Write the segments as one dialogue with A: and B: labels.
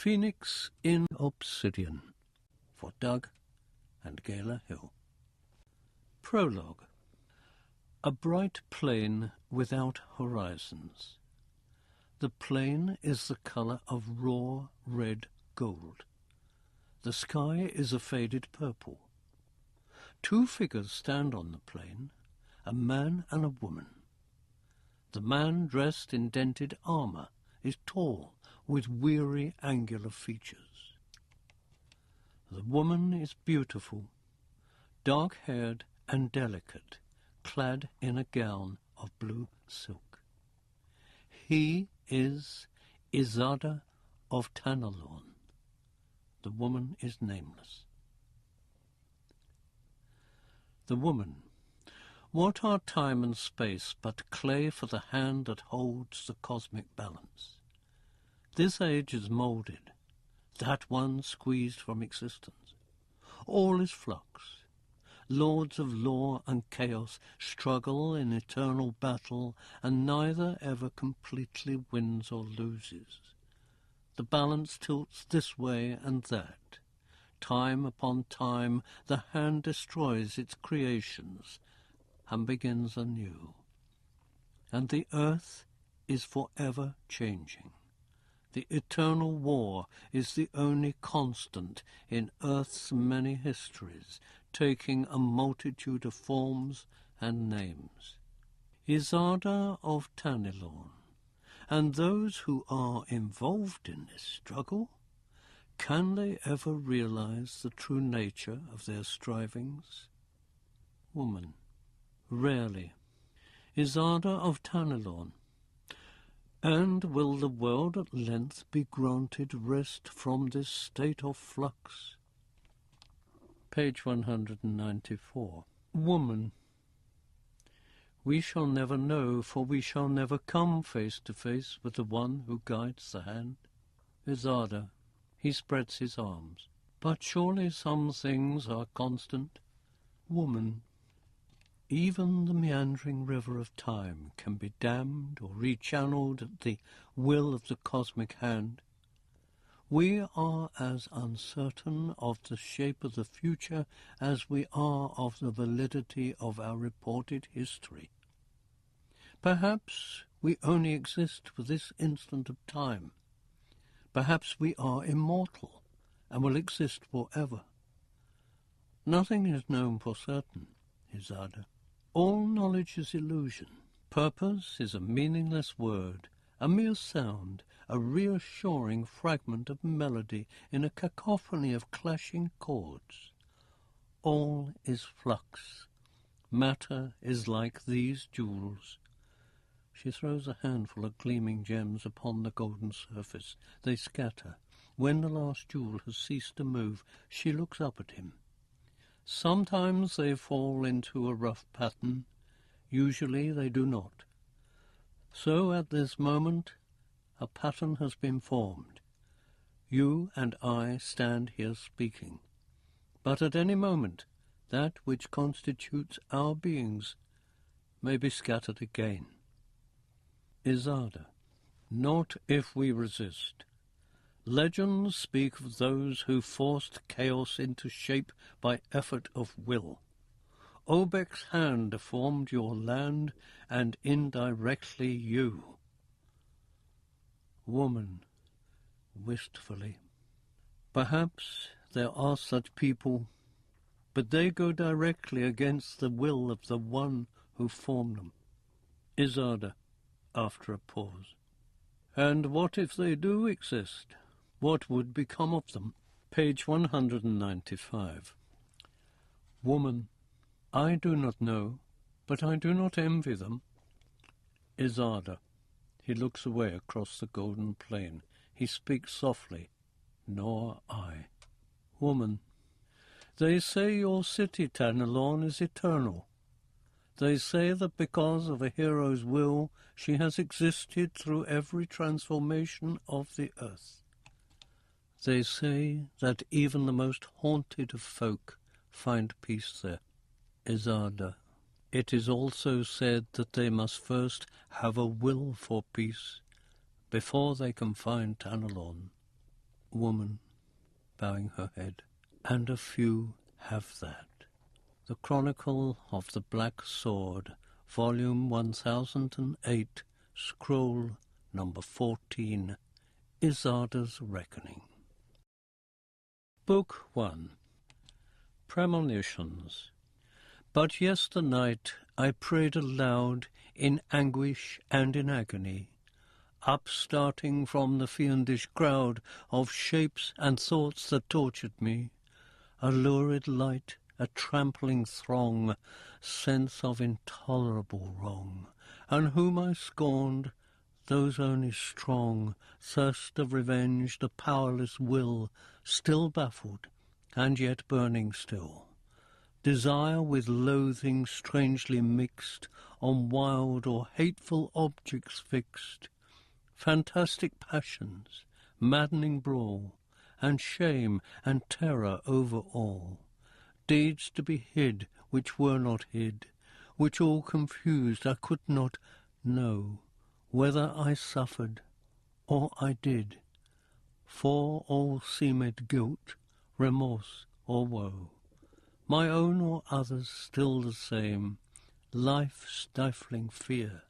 A: Phoenix in Obsidian, for Doug and Gala Hill. Prologue. A bright plain without horizons. The plain is the colour of raw red gold. The sky is a faded purple. Two figures stand on the plain, a man and a woman. The man, dressed in dented armour, is tall, with weary, angular features. The woman is beautiful, dark-haired and delicate, clad in a gown of blue silk. He is Izada of Tanalorn. The woman is nameless. The woman. What are time and space but clay for the hand that holds the cosmic balance? This age is moulded, that one squeezed from existence. All is flux. Lords of law and chaos struggle in eternal battle, and neither ever completely wins or loses. The balance tilts this way and that. Time upon time the hand destroys its creations and begins anew. And the earth is forever changing. The eternal war is the only constant in earth's many histories, taking a multitude of forms and names. Izada of Tanalorn, and those who are involved in this struggle, can they ever realize the true nature of their strivings? Woman. Rarely. Izada of Tanalorn. And will the world at length be granted rest from this state of flux? Page 194. Woman. We shall never know, for we shall never come face to face with the one who guides the hand. Izada. He spreads his arms. But surely some things are constant. Woman. Even the meandering river of time can be dammed or rechanneled at the will of the cosmic hand. We are as uncertain of the shape of the future as we are of the validity of our reported history. Perhaps we only exist for this instant of time. Perhaps we are immortal and will exist forever. Nothing is known for certain, Izada. All knowledge is illusion. Purpose is a meaningless word, a mere sound, a reassuring fragment of melody in a cacophony of clashing chords. All is flux. Matter is like these jewels. She throws a handful of gleaming gems upon the golden surface. They scatter. When the last jewel has ceased to move, she looks up at him. Sometimes they fall into a rough pattern. Usually they do not. So at this moment a pattern has been formed. You and I stand here speaking. But at any moment that which constitutes our beings may be scattered again. Izada. Not if we resist. Legends speak of those who forced chaos into shape by effort of will. Obek's hand formed your land, and indirectly you. Woman, wistfully. Perhaps there are such people, but they go directly against the will of the one who formed them. Izada, after a pause. And what if they do exist? What would become of them? Page 195. Woman. I do not know, but I do not envy them. Izada. He looks away across the golden plain. He speaks softly. Nor I. Woman. They say your city, Tanalorn, is eternal. They say that because of a hero's will, she has existed through every transformation of the earth. They say that even the most haunted of folk find peace there. Izada. It is also said that they must first have a will for peace before they can find Tanalorn. woman, bowing her head, and a few have that. The Chronicle of the Black Sword, Volume 1008, Scroll number 14, Isarda's Reckoning. Book 1. Premonitions. But yesternight I prayed aloud in anguish and in agony, upstarting from the fiendish crowd of shapes and thoughts that tortured me, a lurid light, a trampling throng, sense of intolerable wrong, and whom I scorned, those only strong, thirst of revenge, the powerless will, still baffled, and yet burning still. Desire with loathing strangely mixed, on wild or hateful objects fixed, fantastic passions, maddening brawl, and shame and terror over all. Deeds to be hid which were not hid, which all confused I could not know, whether I suffered or I did, for all seemed guilt, remorse, or woe, my own or others still the same, life-stifling fear,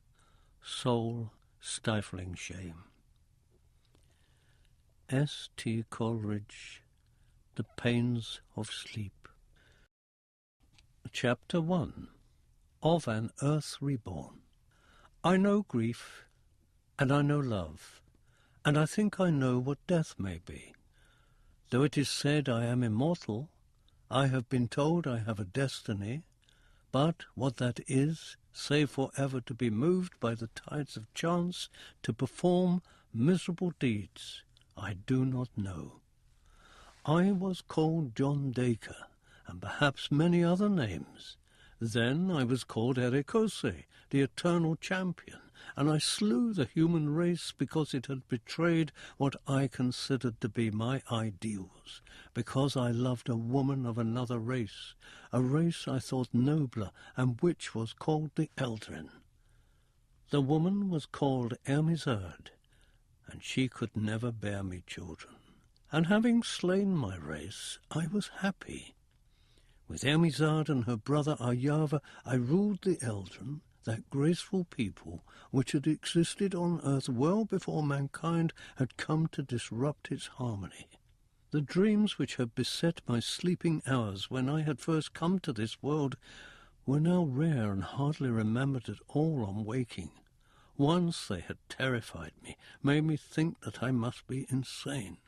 A: soul-stifling shame. S. T. Coleridge, The Pains of Sleep. Chapter 1. Of an Earth Reborn. I know grief, and I know love, and I think I know what death may be. Though it is said I am immortal, I have been told I have a destiny, but what that is, save for ever to be moved by the tides of chance to perform miserable deeds, I do not know. I was called John Dacre, and perhaps many other names. Then I was called Erekoše, the eternal champion, and I slew the human race because it had betrayed what I considered to be my ideals, because I loved a woman of another race, a race I thought nobler and which was called the Eldrin. The woman was called Ermizard, and she could never bear me children. And having slain my race, I was happy. With Ermizard and her brother Aryava, I ruled the Eldrin, that graceful people which had existed on earth well before mankind had come to disrupt its harmony. The dreams which had beset my sleeping hours when I had first come to this world were now rare and hardly remembered at all on waking. Once they had terrified me, made me think that I must be insane.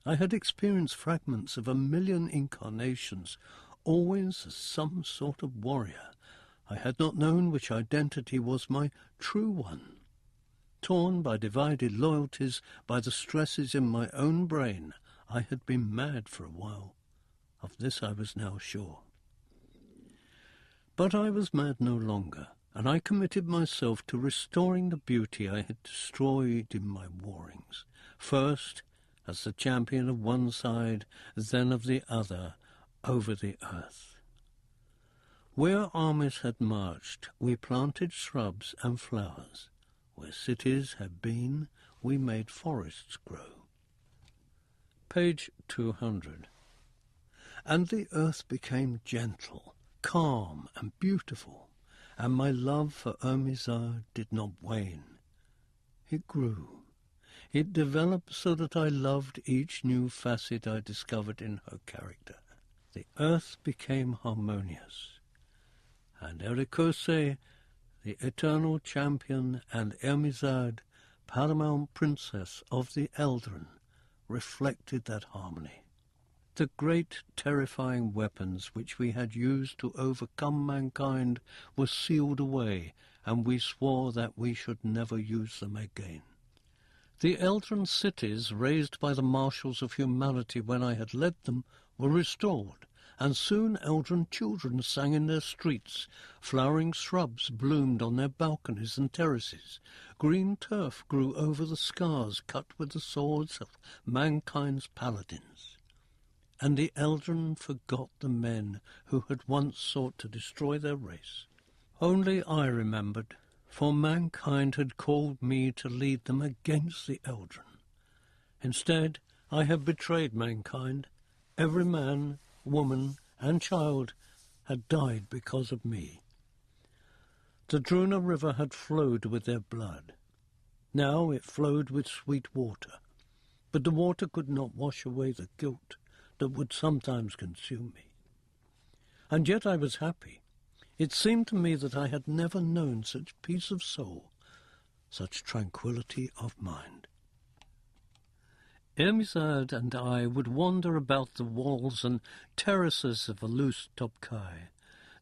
A: I had experienced fragments of 1,000,000 incarnations, always as some sort of warrior. I had not known which identity was my true one. Torn by divided loyalties, by the stresses in my own brain, I had been mad for a while. Of this I was now sure. But I was mad no longer, and I committed myself to restoring the beauty I had destroyed in my warrings, first as the champion of one side, then of the other, over the earth. Where armies had marched, we planted shrubs and flowers. Where cities had been, we made forests grow. Page 200. And the earth became gentle, calm, and beautiful, and my love for Ermizard did not wane. It grew. It developed so that I loved each new facet I discovered in her character. The earth became harmonious, and Erekoše, the eternal champion, and Ermizard, paramount princess of the Eldrin, reflected that harmony. The great terrifying weapons which we had used to overcome mankind were sealed away, and we swore that we should never use them again. The Eldrin cities, raised by the marshals of humanity when I had led them, were restored, and soon Eldrin children sang in their streets, flowering shrubs bloomed on their balconies and terraces, green turf grew over the scars cut with the swords of mankind's paladins. And the Eldrin forgot the men who had once sought to destroy their race. Only I remembered, for mankind had called me to lead them against the Eldrin. Instead, I have betrayed mankind. Every man, woman, and child had died because of me. The Druna River had flowed with their blood. Now it flowed with sweet water, but the water could not wash away the guilt that would sometimes consume me. And yet I was happy. It seemed to me that I had never known such peace of soul, such tranquillity of mind. Ermizad and I would wander about the walls and terraces of Alus Topkai,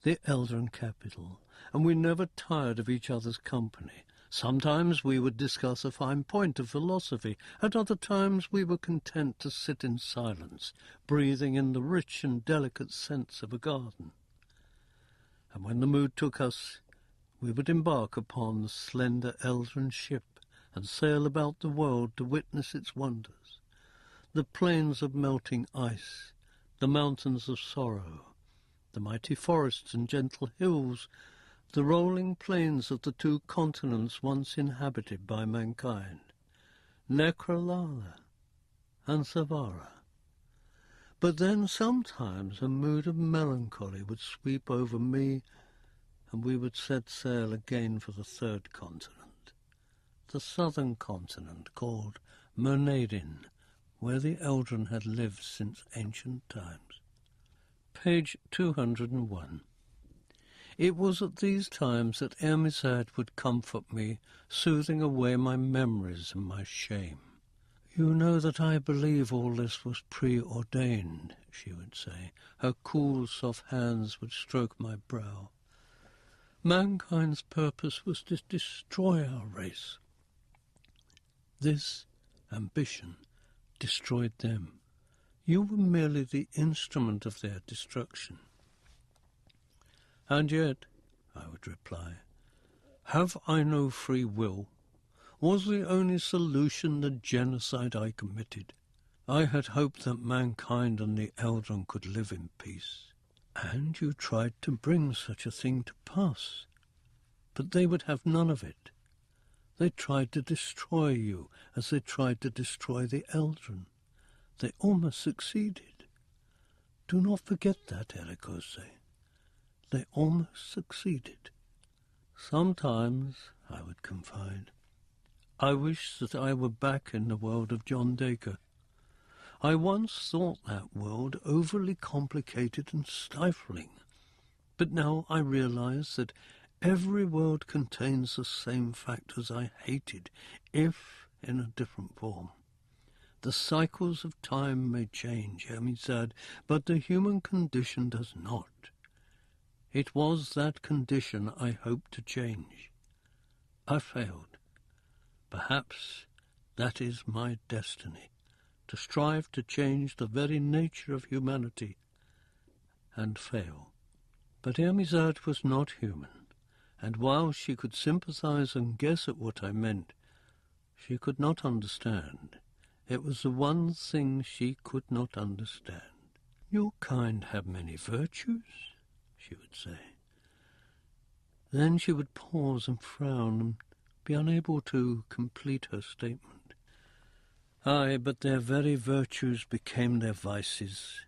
A: the Eldrin capital, and we never tired of each other's company. Sometimes we would discuss a fine point of philosophy. At other times we were content to sit in silence, breathing in the rich and delicate scents of a garden. And when the mood took us, we would embark upon the slender Eldrin ship and sail about the world to witness its wonders. The plains of melting ice, the mountains of sorrow, the mighty forests and gentle hills, the rolling plains of the two continents once inhabited by mankind, Necrolala and Savara. But then sometimes a mood of melancholy would sweep over me, and we would set sail again for the third continent, the southern continent called Mernadin, where the Eldrin had lived since ancient times. Page 201. It was at these times that Ermizad would comfort me, soothing away my memories and my shame. "You know that I believe all this was preordained," she would say. Her cool, soft hands would stroke my brow. "Mankind's purpose was to destroy our race. This ambition destroyed them. You were merely the instrument of their destruction." "And yet," I would reply, "have I no free will? Was the only solution the genocide I committed? I had hoped that mankind and the Eldrin could live in peace. And you tried to bring such a thing to pass. But they would have none of it. They tried to destroy you as they tried to destroy the Eldrin. They almost succeeded. Do not forget that, Erekoše. They almost succeeded." "Sometimes," I would confide, "I wish that I were back in the world of John Dacre. I once thought that world overly complicated and stifling, but now I realize that every world contains the same factors I hated, if in a different form. The cycles of time may change, Ermizad, but the human condition does not. It was that condition I hoped to change. I failed. Perhaps that is my destiny, to strive to change the very nature of humanity, and fail." But Ermizad was not human, and while she could sympathize and guess at what I meant, she could not understand. It was the one thing she could not understand. "Your kind have many virtues," she would say. Then she would pause and frown and be unable to complete her statement. "Aye, but their very virtues became their vices.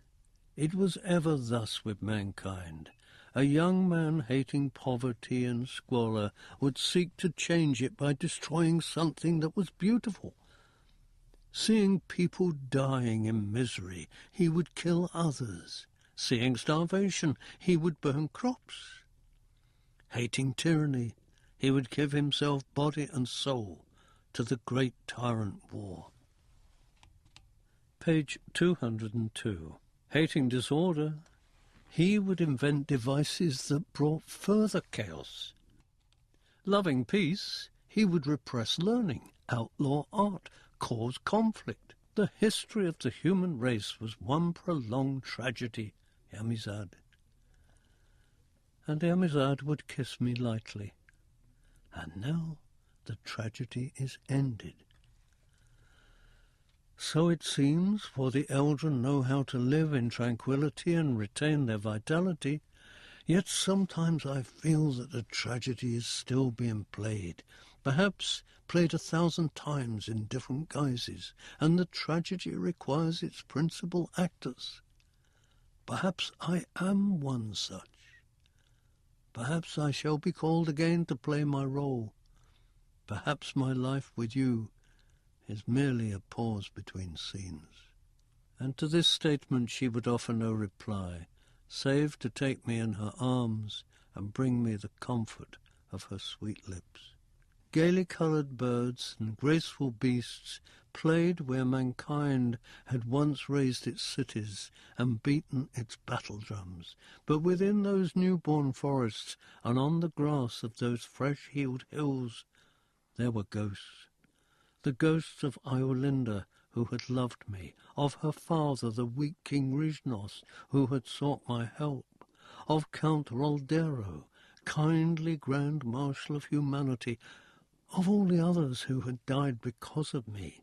A: It was ever thus with mankind. A young man hating poverty and squalor would seek to change it by destroying something that was beautiful. Seeing people dying in misery, he would kill others. Seeing starvation, he would burn crops. Hating tyranny, he would give himself body and soul to the great tyrant war." Page 202. Hating disorder, he would invent devices that brought further chaos. Loving peace, he would repress learning, outlaw art, cause conflict. The history of the human race was one prolonged tragedy, Ermizad. And Ermizad would kiss me lightly. And now the tragedy is ended. So it seems, for the Eldrin know how to live in tranquillity and retain their vitality, yet sometimes I feel that the tragedy is still being played, perhaps played 1,000 times in different guises, and the tragedy requires its principal actors. Perhaps I am one such. Perhaps I shall be called again to play my role. Perhaps my life with you is merely a pause between scenes. And to this statement she would offer no reply, save to take me in her arms and bring me the comfort of her sweet lips. Gaily coloured birds and graceful beasts played where mankind had once raised its cities and beaten its battle drums, but within those newborn forests and on the grass of those fresh-healed hills there were ghosts. The ghosts of Iolinda, who had loved me, of her father, the weak King Rhysnos, who had sought my help, of Count Roldero, kindly Grand Marshal of humanity, of all the others who had died because of me.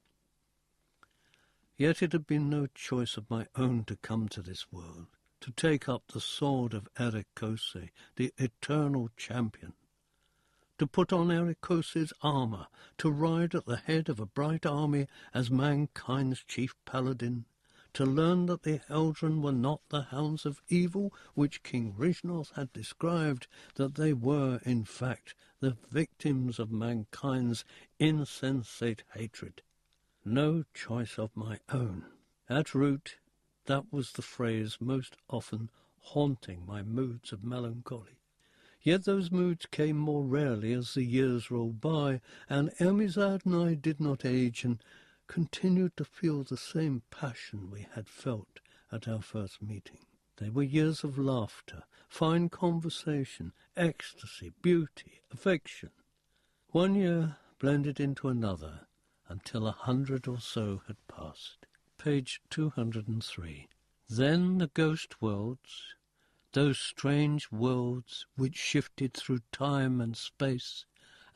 A: Yet it had been no choice of my own to come to this world, to take up the sword of Erekoše, the eternal champion, to put on Erekoše's armour, to ride at the head of a bright army as mankind's chief paladin, to learn that the Eldren were not the hounds of evil which King Rhysnos had described, that they were, in fact, the victims of mankind's insensate hatred. No choice of my own. At root, that was the phrase most often haunting my moods of melancholy. Yet those moods came more rarely as the years rolled by, and Ermizad and I did not age and continued to feel the same passion we had felt at our first meeting. They were years of laughter, fine conversation, ecstasy, beauty, affection. One year blended into another until 100 or so had passed. Page 203. Then the ghost worlds, those strange worlds which shifted through time and space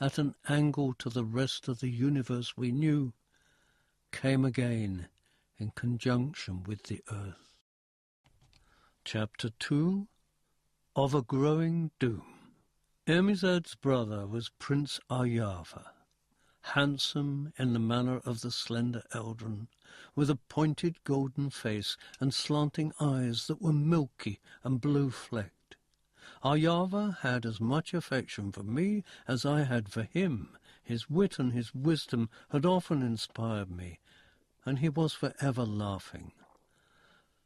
A: at an angle to the rest of the universe we knew, came again in conjunction with the earth. Chapter 2. Of a Growing Doom. Ermizad's brother was Prince Aryava, handsome in the manner of the slender Eldren, with a pointed golden face and slanting eyes that were milky and blue-flecked. Aryava had as much affection for me as I had for him. His wit and his wisdom had often inspired me, and he was forever laughing.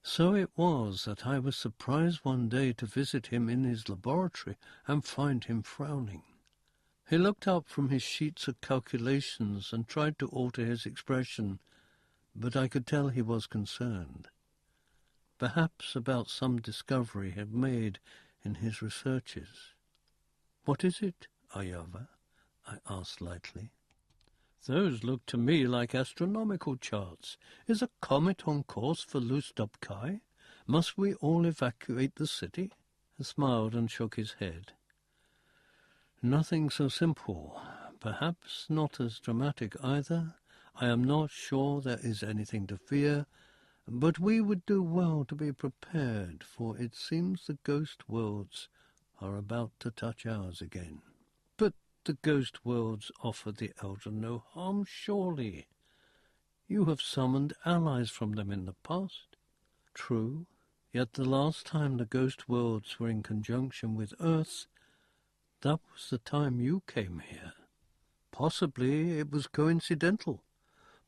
A: So it was that I was surprised one day to visit him in his laboratory and find him frowning. He looked up from his sheets of calculations and tried to alter his expression, but I could tell he was concerned. Perhaps about some discovery he had made in his researches. "What is it, Aryava?" I asked lightly. "Those look to me like astronomical charts. Is a comet on course for Lustopkai? Must we all evacuate the city?" He smiled and shook his head. "Nothing so simple. Perhaps not as dramatic either. I am not sure there is anything to fear, but we would do well to be prepared, for it seems the ghost worlds are about to touch ours again." "But the ghost worlds offer the Eldren no harm, surely. You have summoned allies from them in the past." "True, yet the last time the ghost worlds were in conjunction with Earth's, that was the time you came here. Possibly it was coincidental.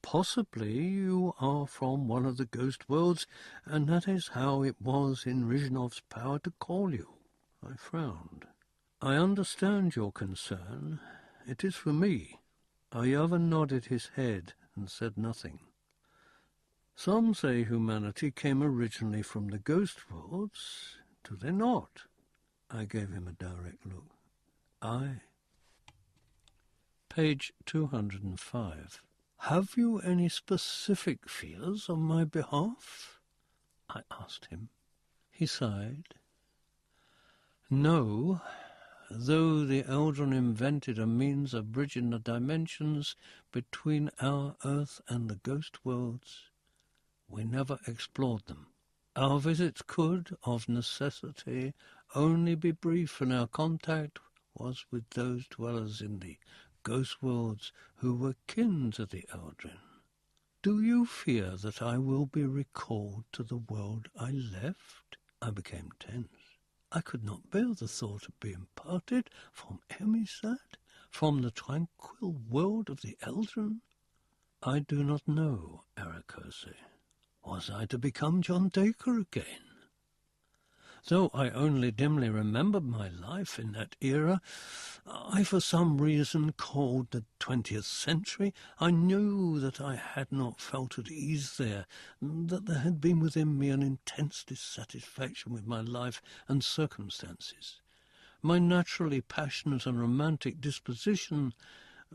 A: Possibly you are from one of the ghost worlds, and that is how it was in Rhysnov's power to call you." I frowned. "I understand your concern. It is for me." Aryava nodded his head and said nothing. "Some say humanity came originally from the ghost worlds. Do they not?" I gave him a direct look. "Aye." Page 205. "Have you any specific fears on my behalf?" I asked him. He sighed. "No, though the Eldren invented a means of bridging the dimensions between our Earth and the ghost worlds, we never explored them. Our visits could, of necessity, only be brief, and our contact was with those dwellers in the ghost worlds who were kin to the Eldrin. Do you fear that I will be recalled to the world I left? I became tense. I could not bear the thought of being parted from Emisad, from the tranquil world of the Eldrin. I do not know, Erekoše. Was I to become John Dacre again? Though I only dimly remembered my life in that era, I for some reason called the 20th century, I knew that I had not felt at ease there, that there had been within me an intense dissatisfaction with my life and circumstances. My naturally passionate and romantic disposition,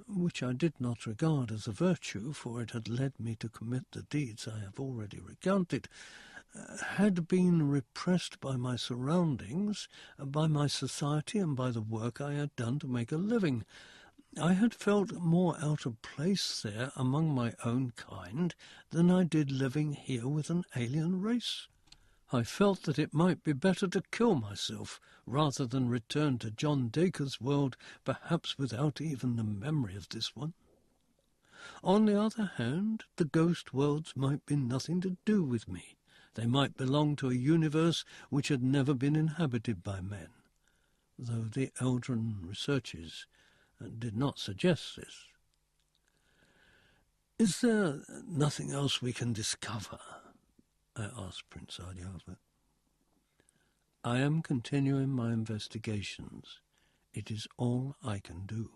A: which I did not regard as a virtue, for it had led me to commit the deeds I have already recounted, had been repressed by my surroundings, by my society, and by the work I had done to make a living. I had felt more out of place there among my own kind than I did living here with an alien race. I felt that it might be better to kill myself rather than return to John Dacre's world, perhaps without even the memory of this one. On the other hand, the ghost worlds might be nothing to do with me. They might belong to a universe which had never been inhabited by men, though the Eldrin researches did not suggest this. Is there nothing else we can discover? I asked Prince Aryava. I am continuing my investigations. It is all I can do.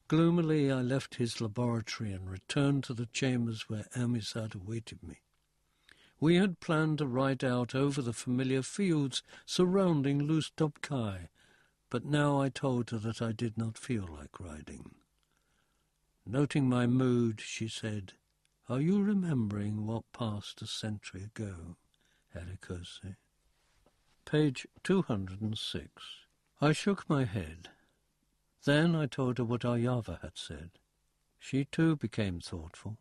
A: Gloomily I left his laboratory and returned to the chambers where Emisad awaited me. We had planned to ride out over the familiar fields surrounding Lustopkai, but now I told her that I did not feel like riding. Noting my mood, she said, "Are you remembering what passed a century ago, Erekoše?" Page 206. I shook my head. Then I told her what Aryava had said. She too became thoughtful.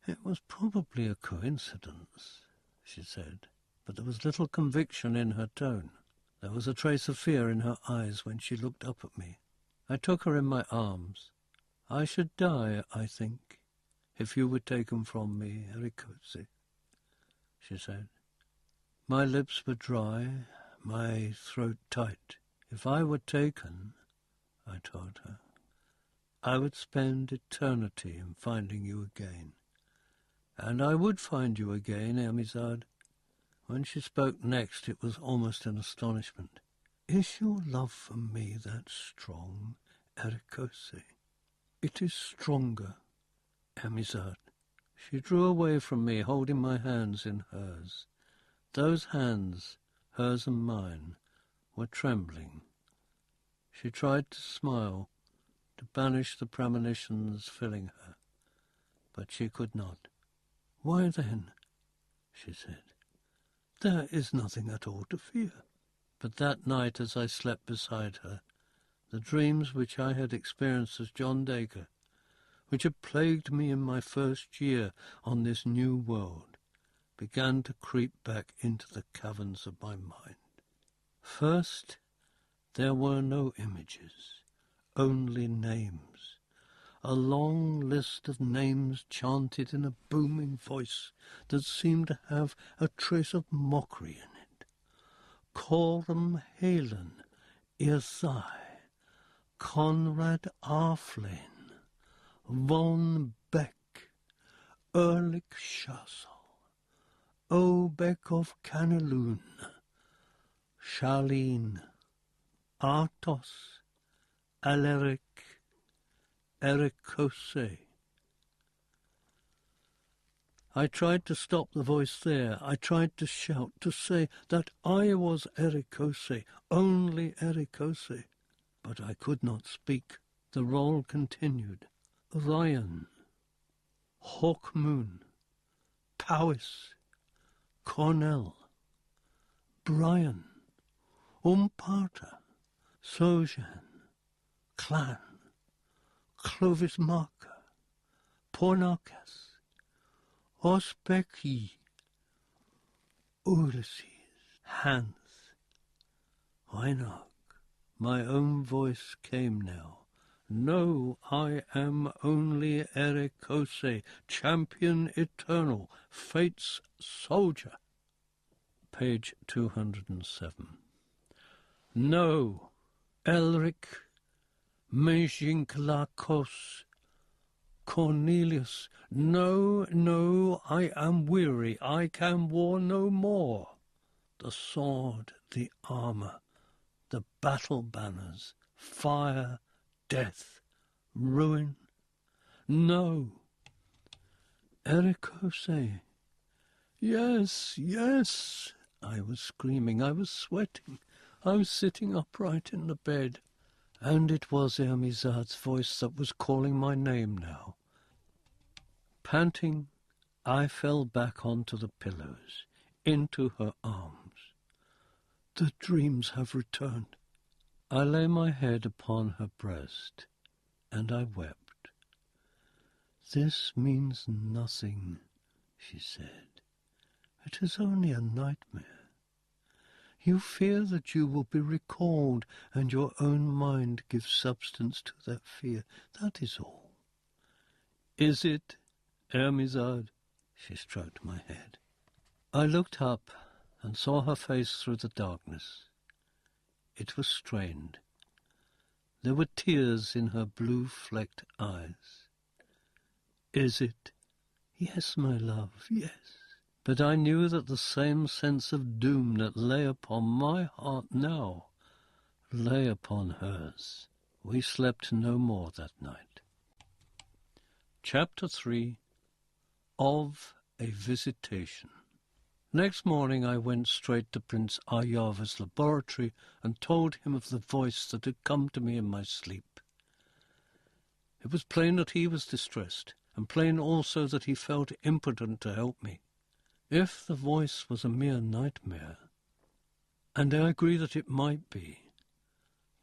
A: "It was probably a coincidence," she said, but there was little conviction in her tone. There was a trace of fear in her eyes when she looked up at me. I took her in my arms. "I should die, I think, if you were taken from me, Erekoše," she said. My lips were dry, my throat tight. "If I were taken," I told her, "I would spend eternity in finding you again. And I would find you again, Emisad." When she spoke next, it was almost in astonishment. "Is your love for me that strong, Erekoše?" "It is stronger, Emisad." She drew away from me, holding my hands in hers. Those hands, hers and mine, were trembling. She tried to smile, to banish the premonitions filling her, but she could not. "Why then," she said, "there is nothing at all to fear." But that night, as I slept beside her, the dreams which I had experienced as John Dacre, which had plagued me in my first year on this new world, began to creep back into the caverns of my mind. First, there were no images, only names. A long list of names chanted in a booming voice that seemed to have a trace of mockery in it. Coram Halen, Irzai, Conrad Arflin, Von Beck, Erlich Schassel, Obeck of Canelun, Charlene, Artos, Aleric, Erekoše. I tried to stop the voice there. I tried to shout, to say that I was Erekoše, only Erekoše. But I could not speak. The roll continued. Ryan, Hawkmoon, Powys, Cornell, Brian, Umparta, Sojan, Clan, Clovis Marker, Pornarkas, Ospeki, Ulysses, Hans, Reinach. My own voice came now, No, I am only Erekoše, champion eternal, fate's soldier. Page 207. No, Elric Mejinklakos Cornelius, no, no, I am weary, I can war no more. The sword, the armour, the battle banners, fire, death, ruin. No. Erekoše. Yes, yes. I was screaming, I was sweating, I was sitting upright in the bed, and it was Ermizard's voice that was calling my name now. Panting, I fell back onto the pillows, into her arms. The dreams have returned. I lay my head upon her breast, and I wept. This means nothing, she said. It is only a nightmare. You fear that you will be recalled, and your own mind gives substance to that fear. That is all. Is it, Ermizard? She stroked my head. I looked up and saw her face through the darkness. It was strained. There were tears in her blue-flecked eyes. Is it? Yes, my love, yes. But I knew that the same sense of doom that lay upon my heart now lay upon hers. We slept no more that night. Chapter 3. Of a Visitation. Next morning I went straight to Prince Aryava's laboratory and told him of the voice that had come to me in my sleep. It was plain that he was distressed, and plain also that he felt impotent to help me. If the voice was a mere nightmare, and I agree that it might be,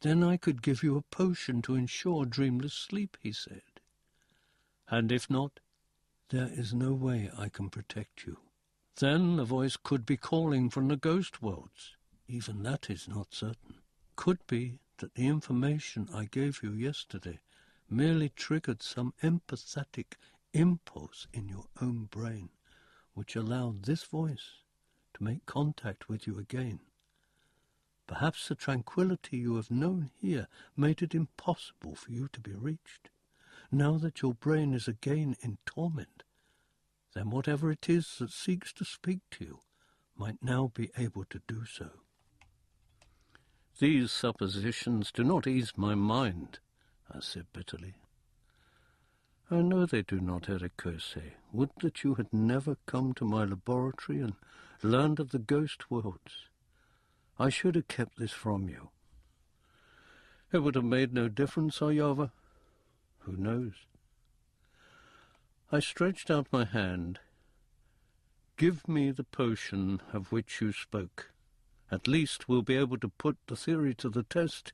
A: then I could give you a potion to ensure dreamless sleep, he said. And if not, there is no way I can protect you. Then the voice could be calling from the ghost worlds. Even that is not certain. Could be that the information I gave you yesterday merely triggered some empathetic impulse in your own brain, which allowed this voice to make contact with you again. Perhaps the tranquility you have known here made it impossible for you to be reached. Now that your brain is again in torment, then whatever it is that seeks to speak to you might now be able to do so. These suppositions do not ease my mind, I said bitterly. I know they do not, Erekoše. Would that you had never come to my laboratory and learned of the ghost worlds. I should have kept this from you. It would have made no difference, Aryava. Who knows? I stretched out my hand. Give me the potion of which you spoke. At least we'll be able to put the theory to the test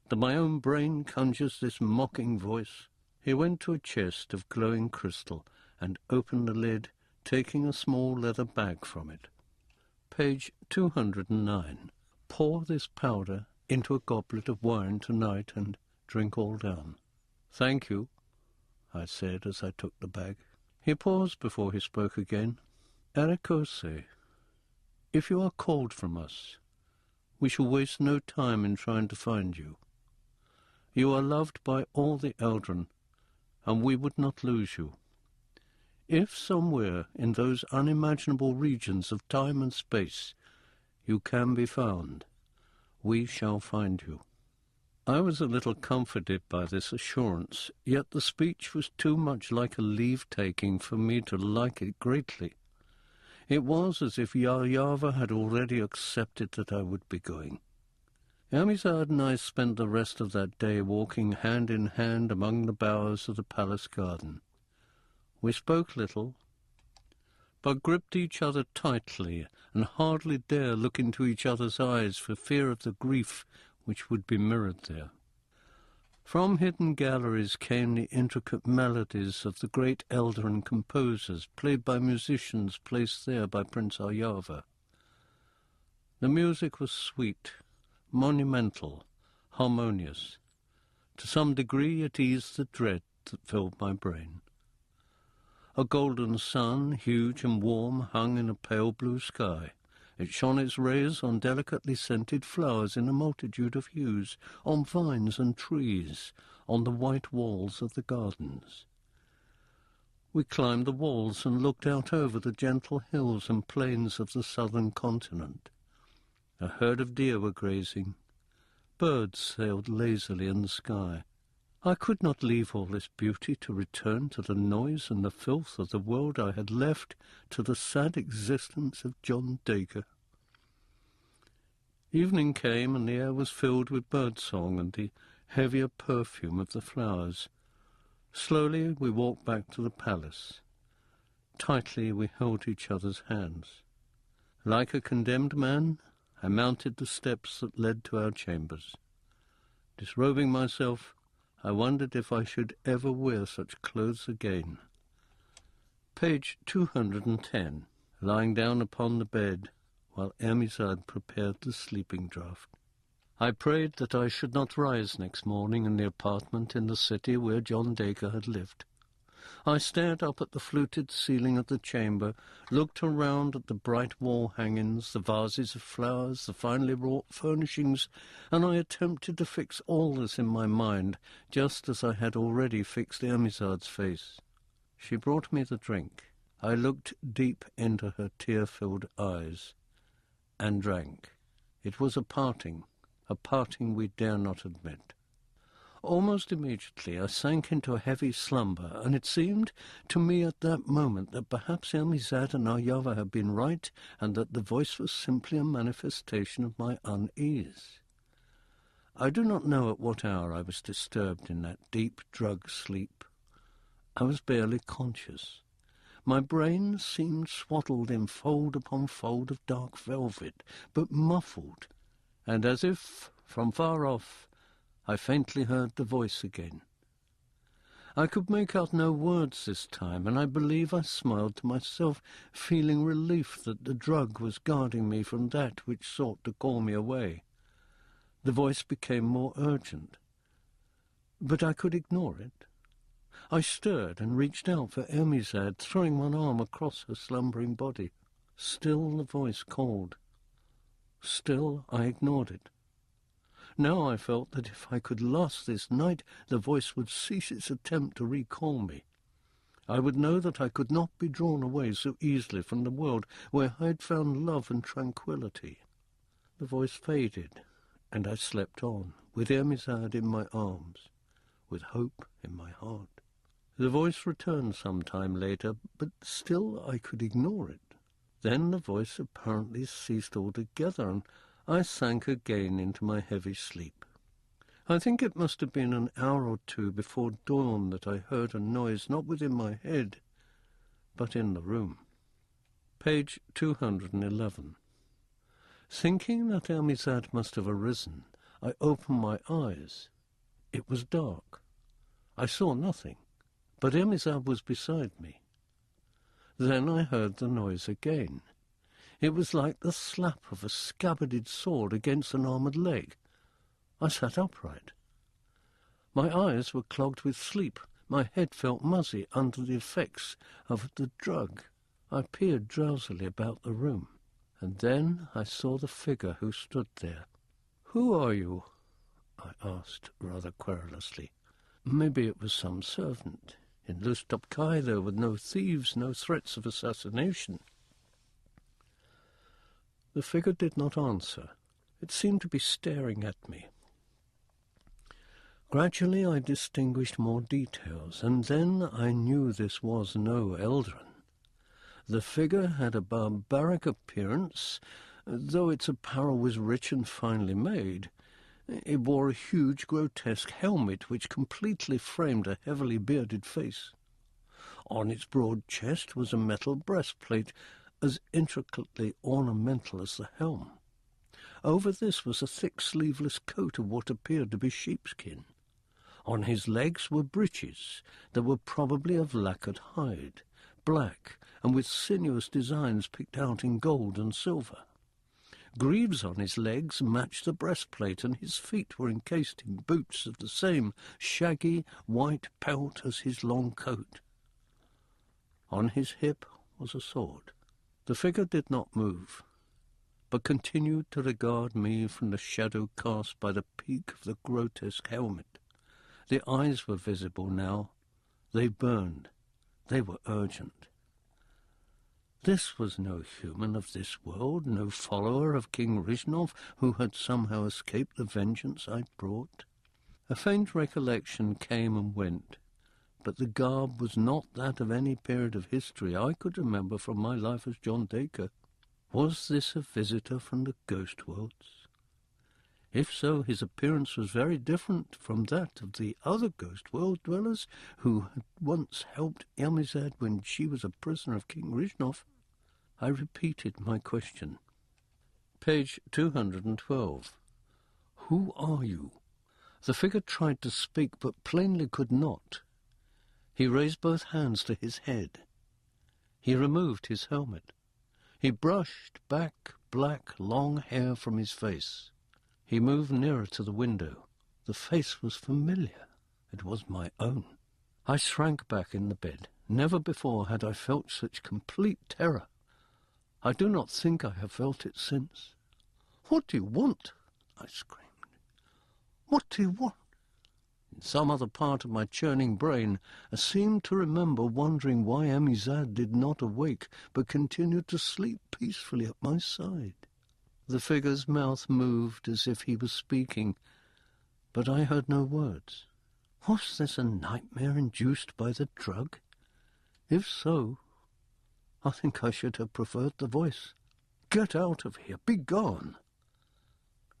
A: that my own brain conjures this mocking voice. He went to a chest of glowing crystal and opened the lid, taking a small leather bag from it. Page 209. Pour this powder into a goblet of wine tonight and drink all down. Thank you, I said as I took the bag. He paused before he spoke again. Erekoše, if you are called from us, we shall waste no time in trying to find you. You are loved by all the Eldren, and we would not lose you. If somewhere in those unimaginable regions of time and space you can be found, we shall find you. I was a little comforted by this assurance, yet the speech was too much like a leave-taking for me to like it greatly. It was as if Aryava had already accepted that I would be going. Ermizard and I spent the rest of that day walking hand in hand among the boughs of the palace garden. We spoke little, but gripped each other tightly and hardly dare look into each other's eyes for fear of the grief which would be mirrored there. From hidden galleries came the intricate melodies of the great Eldrin composers, played by musicians placed there by Prince Aryava. The music was sweet, monumental, harmonious. To some degree it eased the dread that filled my brain. A golden sun, huge and warm, hung in a pale blue sky. It shone its rays on delicately scented flowers in a multitude of hues, on vines and trees, on the white walls of the gardens. We climbed the walls and looked out over the gentle hills and plains of the southern continent. A herd of deer were grazing. Birds sailed lazily in the sky. I could not leave all this beauty to return to the noise and the filth of the world I had left to the sad existence of John Dacre. Evening came, and the air was filled with birdsong and the heavier perfume of the flowers. Slowly we walked back to the palace. Tightly we held each other's hands. Like a condemned man, I mounted the steps that led to our chambers. Disrobing myself, I wondered if I should ever wear such clothes again. Page 210, lying down upon the bed while Ermizad prepared the sleeping draught. I prayed that I should not rise next morning in the apartment in the city where John Dacre had lived. I stared up at the fluted ceiling of the chamber, looked around at the bright wall hangings, the vases of flowers, the finely wrought furnishings, and I attempted to fix all this in my mind, just as I had already fixed Ermizad's face. She brought me the drink. I looked deep into her tear-filled eyes, and drank. It was a parting we dare not admit. Almost immediately I sank into a heavy slumber, and it seemed to me at that moment that perhaps Ermizad and Aryava had been right, and that the voice was simply a manifestation of my unease. I do not know at what hour I was disturbed in that deep drug sleep. I was barely conscious. My brain seemed swaddled in fold upon fold of dark velvet, but muffled, and as if, from far off, I faintly heard the voice again. I could make out no words this time, and I believe I smiled to myself, feeling relief that the drug was guarding me from that which sought to call me away. The voice became more urgent, but I could ignore it. I stirred and reached out for Ermizad, throwing one arm across her slumbering body. Still the voice called. Still I ignored it. Now I felt that if I could last this night, the voice would cease its attempt to recall me. I would know that I could not be drawn away so easily from the world where I had found love and tranquillity. The voice faded, and I slept on, with Ermizad in my arms, with hope in my heart. The voice returned some time later, but still I could ignore it. Then the voice apparently ceased altogether, and I sank again into my heavy sleep. I think it must have been an hour or two before dawn that I heard a noise not within my head, but in the room. Page 211. Thinking that Ermizad must have arisen, I opened my eyes. It was dark. I saw nothing, but Ermizad was beside me. Then I heard the noise again. It was like the slap of a scabbarded sword against an armoured leg. I sat upright. My eyes were clogged with sleep. My head felt muzzy under the effects of the drug. I peered drowsily about the room, and then I saw the figure who stood there. "Who are you?" I asked, rather querulously. Maybe it was some servant. In Lustopkai there were no thieves, no threats of assassination. The figure did not answer. It seemed to be staring at me. Gradually I distinguished more details, and then I knew this was no Eldrin. The figure had a barbaric appearance, though its apparel was rich and finely made. It wore a huge, grotesque helmet which completely framed a heavily bearded face. On its broad chest was a metal breastplate, as intricately ornamental as the helm. Over this was a thick sleeveless coat of what appeared to be sheepskin. On his legs were breeches that were probably of lacquered hide, black, and with sinuous designs picked out in gold and silver. Greaves on his legs matched the breastplate, and his feet were encased in boots of the same shaggy white pelt as his long coat. On his hip was a sword. The figure did not move, but continued to regard me from the shadow cast by the peak of the grotesque helmet. The eyes were visible now. They burned. They were urgent. This was no human of this world, no follower of King Rishnov who had somehow escaped the vengeance I brought. A faint recollection came and went, but the garb was not that of any period of history I could remember from my life as John Dacre. Was this a visitor from the ghost worlds? If so, his appearance was very different from that of the other ghost world dwellers who had once helped Amizad when she was a prisoner of King Rishnov. I repeated my question. Page 212. Who are you? The figure tried to speak, but plainly could not. He raised both hands to his head. He removed his helmet. He brushed back black, long hair from his face. He moved nearer to the window. The face was familiar. It was my own. I shrank back in the bed. Never before had I felt such complete terror. I do not think I have felt it since. "What do you want?" I screamed. "What do you want?" In some other part of my churning brain, I seemed to remember wondering why Amizad did not awake, but continued to sleep peacefully at my side. The figure's mouth moved as if he was speaking, but I heard no words. Was this a nightmare induced by the drug? If so, I think I should have preferred the voice. "Get out of here! Be gone!"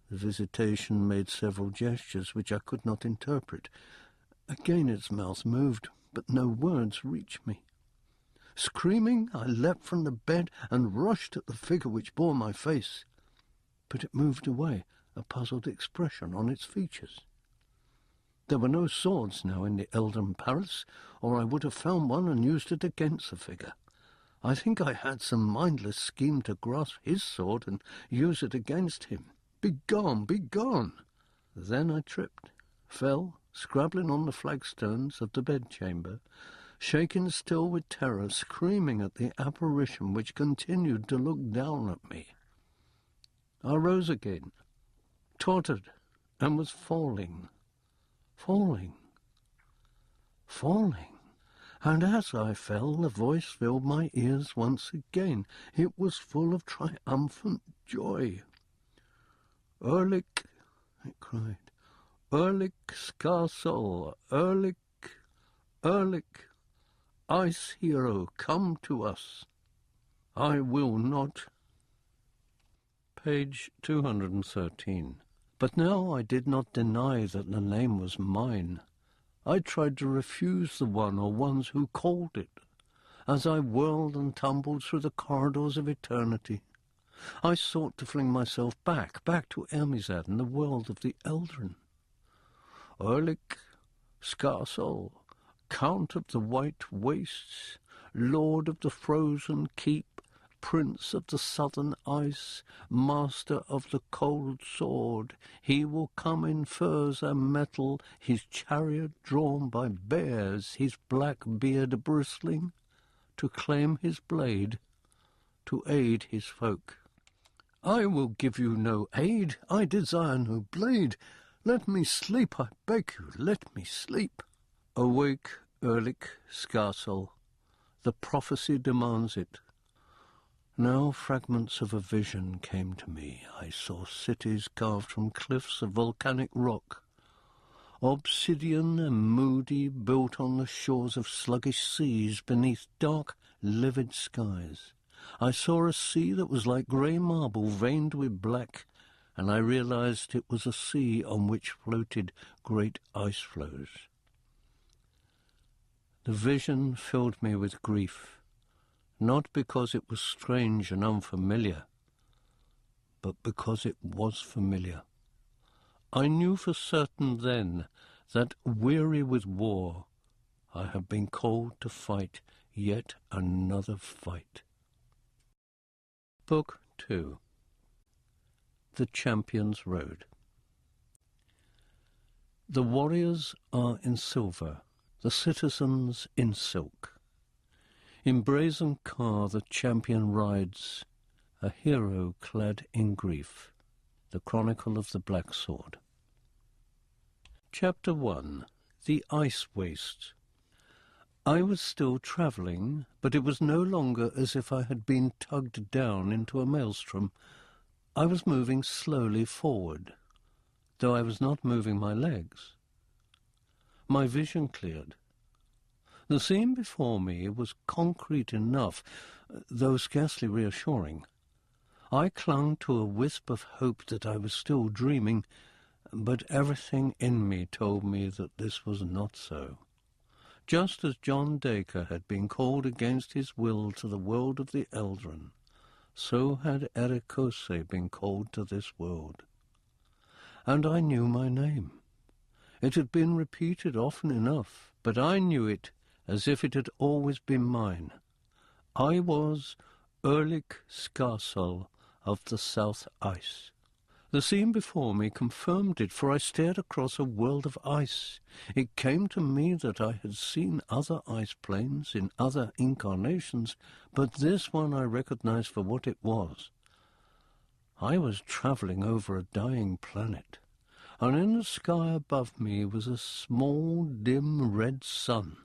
A: The visitation made several gestures which I could not interpret. Again its mouth moved, but no words reached me. Screaming, I leapt from the bed and rushed at the figure which bore my face. But it moved away, a puzzled expression on its features. There were no swords now in the Elden Palace, or I would have found one and used it against the figure. I think I had some mindless scheme to grasp his sword and use it against him. "Be gone, be gone!" Then I tripped, fell, scrabbling on the flagstones of the bedchamber, shaken still with terror, screaming at the apparition which continued to look down at me. I rose again, tottered, and was falling, and as I fell, the voice filled my ears once again. It was full of triumphant joy. "Erlich," it cried, "Erlich Skarsol, Erlich, Erlich, Ice Hero, come to us. I will not." Page 213. But now I did not deny that the name was mine. I tried to refuse the one or ones who called it, as I whirled and tumbled through the corridors of eternity. I sought to fling myself back to Amizad and the world of the Eldrin. "Erlich Skarsol, Count of the White Wastes, Lord of the Frozen Keep, Prince of the Southern Ice, Master of the Cold Sword, he will come in furs and metal, his chariot drawn by bears, his black beard bristling, to claim his blade, to aid his folk." "I will give you no aid. I desire no blade. Let me sleep, I beg you, let me sleep." "Awake, Erlich Skarsol. The prophecy demands it." Now fragments of a vision came to me. I saw cities carved from cliffs of volcanic rock, obsidian and moody, built on the shores of sluggish seas beneath dark, livid skies. I saw a sea that was like grey marble veined with black, and I realized it was a sea on which floated great ice floes. The vision filled me with grief, not because it was strange and unfamiliar, but because it was familiar. I knew for certain then that, weary with war, I had been called to fight yet another fight. Book 2. the Champion's Road. The warriors are in silver, the citizens in silk. In brazen car the champion rides, a hero clad in grief. The Chronicle of the Black Sword. Chapter 1. The Ice Waste. I was still travelling, but it was no longer as if I had been tugged down into a maelstrom. I was moving slowly forward, though I was not moving my legs. My vision cleared. The scene before me was concrete enough, though scarcely reassuring. I clung to a wisp of hope that I was still dreaming, but everything in me told me that this was not so. Just as John Dacre had been called against his will to the world of the Eldren, so had Erekoše been called to this world. And I knew my name. It had been repeated often enough, but I knew it as if it had always been mine. I was Erekoše of the South Ice. The scene before me confirmed it, for I stared across a world of ice. It came to me that I had seen other ice plains in other incarnations, but this one I recognized for what it was. I was travelling over a dying planet, and in the sky above me was a small, dim red sun,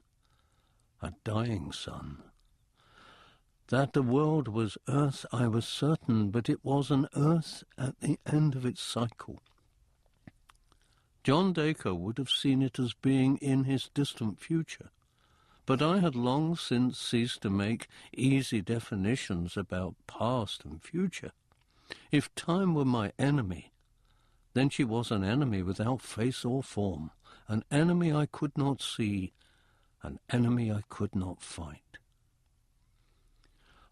A: a dying sun. That the world was Earth I was certain, but it was an Earth at the end of its cycle. John Dacre would have seen it as being in his distant future, but I had long since ceased to make easy definitions about past and future. If time were my enemy, then she was an enemy without face or form, an enemy I could not see, an enemy I could not fight.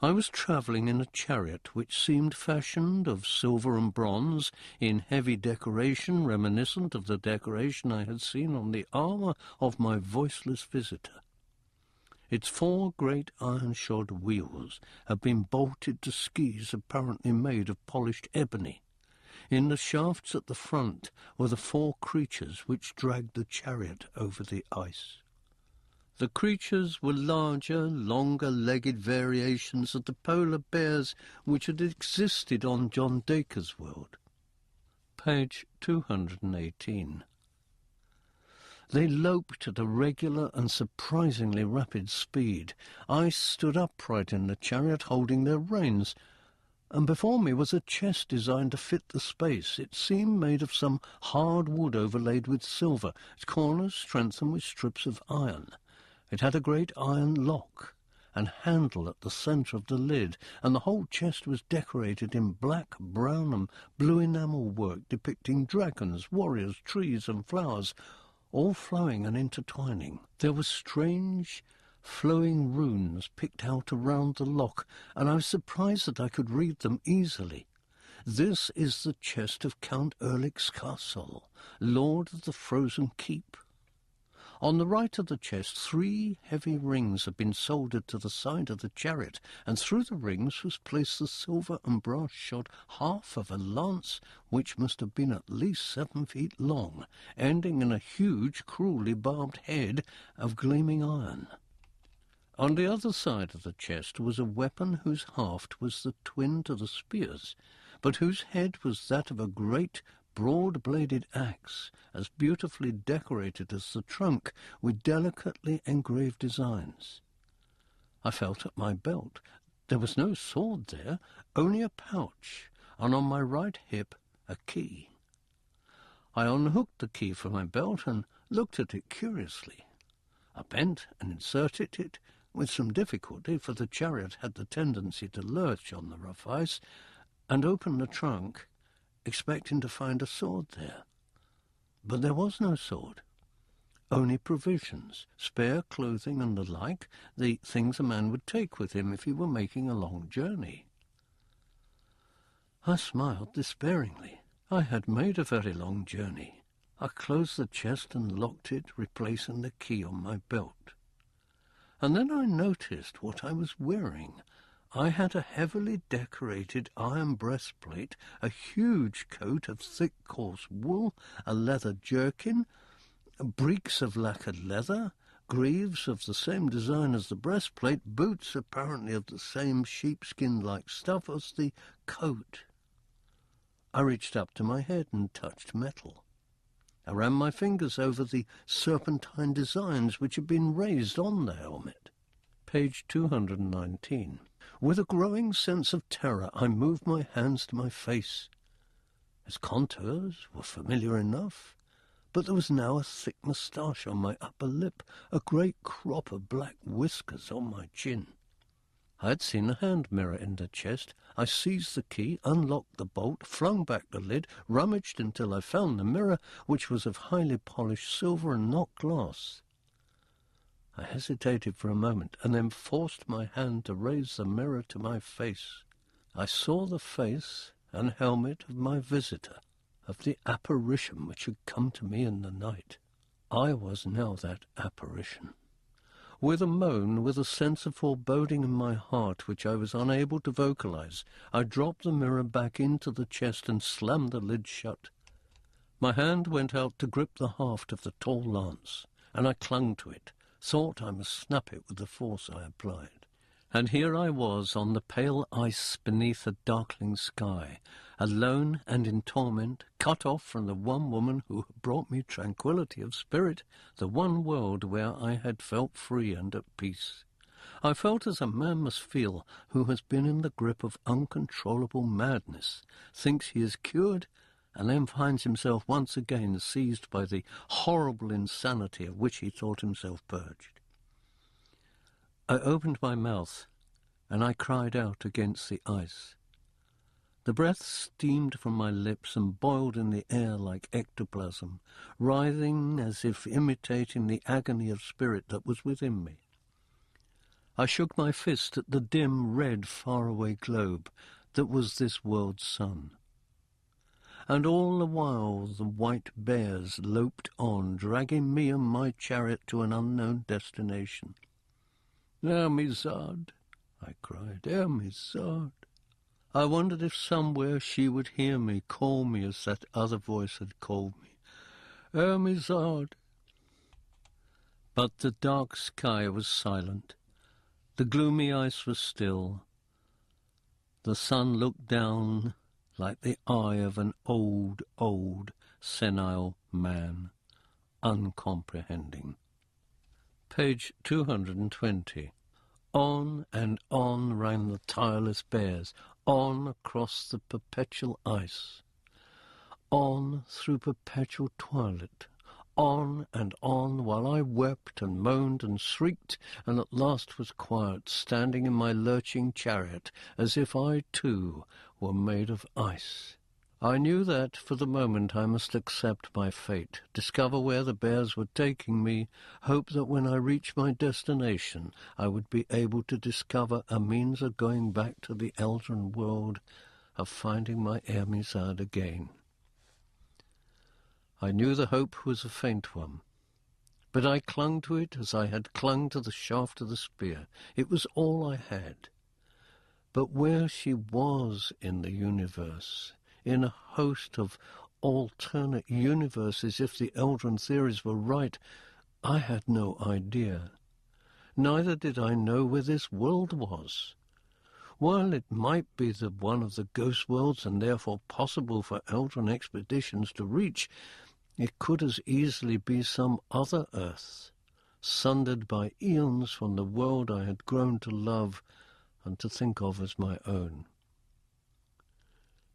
A: I was travelling in a chariot which seemed fashioned of silver and bronze, in heavy decoration reminiscent of the decoration I had seen on the armour of my voiceless visitor. Its 4 great iron-shod wheels had been bolted to skis apparently made of polished ebony. In the shafts at the front were the 4 creatures which dragged the chariot over the ice. The creatures were larger, longer-legged variations of the polar bears which had existed on John Dacre's world. Page 218. They loped at a regular and surprisingly rapid speed. I stood upright in the chariot, holding their reins, and before me was a chest designed to fit the space. It seemed made of some hard wood overlaid with silver, its corners strengthened with strips of iron. It had a great iron lock and handle at the centre of the lid, and the whole chest was decorated in black, brown and blue enamel work depicting dragons, warriors, trees and flowers, all flowing and intertwining. There were strange, flowing runes picked out around the lock, and I was surprised that I could read them easily. This is the chest of Count Erekoše, Lord of the Frozen Keep. On the right of the chest 3 heavy rings had been soldered to the side of the chariot, and through the rings was placed the silver and brass-shod half of a lance which must have been at least 7 feet long, ending in a huge, cruelly barbed head of gleaming iron. On the other side of the chest was a weapon whose haft was the twin to the spears, but whose head was that of a great broad-bladed axe, as beautifully decorated as the trunk, with delicately engraved designs. I felt at my belt. There was no sword there, only a pouch, and on my right hip a key. I unhooked the key from my belt and looked at it curiously. I bent and inserted it with some difficulty, for the chariot had the tendency to lurch on the rough ice, and opened the trunk, expecting to find a sword there. But there was no sword, only provisions, spare clothing and the like, the things a man would take with him if he were making a long journey. I smiled despairingly. I had made a very long journey. I closed the chest and locked it, replacing the key on my belt. And then I noticed what I was wearing, I had a heavily decorated iron breastplate, a huge coat of thick coarse wool, a leather jerkin, breeks of lacquered leather, greaves of the same design as the breastplate, boots apparently of the same sheepskin-like stuff as the coat. I reached up to my head and touched metal. I ran my fingers over the serpentine designs which had been raised on the helmet. Page 219. With a growing sense of terror, I moved my hands to my face. Its contours were familiar enough, but there was now a thick moustache on my upper lip, a great crop of black whiskers on my chin. I had seen a hand mirror in the chest. I seized the key, unlocked the bolt, flung back the lid, rummaged until I found the mirror, which was of highly polished silver and not glass. I hesitated for a moment, and then forced my hand to raise the mirror to my face. I saw the face and helmet of my visitor, of the apparition which had come to me in the night. I was now that apparition. With a moan, with a sense of foreboding in my heart which I was unable to vocalize, I dropped the mirror back into the chest and slammed the lid shut. My hand went out to grip the haft of the tall lance, and I clung to it, thought I must snap it with the force I applied. And here I was on the pale ice beneath a darkling sky, alone and in torment, cut off from the one woman who had brought me tranquillity of spirit, the one world where I had felt free and at peace. I felt as a man must feel who has been in the grip of uncontrollable madness, thinks he is cured, and then finds himself once again seized by the horrible insanity of which he thought himself purged. I opened my mouth, and I cried out against the ice. The breath steamed from my lips and boiled in the air like ectoplasm, writhing as if imitating the agony of spirit that was within me. I shook my fist at the dim, red, faraway globe that was this world's sun. And all the while the white bears loped on, dragging me and my chariot to an unknown destination. "Ermizard," I cried, "Ermizard." I wondered if somewhere she would hear me, call me as that other voice had called me. "Ermizard." But the dark sky was silent. The gloomy ice was still. The sun looked down like the eye of an old, senile man, uncomprehending. Page 220. On and on ran the tireless bears, on across the perpetual ice, on through perpetual twilight, on and on, while I wept and moaned and shrieked, and at last was quiet, standing in my lurching chariot, as if I too were made of ice. I knew that, for the moment, I must accept my fate, discover where the bears were taking me, hope that when I reached my destination I would be able to discover a means of going back to the Eldrin world, of finding my Ermizard again. I knew the hope was a faint one, but I clung to it as I had clung to the shaft of the spear. It was all I had. But where she was in the universe, in a host of alternate universes, if the Eldrin theories were right, I had no idea. Neither did I know where this world was. While it might be the one of the ghost worlds and therefore possible for Eldrin expeditions to reach, it could as easily be some other Earth, sundered by eons from the world I had grown to love and to think of as my own.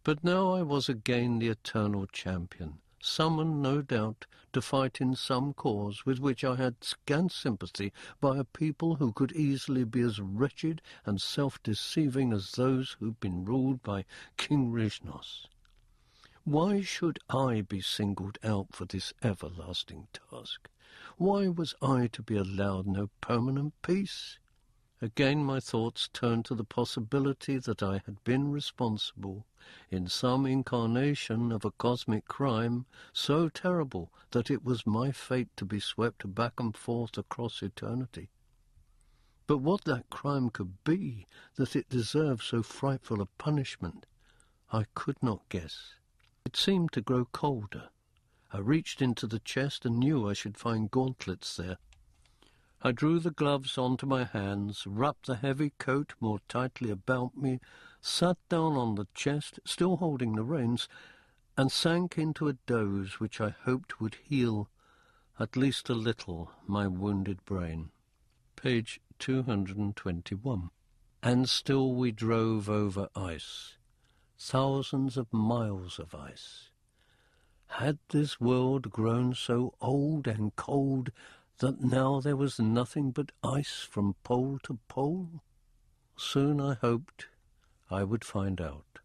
A: But now I was again the eternal champion, summoned, no doubt, to fight in some cause with which I had scant sympathy by a people who could easily be as wretched and self-deceiving as those who'd been ruled by King Riznos. Why should I be singled out for this everlasting task? Why was I to be allowed no permanent peace? Again my thoughts turned to the possibility that I had been responsible, in some incarnation of a cosmic crime so terrible that it was my fate to be swept back and forth across eternity. But what that crime could be, that it deserved so frightful a punishment, I could not guess. It seemed to grow colder. I reached into the chest and knew I should find gauntlets there. I drew the gloves onto my hands, wrapped the heavy coat more tightly about me, sat down on the chest, still holding the reins, and sank into a doze which I hoped would heal, at least a little, my wounded brain. Page 221. And still we drove over ice, thousands of miles of ice. Had this world grown so old and cold that now there was nothing but ice from pole to pole? Soon I hoped I would find out.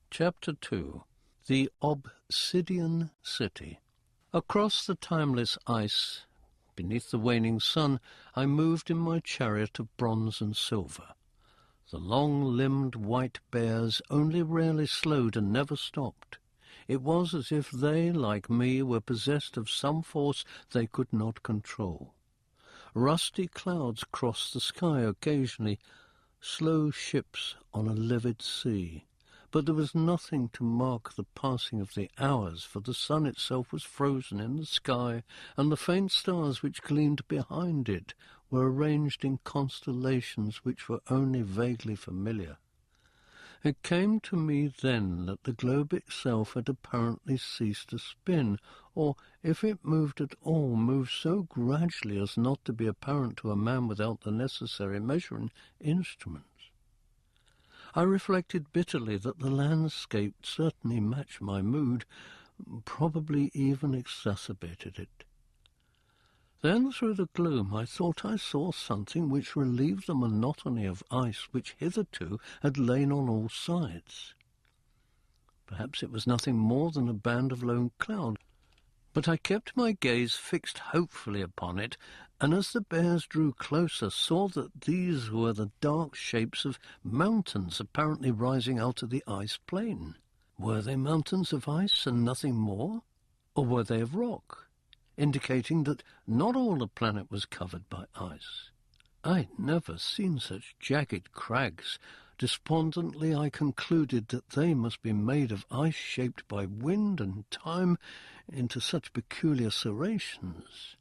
A: Chapter 2. The Obsidian City. Across the timeless ice, beneath the waning sun, I moved in my chariot of bronze and silver. The long-limbed white bears only rarely slowed and never stopped. It was as if they, like me, were possessed of some force they could not control. Rusty clouds crossed the sky occasionally, slow ships on a livid sea. But there was nothing to mark the passing of the hours, for the sun itself was frozen in the sky, and the faint stars which gleamed behind it were arranged in constellations which were only vaguely familiar. It came to me then that the globe itself had apparently ceased to spin, or, if it moved at all, moved so gradually as not to be apparent to a man without the necessary measuring instruments. I reflected bitterly that the landscape certainly matched my mood, probably even exacerbated it. Then through the gloom I thought I saw something which relieved the monotony of ice which hitherto had lain on all sides. Perhaps it was nothing more than a band of lone cloud, but I kept my gaze fixed hopefully upon it, and as the bears drew closer saw that these were the dark shapes of mountains apparently rising out of the ice plain. Were they mountains of ice and nothing more, or were they of rock, indicating that not all the planet was covered by ice? I'd never seen such jagged crags. Despondently I concluded that they must be made of ice shaped by wind and time into such peculiar serrations.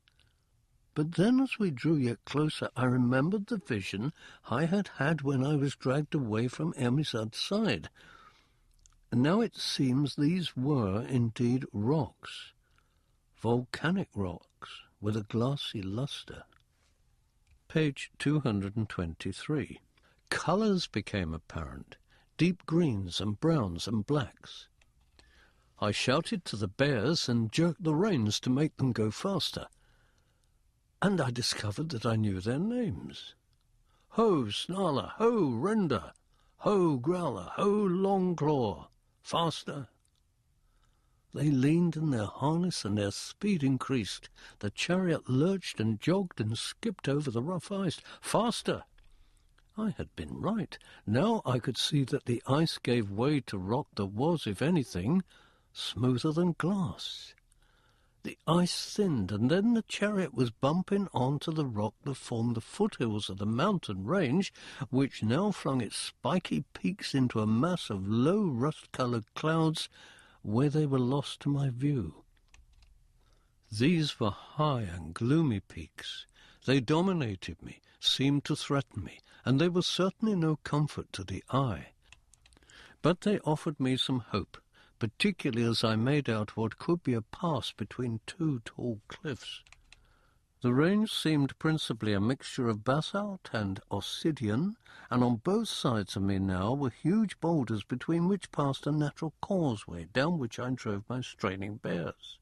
A: But then as we drew yet closer I remembered the vision I had had when I was dragged away from Ermizad's side. And now it seems these were indeed rocks, volcanic rocks with a glassy lustre. Page 223. Colours became apparent, deep greens and browns and blacks. I shouted to the bears and jerked the reins to make them go faster, and I discovered that I knew their names. Ho, Snarler! Ho, Render! Ho, Growler! Ho, Longclaw! Faster! They leaned in their harness and their speed increased. The chariot lurched and jogged and skipped over the rough ice. Faster! I had been right. Now I could see that the ice gave way to rock that was, if anything, smoother than glass. The ice thinned, and then the chariot was bumping onto the rock that formed the foothills of the mountain range, which now flung its spiky peaks into a mass of low rust-coloured clouds, where they were lost to my view. These were high and gloomy peaks. They dominated me, seemed to threaten me, and they were certainly no comfort to the eye. But they offered me some hope, particularly as I made out what could be a pass between two tall cliffs. The range seemed principally a mixture of basalt and obsidian, and on both sides of me now were huge boulders between which passed a natural causeway, down which I drove my straining bears.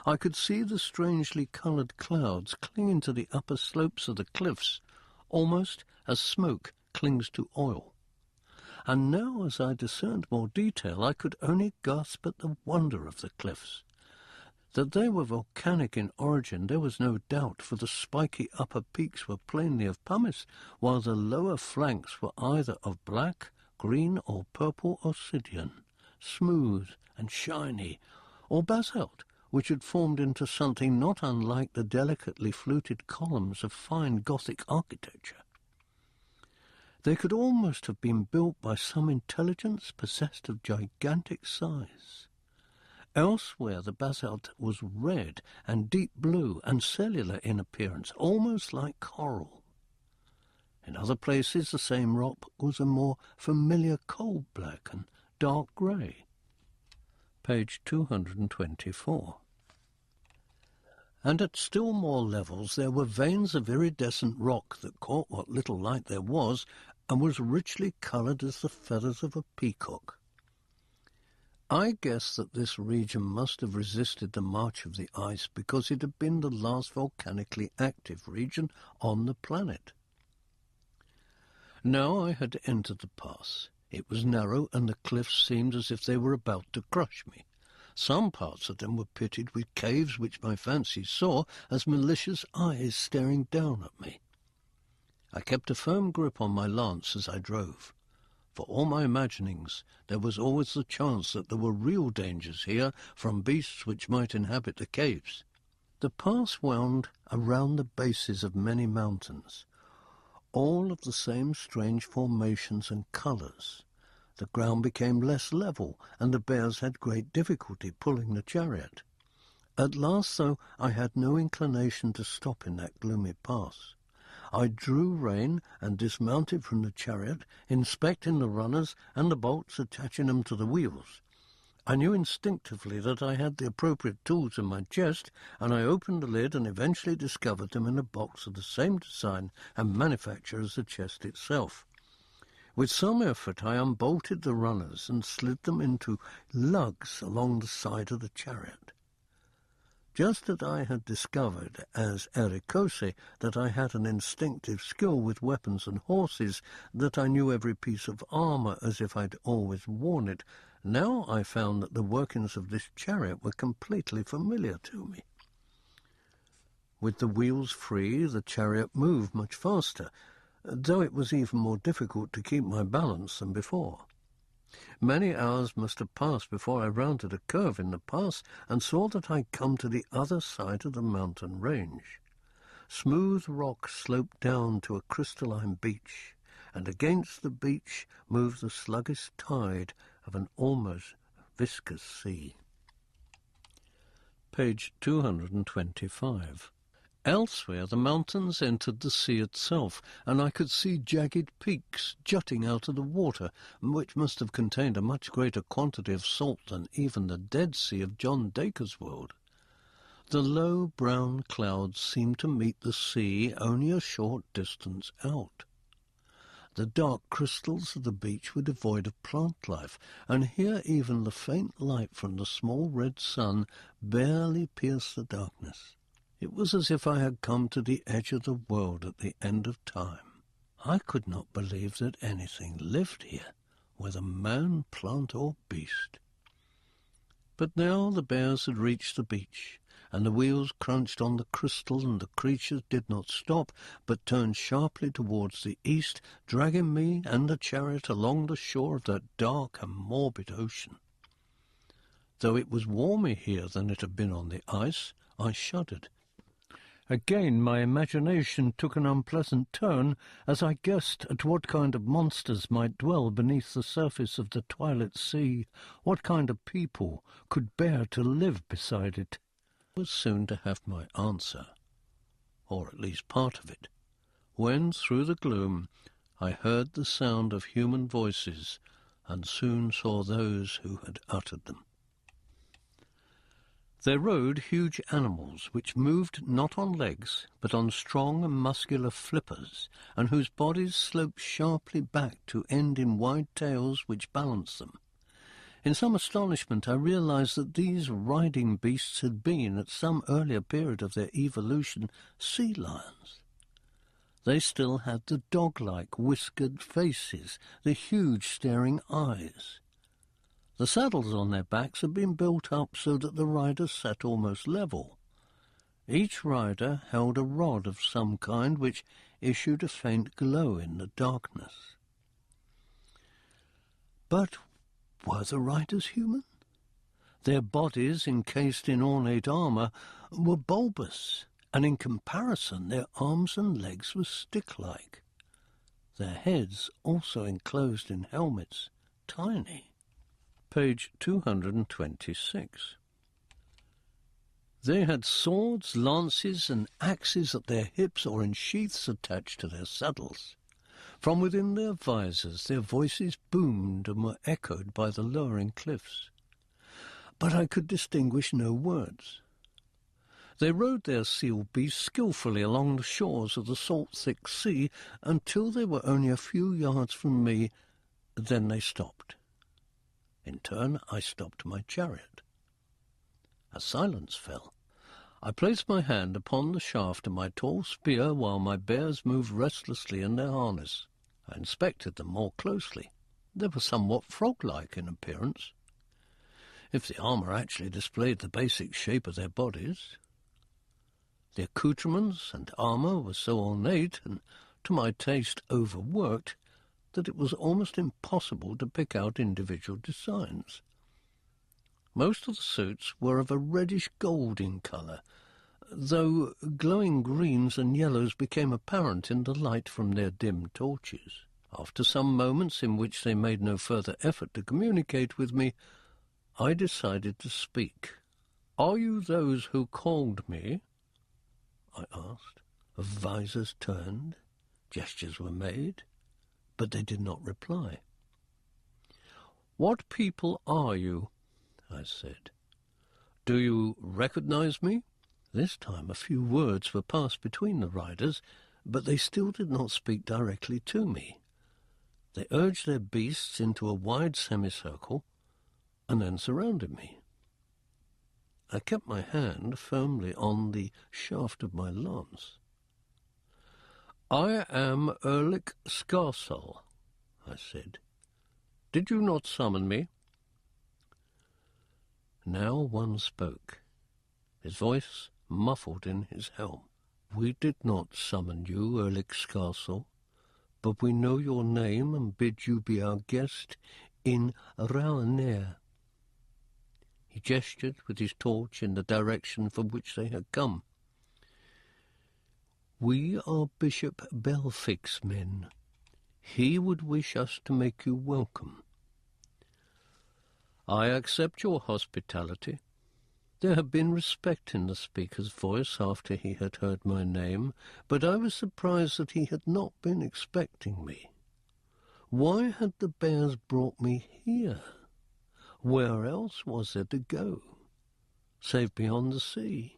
A: I could see the strangely coloured clouds clinging to the upper slopes of the cliffs, almost as smoke clings to oil. And now, as I discerned more detail, I could only gasp at the wonder of the cliffs. That they were volcanic in origin there was no doubt, for the spiky upper peaks were plainly of pumice, while the lower flanks were either of black, green, or purple obsidian, smooth and shiny, or basalt, which had formed into something not unlike the delicately fluted columns of fine Gothic architecture. They could almost have been built by some intelligence possessed of gigantic size. Elsewhere the basalt was red and deep blue and cellular in appearance, almost like coral. In other places the same rock was a more familiar coal-black and dark grey. Page 224. And at still more levels there were veins of iridescent rock that caught what little light there was and was richly coloured as the feathers of a peacock. I guess that this region must have resisted the march of the ice because it had been the last volcanically active region on the planet. Now I had entered the pass. It was narrow and the cliffs seemed as if they were about to crush me. Some parts of them were pitted with caves which my fancy saw as malicious eyes staring down at me. I kept a firm grip on my lance as I drove. For all my imaginings, there was always the chance that there were real dangers here from beasts which might inhabit the caves. The pass wound around the bases of many mountains, all of the same strange formations and colours. The ground became less level, and the bears had great difficulty pulling the chariot. At last, though, I had no inclination to stop in that gloomy pass. I drew rein and dismounted from the chariot, inspecting the runners and the bolts attaching them to the wheels. I knew instinctively that I had the appropriate tools in my chest, and I opened the lid and eventually discovered them in a box of the same design and manufacture as the chest itself. With some effort I unbolted the runners and slid them into lugs along the side of the chariot. Just as I had discovered as Erekoše that I had an instinctive skill with weapons and horses, that I knew every piece of armour as if I'd always worn it, now I found that the workings of this chariot were completely familiar to me. With the wheels free, the chariot moved much faster, though it was even more difficult to keep my balance than before. Many hours must have passed before I rounded a curve in the pass and saw that I'd come to the other side of the mountain range. Smooth rock sloped down to a crystalline beach, and against the beach moved the sluggish tide of an almost viscous sea. Page 225. Elsewhere the mountains entered the sea itself, and I could see jagged peaks jutting out of the water, which must have contained a much greater quantity of salt than even the Dead Sea of John Dacre's world. The low brown clouds seemed to meet the sea only a short distance out. The dark crystals of the beach were devoid of plant life, and here even the faint light from the small red sun barely pierced the darkness. It was as if I had come to the edge of the world at the end of time. I could not believe that anything lived here, whether man, plant, or beast. But now the bears had reached the beach, and the wheels crunched on the crystal, and the creatures did not stop, but turned sharply towards the east, dragging me and the chariot along the shore of that dark and morbid ocean. Though it was warmer here than it had been on the ice, I shuddered. Again my imagination took an unpleasant turn as I guessed at what kind of monsters might dwell beneath the surface of the twilit sea, what kind of people could bear to live beside it. I was soon to have my answer, or at least part of it, when through the gloom I heard the sound of human voices and soon saw those who had uttered them. They rode huge animals which moved not on legs but on strong and muscular flippers, and whose bodies sloped sharply back to end in wide tails which balanced them. In some astonishment I realized that these riding beasts had been, at some earlier period of their evolution, sea lions. They still had the dog-like whiskered faces, the huge staring eyes. The saddles on their backs had been built up so that the riders sat almost level. Each rider held a rod of some kind which issued a faint glow in the darkness. But were the riders human? Their bodies, encased in ornate armour, were bulbous, and in comparison their arms and legs were stick-like. Their heads, also enclosed in helmets, tiny. Page 226. They had swords, lances, and axes at their hips or in sheaths attached to their saddles. From within their visors their voices boomed and were echoed by the lowering cliffs. But I could distinguish no words. They rode their seal beasts skilfully along the shores of the salt-thick sea until they were only a few yards from me. Then they stopped. In turn, I stopped my chariot. A silence fell. I placed my hand upon the shaft of my tall spear while my bears moved restlessly in their harness. I inspected them more closely. They were somewhat frog-like in appearance, if the armour actually displayed the basic shape of their bodies. The accoutrements and armour were so ornate and, to my taste, overworked, that it was almost impossible to pick out individual designs. Most of the suits were of a reddish-gold in colour, though glowing greens and yellows became apparent in the light from their dim torches. After some moments in which they made no further effort to communicate with me, I decided to speak. "Are you those who called me?" I asked. Visors turned, gestures were made, but they did not reply. "What people are you?" I said. "Do you recognize me?" This time a few words were passed between the riders, but they still did not speak directly to me. They urged their beasts into a wide semicircle and then surrounded me. I kept my hand firmly on the shaft of my lance. "I am Erekoše," I said. "Did you not summon me?" Now one spoke, his voice muffled in his helm. "We did not summon you, Erekoše, but we know your name and bid you be our guest in Erekoše." He gestured with his torch in the direction from which they had come. "We are Bishop Belfic's men. He would wish us to make you welcome." "I accept your hospitality." There had been respect in the speaker's voice after he had heard my name, but I was surprised that he had not been expecting me. Why had the bears brought me here? Where else was there to go, save beyond the sea?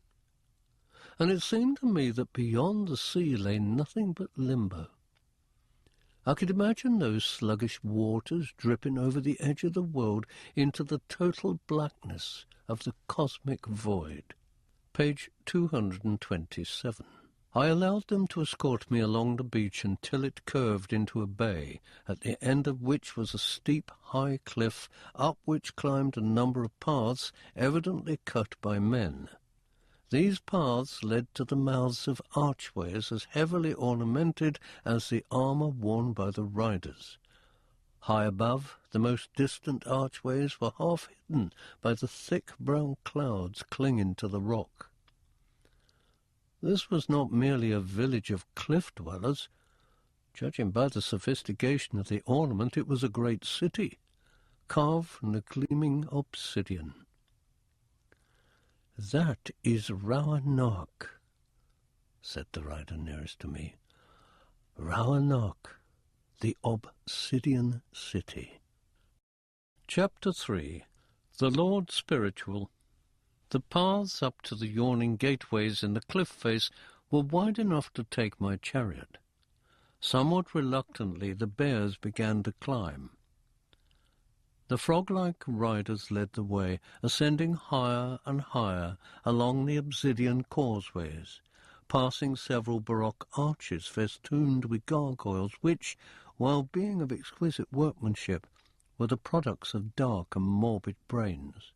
A: And it seemed to me that beyond the sea lay nothing but limbo. I could imagine those sluggish waters dripping over the edge of the world into the total blackness of the cosmic void. Page 227. I allowed them to escort me along the beach until it curved into a bay, at the end of which was a steep, high cliff, up which climbed a number of paths evidently cut by men. These paths led to the mouths of archways as heavily ornamented as the armour worn by the riders. High above, the most distant archways were half hidden by the thick brown clouds clinging to the rock. This was not merely a village of cliff-dwellers. Judging by the sophistication of the ornament, it was a great city, carved from the gleaming obsidian. "That is Roanoke," said the rider nearest to me. "Roanoke, the Obsidian City." Chapter 3. The Lord Spiritual. The paths up to the yawning gateways in the cliff face were wide enough to take my chariot. Somewhat reluctantly the bears began to climb. The frog-like riders led the way, ascending higher and higher along the obsidian causeways, passing several baroque arches festooned with gargoyles which, while being of exquisite workmanship, were the products of dark and morbid brains.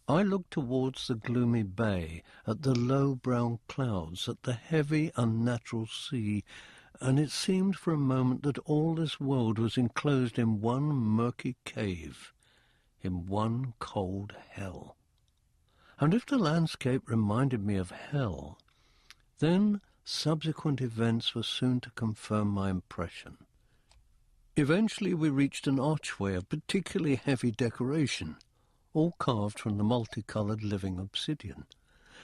A: I looked towards the gloomy bay, at the low brown clouds, at the heavy, unnatural sea, and it seemed for a moment that all this world was enclosed in one murky cave. in one cold hell. And if the landscape reminded me of hell, then subsequent events were soon to confirm my impression. Eventually we reached an archway of particularly heavy decoration, all carved from the multicoloured living obsidian,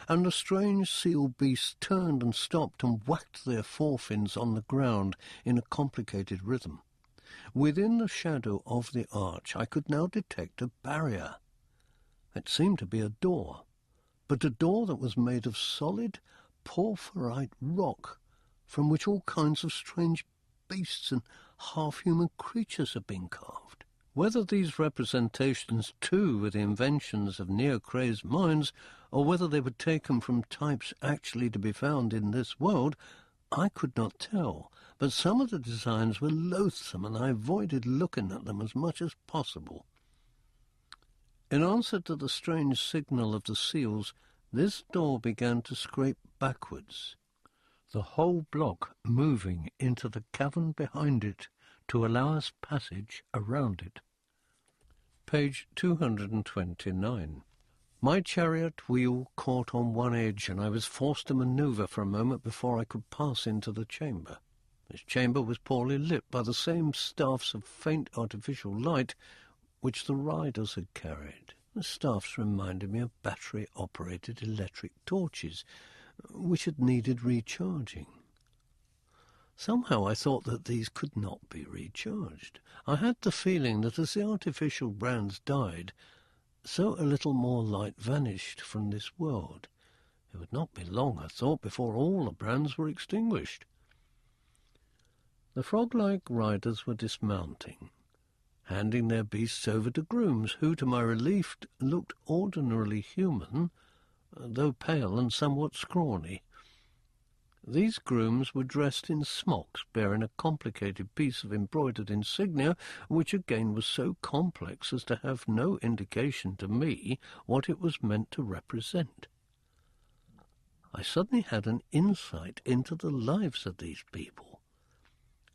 A: and the strange seal beasts turned and stopped and whacked their forefins on the ground in a complicated rhythm. Within the shadow of the arch I could now detect a barrier. It seemed to be a door, but a door that was made of solid porphyrite rock, from which all kinds of strange beasts and half-human creatures had been carved. Whether these representations too were the inventions of near-crazed minds, or whether they were taken from types actually to be found in this world, I could not tell, but some of the designs were loathsome, and I avoided looking at them as much as possible. In answer to the strange signal of the seals, this door began to scrape backwards, the whole block moving into the cavern behind it to allow us passage around it. Page 229. My chariot wheel caught on one edge, and I was forced to manoeuvre for a moment before I could pass into the chamber. This chamber was poorly lit by the same staffs of faint artificial light which the riders had carried. The staffs reminded me of battery-operated electric torches, which had needed recharging. Somehow I thought that these could not be recharged. I had the feeling that as the artificial brands died, so a little more light vanished from this world. It would not be long, I thought, before all the brands were extinguished. The frog-like riders were dismounting, handing their beasts over to grooms, who, to my relief, looked ordinarily human, though pale and somewhat scrawny. These grooms were dressed in smocks bearing a complicated piece of embroidered insignia, which again was so complex as to have no indication to me what it was meant to represent. I suddenly had an insight into the lives of these people.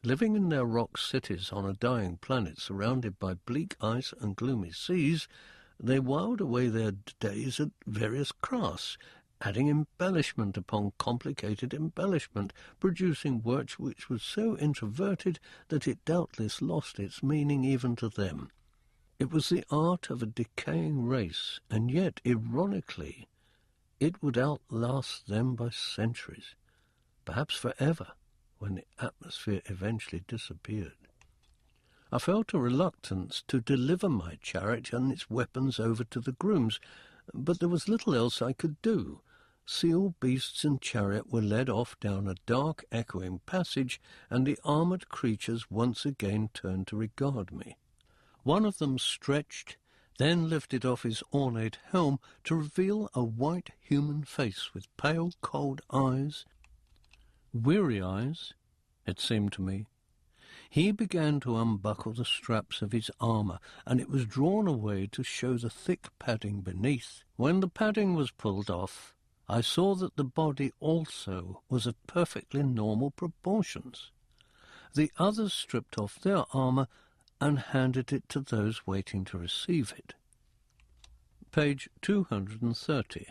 A: Living in their rock cities on a dying planet surrounded by bleak ice and gloomy seas, they whiled away their days at various crafts, adding embellishment upon complicated embellishment, producing work which was so introverted that it doubtless lost its meaning even to them. It was the art of a decaying race, and yet, ironically, it would outlast them by centuries, perhaps forever, when the atmosphere eventually disappeared. I felt a reluctance to deliver my chariot and its weapons over to the grooms, but there was little else I could do. Seal beasts and chariot were led off down a dark, echoing passage, and the armoured creatures once again turned to regard me. One of them stretched, then lifted off his ornate helm to reveal a white human face with pale, cold eyes, weary eyes, it seemed to me. He began to unbuckle the straps of his armour, and it was drawn away to show the thick padding beneath. When the padding was pulled off, I saw that the body also was of perfectly normal proportions. The others stripped off their armour and handed it to those waiting to receive it. Page 230.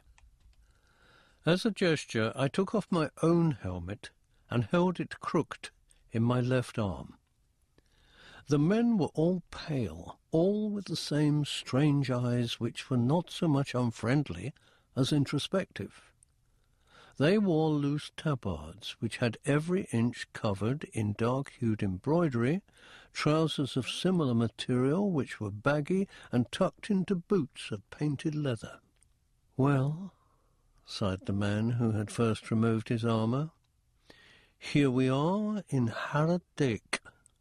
A: As a gesture, I took off my own helmet and held it crooked in my left arm. The men were all pale, all with the same strange eyes which were not so much unfriendly as introspective. They wore loose tabards, which had every inch covered in dark-hued embroidery, trousers of similar material which were baggy and tucked into boots of painted leather. "Well," sighed the man who had first removed his armour, "here we are in Haradek."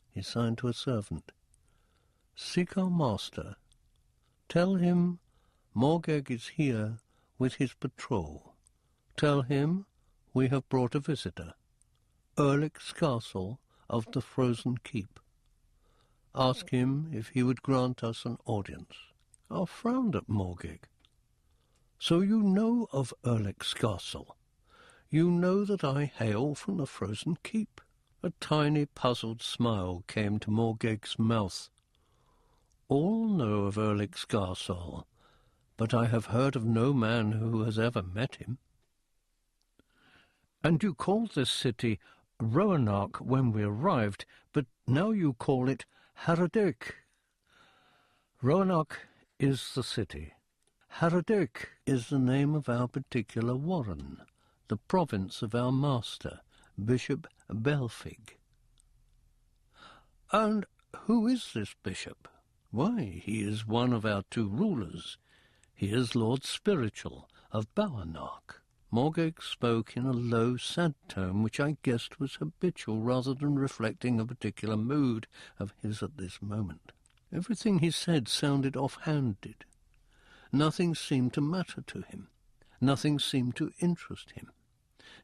A: He signed to a servant. "Seek our master. Tell him Morgeg is here with his patrol. Tell him we have brought a visitor, Erekoše castle of the Frozen Keep. Ask him if he would grant us an audience." I frowned at Morgeg. "So you know of Erekoše castle? You know that I hail from the Frozen Keep?" A tiny puzzled smile came to Morgeg's mouth. "All know hero of Erekoše, but I have heard of no man who has ever met him." "And you called this city Roanoke when we arrived, but now you call it Erekoše." "Roanoke is the city. Erekoše is the name of our particular warren, the province of our master, Bishop Belfig." "And who is this bishop?" "Why, he is one of our two rulers. He is Lord Spiritual of Bowernock." Morgeg spoke in a low, sad tone, which I guessed was habitual rather than reflecting a particular mood of his at this moment. Everything he said sounded off-handed. Nothing seemed to matter to him. Nothing seemed to interest him.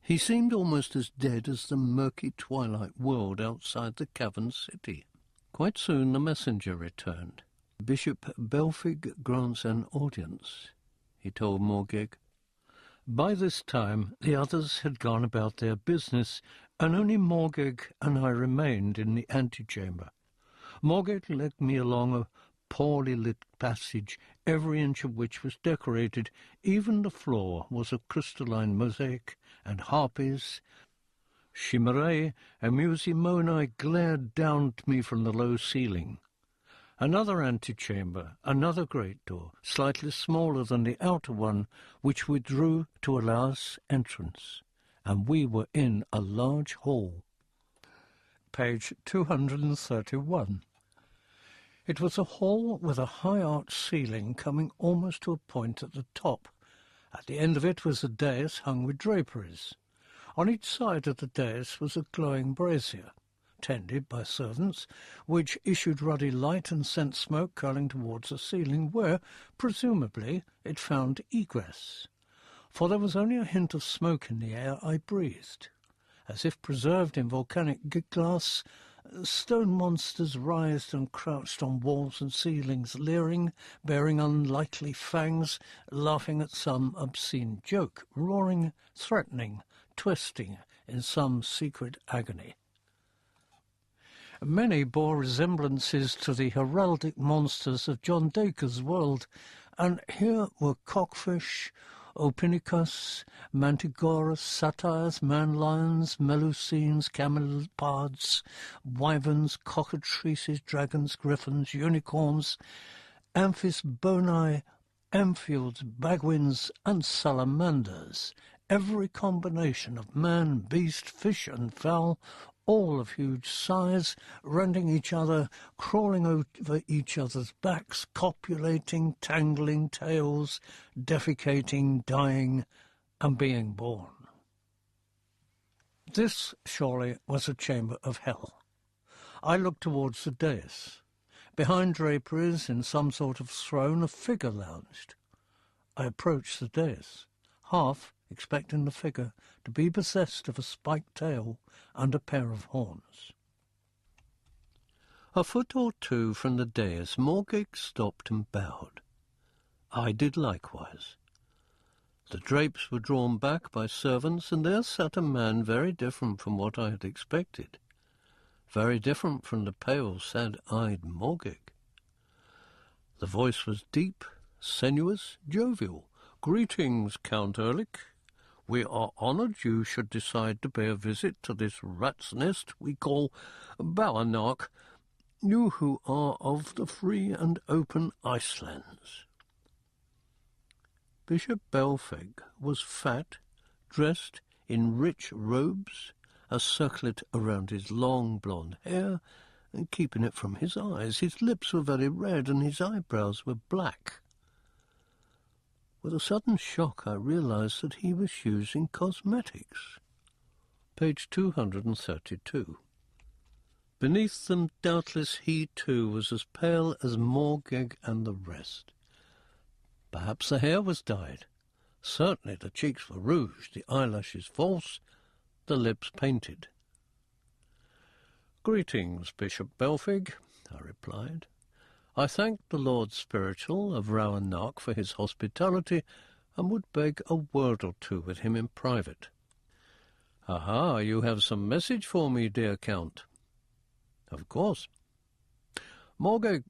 A: He seemed almost as dead as the murky twilight world outside the cavern city. Quite soon the messenger returned. "Bishop Belfig grants an audience," he told Morgeg. By this time the others had gone about their business, and only Morgeg and I remained in the antechamber. Morgeg led me along a poorly lit passage, every inch of which was decorated. Even the floor was of crystalline mosaic, and harpies, chimerae, and musimonae glared down at me from the low ceiling. Another antechamber, another great door, slightly smaller than the outer one, which withdrew to allow us entrance, and we were in a large hall. Page 231. It was a hall with a high-arched ceiling coming almost to a point at the top. At the end of it was a dais hung with draperies. On each side of the dais was a glowing brazier, tended by servants, which issued ruddy light and sent smoke curling towards the ceiling, where, presumably, it found egress. For there was only a hint of smoke in the air I breathed. As if preserved in volcanic glass, stone monsters writhed and crouched on walls and ceilings, leering, bearing unlikely fangs, laughing at some obscene joke, roaring, threatening, twisting in some secret agony. Many bore resemblances to the heraldic monsters of John Dacre's world, and here were cockfish, Ophiuchus, mantigoras, satyrs, man-lions, melusines, camelopards, wyverns, cockatrices, dragons, griffins, unicorns, amphisboni, amphiels, bagwins, and salamanders, every combination of man, beast, fish, and fowl, all of huge size, rending each other, crawling over each other's backs, copulating, tangling tails, defecating, dying, and being born. This, surely, was a chamber of hell. I looked towards the dais. Behind draperies, in some sort of throne, a figure lounged. I approached the dais, half expecting the figure to be possessed of a spiked tail and a pair of horns. A foot or two from the dais, Morgeg stopped and bowed. I did likewise. The drapes were drawn back by servants, and there sat a man very different from what I had expected, very different from the pale, sad-eyed Morgeg. The voice was deep, sensuous, jovial. "Greetings, Count Ehrlich. We are honoured you should decide to pay a visit to this rat's nest we call Bowernock, you who are of the free and open Icelands." Bishop Belfig was fat, dressed in rich robes, a circlet around his long blonde hair, and keeping it from his eyes. His lips were very red, and his eyebrows were black. With a sudden shock, I realized that he was using cosmetics. Page 232. Beneath them, doubtless, he too was as pale as Morgeg and the rest. Perhaps the hair was dyed. Certainly the cheeks were rouged, the eyelashes false, the lips painted. "Greetings, Bishop Belfig," I replied. "I thank the Lord Spiritual of Roanoke for his hospitality, and would beg a word or two with him in private." "Aha, you have some message for me, dear Count." "Of course. Morgeg,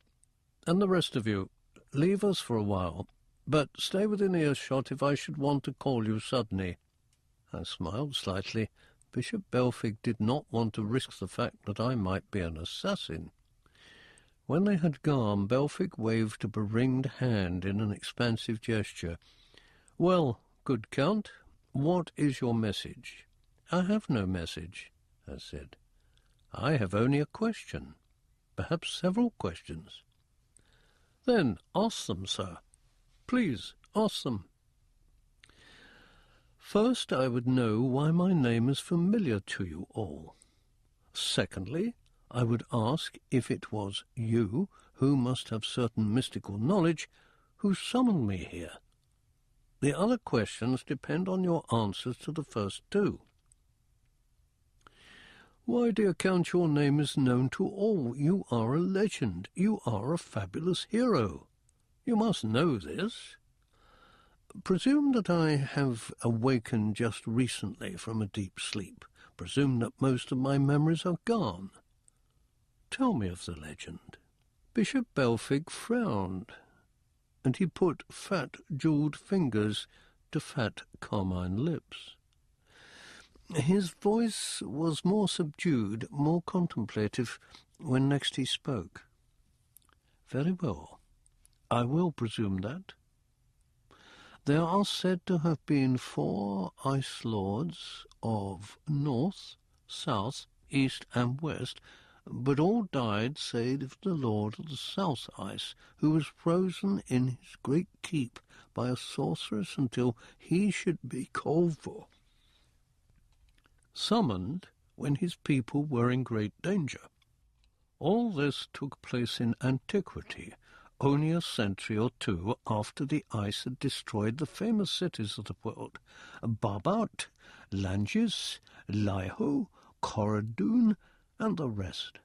A: and the rest of you, leave us for a while, but stay within earshot if I should want to call you suddenly." I smiled slightly. Bishop Belfig did not want to risk the fact that I might be an assassin. When they had gone, Belfig waved a beringed hand in an expansive gesture. "Well, good Count, what is your message?" "I have no message," I said. "I have only a question, perhaps several questions." "Then ask them, sir. Please, ask them." "First, I would know why my name is familiar to you all. Secondly, I would ask if it was you, who must have certain mystical knowledge, who summoned me here. The other questions depend on your answers to the first two." "Why, dear Count, your name is known to all. You are a legend. You are a fabulous hero. You must know this. Presume that I have awakened just recently from a deep sleep. Presume that most of my memories are gone. Tell me of the legend." Bishop Belfig frowned, and he put fat jewelled fingers to fat carmine lips. His voice was more subdued, more contemplative, when next he spoke. "Very well, I will presume that. There are said to have been 4 ice lords of north, south, east, and west, but all died save the lord of the south ice, who was frozen in his great keep by a sorceress until he should be called for, summoned when his people were in great danger. All this took place in antiquity, only a century or two after the ice had destroyed the famous cities of the world, Babat, Langis, Laiho, Corridun, and the rest.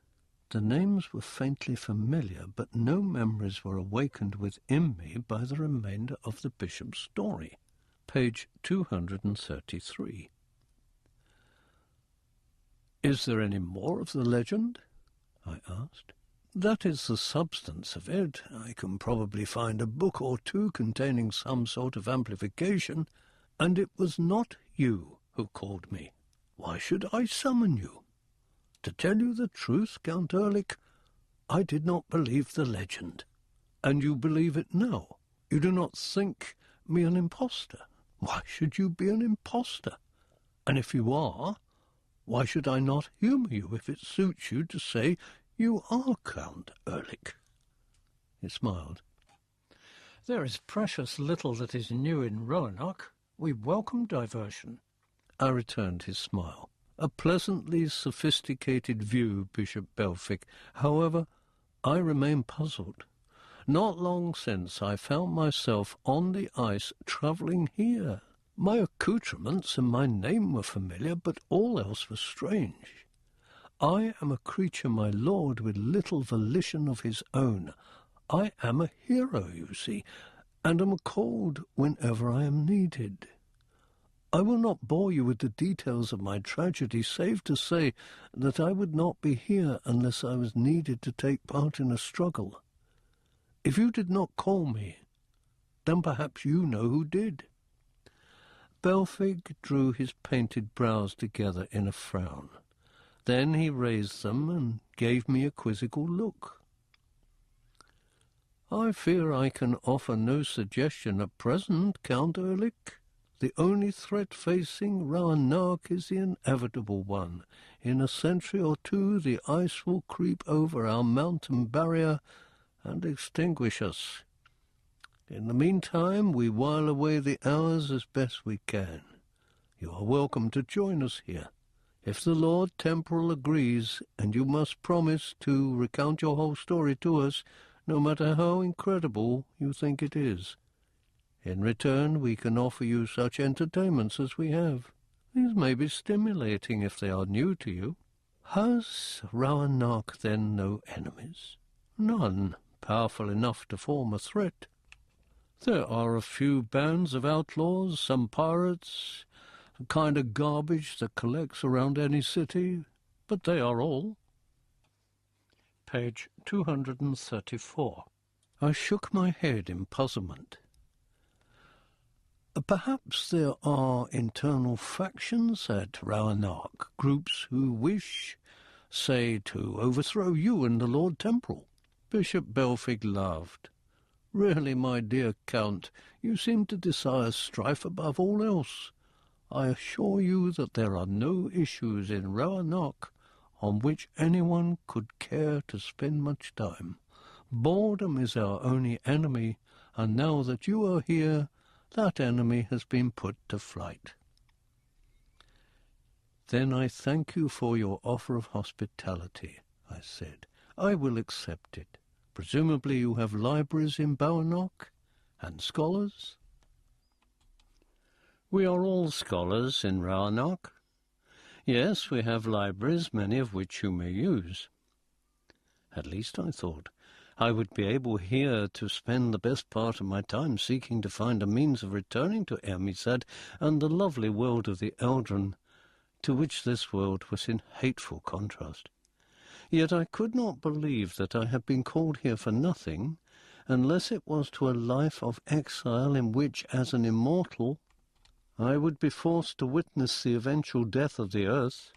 A: The names were faintly familiar, but no memories were awakened within me by the remainder of the bishop's story." Page 233. "Is there any more of the legend?" I asked. "That is the substance of it. I can probably find a book or two containing some sort of amplification. And it was not you who called me. Why should I summon you? To tell you the truth, Count Ehrlich, I did not believe the legend. And you believe it now. You do not think me an impostor. Why should you be an impostor? And if you are, why should I not humour you if it suits you to say you are Count Ehrlich?" He smiled. "There is precious little that is new in Roanoke. We welcome diversion." I returned his smile. "A pleasantly sophisticated view, Bishop Belfig. However, I remain puzzled. Not long since I found myself on the ice travelling here. My accoutrements and my name were familiar, but all else was strange. I am a creature, my lord, with little volition of his own. I am a hero, you see, and am called whenever I am needed. I will not bore you with the details of my tragedy, save to say that I would not be here unless I was needed to take part in a struggle. If you did not call me, then perhaps you know who did." Belfig drew his painted brows together in a frown. Then he raised them and gave me a quizzical look. "I fear I can offer no suggestion at present, Count Ehrlich. The only threat facing Roanoke is the inevitable one. In a century or two the ice will creep over our mountain barrier and extinguish us. In the meantime we while away the hours as best we can. You are welcome to join us here. If the Lord Temporal agrees, and you must promise to recount your whole story to us, no matter how incredible you think it is. In return, we can offer you such entertainments as we have. These may be stimulating if they are new to you. Has Roanoke then no enemies? None powerful enough to form a threat. There are a few bands of outlaws, some pirates, a kind of garbage that collects around any city, but they are all." Page 234. I shook my head in puzzlement. Perhaps there are internal factions at Roanoke, groups who wish, say, to overthrow you and the Lord Temporal. Bishop Belfig laughed. Really, my dear Count, you seem to desire strife above all else. I assure you that there are no issues in Roanoke on which anyone could care to spend much time. Boredom is our only enemy, and now that you are here, that enemy has been put to flight. Then I thank you for your offer of hospitality, I said. I will accept it. Presumably you have libraries in Roanoke, and scholars? We are all scholars in Roanoke. Yes, we have libraries, many of which you may use. At least, I thought, I would be able here to spend the best part of my time seeking to find a means of returning to Ermizad and the lovely world of the Eldron, to which this world was in hateful contrast. Yet I could not believe that I had been called here for nothing, unless it was to a life of exile in which, as an immortal, I would be forced to witness the eventual death of the earth.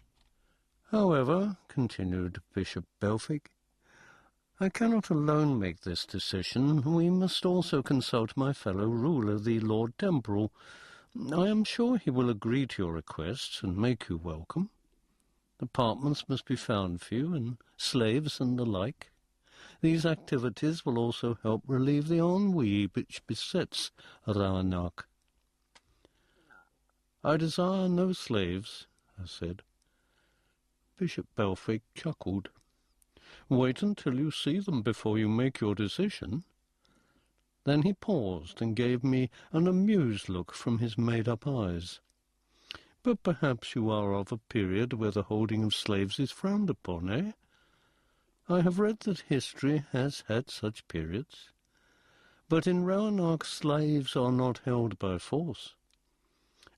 A: However, continued Bishop Belfig, I cannot alone make this decision. We must also consult my fellow ruler, the Lord Temporal. I am sure he will agree to your requests and make you welcome. Apartments must be found for you, and slaves and the like. These activities will also help relieve the ennui which besets Roanoke. I desire no slaves, I said. Bishop Belfig chuckled. Wait until you see them before you make your decision. Then he paused and gave me an amused look from his made-up eyes. But perhaps you are of a period where the holding of slaves is frowned upon, eh? I have read that history has had such periods. But in Roanoke slaves are not held by force.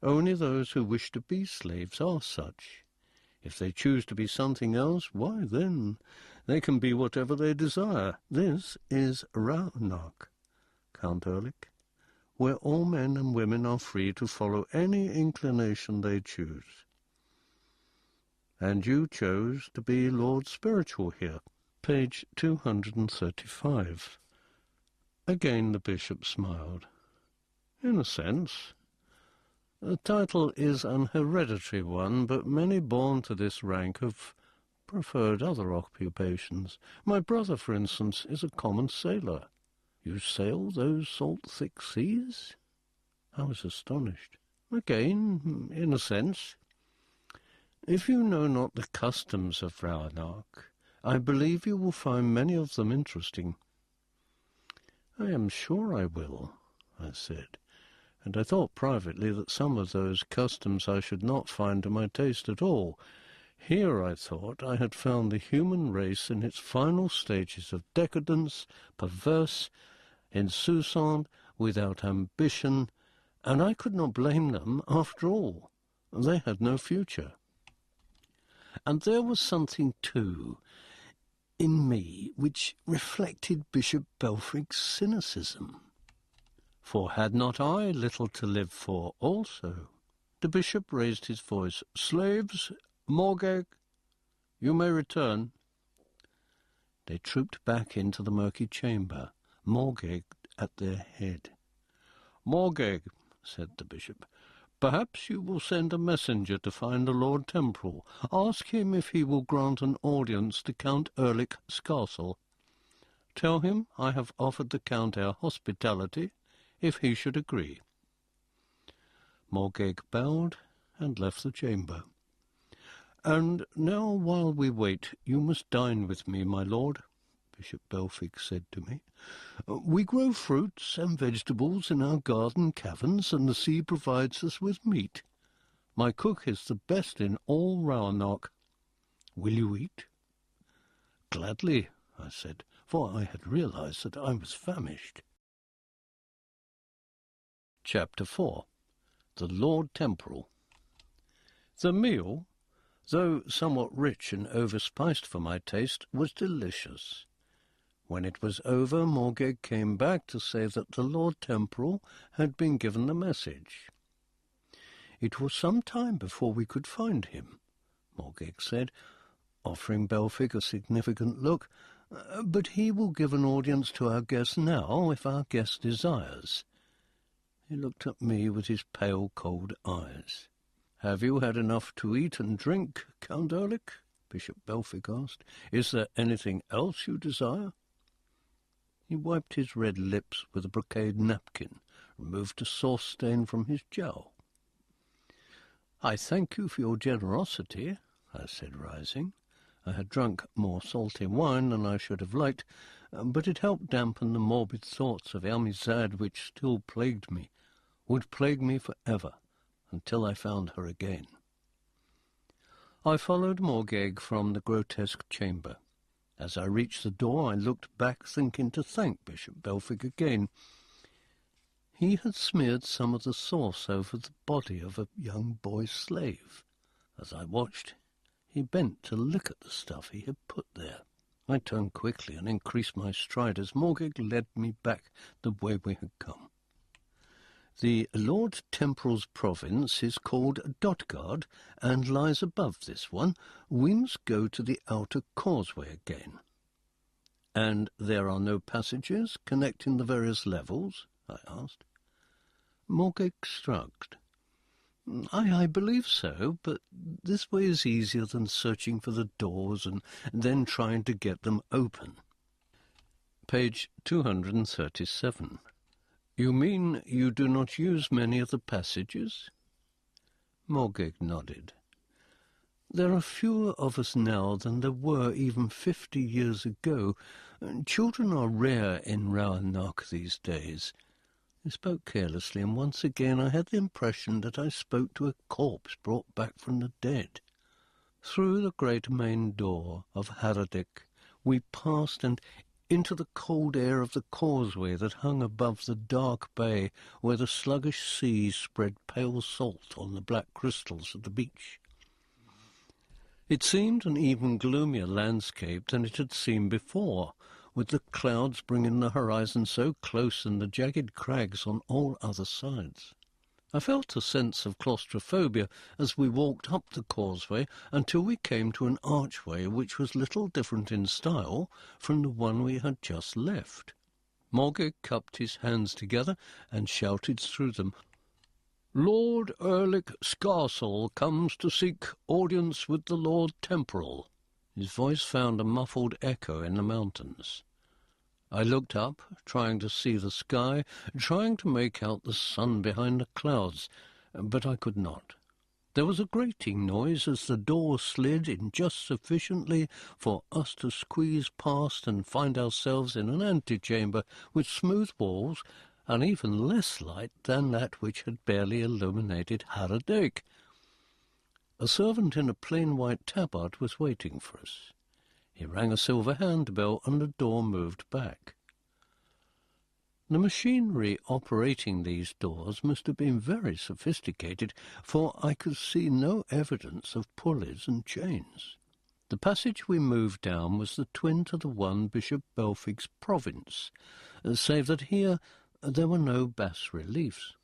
A: Only those who wish to be slaves are such. If they choose to be something else, why then, they can be whatever they desire. This is Roanoke, Count Ehrlich, where all men and women are free to follow any inclination they choose. And you chose to be Lord Spiritual here. Page 235. Again the bishop smiled. In a sense. The title is an hereditary one, but many born to this rank have preferred other occupations. My brother, for instance, is a common sailor. You sail those salt-thick seas? I was astonished. Again, in a sense. If you know not the customs of Roanoke, I believe you will find many of them interesting. I am sure I will, I said, and I thought privately that some of those customs I should not find to my taste at all. Here, I thought, I had found the human race in its final stages of decadence, perverse, insouciant, without ambition, and I could not blame them after all. They had no future. And there was something, too, in me which reflected Bishop Belfrig's cynicism. For had not I little to live for also? The bishop raised his voice. Slaves, Morgag, you may return. They trooped back into the murky chamber, Morgag at their head. Morgag, said the bishop, perhaps you will send a messenger to find the Lord Temporal. Ask him if he will grant an audience to Count Ehrlich's castle. Tell him I have offered the Count our hospitality, if he should agree. Morgag bowed and left the chamber. And now, while we wait, you must dine with me, my lord, Bishop Belfig said to me. We grow fruits and vegetables in our garden caverns, and the sea provides us with meat. My cook is the best in all Roanoke. Will you eat? Gladly, I said, for I had realized that I was famished. Chapter 4. The Lord Temporal. The meal, though somewhat rich and overspiced for my taste, was delicious. When it was over, Morgeg came back to say that the Lord Temporal had been given the message. It was some time before we could find him, Morgeg said, offering Belpheg a significant look, but he will give an audience to our guest now, if our guest desires. He looked at me with his pale, cold eyes. "Have you had enough to eat and drink, Count Ehrlich?" Bishop Belpheg asked. "Is there anything else you desire?" He wiped his red lips with a brocade napkin, removed a sauce stain from his jowl. "I thank you for your generosity," I said, rising. I had drunk more salty wine than I should have liked, but it helped dampen the morbid thoughts of Almizad which still plagued me, would plague me forever, until I found her again. I followed Morgeg from the grotesque chamber. As I reached the door, I looked back, thinking to thank Bishop Belpheg again. He had smeared some of the sauce over the body of a young boy slave. As I watched, he bent to lick at the stuff he had put there. I turned quickly and increased my stride as Morgeg led me back the way we had come. The Lord Temporal's province is called Dotgard, and lies above this one. We must go to the outer causeway again. "And there are no passages connecting the various levels?" I asked. Morgeg shrugged. I believe so, but this way is easier than searching for the doors and then trying to get them open." Page 237. "You mean you do not use many of the passages?" Morgeg nodded. "There are fewer of us now than there were even 50 years ago. Children are rare in Rauenach these days." He spoke carelessly, and once again I had the impression that I spoke to a corpse brought back from the dead. Through the great main door of Haradec we passed, and into the cold air of the causeway that hung above the dark bay where the sluggish sea spread pale salt on the black crystals of the beach. It seemed an even gloomier landscape than it had seemed before, with the clouds bringing the horizon so close and the jagged crags on all other sides. I felt a sense of claustrophobia as we walked up the causeway until we came to an archway which was little different in style from the one we had just left. Morgeg cupped his hands together and shouted through them, "Lord Ehrlich Scarsel comes to seek audience with the Lord Temporal." His voice found a muffled echo in the mountains. I looked up, trying to see the sky, trying to make out the sun behind the clouds, but I could not. There was a grating noise as the door slid in just sufficiently for us to squeeze past and find ourselves in an antechamber with smooth walls and even less light than that which had barely illuminated Haradec. A servant in a plain white tabard was waiting for us. He rang a silver handbell and the door moved back. The machinery operating these doors must have been very sophisticated, for I could see no evidence of pulleys and chains. The passage we moved down was the twin to the one Bishop Belpheg's province, save that here there were no bas-reliefs.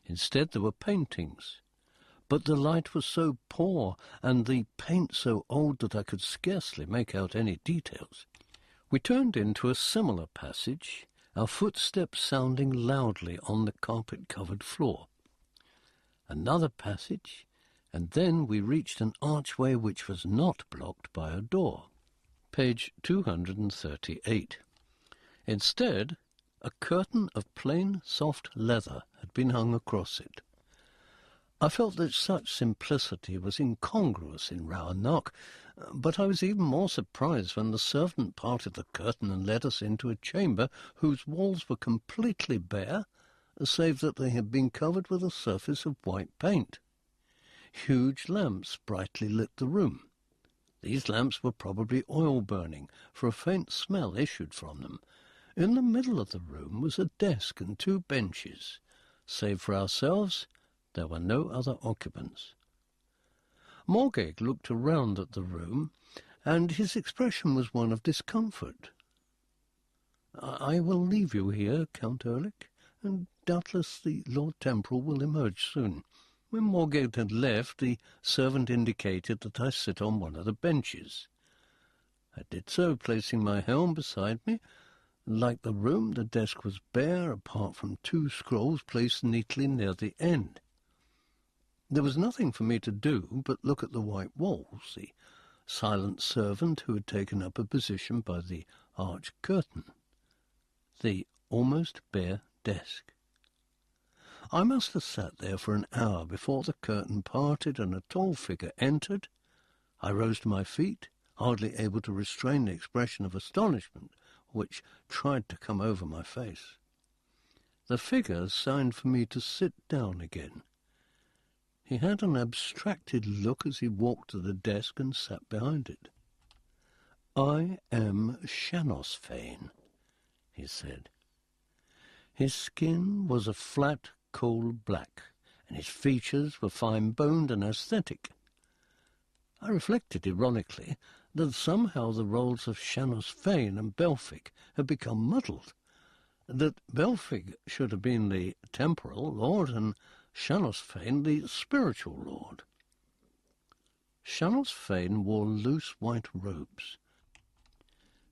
A: Instead there were paintings, but the light was so poor and the paint so old that I could scarcely make out any details. We turned into a similar passage, our footsteps sounding loudly on the carpet-covered floor. Another passage, and then we reached an archway which was not blocked by a door. Page 238. Instead, a curtain of plain, soft leather had been hung across it. I felt that such simplicity was incongruous in Rauenach, but I was even more surprised when the servant parted the curtain and led us into a chamber whose walls were completely bare, save that they had been covered with a surface of white paint. Huge lamps brightly lit the room. These lamps were probably oil-burning, for a faint smell issued from them. In the middle of the room was a desk and 2 benches. Save for ourselves, there were no other occupants. Morgeg looked around at the room, and his expression was one of discomfort. I will leave you here, Count Ehrlich, and doubtless the Lord Temporal will emerge soon. When Morgate had left, the servant indicated that I sit on one of the benches. I did so, placing my helm beside me. Like the room, the desk was bare, apart from 2 scrolls placed neatly near the end. There was nothing for me to do but look at the white walls, the silent servant who had taken up a position by the arched curtain, the almost bare desk. I must have sat there for an hour before the curtain parted and a tall figure entered. I rose to my feet, hardly able to restrain the expression of astonishment which tried to come over my face. The figure signed for me to sit down again. He had an abstracted look as he walked to the desk and sat behind it. "I am Shanosfane," he said. His skin was a flat coal black, and his features were fine-boned and aesthetic. I reflected ironically that somehow the roles of Shanosfane and Belfic had become muddled, that Belfic should have been the temporal lord and Shanosfane the spiritual lord. Shanosfane wore loose white robes.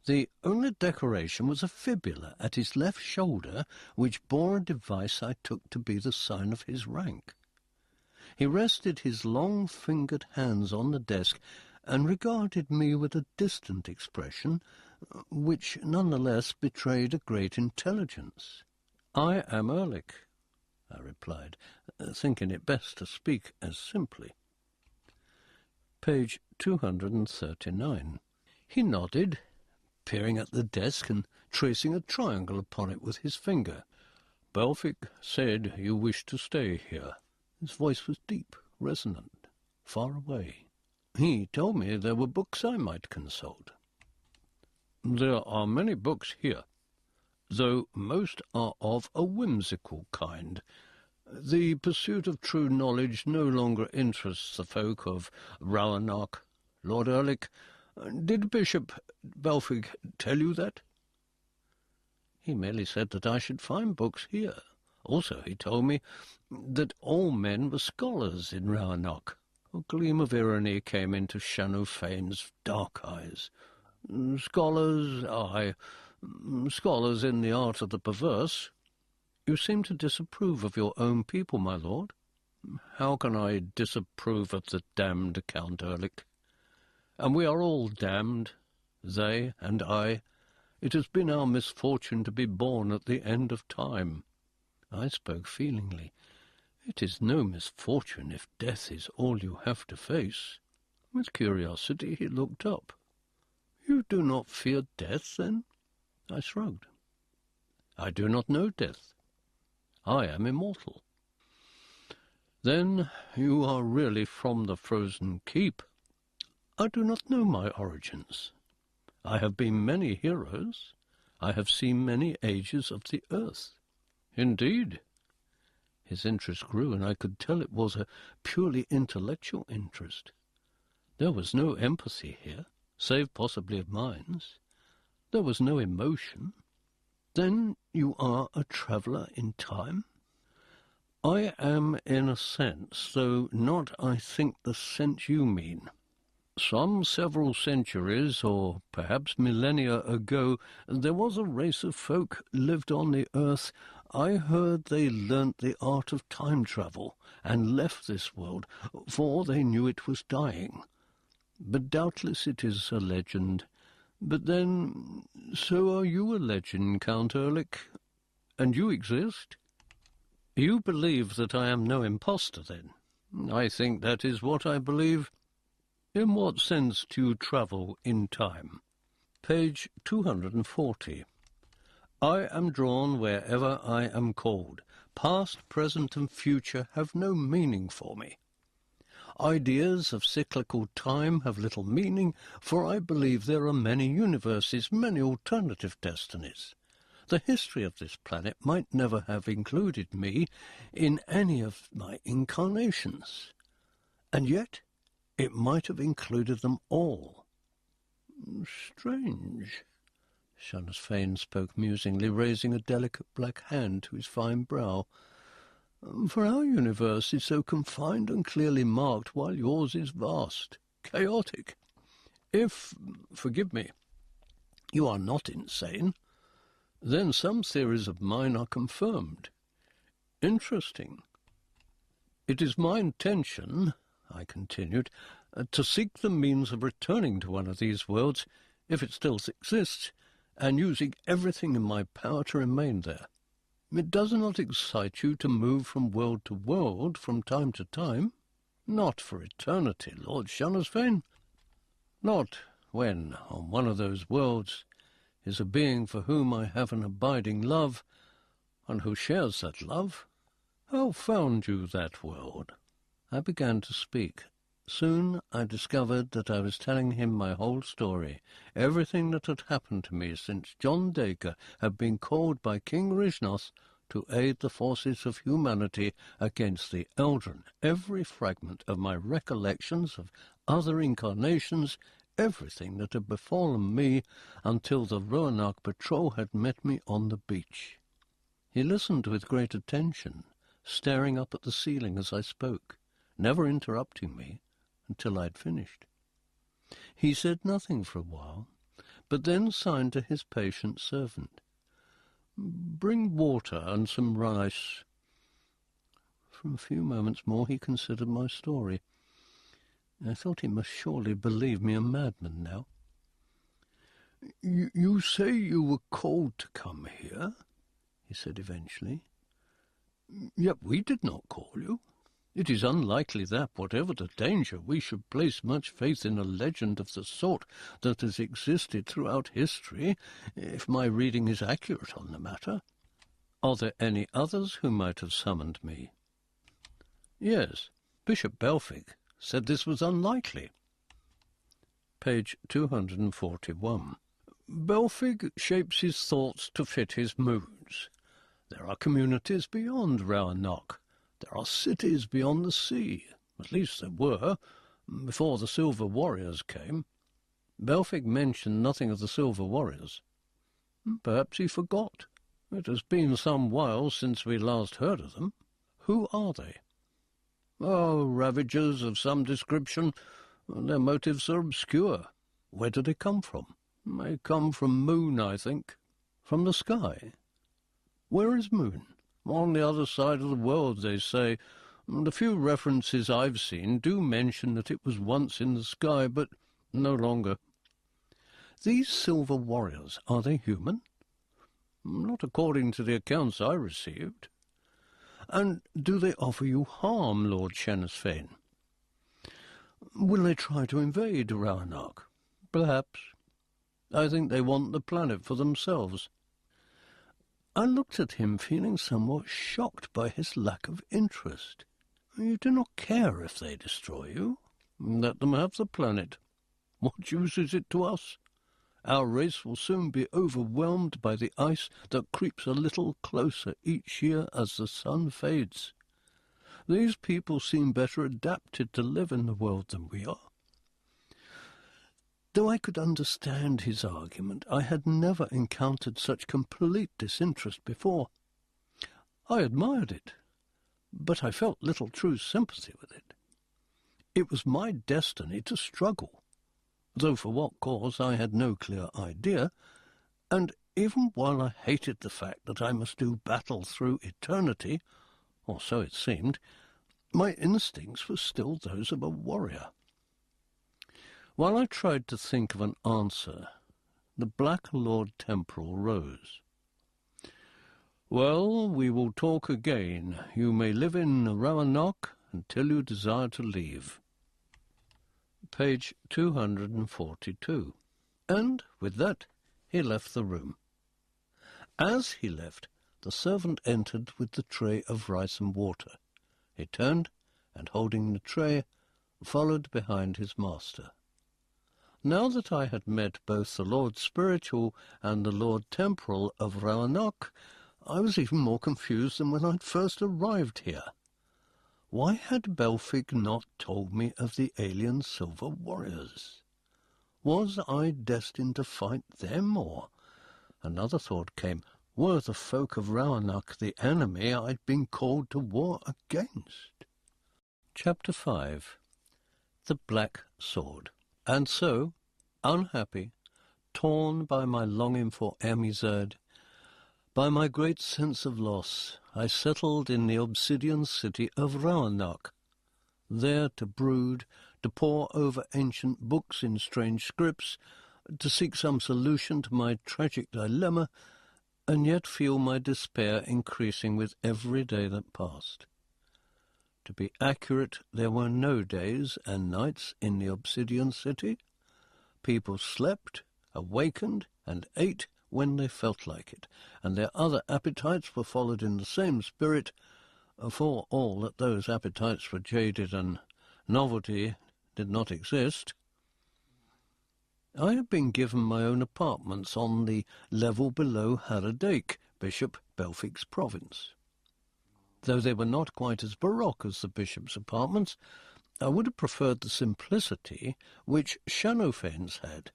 A: The only decoration was a fibula at his left shoulder, which bore a device I took to be the sign of his rank. He rested his long-fingered hands on the desk and regarded me with a distant expression, which nonetheless betrayed a great intelligence. "I am Ehrlich," I replied, thinking it best to speak as simply. Page 239. He nodded, peering at the desk and tracing a triangle upon it with his finger. "Belfic said you wished to stay here." His voice was deep, resonant, far away. He told me there were books I might consult. "There are many books here, though most are of a whimsical kind. The pursuit of true knowledge no longer interests the folk of Roanoke. Lord Ehrlich, did Bishop Belfic tell you that?" "He merely said that I should find books here. Also he told me that all men were scholars in Roanoke." A gleam of irony came into Shanofane's dark eyes. "Scholars, aye, scholars in the art of the perverse. You seem to disapprove of your own people, my lord." "How can I disapprove of the damned, Count Ehrlich? And we are all damned, they and I. It has been our misfortune to be born at the end of time." I spoke feelingly. "It is no misfortune if death is all you have to face." With curiosity he looked up. "You do not fear death, then?" I shrugged. "I do not know death. I am immortal." "Then you are really from the Frozen Keep?" "I do not know my origins. I have been many heroes. I have seen many ages of the earth." "Indeed?" His interest grew, and I could tell it was a purely intellectual interest. There was no empathy here, save possibly of minds. There was no emotion. "Then you are a traveller in time?" "I am in a sense, though not, I think, the sense you mean. Some several centuries, or perhaps millennia ago, there was a race of folk lived on the earth. I heard they learnt the art of time travel, and left this world, for they knew it was dying. But doubtless it is a legend. But then, so are you a legend, Count Ehrlich, and you exist. You believe that I am no impostor, then?" "I think that is what I believe." "In what sense do you travel in time?" Page 240. "I am drawn wherever I am called. Past, present, and future have no meaning for me. Ideas of cyclical time have little meaning, for I believe there are many universes, many alternative destinies. The history of this planet might never have included me in any of my incarnations, and yet it might have included them all." "Strange." Shanasfane spoke musingly, raising a delicate black hand to his fine brow. For our universe is so confined and clearly marked, while yours is vast, chaotic. If, forgive me, you are not insane, then some theories of mine are confirmed. Interesting. It is my intention, I continued, to seek the means of returning to one of these worlds, if it still exists, and using everything in my power to remain there. It does not excite you to move from world to world from time to time? Not for eternity, Lord Shanasfane. Not when, on one of those worlds, is a being for whom I have an abiding love, and who shares that love. How found you that world? I began to speak. Soon I discovered that I was telling him my whole story, everything that had happened to me since John Dacre had been called by King Rishnos to aid the forces of humanity against the Eldrin, every fragment of my recollections of other incarnations, everything that had befallen me until the Roanoke patrol had met me on the beach. He listened with great attention, staring up at the ceiling as I spoke, never interrupting me until I had finished. He said nothing for a while, but then signed to his patient servant. "Bring water and some rice." For a few moments more he considered my story. I thought he must surely believe me a madman now. You say you were called to come here," he said eventually. "Yet we did not call you. It is unlikely that, whatever the danger, we should place much faith in a legend of the sort that has existed throughout history, if my reading is accurate on the matter. Are there any others who might have summoned me?" "Yes, Bishop Belfic said this was unlikely." Page 241. "Belfic shapes his thoughts to fit his moods. There are communities beyond Roanoke. There are cities beyond the sea. At least there were, before the Silver Warriors came. Belfic mentioned nothing of the Silver Warriors. Perhaps he forgot. It has been some while since we last heard of them. Who are they?" "Oh, ravagers of some description. Their motives are obscure." "Where do they come from?" "They come from Moon, I think." "From the sky? Where is Moon?" "On the other side of the world, they say. The few references I've seen do mention that it was once in the sky, but no longer." "These Silver Warriors, are they human?" "Not according to the accounts I received." "And do they offer you harm, Lord Shanasfane?" "Will they try to invade Roanoke?" "Perhaps. I think they want the planet for themselves." I looked at him, feeling somewhat shocked by his lack of interest. "You do not care if they destroy you?" "Let them have the planet. What use is it to us? Our race will soon be overwhelmed by the ice that creeps a little closer each year as the sun fades. These people seem better adapted to live in the world than we are." Though I could understand his argument, I had never encountered such complete disinterest before. I admired it, but I felt little true sympathy with it. It was my destiny to struggle, though for what cause I had no clear idea, and even while I hated the fact that I must do battle through eternity, or so it seemed, my instincts were still those of a warrior. While I tried to think of an answer, the Black Lord Temporal rose. "Well, we will talk again. You may live in Roanoke until you desire to leave." Page 242. And with that he left the room. As he left, the servant entered with the tray of rice and water. He turned, and holding the tray, followed behind his master. Now that I had met both the Lord Spiritual and the Lord Temporal of Roanoke, I was even more confused than when I had first arrived here. Why had Belfic not told me of the alien Silver Warriors? Was I destined to fight them, or Another thought came. Were the folk of Roanoke the enemy I'd been called to war against? Chapter 5. The Black Sword. And so, unhappy, torn by my longing for Amizad, by my great sense of loss, I settled in the Obsidian city of Roanoke, there to brood, to pore over ancient books in strange scripts, to seek some solution to my tragic dilemma, and yet feel my despair increasing with every day that passed. To be accurate, there were no days and nights in the Obsidian city. People slept, awakened, and ate when they felt like it, and their other appetites were followed in the same spirit, for all that those appetites were jaded and novelty did not exist. I had been given my own apartments on the level below Haradake, Bishop Belfic's province. Though they were not quite as baroque as the bishop's apartments, I would have preferred the simplicity which Shanophane's had.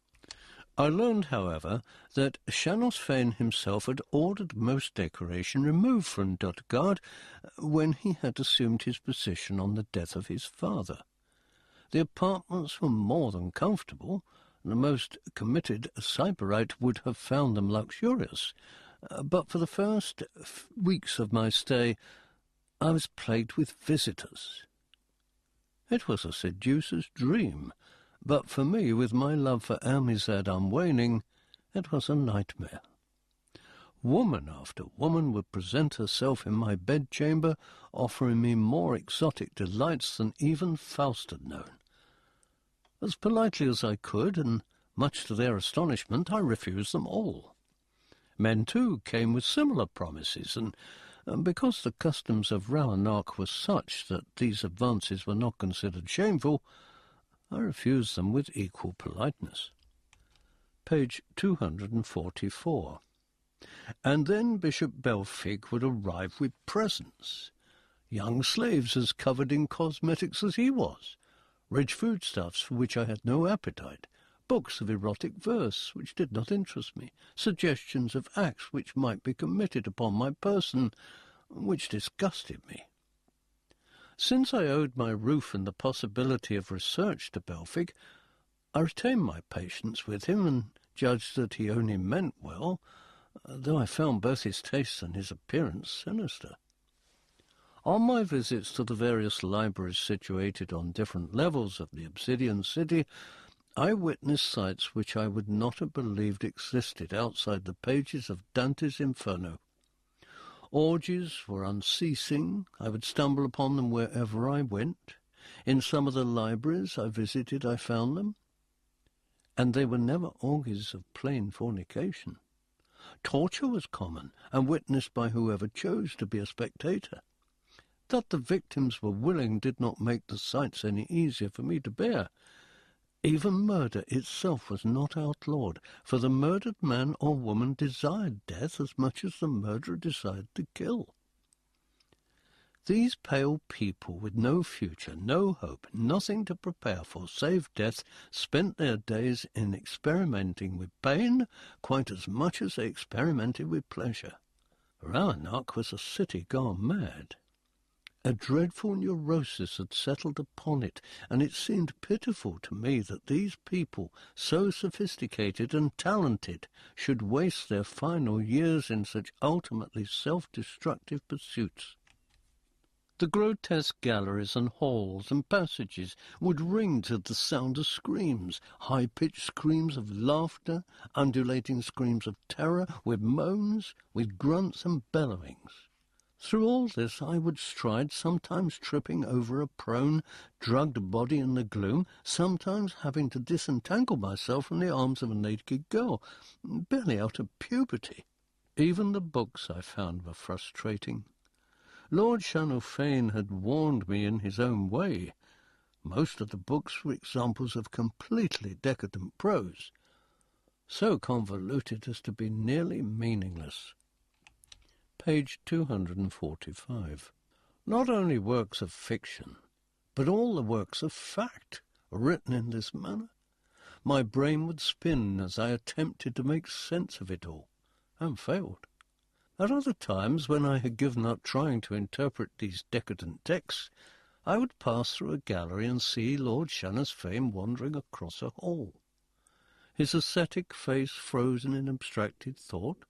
A: I learned, however, that Shanosphane himself had ordered most decoration removed from Dotgard when he had assumed his position on the death of his father. The apartments were more than comfortable. The most committed Sybarite would have found them luxurious, but for the first weeks of my stay I was plagued with visitors. It was a seducer's dream, but for me, with my love for Amizad unwaning, it was a nightmare. Woman after woman would present herself in my bedchamber, offering me more exotic delights than even Faust had known. As politely as I could, and much to their astonishment, I refused them all. Men, too, came with similar promises, and because the customs of Roanoke were such that these advances were not considered shameful, I refused them with equal politeness. Page 244. And then Bishop Belfic would arrive with presents. Young slaves as covered in cosmetics as he was, rich foodstuffs for which I had no appetite, books of erotic verse which did not interest me, suggestions of acts which might be committed upon my person which disgusted me. Since I owed my roof and the possibility of research to Belfic, I retained my patience with him and judged that he only meant well, though I found both his tastes and his appearance sinister. On my visits to the various libraries situated on different levels of the Obsidian city, I witnessed sights which I would not have believed existed outside the pages of Dante's Inferno. Orgies were unceasing. I would stumble upon them wherever I went. In some of the libraries I visited I found them, and they were never orgies of plain fornication. Torture was common, and witnessed by whoever chose to be a spectator. That the victims were willing did not make the sights any easier for me to bear. Even murder itself was not outlawed, for the murdered man or woman desired death as much as the murderer desired to kill. These pale people with no future, no hope, nothing to prepare for save death, spent their days in experimenting with pain quite as much as they experimented with pleasure. Roanoke was a city gone mad. A dreadful neurosis had settled upon it, and it seemed pitiful to me that these people, so sophisticated and talented, should waste their final years in such ultimately self-destructive pursuits. The grotesque galleries and halls and passages would ring to the sound of screams, high-pitched screams of laughter, undulating screams of terror, with moans, with grunts and bellowings. Through all this I would stride, sometimes tripping over a prone, drugged body in the gloom, sometimes having to disentangle myself from the arms of a naked girl, barely out of puberty. Even the books I found were frustrating. Lord Shanophane had warned me in his own way. Most of the books were examples of completely decadent prose, so convoluted as to be nearly meaningless. Page 245. Not only works of fiction, but all the works of fact, written in this manner. My brain would spin as I attempted to make sense of it all. and failed. At other times, when I had given up trying to interpret these decadent texts, I would pass through a gallery and see Lord Shanna's fame wandering across a hall, his ascetic face frozen in abstracted thought,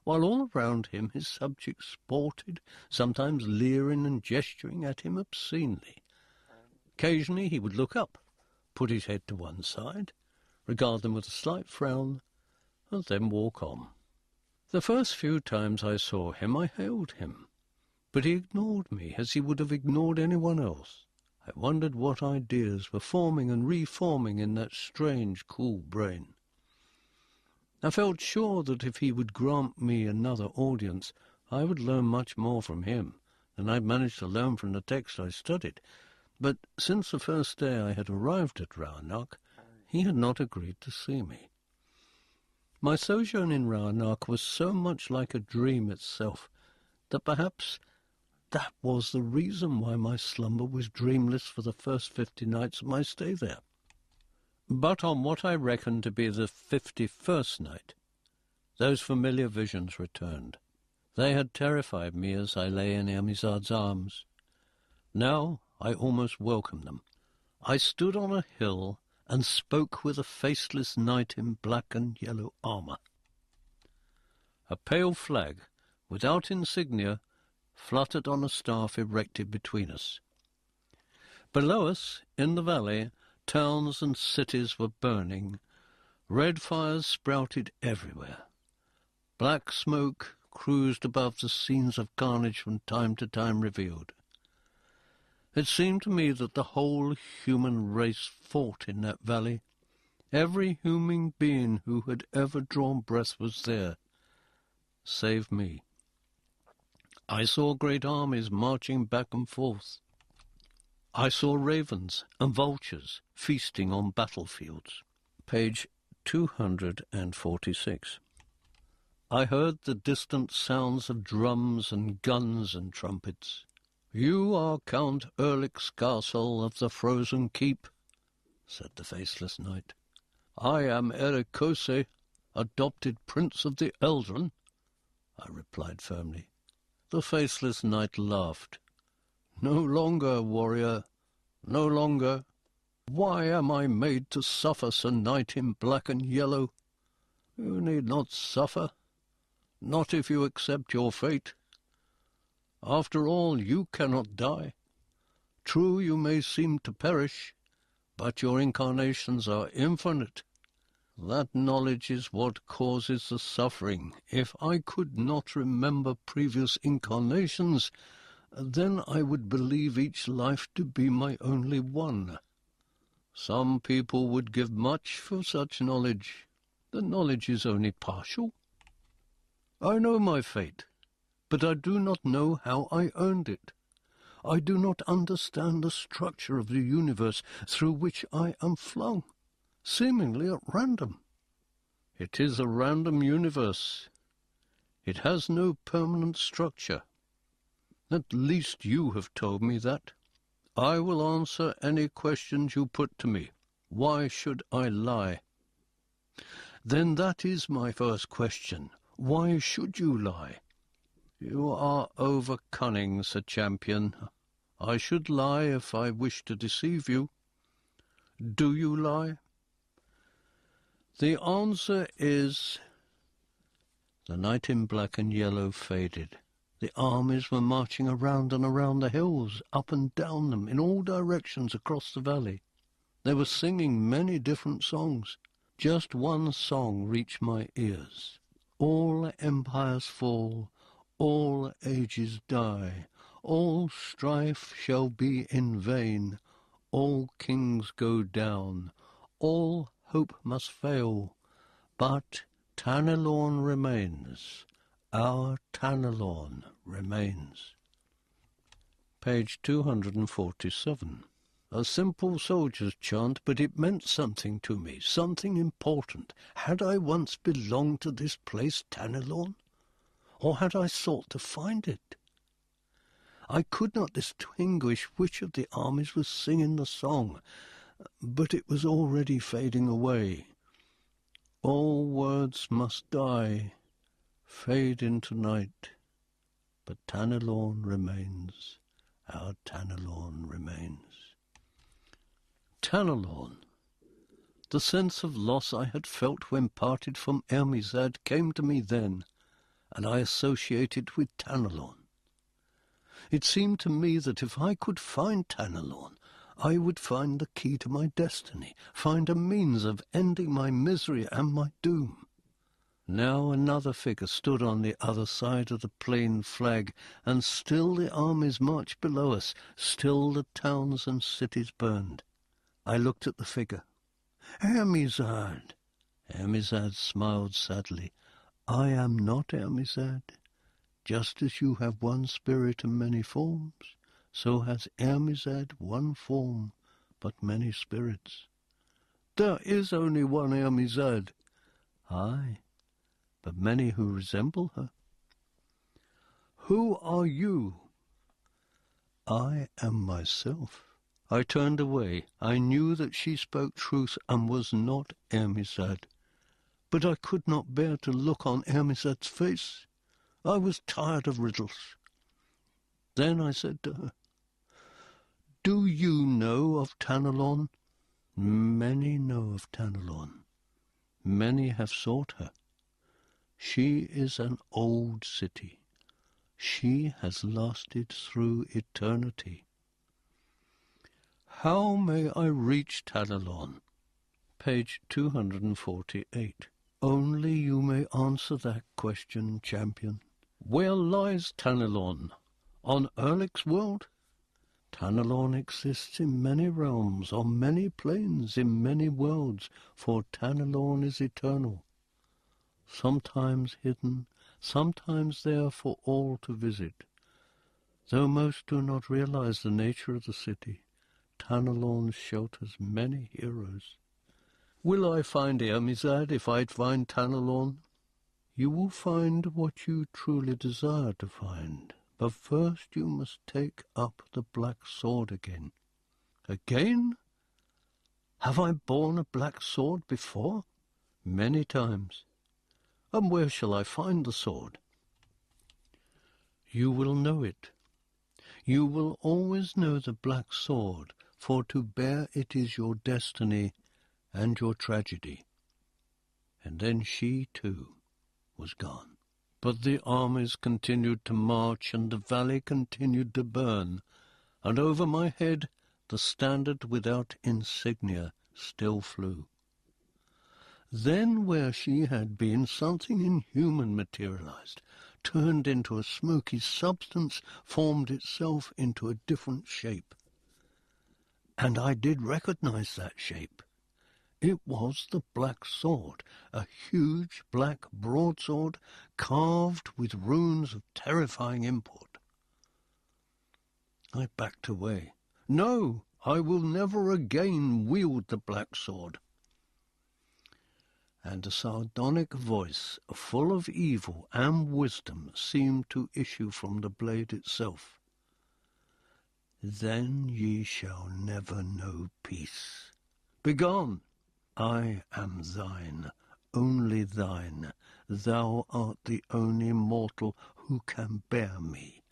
A: while all around him his subjects sported, sometimes leering and gesturing at him obscenely. Occasionally he would look up, put his head to one side, regard them with a slight frown, and then walk on. The first few times I saw him, I hailed him, but he ignored me as he would have ignored anyone else. I wondered what ideas were forming and reforming in that strange, cool brain. I felt sure that if he would grant me another audience, I would learn much more from him than I'd managed to learn from the text I studied. But since the first day I had arrived at Raunak, he had not agreed to see me. My sojourn in Raunak was so much like a dream itself that perhaps that was the reason why my slumber was dreamless for the first 50 nights of my stay there. But on what I reckoned to be the 51st night, those familiar visions returned. They had terrified me as I lay in Amisad's arms. Now I almost welcomed them. I stood on a hill and spoke with a faceless knight in black and yellow armour. A pale flag, without insignia, fluttered on a staff erected between us. Below us, in the valley, towns and cities were burning. Red fires sprouted everywhere. Black smoke cruised above the scenes of carnage from time to time revealed. It seemed to me that the whole human race fought in that valley. Every human being who had ever drawn breath was there, save me. I saw great armies marching back and forth. I saw ravens and vultures feasting on battlefields. Page 246. I heard the distant sounds of drums and guns and trumpets. "You are Count Erlik's castle of the Frozen Keep," said the faceless knight. "I am Erekoše, adopted prince of the Eldren," I replied firmly. The faceless knight laughed. "No longer, warrior, no longer. Why am I made to suffer, Sir Knight in black and yellow? You need not suffer, not if you accept your fate. After all, you cannot die. True, you may seem to perish, but your incarnations are infinite. That knowledge is what causes the suffering. If I could not remember previous incarnations, then I would believe each life to be my only one. Some people would give much for such knowledge. The knowledge is only partial. I know my fate, but I do not know how I earned it. I do not understand the structure of the universe through which I am flung, seemingly at random. It is a random universe. It has no permanent structure. At least you have told me that. I will answer any questions you put to me. Why should I lie? Then that is my first question. Why should you lie? You are over-cunning, Sir Champion. I should lie if I wished to deceive you. Do you lie? The answer is... The knight in black and yellow faded. The armies were marching around and around the hills, up and down them, in all directions across the valley. They were singing many different songs. Just one song reached my ears. All empires fall, all ages die, all strife shall be in vain, all kings go down, all hope must fail, but Tanelorn remains, our Tanelorn remains. Page 247. A simple soldier's chant, but it meant something to me, something important. Had I once belonged to this place, Tanelorn? Or had I sought to find it? I could not distinguish which of the armies was singing the song, but it was already fading away. All words must die, fade into night, but Tanelorn remains, our Tanelorn remains. Tanelorn! The sense of loss I had felt when parted from Ermizad came to me then, and I associated with Tanelorn. It seemed to me that if I could find Tanelorn, I would find the key to my destiny, find a means of ending my misery and my doom. Now another figure stood on the other side of the plain flag, and still the armies marched below us, still the towns and cities burned. I looked at the figure. Ermizad! Ermizad smiled sadly. I am not Ermizad. Just as you have one spirit and many forms, so has Ermizad one form, but many spirits. There is only one Ermizad. Aye, but many who resemble her. Who are you? I am myself. I turned away. I knew that she spoke truth and was not Ermizad. But I could not bear to look on Ermizad's face. I was tired of riddles. Then I said to her, Do you know of Tanelorn? Many know of Tanelorn. Many have sought her. She is an old city. She has lasted through eternity. How may I reach Tanelorn? Page 248. Only you may answer that question, champion. Where lies Tanelorn? On Erlik's world? Tanelorn exists in many realms, on many planes, in many worlds, for Tanelorn is eternal. Sometimes hidden, sometimes there for all to visit. Though most do not realize the nature of the city, Tanelorn shelters many heroes. Will I find Ermizad if I find Tanelorn? You will find what you truly desire to find, but first you must take up the black sword again. Again? Have I borne a black sword before? Many times. And where shall I find the sword? You will know it. You will always know the black sword, for to bear it is your destiny and your tragedy. And then she, too, was gone. But the armies continued to march, and the valley continued to burn, and over my head the standard without insignia still flew. Then where she had been, something inhuman materialized, turned into a smoky substance, formed itself into a different shape. And I did recognize that shape. It was the black sword, a huge black broadsword carved with runes of terrifying import. I backed away. No, I will never again wield the black sword. And a sardonic voice, full of evil and wisdom, seemed to issue from the blade itself. Then ye shall never know peace. Begone! I am thine, only thine. Thou art the only mortal who can bear me.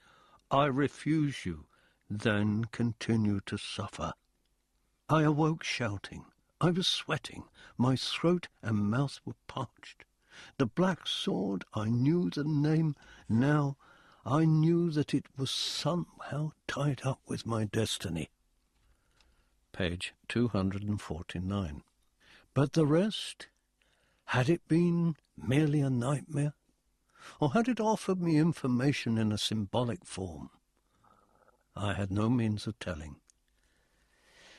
A: I refuse you, then continue to suffer. I awoke shouting. I was sweating. My throat and mouth were parched. The black sword, I knew the name now. I knew that it was somehow tied up with my destiny. Page 249. But the rest? Had it been merely a nightmare? Or had it offered me information in a symbolic form? I had no means of telling.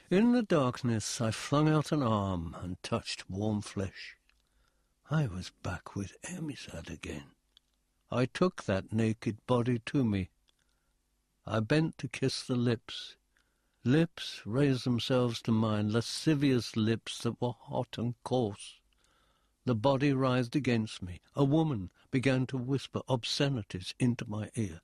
A: In the darkness I flung out an arm and touched warm flesh. I was back with Ermizad again. I took that naked body to me. I bent to kiss the lips. Lips raised themselves to mine, lascivious lips that were hot and coarse. The body writhed against me. A woman began to whisper obscenities into my ear.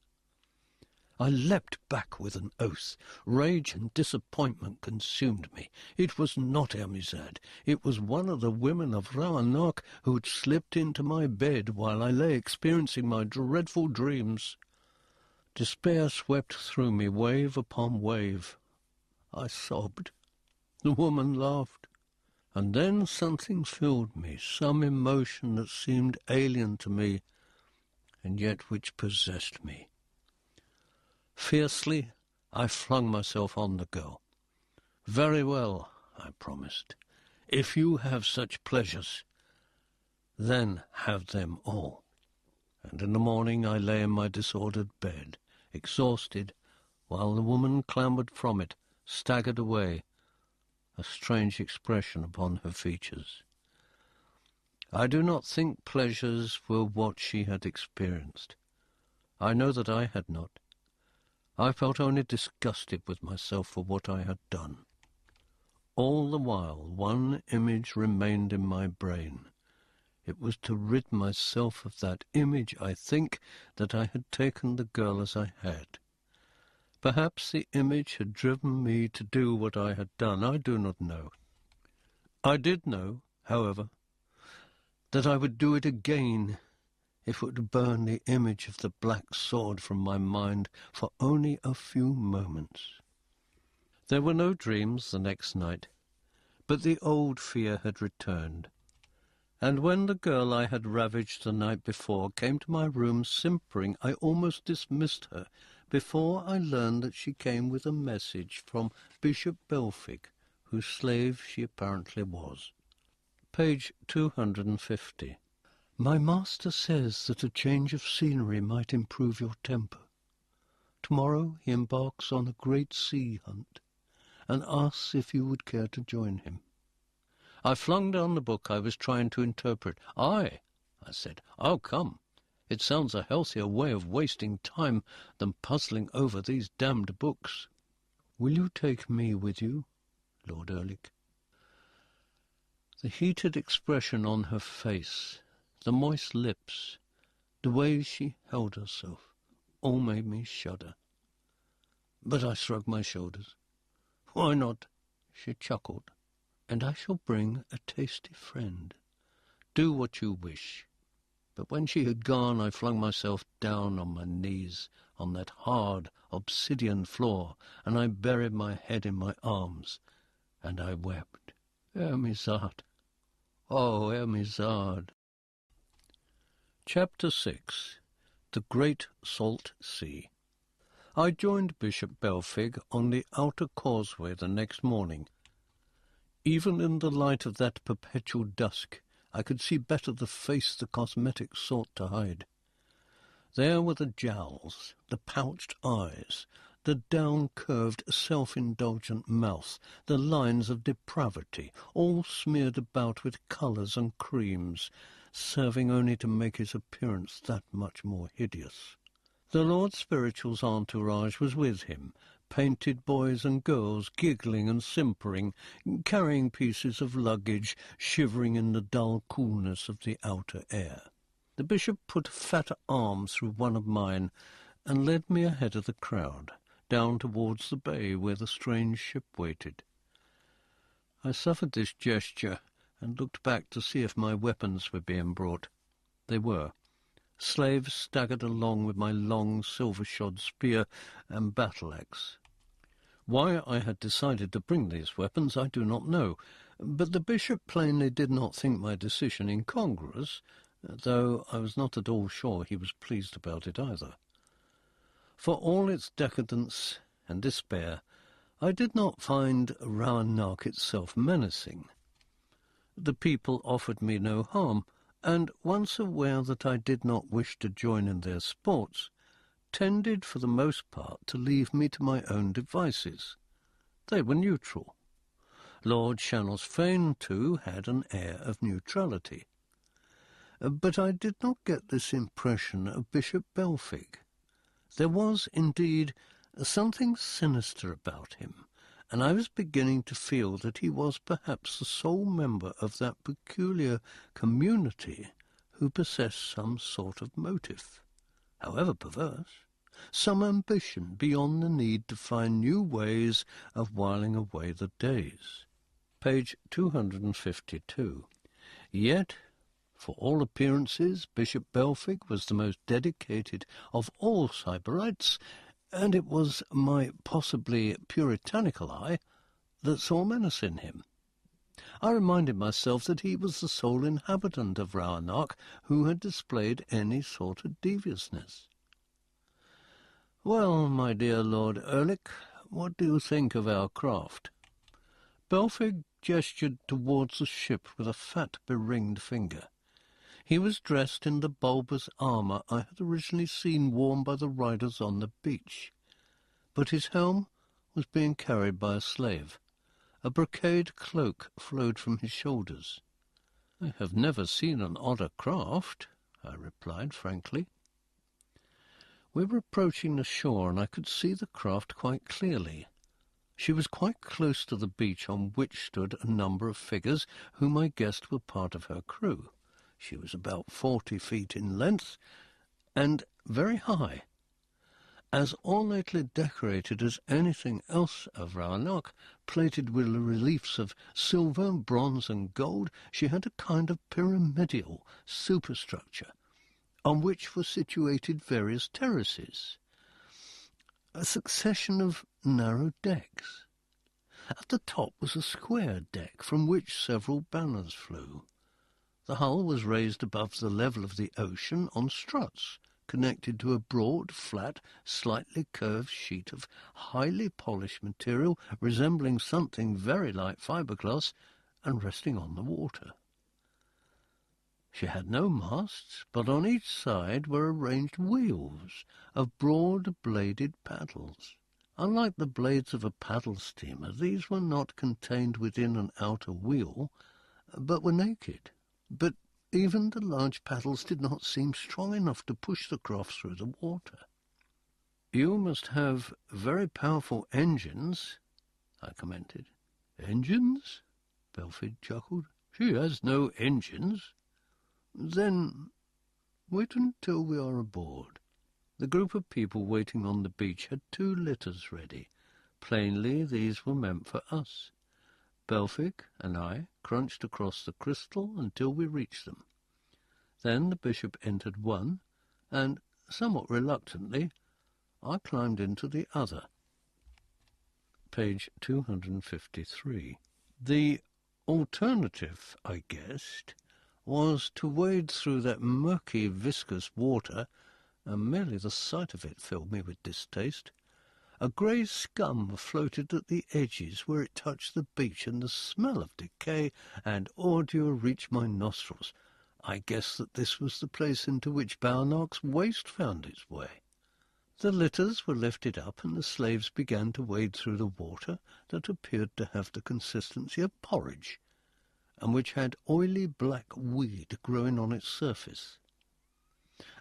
A: I leapt back with an oath. Rage and disappointment consumed me. It was not Ermizad. It was one of the women of Raanok who had slipped into my bed while I lay experiencing my dreadful dreams. Despair swept through me wave upon wave. I sobbed. The woman laughed. And then something filled me, some emotion that seemed alien to me, and yet which possessed me. Fiercely, I flung myself on the girl. "Very well," I promised. "If you have such pleasures, then have them all." And in the morning I lay in my disordered bed, exhausted, while the woman clambered from it, staggered away, a strange expression upon her features. I do not think pleasures were what she had experienced. I know that I had not. I felt only disgusted with myself for what I had done. All the while one image remained in my brain. It was to rid myself of that image, I think, that I had taken the girl as I had. Perhaps the image had driven me to do what I had done. I do not know. I did know, however, that I would do it again if it would burn the image of the black sword from my mind for only a few moments. There were no dreams the next night, but the old fear had returned, and when the girl I had ravaged the night before came to my room simpering, I almost dismissed her before I learned that she came with a message from Bishop Belfig, whose slave she apparently was. Page 250. My master says that a change of scenery might improve your temper. Tomorrow he embarks on a great sea hunt, and asks if you would care to join him. I flung down the book I was trying to interpret. "Aye," I said, "I'll come. It sounds a healthier way of wasting time than puzzling over these damned books." "Will you take me with you, Lord Erlich?" The heated expression on her face, the moist lips, the way she held herself, all made me shudder. But I shrugged my shoulders. "Why not?" She chuckled. "And I shall bring a tasty friend. Do what you wish." But when she had gone, I flung myself down on my knees on that hard obsidian floor, and I buried my head in my arms, and I wept. Ermizad, oh, Ermizad. Chapter 6. The Great Salt Sea. I joined Bishop Belfig on the outer causeway the next morning. Even in the light of that perpetual dusk, I could see better the face the cosmetics sought to hide. There were the jowls, the pouched eyes, the down-curved, self-indulgent mouth, the lines of depravity, all smeared about with colours and creams, serving only to make his appearance that much more hideous. The Lord Spiritual's entourage was with him, painted boys and girls giggling and simpering, carrying pieces of luggage, shivering in the dull coolness of the outer air. The bishop put a fat arm through one of mine and led me ahead of the crowd, down towards the bay where the strange ship waited. I suffered this gesture and looked back to see if my weapons were being brought. They were. Slaves staggered along with my long silver-shod spear and battle-axe. Why I had decided to bring these weapons I do not know, but the bishop plainly did not think my decision incongruous, though I was not at all sure he was pleased about it either. For all its decadence and despair, I did not find Raanok itself menacing. The people offered me no harm, and once aware that I did not wish to join in their sports, tended for the most part to leave me to my own devices. They were neutral. Lord Shannos Fane, too, had an air of neutrality. But I did not get this impression of Bishop Belfig. There was, indeed, something sinister about him, and I was beginning to feel that he was perhaps the sole member of that peculiar community who possessed some sort of motive, however perverse, some ambition beyond the need to find new ways of whiling away the days. Page 252. Yet, for all appearances, Bishop Belfig was the most dedicated of all Cyberites, and it was my possibly puritanical eye that saw menace in him. I reminded myself that he was the sole inhabitant of Rauanach who had displayed any sort of deviousness. "Well, my dear Lord Erlich, what do you think of our craft?" Belfig gestured towards the ship with a fat, beringed finger. He was dressed in the bulbous armour I had originally seen worn by the riders on the beach, but his helm was being carried by a slave. A brocade cloak flowed from his shoulders. "I have never seen an odder craft," I replied frankly. We were approaching the shore, and I could see the craft quite clearly. She was quite close to the beach, on which stood a number of figures whom I guessed were part of her crew. She was about 40 feet in length, and very high. As ornately decorated as anything else of Rauanach, plated with reliefs of silver, bronze, and gold, she had a kind of pyramidal superstructure, on which were situated various terraces, a succession of narrow decks. At the top was a square deck from which several banners flew. The hull was raised above the level of the ocean on struts, connected to a broad, flat, slightly curved sheet of highly polished material resembling something very like fiberglass and resting on the water. She had no masts, but on each side were arranged wheels of broad-bladed paddles. Unlike the blades of a paddle steamer, these were not contained within an outer wheel, but were naked. But even the large paddles did not seem strong enough to push the craft through the water. "You must have very powerful engines," I commented. "Engines?" Belfid chuckled. "She has no engines." "Then wait until we are aboard." The group of people waiting on the beach had 2 litters ready. Plainly these were meant for us. Belfig and I crunched across the crystal until we reached them. Then the bishop entered one, and, somewhat reluctantly, I climbed into the other. Page 253. The alternative, I guessed, was to wade through that murky, viscous water, and merely the sight of it filled me with distaste. A grey scum floated at the edges where it touched the beach, and the smell of decay and ordure reached my nostrils. I guessed that this was the place into which Rauanach's waste found its way. The litters were lifted up, and the slaves began to wade through the water that appeared to have the consistency of porridge, and which had oily black weed growing on its surface.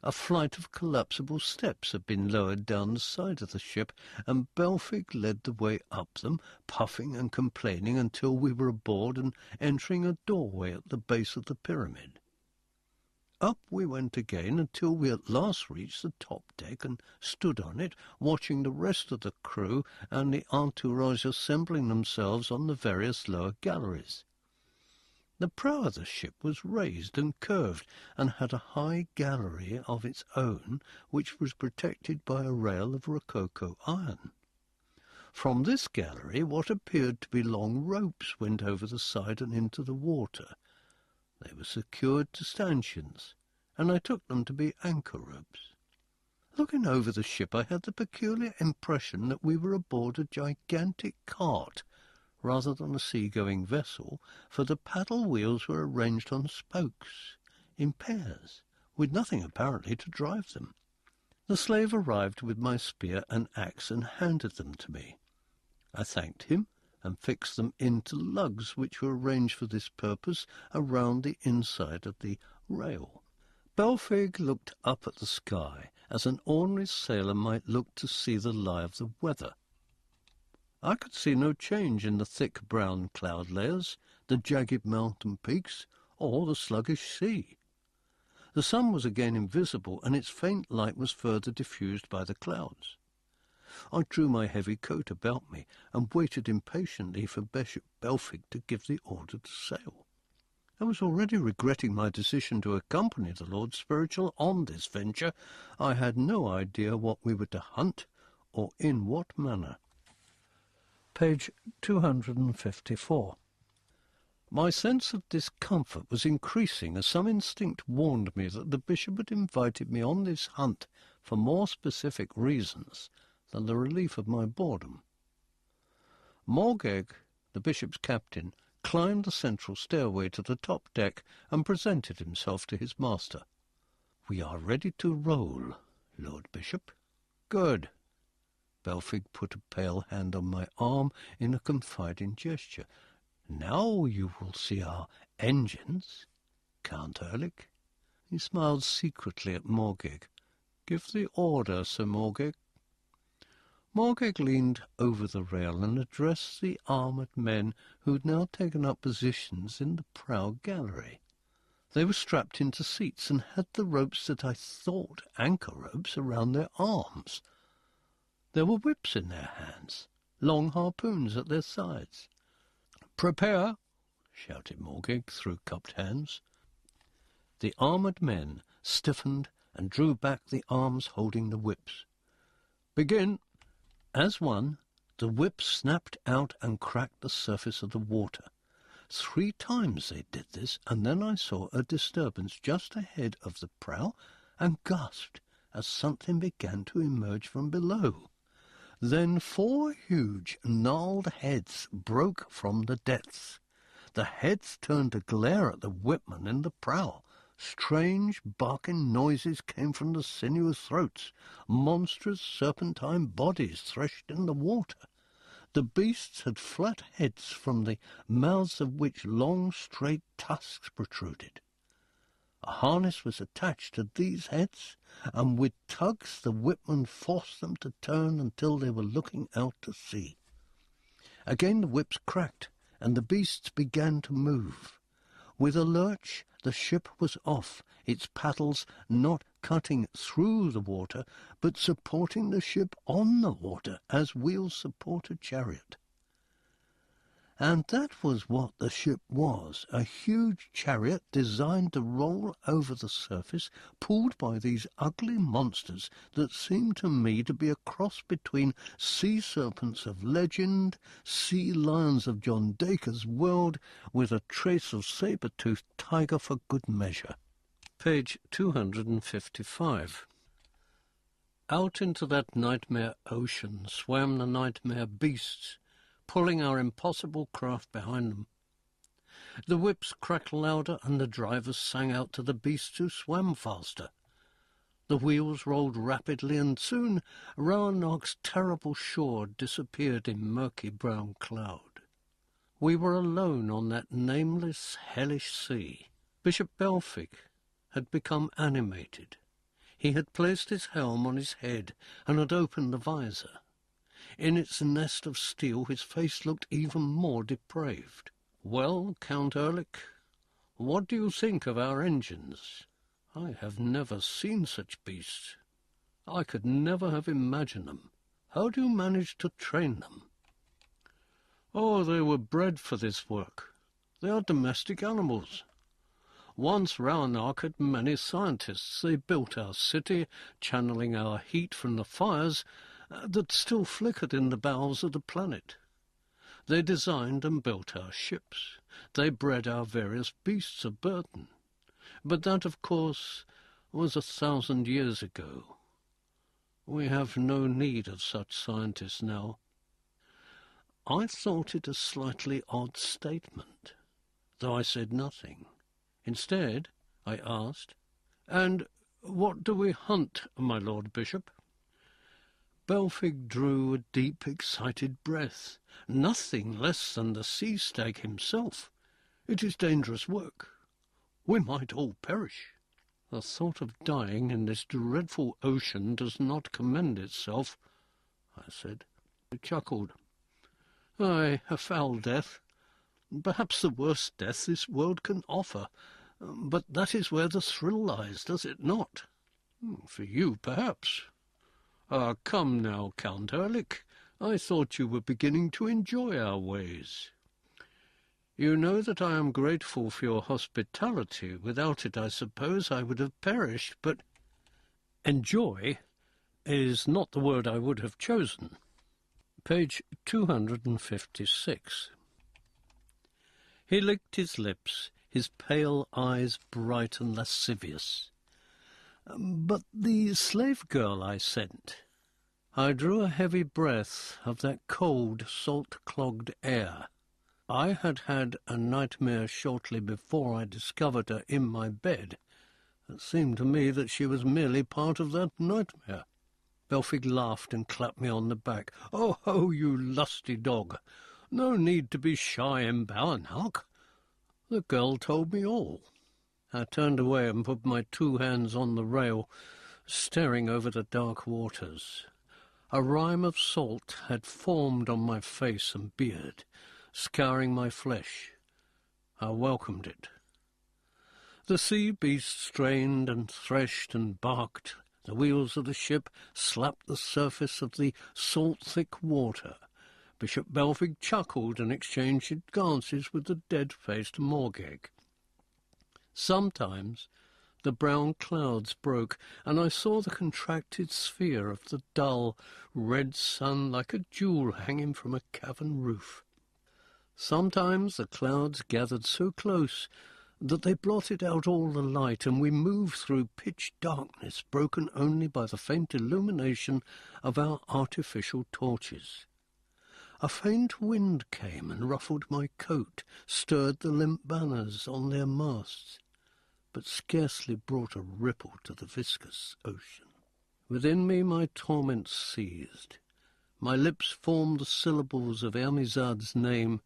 A: A flight of collapsible steps had been lowered down the side of the ship, and Belfig led the way up them, puffing and complaining, until we were aboard and entering a doorway at the base of the pyramid. Up we went again until we at last reached the top deck and stood on it, watching the rest of the crew and the entourage assembling themselves on the various lower galleries. The prow of the ship was raised and curved, and had a high gallery of its own, which was protected by a rail of rococo iron. From this gallery what appeared to be long ropes went over the side and into the water. They were secured to stanchions, and I took them to be anchor ropes. Looking over the ship, I had the peculiar impression that we were aboard a gigantic cart, rather than a sea-going vessel, for the paddle wheels were arranged on spokes, in pairs, with nothing apparently to drive them. The slave arrived with my spear and axe and handed them to me. I thanked him, and fixed them into lugs which were arranged for this purpose around the inside of the rail. Belfig looked up at the sky, as an ordinary sailor might look to see the lie of the weather. I could see no change in the thick brown cloud layers, the jagged mountain peaks, or the sluggish sea. The sun was again invisible, and its faint light was further diffused by the clouds. I drew my heavy coat about me and waited impatiently for Bishop Belfic to give the order to sail. I was already regretting my decision to accompany the Lord Spiritual on this venture. I had no idea what we were to hunt, or in what manner. Page 254. My sense of discomfort was increasing as some instinct warned me that the bishop had invited me on this hunt for more specific reasons than the relief of my boredom. Morgeg, the bishop's captain, climbed the central stairway to the top deck and presented himself to his master. "We are ready to roll, Lord Bishop." "Good." Belfic put a pale hand on my arm in a confiding gesture. "Now you will see our engines, Count Ehrlich." He smiled secretly at Morgeg. "Give the order, Sir Morgeg." Morgeg leaned over the rail and addressed the armoured men who had now taken up positions in the prow gallery. They were strapped into seats and had the ropes that I thought anchor ropes around their arms. There were whips in their hands, long harpoons at their sides. "Prepare!" shouted Morgeg through cupped hands. The armoured men stiffened and drew back the arms holding the whips. "Begin!" As one, the whips snapped out and cracked the surface of the water. 3 times they did this, and then I saw a disturbance just ahead of the prow and gasped as something began to emerge from below. Then 4 huge, gnarled heads broke from the depths. The heads turned to glare at the whipman in the prow. Strange, barking noises came from the sinuous throats. Monstrous serpentine bodies threshed in the water. The beasts had flat heads from the mouths of which long, straight tusks protruded. A harness was attached to these heads, and with tugs the whipman forced them to turn until they were looking out to sea. Again the whips cracked, and the beasts began to move. With a lurch, the ship was off, its paddles not cutting through the water, but supporting the ship on the water as wheels support a chariot. And that was what the ship was, a huge chariot designed to roll over the surface, pulled by these ugly monsters that seemed to me to be a cross between sea serpents of legend, sea lions of John Dacre's world, with a trace of saber-toothed tiger for good measure. Page 255. Out into that nightmare ocean swam the nightmare beasts, pulling our impossible craft behind them. The whips cracked louder, and the drivers sang out to the beasts who swam faster. The wheels rolled rapidly, and soon Roanoke's terrible shore disappeared in murky brown cloud. We were alone on that nameless, hellish sea. Bishop Belfic had become animated. He had placed his helm on his head and had opened the visor. In its nest of steel his face looked even more depraved. "Well, Count Ehrlich, what do you think of our engines? I have never seen such beasts. I could never have imagined them. How do you manage to train them?" "Oh, they were bred for this work. They are domestic animals. Once Roanoke had many scientists. They built our city, channeling our heat from the fires that still flickered in the bowels of the planet. They designed and built our ships. They bred our various beasts of burden. But that, of course, was 1,000 years ago. We have no need of such scientists now." I thought it a slightly odd statement, though I said nothing. Instead, I asked, "And what do we hunt, my Lord Bishop?" Belfic drew a deep, excited breath. "Nothing less than the sea stag himself. It is dangerous work. We might all perish. The thought of dying in this dreadful ocean does not commend itself," I said. He chuckled. "Aye, a foul death. Perhaps the worst death this world can offer. But that is where the thrill lies, does it not? For you, perhaps. Ah, come now, Count Ehrlich. I thought you were beginning to enjoy our ways. You know that I am grateful for your hospitality. Without it, I suppose, I would have perished, but enjoy is not the word I would have chosen. Page 256. He licked his lips, his pale eyes bright and lascivious. But the slave girl I sent. I drew a heavy breath of that cold, salt-clogged air. I had had a nightmare shortly before I discovered her in my bed. It seemed to me that she was merely part of that nightmare. Belfig laughed and clapped me on the back. "Oh, ho, you lusty dog! No need to be shy in Ballenhalk. The girl told me all." I turned away and put my 2 hands on the rail, staring over the dark waters. A rime of salt had formed on my face and beard, scouring my flesh. I welcomed it. The sea beast strained and threshed and barked. The wheels of the ship slapped the surface of the salt-thick water. Bishop Belfig chuckled and exchanged glances with the dead-faced Morgeg. Sometimes the brown clouds broke, and I saw the contracted sphere of the dull, red sun like a jewel hanging from a cavern roof. Sometimes the clouds gathered so close that they blotted out all the light, and we moved through pitch darkness, broken only by the faint illumination of our artificial torches. A faint wind came and ruffled my coat, stirred the limp banners on their masts, but scarcely brought a ripple to the viscous ocean. Within me my torment seized. My lips formed the syllables of Ermizad's name,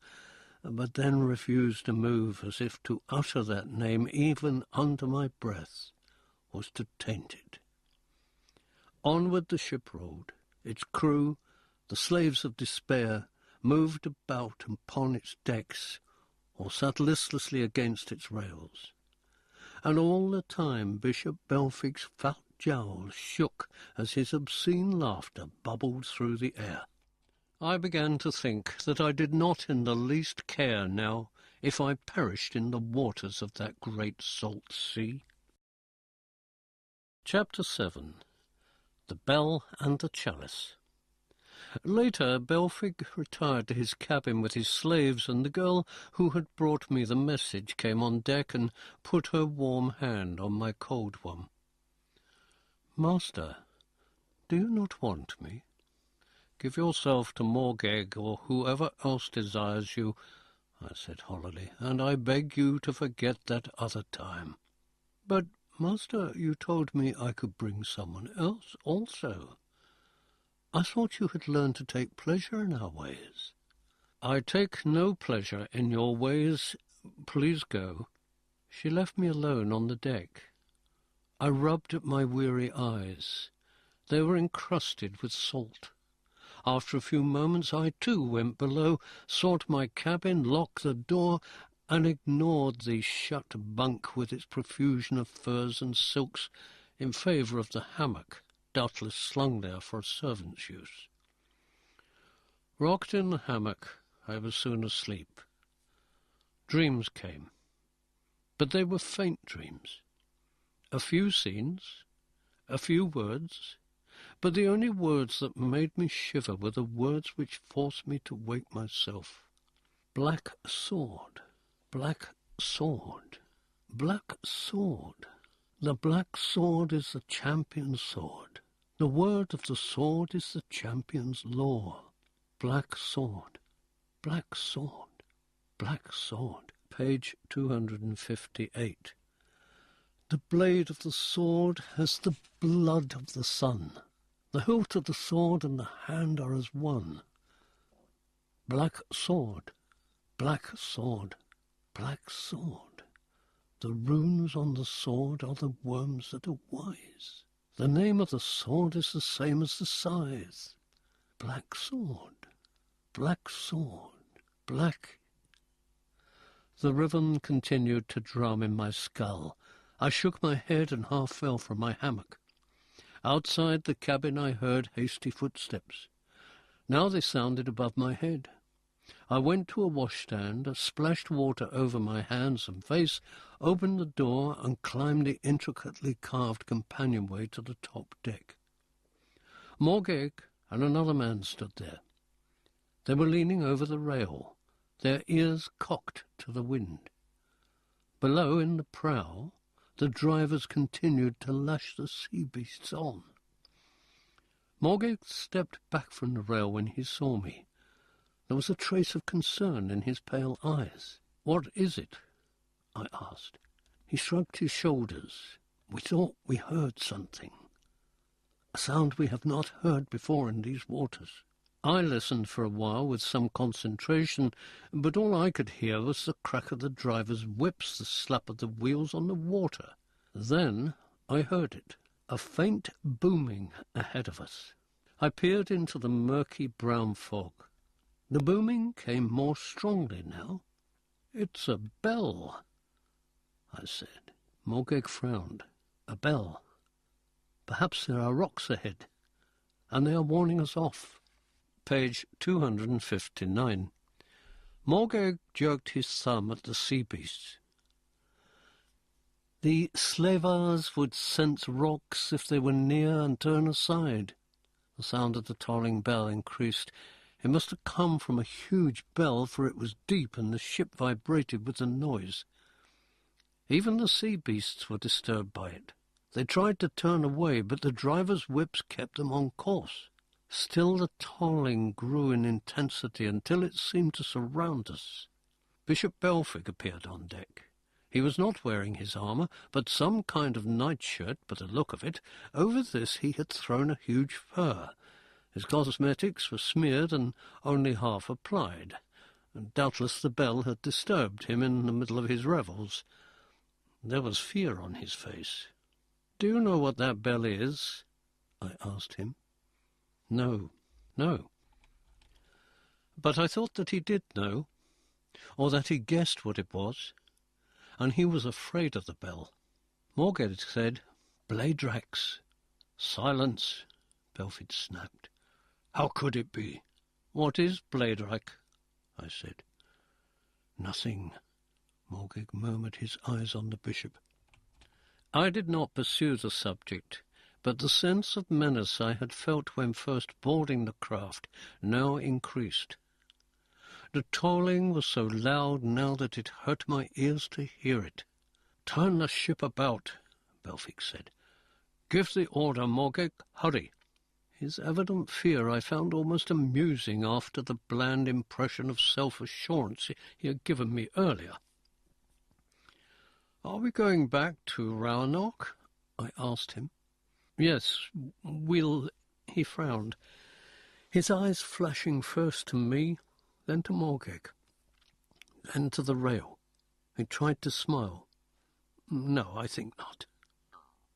A: but then refused to move, as if to utter that name, even under my breath, was to taint it. Onward the ship rolled. Its crew, the slaves of despair, moved about upon its decks, or sat listlessly against its rails. And all the time Bishop Belfig's fat jowls shook as his obscene laughter bubbled through the air. I began to think that I did not in the least care now if I perished in the waters of that great salt sea. Chapter 7. The Bell and the Chalice. Later, Belfig retired to his cabin with his slaves, and the girl who had brought me the message came on deck and put her warm hand on my cold one. "Master, do you not want me? Give yourself to Morgeg or whoever else desires you," I said hollowly, "and I beg you to forget that other time." "But, master, you told me I could bring someone else also. I thought you had learned to take pleasure in our ways." "I take no pleasure in your ways. Please go." She left me alone on the deck. I rubbed at my weary eyes. They were encrusted with salt. After a few moments I too went below, sought my cabin, locked the door, and ignored the shut bunk with its profusion of furs and silks in favour of the hammock, doubtless slung there for a servant's use. Rocked in the hammock, I was soon asleep. Dreams came, but they were faint dreams. A few scenes, a few words, but the only words that made me shiver were the words which forced me to wake myself. Black sword, black sword, black sword. The black sword is the champion's sword. The word of the sword is the champion's law. Black sword, black sword, black sword. Page 258. The blade of the sword has the blood of the sun. The hilt of the sword and the hand are as one. Black sword, black sword, black sword. The runes on the sword are the worms that are wise. The name of the sword is the same as the scythe. Black sword, black sword, black. The rhythm continued to drum in my skull. I shook my head and half fell from my hammock. Outside the cabin I heard hasty footsteps. Now they sounded above my head. I went to a washstand, splashed water over my hands and face, opened the door and climbed the intricately carved companionway to the top deck. Morgeg and another man stood there. They were leaning over the rail, their ears cocked to the wind. Below, in the prow, the drivers continued to lash the sea beasts on. Morgeg stepped back from the rail when he saw me. There was a trace of concern in his pale eyes. "What is it?" I asked. He shrugged his shoulders. "We thought we heard something. A sound we have not heard before in these waters." I listened for a while with some concentration, but all I could hear was the crack of the driver's whips, the slap of the wheels on the water. Then I heard it, a faint booming ahead of us. I peered into the murky brown fog. The booming came more strongly now. "It's a bell," I said. Morgeg frowned. "A bell. Perhaps there are rocks ahead, and they are warning us off." Page 259. Morgeg jerked his thumb at the sea beasts. "The slavers would sense rocks if they were near and turn aside." The sound of the tolling bell increased. It must have come from a huge bell, for it was deep and the ship vibrated with the noise. Even the sea beasts were disturbed by it. They tried to turn away, but the driver's whips kept them on course. Still the tolling grew in intensity until it seemed to surround us. Bishop Belfig appeared on deck. He was not wearing his armour, but some kind of nightshirt, by the look of it. Over this he had thrown a huge fur. His cosmetics were smeared and only half applied. Doubtless the bell had disturbed him in the middle of his revels. There was fear on his face. "Do you know what that bell is?" I asked him. No. But I thought that he did know, or that he guessed what it was, and he was afraid of the bell. Morgeg said, "Bladrax." "Silence," Belfid snapped. "How could it be?" "What is Bladrach?" I said. "Nothing," Morgeg murmured, his eyes on the bishop. I did not pursue the subject, but the sense of menace I had felt when first boarding the craft now increased. The tolling was so loud now that it hurt my ears to hear it. "Turn the ship about," Belfig said. "Give the order, Morgeg. Hurry." His evident fear I found almost amusing after the bland impression of self-assurance he had given me earlier. "Are we going back to Roanoke?" I asked him. "Yes, we'll—" He frowned, his eyes flashing first to me, then to Morgeg, then to the rail. He tried to smile. "No, I think not."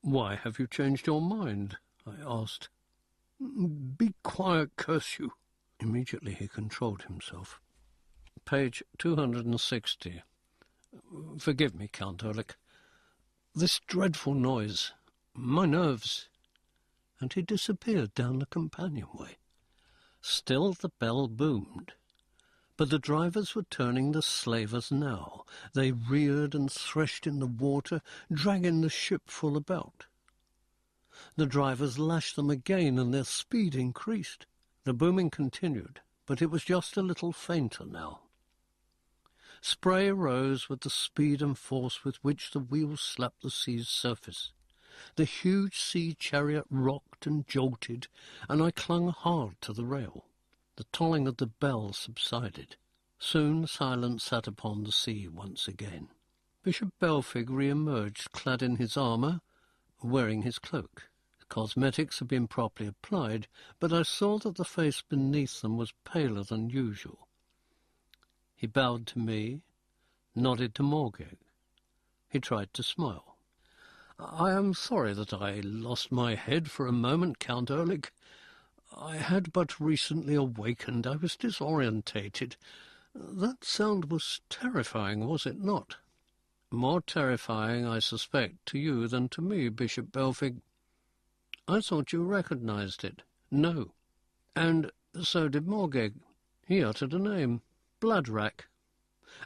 A: "Why have you changed your mind?" I asked. "Be quiet, curse you." Immediately he controlled himself. Page 260. "Forgive me, Count Erlich. This dreadful noise. My nerves." And he disappeared down the companionway. Still the bell boomed. But the drivers were turning the slavers now. They reared and threshed in the water, dragging the ship full about. The drivers lashed them again, and their speed increased. The booming continued, but it was just a little fainter now. Spray rose with the speed and force with which the wheels slapped the sea's surface. The huge sea chariot rocked and jolted, and I clung hard to the rail. The tolling of the bell subsided. Soon silence sat upon the sea once again. Bishop Belfig re-emerged, clad in his armour, wearing his cloak. The cosmetics had been properly applied, but I saw that the face beneath them was paler than usual. He bowed to me, nodded to Morgeg. He tried to smile. "I am sorry that I lost my head for a moment, Count Erlich. I had but recently awakened. I was disorientated. That sound was terrifying, was it not? More terrifying, I suspect, to you than to me, Bishop Belfig. I thought you recognized it. No. And so did Morgeg. He uttered a name. Bloodrack.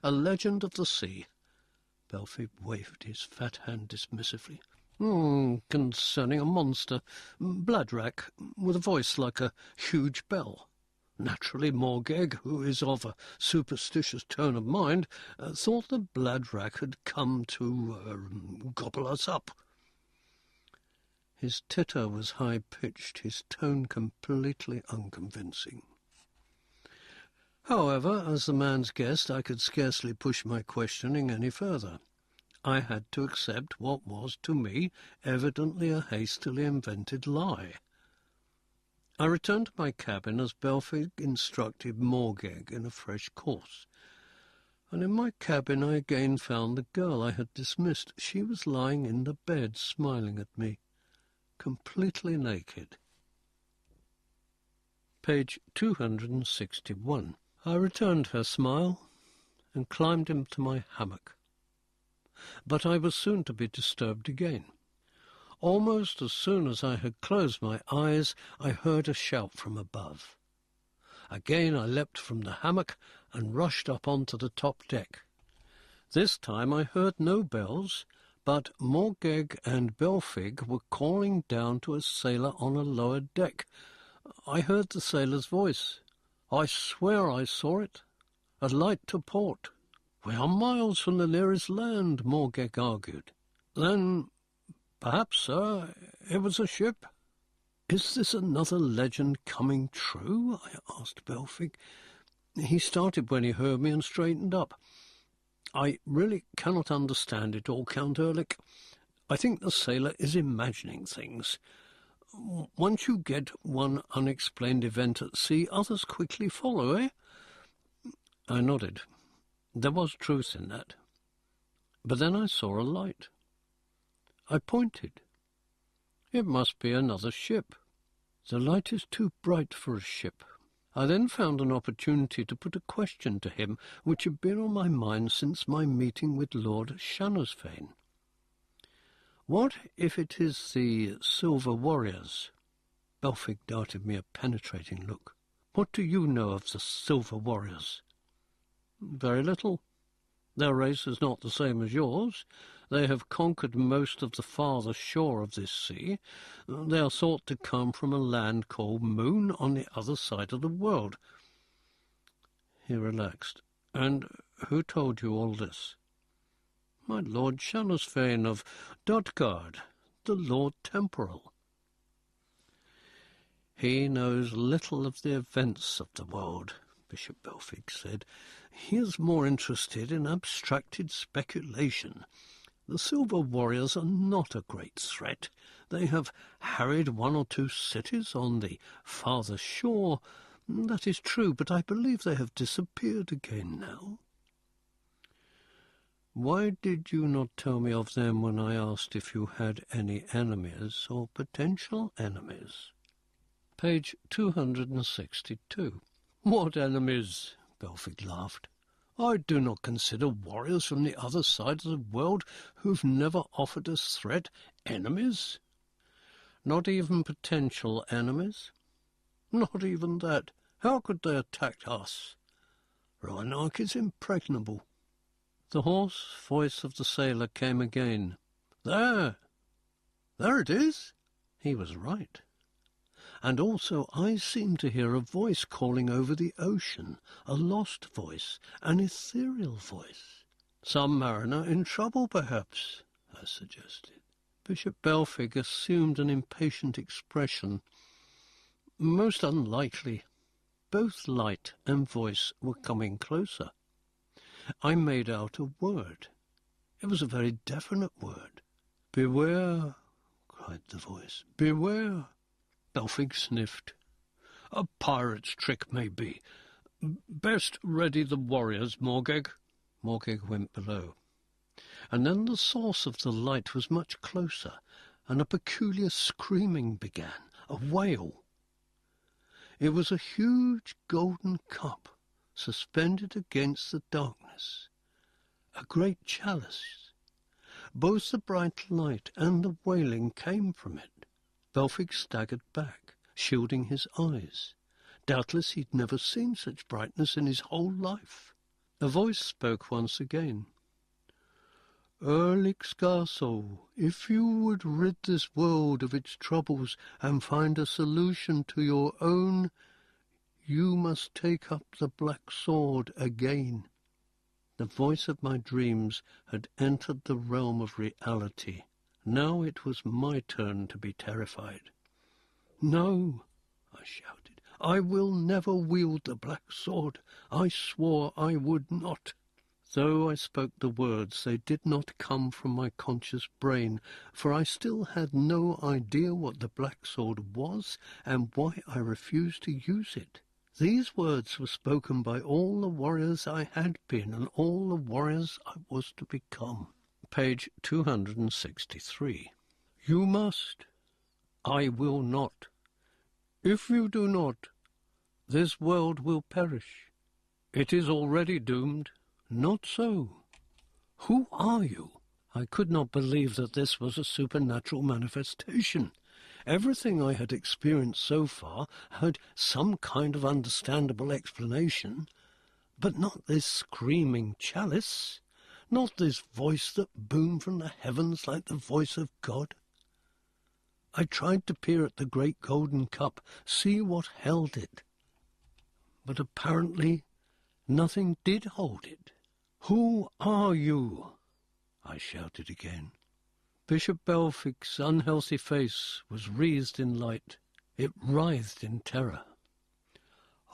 A: A legend of the sea. Belfig waved his fat hand dismissively. Concerning a monster. Bloodrack, with a voice like a huge bell. Naturally, Morgeg, who is of a superstitious turn of mind, thought the Bloodrack had come to gobble us up. His titter was high-pitched, his tone completely unconvincing. However, as the man's guest, I could scarcely push my questioning any further. I had to accept what was, to me, evidently a hastily invented lie. I returned to my cabin as Belfig instructed Morgeg in a fresh course, and in my cabin I again found the girl I had dismissed. She was lying in the bed, smiling at me, completely naked. Page 261. I returned her smile and climbed into my hammock. But I was soon to be disturbed again. Almost as soon as I had closed my eyes, I heard a shout from above. Again I leapt from the hammock and rushed up onto the top deck. This time I heard no bells, but Morgeg and Belfig were calling down to a sailor on a lower deck. I heard the sailor's voice. I swear I saw it. A light to port. We are miles from the nearest land, Morgeg argued. Then, perhaps, sir, it was a ship. Is this another legend coming true? I asked Belfig. He started when he heard me and straightened up. I really cannot understand it all, Count Ehrlich. I think the sailor is imagining things. Once you get one unexplained event at sea, others quickly follow, eh? I nodded. There was truth in that. But then I saw a light. I pointed. It must be another ship. The light is too bright for a ship. I then found an opportunity to put a question to him which had been on my mind since my meeting with Lord Shannosfane. What if it is the Silver Warriors? Belfig darted me a penetrating look. What do you know of the Silver Warriors? Very little. Their race is not the same as yours. They have conquered most of the farther shore of this sea. They are thought to come from a land called Moon on the other side of the world. He relaxed. And who told you all this? My Lord Shannosfane of Dodgard, the Lord Temporal. He knows little of the events of the world, Bishop Belfig said. He is more interested in abstracted speculation. The Silver Warriors are not a great threat. They have harried one or two cities on the farther shore. That is true, but I believe they have disappeared again now. Why did you not tell me of them when I asked if you had any enemies or potential enemies? Page 262. What enemies? Belfig laughed. I do not consider warriors from the other side of the world who've never offered us threat enemies. Not even potential enemies? Not even that. How could they attack us? Rheinarch is impregnable. The hoarse voice of the sailor came again. There it is. He was right. And also I seemed to hear a voice calling over the ocean, a lost voice, an ethereal voice. Some mariner in trouble, perhaps, I suggested. Bishop Belfig assumed an impatient expression. Most unlikely. Both light and voice were coming closer. I made out a word. It was a very definite word. Beware, cried the voice. Beware. Belfig sniffed. A pirate's trick, maybe. Best ready the warriors, Morgeg. Morgeg went below. And then the source of the light was much closer, and a peculiar screaming began, a wail. It was a huge golden cup, suspended against the darkness, a great chalice. Both the bright light and the wailing came from it. Belfic staggered back, shielding his eyes. Doubtless he'd never seen such brightness in his whole life. A voice spoke once again. Erekoše, if you would rid this world of its troubles and find a solution to your own, you must take up the black sword again. The voice of my dreams had entered the realm of reality. Now it was my turn to be terrified. No, I shouted, I will never wield the black sword. I swore I would not. Though I spoke the words, they did not come from my conscious brain, for I still had no idea what the black sword was and why I refused to use it. These words were spoken by all the warriors I had been and all the warriors I was to become. Page 263. You must. I will not. If you do not, this world will perish. It is already doomed. Not so. Who are you? I could not believe that this was a supernatural manifestation. Everything I had experienced so far had some kind of understandable explanation, but not this screaming chalice, not this voice that boomed from the heavens like the voice of God. I tried to peer at the great golden cup, see what held it, but apparently nothing did hold it. Who are you? I shouted again. Bishop Belfic's unhealthy face was wreathed in light. It writhed in terror.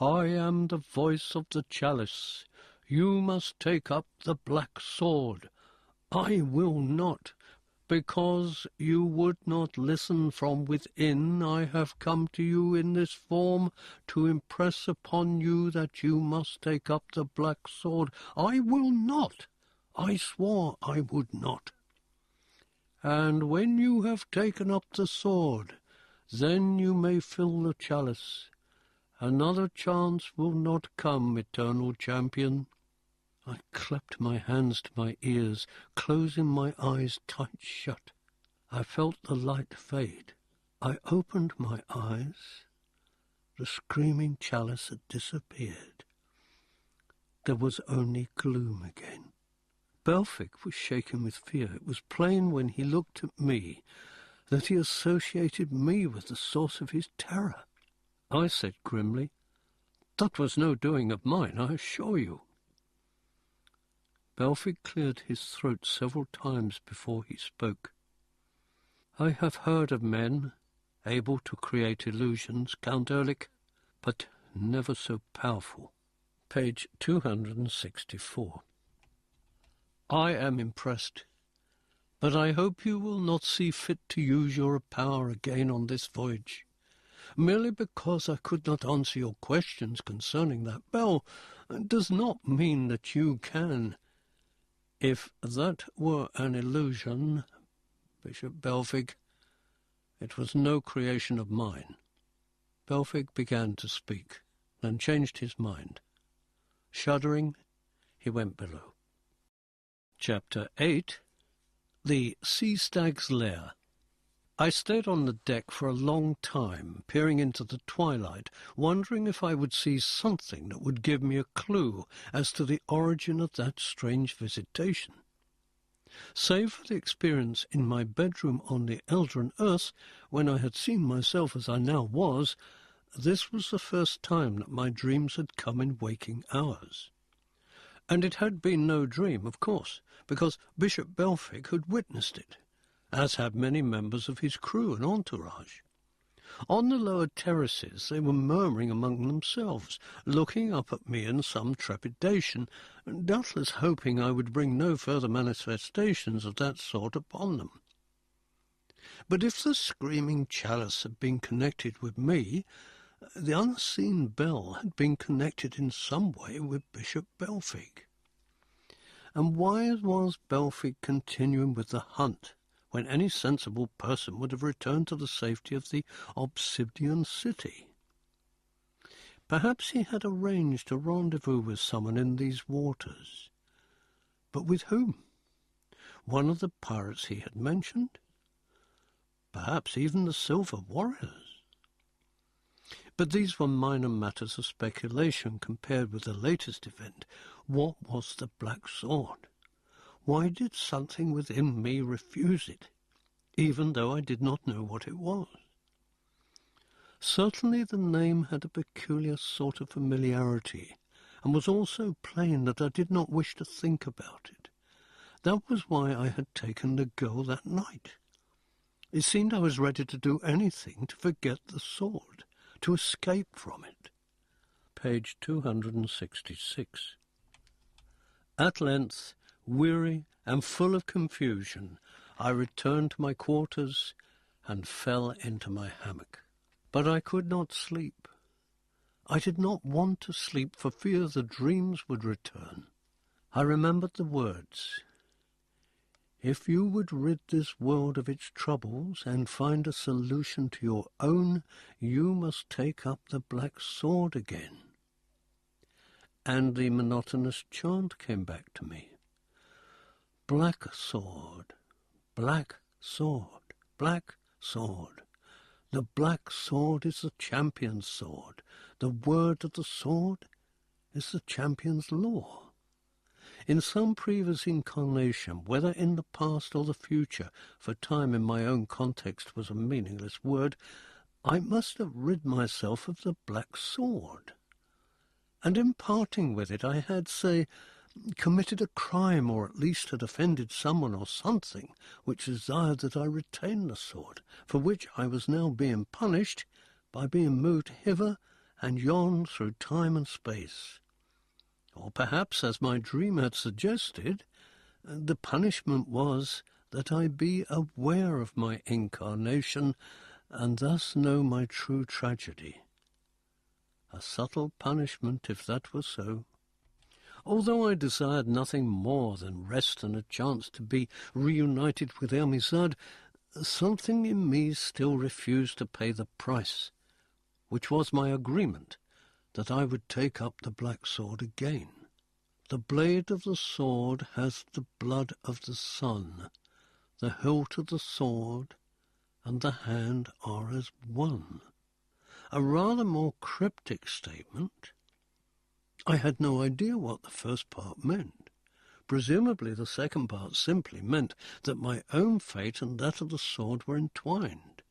A: I am the voice of the chalice. You must take up the black sword. I will not. Because you would not listen from within, I have come to you in this form to impress upon you that you must take up the black sword. I will not. I swore I would not. And when you have taken up the sword, then you may fill the chalice. Another chance will not come, eternal champion. I clapped my hands to my ears, closing my eyes tight shut. I felt the light fade. I opened my eyes. The screaming chalice had disappeared. There was only gloom again. Belfic was shaken with fear. It was plain when he looked at me that he associated me with the source of his terror. I said grimly, "That was no doing of mine, I assure you." Belfic cleared his throat several times before he spoke. "I have heard of men able to create illusions, Count Ehrlich, but never so powerful." Page 264. I am impressed, but I hope you will not see fit to use your power again on this voyage. Merely because I could not answer your questions concerning that bell does not mean that you can. If that were an illusion, Bishop Belfic, it was no creation of mine. Belfic began to speak, then changed his mind. Shuddering, he went below. Chapter 8. The Sea Stag's Lair. I stayed on the deck for a long time, peering into the twilight, wondering if I would see something that would give me a clue as to the origin of that strange visitation. Save for the experience in my bedroom on the Eldrin Earth, when I had seen myself as I now was, this was the first time that my dreams had come in waking hours. And it had been no dream, of course, because Bishop Belfic had witnessed it, as had many members of his crew and entourage. On the lower terraces they were murmuring among themselves, looking up at me in some trepidation, doubtless hoping I would bring no further manifestations of that sort upon them. But if the screaming chalice had been connected with me, the unseen bell had been connected in some way with Bishop Belfic. And why was Belfic continuing with the hunt, when any sensible person would have returned to the safety of the Obsidian city? Perhaps he had arranged a rendezvous with someone in these waters. But with whom? One of the pirates he had mentioned? Perhaps even the Silver Warriors? But these were minor matters of speculation compared with the latest event. What was the Black Sword? Why did something within me refuse it, even though I did not know what it was? Certainly the name had a peculiar sort of familiarity, and was also plain that I did not wish to think about it. That was why I had taken the girl that night. It seemed I was ready to do anything to forget the sword, to escape from it. Page 266. At length, weary and full of confusion, I returned to my quarters and fell into my hammock. But I could not sleep. I did not want to sleep for fear the dreams would return. I remembered the words, "If you would rid this world of its troubles and find a solution to your own, you must take up the black sword again." And the monotonous chant came back to me. Black sword, black sword, black sword. The black sword is the champion's sword. The word of the sword is the champion's law. In some previous incarnation, whether in the past or the future, for time in my own context was a meaningless word, I must have rid myself of the black sword. And in parting with it, I had, say, committed a crime, or at least had offended someone or something which desired that I retain the sword, for which I was now being punished by being moved hither and yon through time and space. Or perhaps, as my dream had suggested, the punishment was that I be aware of my incarnation and thus know my true tragedy. A subtle punishment, if that were so. Although I desired nothing more than rest and a chance to be reunited with Ermizad, something in me still refused to pay the price, which was my agreement that I would take up the black sword again. The blade of the sword has the blood of the sun. The hilt of the sword and the hand are as one. A rather more cryptic statement. I had no idea what the first part meant. Presumably the second part simply meant that my own fate and that of the sword were entwined.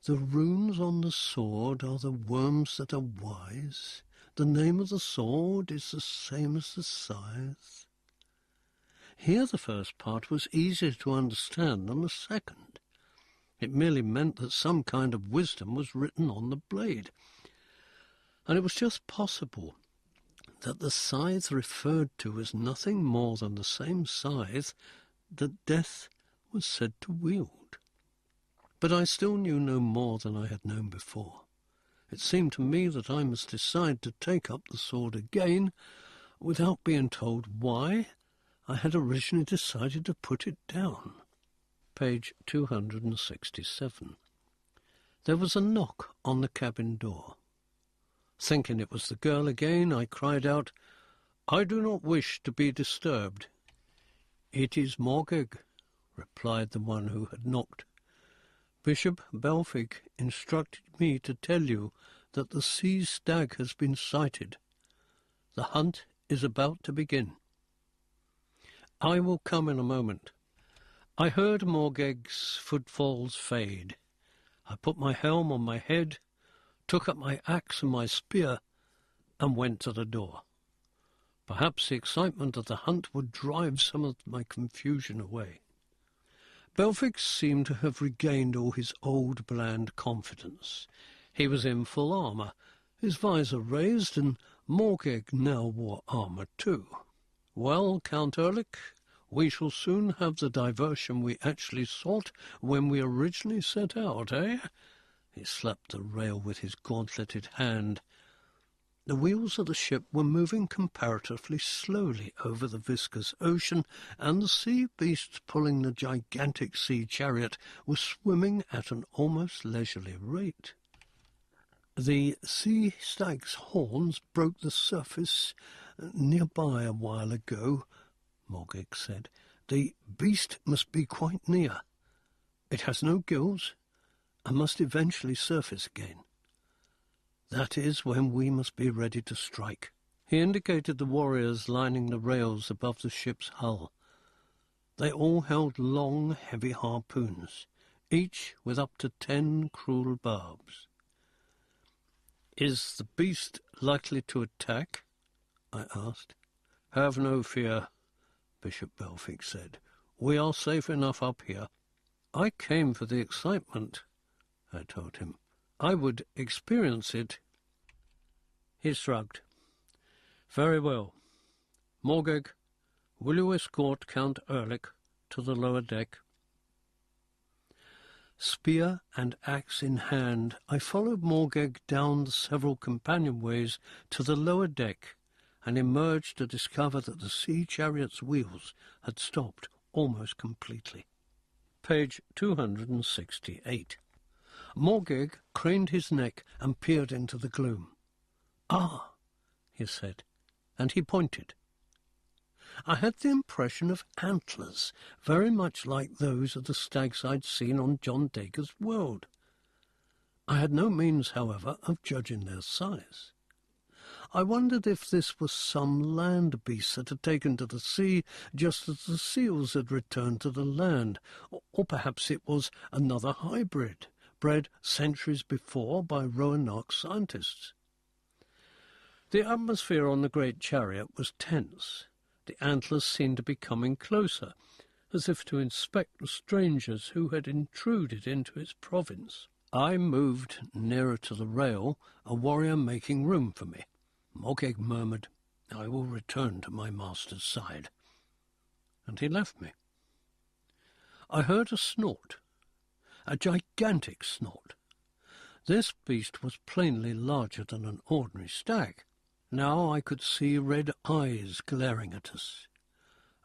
A: The runes on the sword are the worms that are wise. The name of the sword is the same as the scythe. Here the first part was easier to understand than the second. It merely meant that some kind of wisdom was written on the blade. And it was just possible that the scythe referred to was nothing more than the same scythe that Death was said to wield. But I still knew no more than I had known before. It seemed to me that I must decide to take up the sword again, without being told why I had originally decided to put it down. Page 267. There was a knock on the cabin door. Thinking it was the girl again, I cried out, "I do not wish to be disturbed." "It is Morgeg," replied the one who had knocked. "Bishop Belfig instructed me to tell you that the sea stag has been sighted. The hunt is about to begin." "I will come in a moment." I heard Morgeg's footfalls fade. I put my helm on my head, took up my axe and my spear, and went to the door. Perhaps the excitement of the hunt would drive some of my confusion away. Belfix seemed to have regained all his old bland confidence. He was in full armour, his visor raised, and Morgeg now wore armour too. "Well, Count Erlich, we shall soon have the diversion we actually sought when we originally set out, eh?" He slapped the rail with his gauntleted hand. The wheels of the ship were moving comparatively slowly over the viscous ocean, and the sea beasts pulling the gigantic sea chariot were swimming at an almost leisurely rate. The sea stag's horns broke the surface nearby a while ago, Morgig said. The beast must be quite near. It has no gills and must eventually surface again. That is when we must be ready to strike. He indicated the warriors lining the rails above the ship's hull. They all held long, heavy harpoons, each with up to 10 cruel barbs. "Is the beast likely to attack?" I asked. "Have no fear," Bishop Belfic said. "We are safe enough up here." "I came for the excitement," I told him. "I would experience it." He shrugged. "Very well. Morgig, will you escort Count Ehrlich to the lower deck?" Spear and axe in hand, I followed Morgig down the several companionways to the lower deck and emerged to discover that the sea chariot's wheels had stopped almost completely. Page 268. Morgig craned his neck and peered into the gloom. "Ah," he said, and he pointed. I had the impression of antlers, very much like those of the stags I'd seen on John Dacre's World. I had no means, however, of judging their size. I wondered if this was some land beast that had taken to the sea just as the seals had returned to the land, or perhaps it was another hybrid, bred centuries before by Roanoke scientists. The atmosphere on the great chariot was tense. The antlers seemed to be coming closer, as if to inspect the strangers who had intruded into its province. I moved nearer to the rail, a warrior making room for me. Morgig murmured, "I will return to my master's side." And he left me. I heard a snort, a gigantic snort. This beast was plainly larger than an ordinary stag. Now I could see red eyes glaring at us.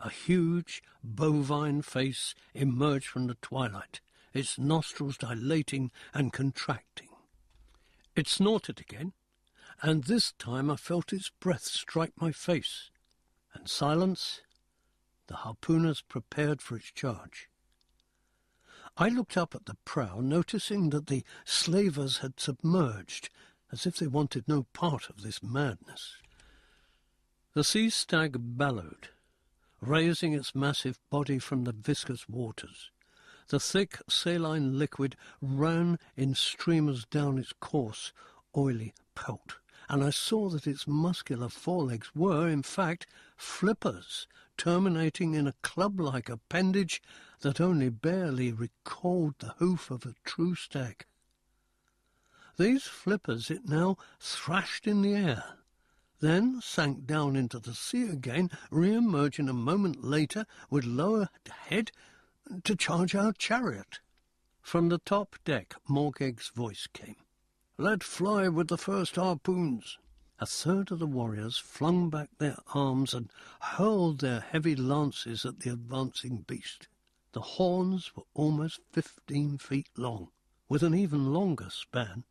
A: A huge, bovine face emerged from the twilight, its nostrils dilating and contracting. It snorted again, and this time I felt its breath strike my face. And silence, the harpooners prepared for its charge. I looked up at the prow, noticing that the slavers had submerged, as if they wanted no part of this madness. The sea stag bellowed, raising its massive body from the viscous waters. The thick saline liquid ran in streamers down its coarse, oily pelt, and I saw that its muscular forelegs were, in fact, flippers, terminating in a club-like appendage that only barely recalled the hoof of a true stag. These flippers it now thrashed in the air, then sank down into the sea again, re-emerging a moment later with lowered head to charge our chariot. From the top deck, Morgig's voice came. "Let fly with the first harpoons." A third of the warriors flung back their arms and hurled their heavy lances at the advancing beast. The horns were almost 15 feet long, with an even longer span.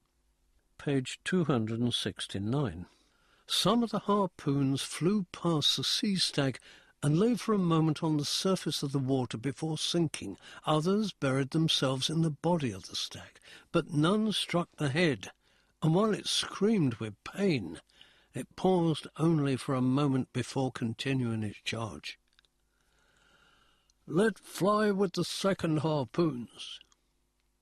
A: Page 269. Some of the harpoons flew past the sea stag and lay for a moment on the surface of the water before sinking. Others buried themselves in the body of the stag, but none struck the head, and while it screamed with pain, it paused only for a moment before continuing its charge. "Let fly with the second harpoons."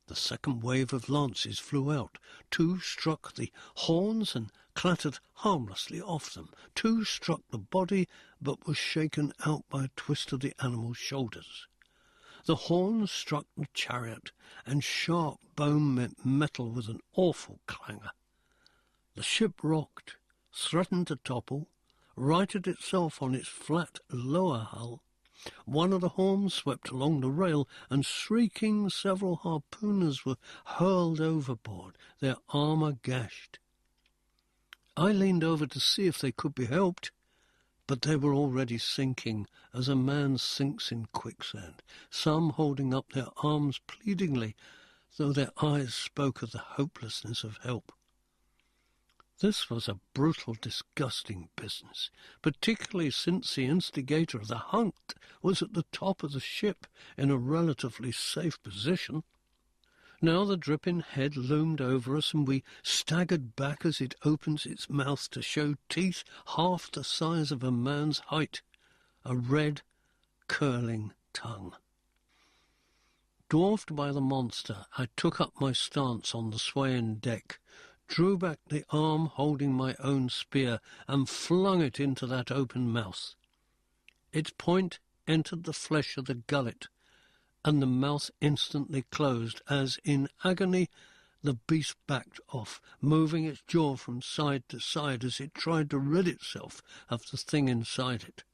A: The second wave of lances flew out. 2 struck the horns and clattered harmlessly off them. 2 struck the body, but were shaken out by a twist of the animal's shoulders. The horns struck the chariot, and sharp bone met metal with an awful clangour. The ship rocked, threatened to topple, righted itself on its flat lower hull. One of the horns swept along the rail, and shrieking several harpooners were hurled overboard, their armour gashed. I leaned over to see if they could be helped, but they were already sinking as a man sinks in quicksand, some holding up their arms pleadingly, though their eyes spoke of the hopelessness of help. This was a brutal, disgusting business, particularly since the instigator of the hunt was at the top of the ship in a relatively safe position. Now the dripping head loomed over us, and we staggered back as it opens its mouth to show teeth half the size of a man's height, a red, curling tongue. Dwarfed by the monster, I took up my stance on the swaying deck, drew back the arm holding my own spear, and flung it into that open mouth. Its point entered the flesh of the gullet, and the mouth instantly closed as, in agony, the beast backed off, moving its jaw from side to side as it tried to rid itself of the thing inside it.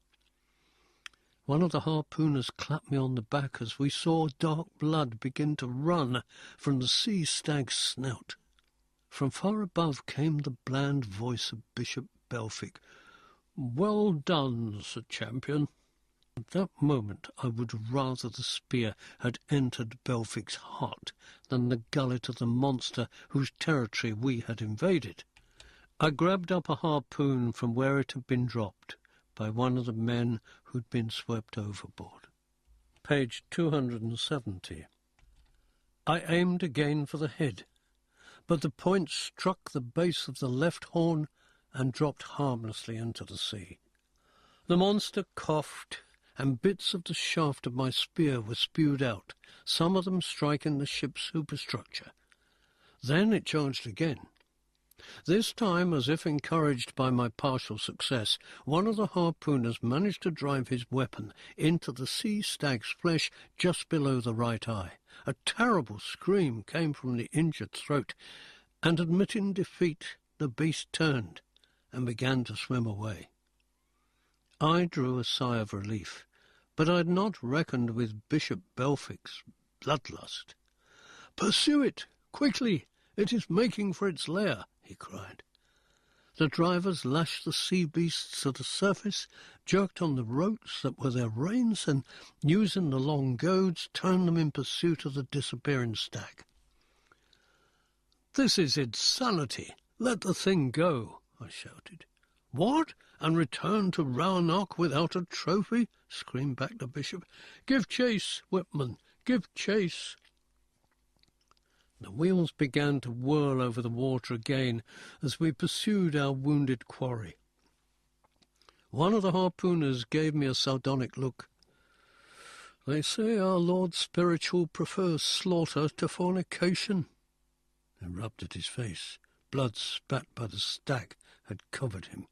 A: One of the harpooners clapped me on the back as we saw dark blood begin to run from the sea stag's snout. From far above came the bland voice of Bishop Belfic. "Well done, Sir Champion." At that moment I would rather the spear had entered Belfic's heart than the gullet of the monster whose territory we had invaded. I grabbed up a harpoon from where it had been dropped by one of the men who'd been swept overboard. Page 270. I aimed again for the head, but the point struck the base of the left horn and dropped harmlessly into the sea. The monster coughed, and bits of the shaft of my spear were spewed out, some of them striking the ship's superstructure. Then it charged again. This time, as if encouraged by my partial success, one of the harpooners managed to drive his weapon into the sea stag's flesh just below the right eye. A terrible scream came from the injured throat, and admitting defeat, the beast turned and began to swim away. I drew a sigh of relief, but I had not reckoned with Bishop Belfic's bloodlust. "Pursue it, quickly! It is making for its lair," he cried. The drivers lashed the sea beasts to the surface, jerked on the ropes that were their reins, and, using the long goads, turned them in pursuit of the disappearing stag. "This is insanity! Let the thing go!" I shouted. "What? And return to Roanoke without a trophy?" screamed back the bishop. "Give chase, Whitman, give chase!" The wheels began to whirl over the water again as we pursued our wounded quarry. One of the harpooners gave me a sardonic look. "They say our Lord Spiritual prefers slaughter to fornication." He rubbed at his face. Blood spat by the stag had covered him.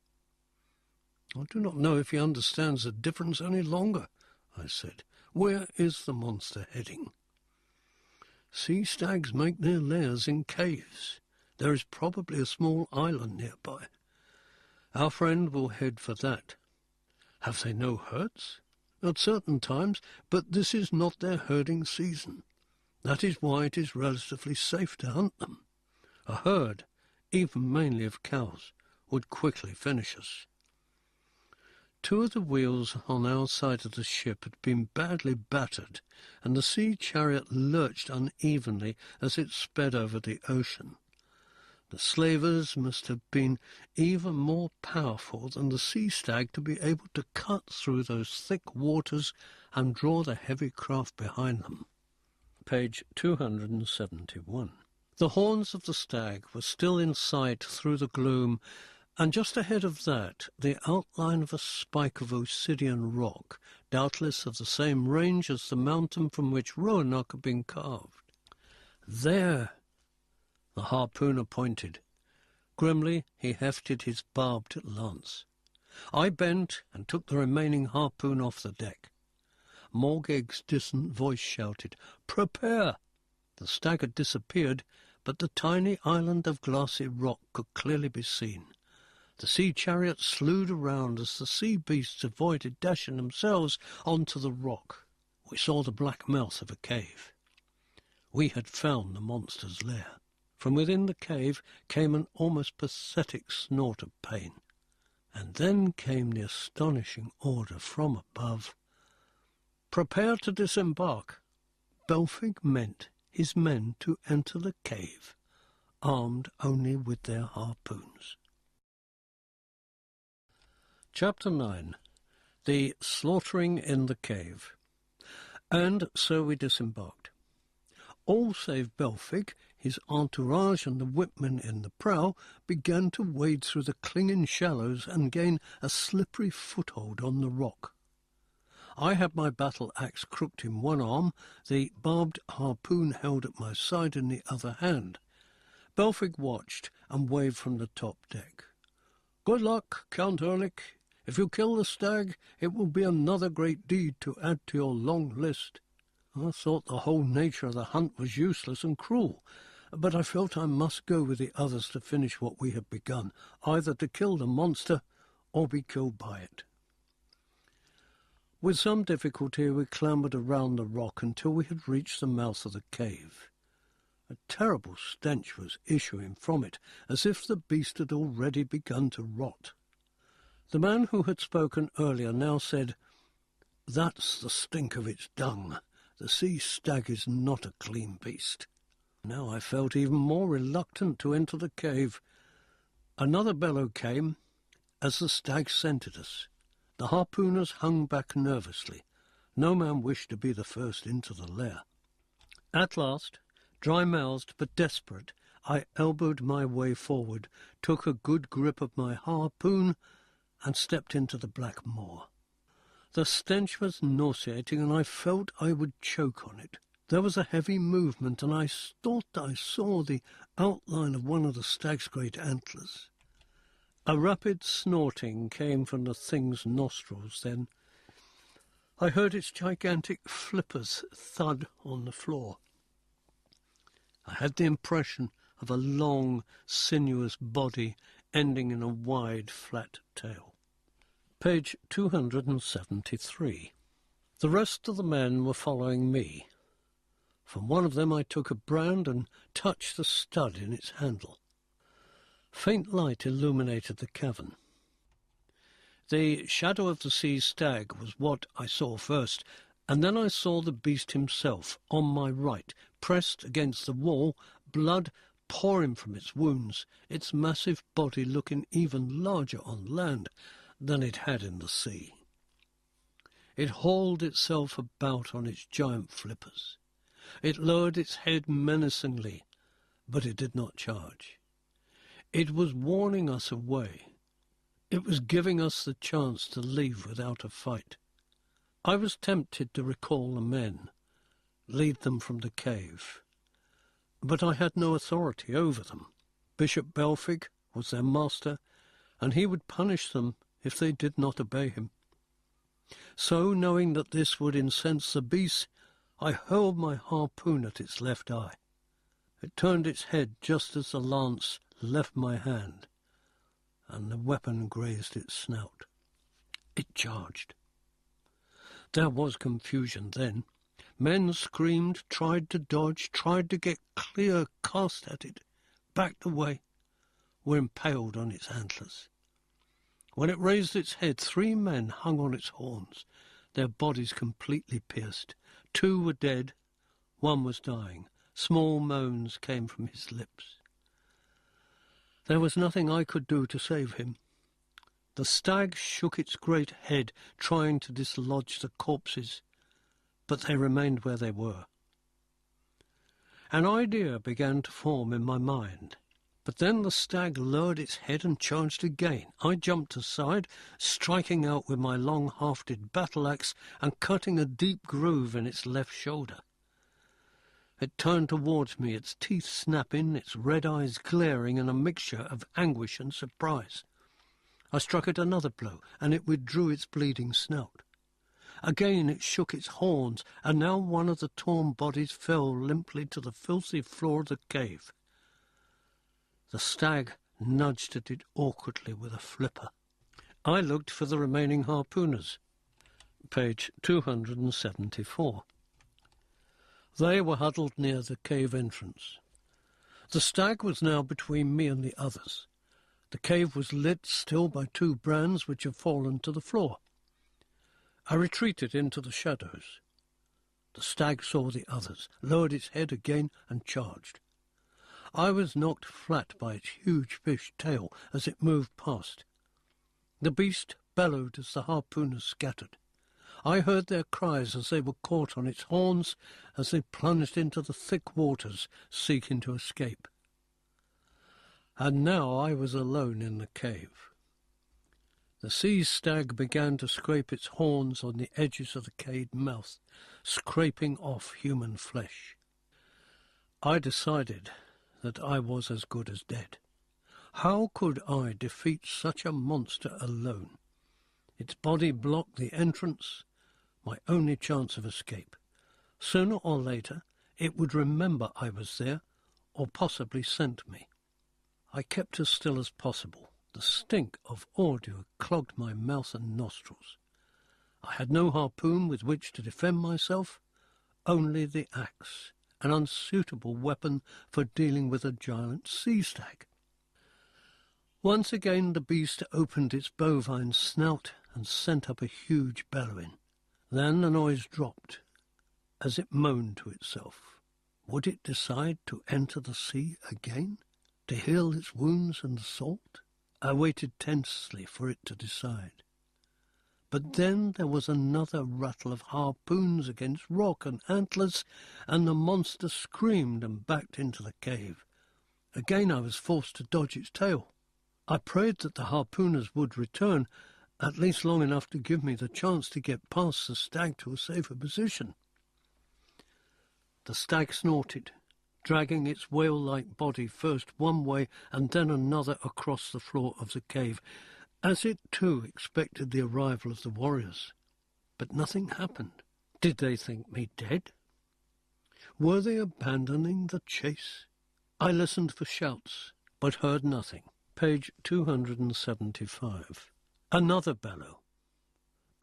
A: "I do not know if he understands the difference any longer," I said. "Where is the monster heading?" "Sea stags make their lairs in caves. There is probably a small island nearby. Our friend will head for that." "Have they no herds?" "At certain times, but this is not their herding season. That is why it is relatively safe to hunt them. A herd, even mainly of cows, would quickly finish us." Two of the wheels on our side of the ship had been badly battered, and the sea chariot lurched unevenly as it sped over the ocean. The slavers must have been even more powerful than the sea stag to be able to cut through those thick waters and draw the heavy craft behind them. Page 271. The horns of the stag were still in sight through the gloom, and just ahead of that, the outline of a spike of Obsidian rock, doubtless of the same range as the mountain from which Roanoke had been carved. "There!" The harpooner pointed. Grimly he hefted his barbed lance. I bent and took the remaining harpoon off the deck. Morgeg's distant voice shouted, "Prepare!" The stag had disappeared, but the tiny island of glassy rock could clearly be seen. The sea chariot slewed around as the sea beasts avoided dashing themselves onto the rock. We saw the black mouth of a cave. We had found the monster's lair. From within the cave came an almost pathetic snort of pain. And then came the astonishing order from above, "Prepare to disembark." Belfic meant his men to enter the cave, armed only with their harpoons. Chapter 9. The Slaughtering in the Cave. And so we disembarked. All save Belfic, his entourage and the whipmen in the prow began to wade through the clinging shallows and gain a slippery foothold on the rock. I had my battle-axe crooked in one arm, the barbed harpoon held at my side in the other hand. Belfic watched and waved from the top deck. "Good luck, Count Erlich. If you kill the stag, it will be another great deed to add to your long list." I thought the whole nature of the hunt was useless and cruel, but I felt I must go with the others to finish what we had begun, either to kill the monster or be killed by it. With some difficulty we clambered around the rock until we had reached the mouth of the cave. A terrible stench was issuing from it, as if the beast had already begun to rot. The man who had spoken earlier now said, "That's the stink of its dung. The sea stag is not a clean beast." Now I felt even more reluctant to enter the cave. Another bellow came as the stag scented us. The harpooners hung back nervously. No man wished to be the first into the lair. At last, dry-mouthed but desperate, I elbowed my way forward, took a good grip of my harpoon, and stepped into the black moor. The stench was nauseating, and I felt I would choke on it. There was a heavy movement, and I thought I saw the outline of one of the stag's great antlers. A rapid snorting came from the thing's nostrils. Then I heard its gigantic flippers thud on the floor. I had the impression of a long, sinuous body ending in a wide, flat tail. Page 273. The rest of the men were following me. From one of them I took a brand and touched the stud in its handle. Faint light illuminated the cavern. The shadow of the sea stag was what I saw first, and then I saw the beast himself on my right, pressed against the wall, blood pouring from its wounds, its massive body looking even larger on land than it had in the sea. It hauled itself about on its giant flippers. It lowered its head menacingly, but it did not charge. It was warning us away. It was giving us the chance to leave without a fight. I was tempted to recall the men, lead them from the cave, but I had no authority over them. Bishop Belfic was their master, and he would punish them if they did not obey him. So, knowing that this would incense the beast, I hurled my harpoon at its left eye. It turned its head just as the lance left my hand, and the weapon grazed its snout. It charged. There was confusion then. Men screamed, tried to dodge, tried to get clear, cast at it, backed away, were impaled on its antlers. When it raised its head, 3 men hung on its horns, their bodies completely pierced. 2 were dead, 1 was dying. Small moans came from his lips. There was nothing I could do to save him. The stag shook its great head, trying to dislodge the corpses, but they remained where they were. An idea began to form in my mind, but then the stag lowered its head and charged again. I jumped aside, striking out with my long-hafted battle-axe and cutting a deep groove in its left shoulder. It turned towards me, its teeth snapping, its red eyes glaring in a mixture of anguish and surprise. I struck it another blow, and it withdrew its bleeding snout. Again it shook its horns, and now one of the torn bodies fell limply to the filthy floor of the cave. The stag nudged at it awkwardly with a flipper. I looked for the remaining harpooners. Page 274. They were huddled near the cave entrance. The stag was now between me and the others. The cave was lit still by 2 brands which had fallen to the floor. I retreated into the shadows. The stag saw the others, lowered its head again, and charged. I was knocked flat by its huge fish tail as it moved past. The beast bellowed as the harpooners scattered. I heard their cries as they were caught on its horns as they plunged into the thick waters, seeking to escape. And now I was alone in the cave. The sea stag began to scrape its horns on the edges of the cave mouth, scraping off human flesh. I decided that I was as good as dead. How could I defeat such a monster alone? Its body blocked the entrance, my only chance of escape. Sooner or later, it would remember I was there, or possibly scent me. I kept as still as possible. The stink of ordure clogged my mouth and nostrils. I had no harpoon with which to defend myself, only the axe, an unsuitable weapon for dealing with a giant sea stag. Once again the beast opened its bovine snout and sent up a huge bellowing. Then the noise dropped, as it moaned to itself. Would it decide to enter the sea again, to heal its wounds and the salt? I waited tensely for it to decide. But then there was another rattle of harpoons against rock and antlers, and the monster screamed and backed into the cave. Again I was forced to dodge its tail. I prayed that the harpooners would return, at least long enough to give me the chance to get past the stag to a safer position. The stag snorted, dragging its whale-like body first one way and then another across the floor of the cave, as it too expected the arrival of the warriors. But nothing happened. Did they think me dead? Were they abandoning the chase? I listened for shouts, but heard nothing. Page 275. Another bellow.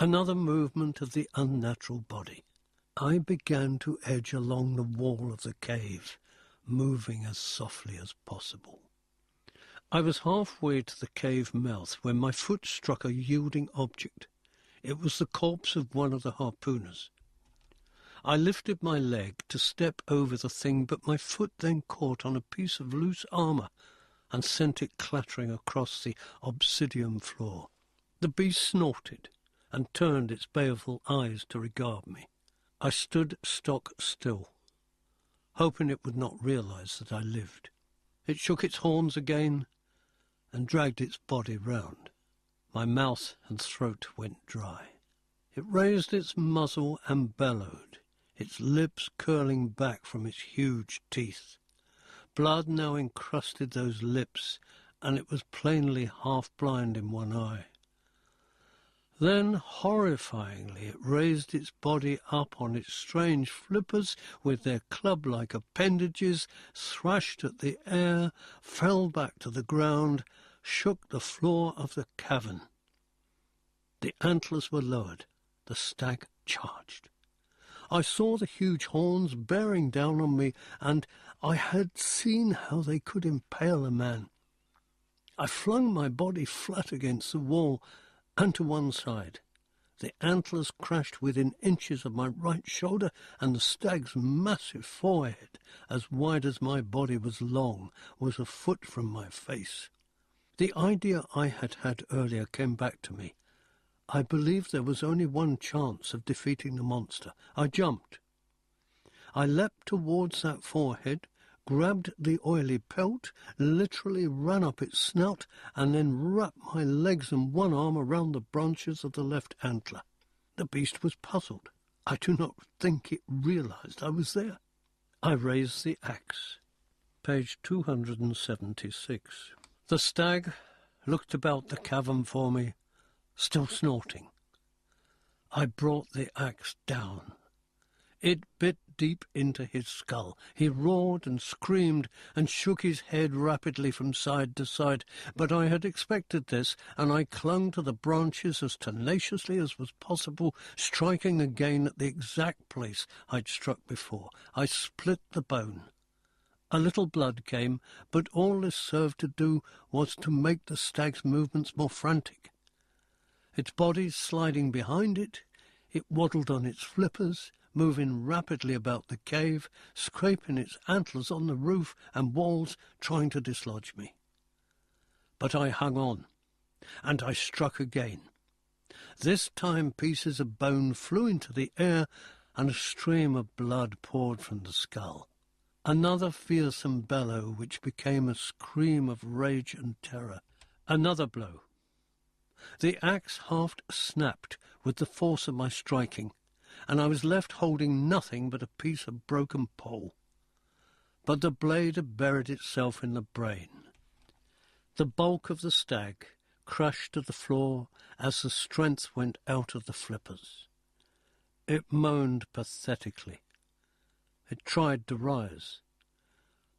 A: Another movement of the unnatural body. I began to edge along the wall of the cave, moving as softly as possible. I was halfway to the cave mouth when my foot struck a yielding object. It was the corpse of one of the harpooners. I lifted my leg to step over the thing, but my foot then caught on a piece of loose armour and sent it clattering across the obsidian floor. The beast snorted and turned its baleful eyes to regard me. I stood stock still, hoping it would not realize that I lived. It shook its horns again and dragged its body round. My mouth and throat went dry. It raised its muzzle and bellowed, its lips curling back from its huge teeth. Blood now encrusted those lips, and it was plainly half blind in one eye. Then, horrifyingly, it raised its body up on its strange flippers with their club-like appendages, thrashed at the air, fell back to the ground, shook the floor of the cavern. The antlers were lowered. The stag charged. I saw the huge horns bearing down on me, and I had seen how they could impale a man. I flung my body flat against the wall and to one side. The antlers crashed within inches of my right shoulder, and the stag's massive forehead, as wide as my body was long, was a foot from my face. The idea I had had earlier came back to me. I believed there was only one chance of defeating the monster. I jumped. I leapt towards that forehead, grabbed the oily pelt, literally ran up its snout, and then wrapped my legs and one arm around the branches of the left antler. The beast was puzzled. I do not think it realized I was there. I raised the axe. Page 276. The stag looked about the cavern for me, still snorting. I brought the axe down. It bit deep into his skull. He roared and screamed and shook his head rapidly from side to side, but I had expected this, and I clung to the branches as tenaciously as was possible, striking again at the exact place I'd struck before. I split the bone. A little blood came, but all this served to do was to make the stag's movements more frantic. Its body sliding behind it, it waddled on its flippers, moving rapidly about the cave, scraping its antlers on the roof and walls, trying to dislodge me. But I hung on, and I struck again. This time pieces of bone flew into the air, and a stream of blood poured from the skull. Another fearsome bellow, which became a scream of rage and terror. Another blow. The axe haft snapped with the force of my striking, and I was left holding nothing but a piece of broken pole. But the blade had buried itself in the brain. The bulk of the stag crashed to the floor as the strength went out of the flippers. It moaned pathetically. It tried to rise.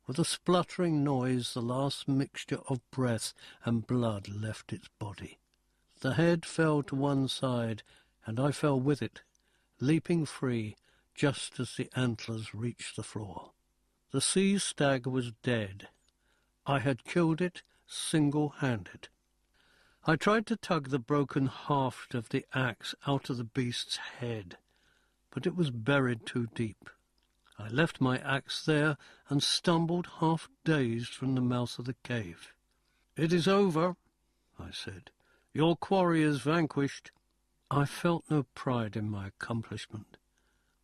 A: With a spluttering noise, the last mixture of breath and blood left its body. The head fell to one side, and I fell with it, leaping free just as the antlers reached the floor. The sea stag was dead. I had killed it single-handed. I tried to tug the broken haft of the axe out of the beast's head, but it was buried too deep. I left my axe there and stumbled half-dazed from the mouth of the cave. "It is over," I said. "Your quarry is vanquished." I felt no pride in my accomplishment.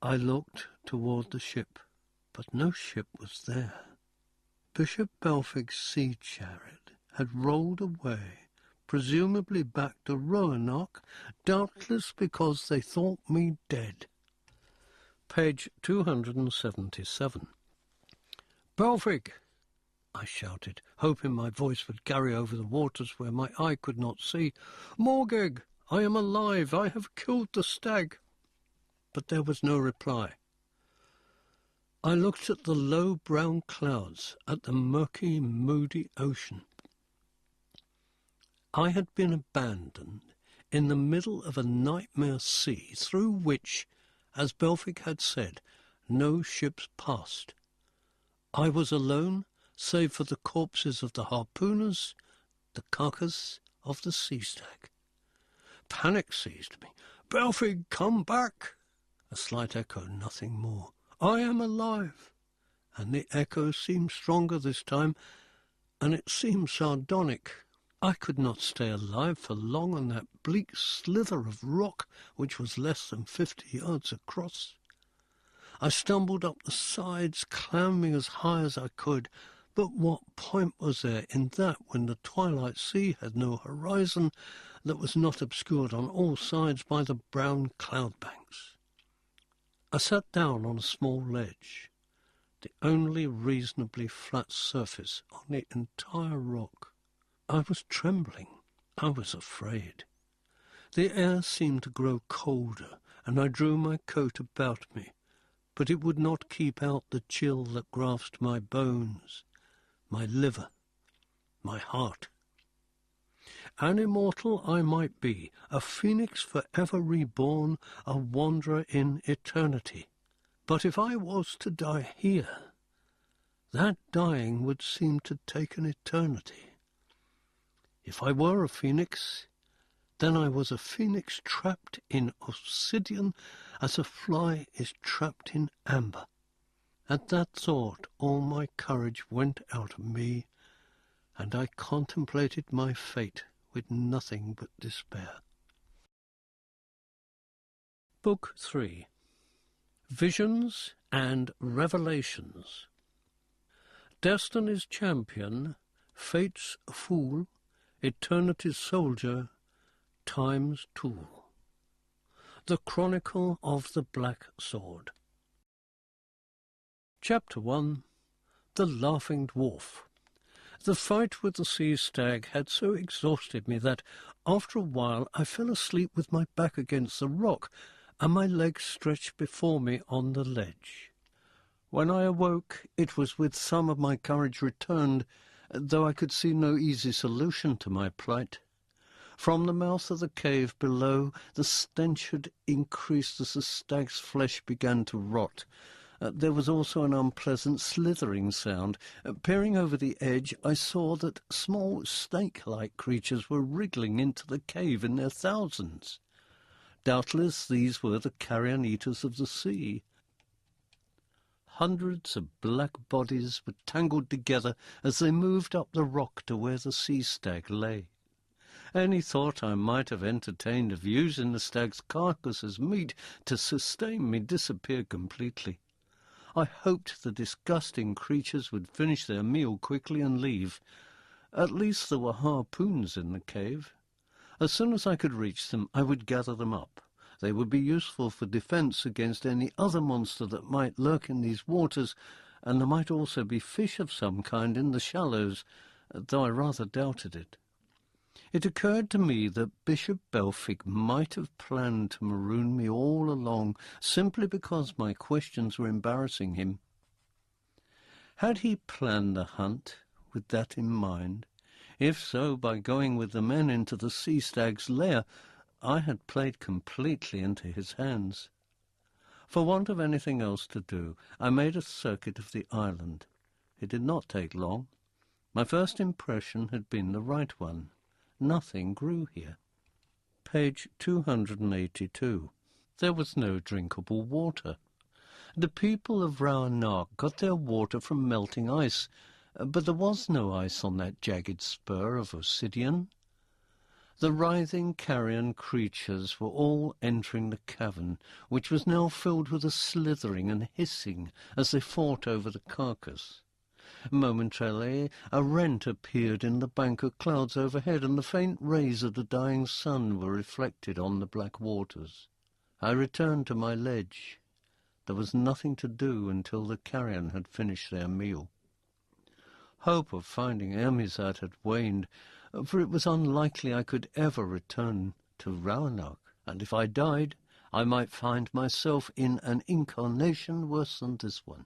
A: I looked toward the ship, but no ship was there. Bishop Belfig's sea chariot had rolled away, presumably back to Roanoke, doubtless because they thought me dead. Page 277. "Belfig!" I shouted, hoping my voice would carry over the waters where my eye could not see. "Morgeg, I am alive. I have killed the stag." But there was no reply. I looked at the low brown clouds, at the murky, moody ocean. I had been abandoned in the middle of a nightmare sea through which, as Belfig had said, no ships passed. I was alone, save for the corpses of the harpooners, the carcass of the sea stag. Panic seized me. "Belfig, come back!" A slight echo, nothing more. "I am alive." And the echo seemed stronger this time, and it seemed sardonic. I could not stay alive for long on that bleak slither of rock which was less than 50 yards across. I stumbled up the sides, clambering as high as I could, but what point was there in that when the twilight sea had no horizon that was not obscured on all sides by the brown cloud banks? I sat down on a small ledge, the only reasonably flat surface on the entire rock. I was trembling. I was afraid. The air seemed to grow colder, and I drew my coat about me, but it would not keep out the chill that grasped my bones, my liver, my heart. An immortal I might be, a phoenix forever reborn, a wanderer in eternity. But if I was to die here, that dying would seem to take an eternity. If I were a phoenix, then I was a phoenix trapped in obsidian as a fly is trapped in amber. At that thought all my courage went out of me, and I contemplated my fate with nothing but despair. Book 3. Visions and Revelations. Destiny's champion, fate's fool, eternity's soldier, time's tool. The Chronicle of the Black Sword. Chapter 1. The Laughing Dwarf. The fight with the sea stag had so exhausted me that, after a while, I fell asleep with my back against the rock and my legs stretched before me on the ledge. When I awoke, it was with some of my courage returned, though I could see no easy solution to my plight. From the mouth of the cave below, the stench had increased as the stag's flesh began to rot. There was also an unpleasant slithering sound. Peering over the edge, I saw that small snake-like creatures were wriggling into the cave in their thousands. Doubtless these were the carrion-eaters of the sea. Hundreds of black bodies were tangled together as they moved up the rock to where the sea stag lay. Any thought I might have entertained of using the stag's carcass as meat to sustain me disappeared completely. I hoped the disgusting creatures would finish their meal quickly and leave. At least there were harpoons in the cave. As soon as I could reach them, I would gather them up. They would be useful for defence against any other monster that might lurk in these waters, and there might also be fish of some kind in the shallows, though I rather doubted it. It occurred to me that Bishop Belfic might have planned to maroon me all along simply because my questions were embarrassing him. Had he planned the hunt with that in mind? If so, by going with the men into the sea stag's lair, I had played completely into his hands. For want of anything else to do, I made a circuit of the island. It did not take long. My first impression had been the right one. Nothing grew here. Page 282. There was no drinkable water. The people of Rauanark got their water from melting ice, but there was no ice on that jagged spur of Obsidian. The writhing carrion creatures were all entering the cavern, which was now filled with a slithering and hissing as they fought over the carcass. Momentarily a rent appeared in the bank of clouds overhead, and the faint rays of the dying sun were reflected on the black waters. I returned to my ledge. There was nothing to do until the carrion had finished their meal. Hope of finding Ermizad had waned, for it was unlikely I could ever return to Rauanark, and if I died, I might find myself in an incarnation worse than this one.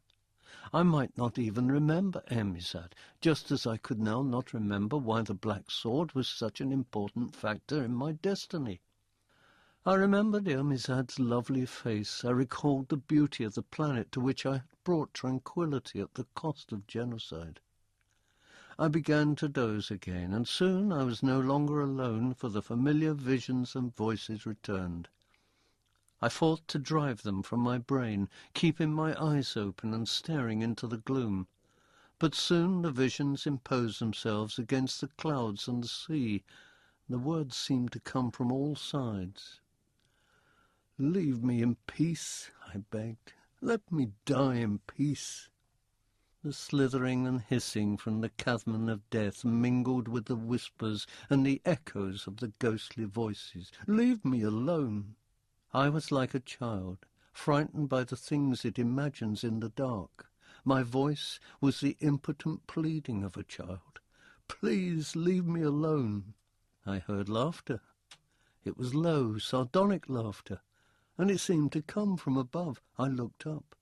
A: I might not even remember Ermizad, just as I could now not remember why the black sword was such an important factor in my destiny. I remembered Ermizad's lovely face. I recalled the beauty of the planet to which I had brought tranquility at the cost of genocide. I began to doze again, and soon I was no longer alone, for the familiar visions and voices returned. I fought to drive them from my brain, keeping my eyes open and staring into the gloom. But soon the visions imposed themselves against the clouds and the sea. The words seemed to come from all sides. "Leave me in peace," I begged. "Let me die in peace." The slithering and hissing from the chasm of death mingled with the whispers and the echoes of the ghostly voices. "Leave me alone." I was like a child, frightened by the things it imagines in the dark. My voice was the impotent pleading of a child. "Please leave me alone." I heard laughter. It was low, sardonic laughter, and it seemed to come from above. I looked up.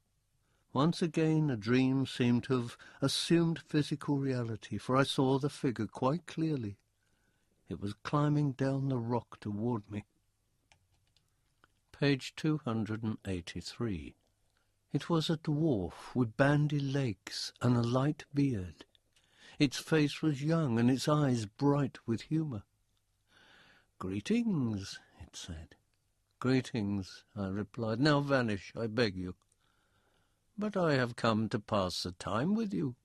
A: Once again a dream seemed to have assumed physical reality, for I saw the figure quite clearly. It was climbing down the rock toward me. Page 283. It was a dwarf with bandy legs and a light beard. Its face was young and its eyes bright with humour. "Greetings," it said. "Greetings," I replied. "Now vanish, I beg you." "But I have come to pass the time with you."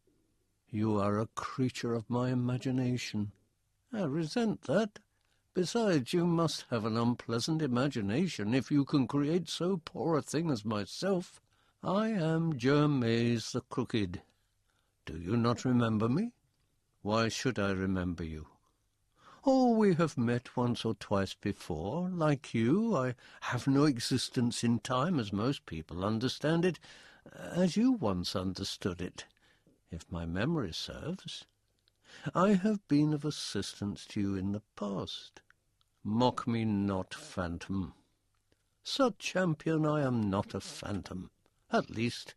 A: "You are a creature of my imagination." "I resent that. Besides, you must have an unpleasant imagination if you can create so poor a thing as myself. I am Germaise the Crooked. Do you not remember me?" "Why should I remember you?" "Oh, we have met once or twice before. Like you, I have no existence in time as most people understand it, as you once understood it, if my memory serves. I have been of assistance to you in the past. Mock me not, phantom. Such champion, I am not a phantom. At least,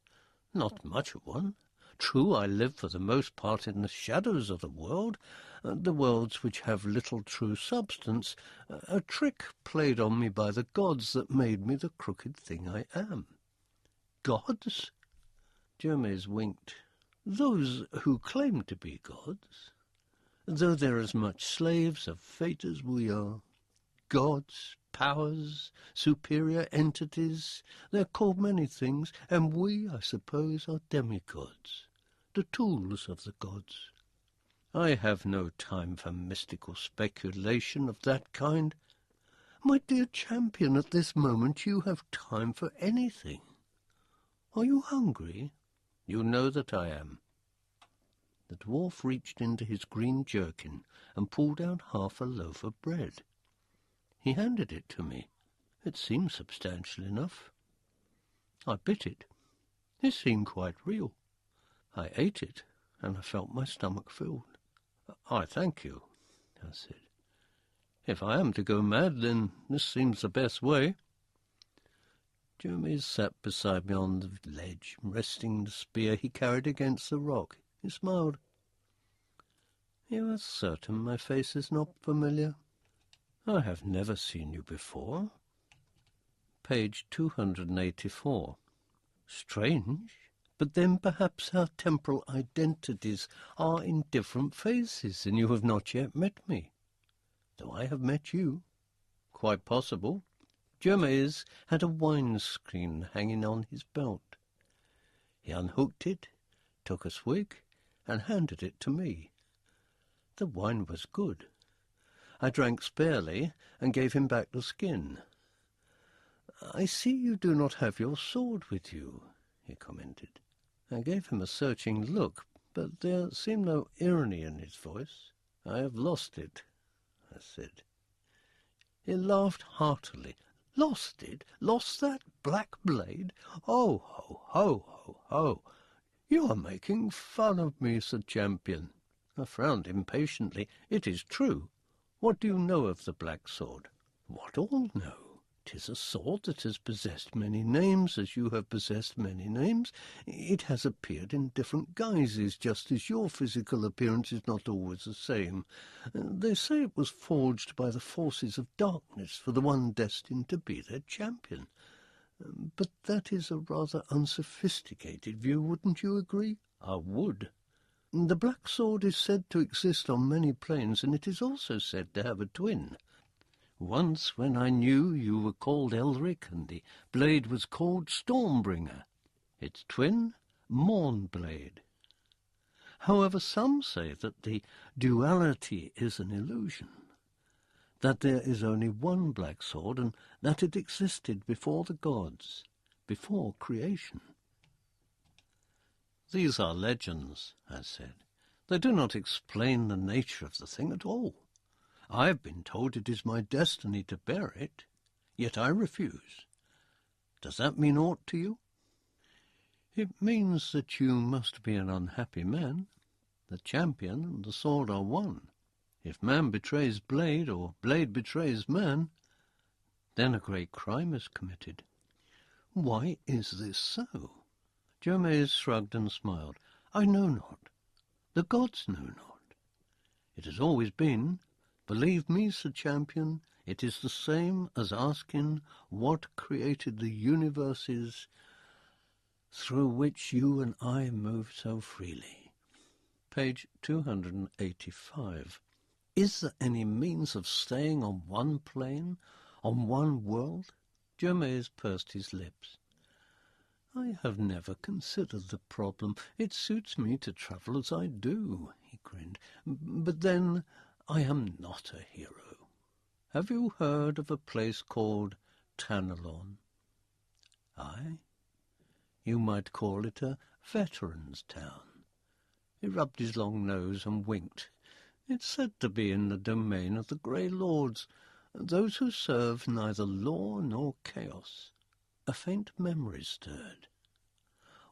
A: not much of one. True, I live for the most part in the shadows of the worlds which have little true substance, a trick played on me by the gods that made me the crooked thing I am." "Gods?" Germaise winked. "Those who claim to be gods, though they're as much slaves of fate as we are. Gods, powers, superior entities, they're called many things, and we, I suppose, are demigods, the tools of the gods." I have no time for mystical speculation of that kind. My dear champion, at this moment you have time for anything. Are you hungry? You know that I am. The dwarf reached into his green jerkin and pulled out half a loaf of bread. He handed it to me. It seemed substantial enough. I bit it. It seemed quite real. I ate it, and I felt my stomach filled. I thank you, I said. If I am to go mad, then this seems the best way. Jeremy sat beside me on the ledge, resting the spear he carried against the rock. He smiled. You are certain my face is not familiar? I have never seen you before. Page 284. Strange, but then perhaps our temporal identities are in different phases, and you have not yet met me, though I have met you. Quite possible. Jermes had a wine screen hanging on his belt. He unhooked it, took a swig, and handed it to me. The wine was good. I drank sparely and gave him back the skin. I see you do not have your sword with you, he commented. I gave him a searching look, but there seemed no irony in his voice. I have lost it, I said. He laughed heartily. Lost it? Lost that black blade? Oh, ho, ho, ho, ho! You are making fun of me, Sir Champion. I frowned impatiently. It is true. What do you know of the black sword? What all know? 'Tis a sword that has possessed many names, as you have possessed many names. It has appeared in different guises, just as your physical appearance is not always the same. They say it was forged by the forces of darkness for the one destined to be their champion. But that is a rather unsophisticated view, wouldn't you agree? I would. The black sword is said to exist on many planes, and it is also said to have a twin. Once, when I knew, you were called Elric, and the blade was called Stormbringer. Its twin, Mornblade. However, some say that the duality is an illusion, that there is only one black sword, and that it existed before the gods, before creation. These are legends, I said. They do not explain the nature of the thing at all. I have been told it is my destiny to bear it, yet I refuse. Does that mean aught to you? It means that you must be an unhappy man. The champion and the sword are one. If man betrays blade, or blade betrays man, then a great crime is committed. Why is this so? Jermes shrugged and smiled. I know not. The gods know not. It has always been. Believe me, Sir Champion, it is the same as asking what created the universes through which you and I move so freely. Page 285. Is there any means of staying on one plane, on one world? Jermes pursed his lips. I have never considered the problem. It suits me to travel as I do, he grinned. But then, I am not a hero. Have you heard of a place called Tanalorn? Aye. You might call it a veteran's town. He rubbed his long nose and winked. It's said to be in the domain of the Grey Lords, those who serve neither law nor chaos. A faint memory stirred.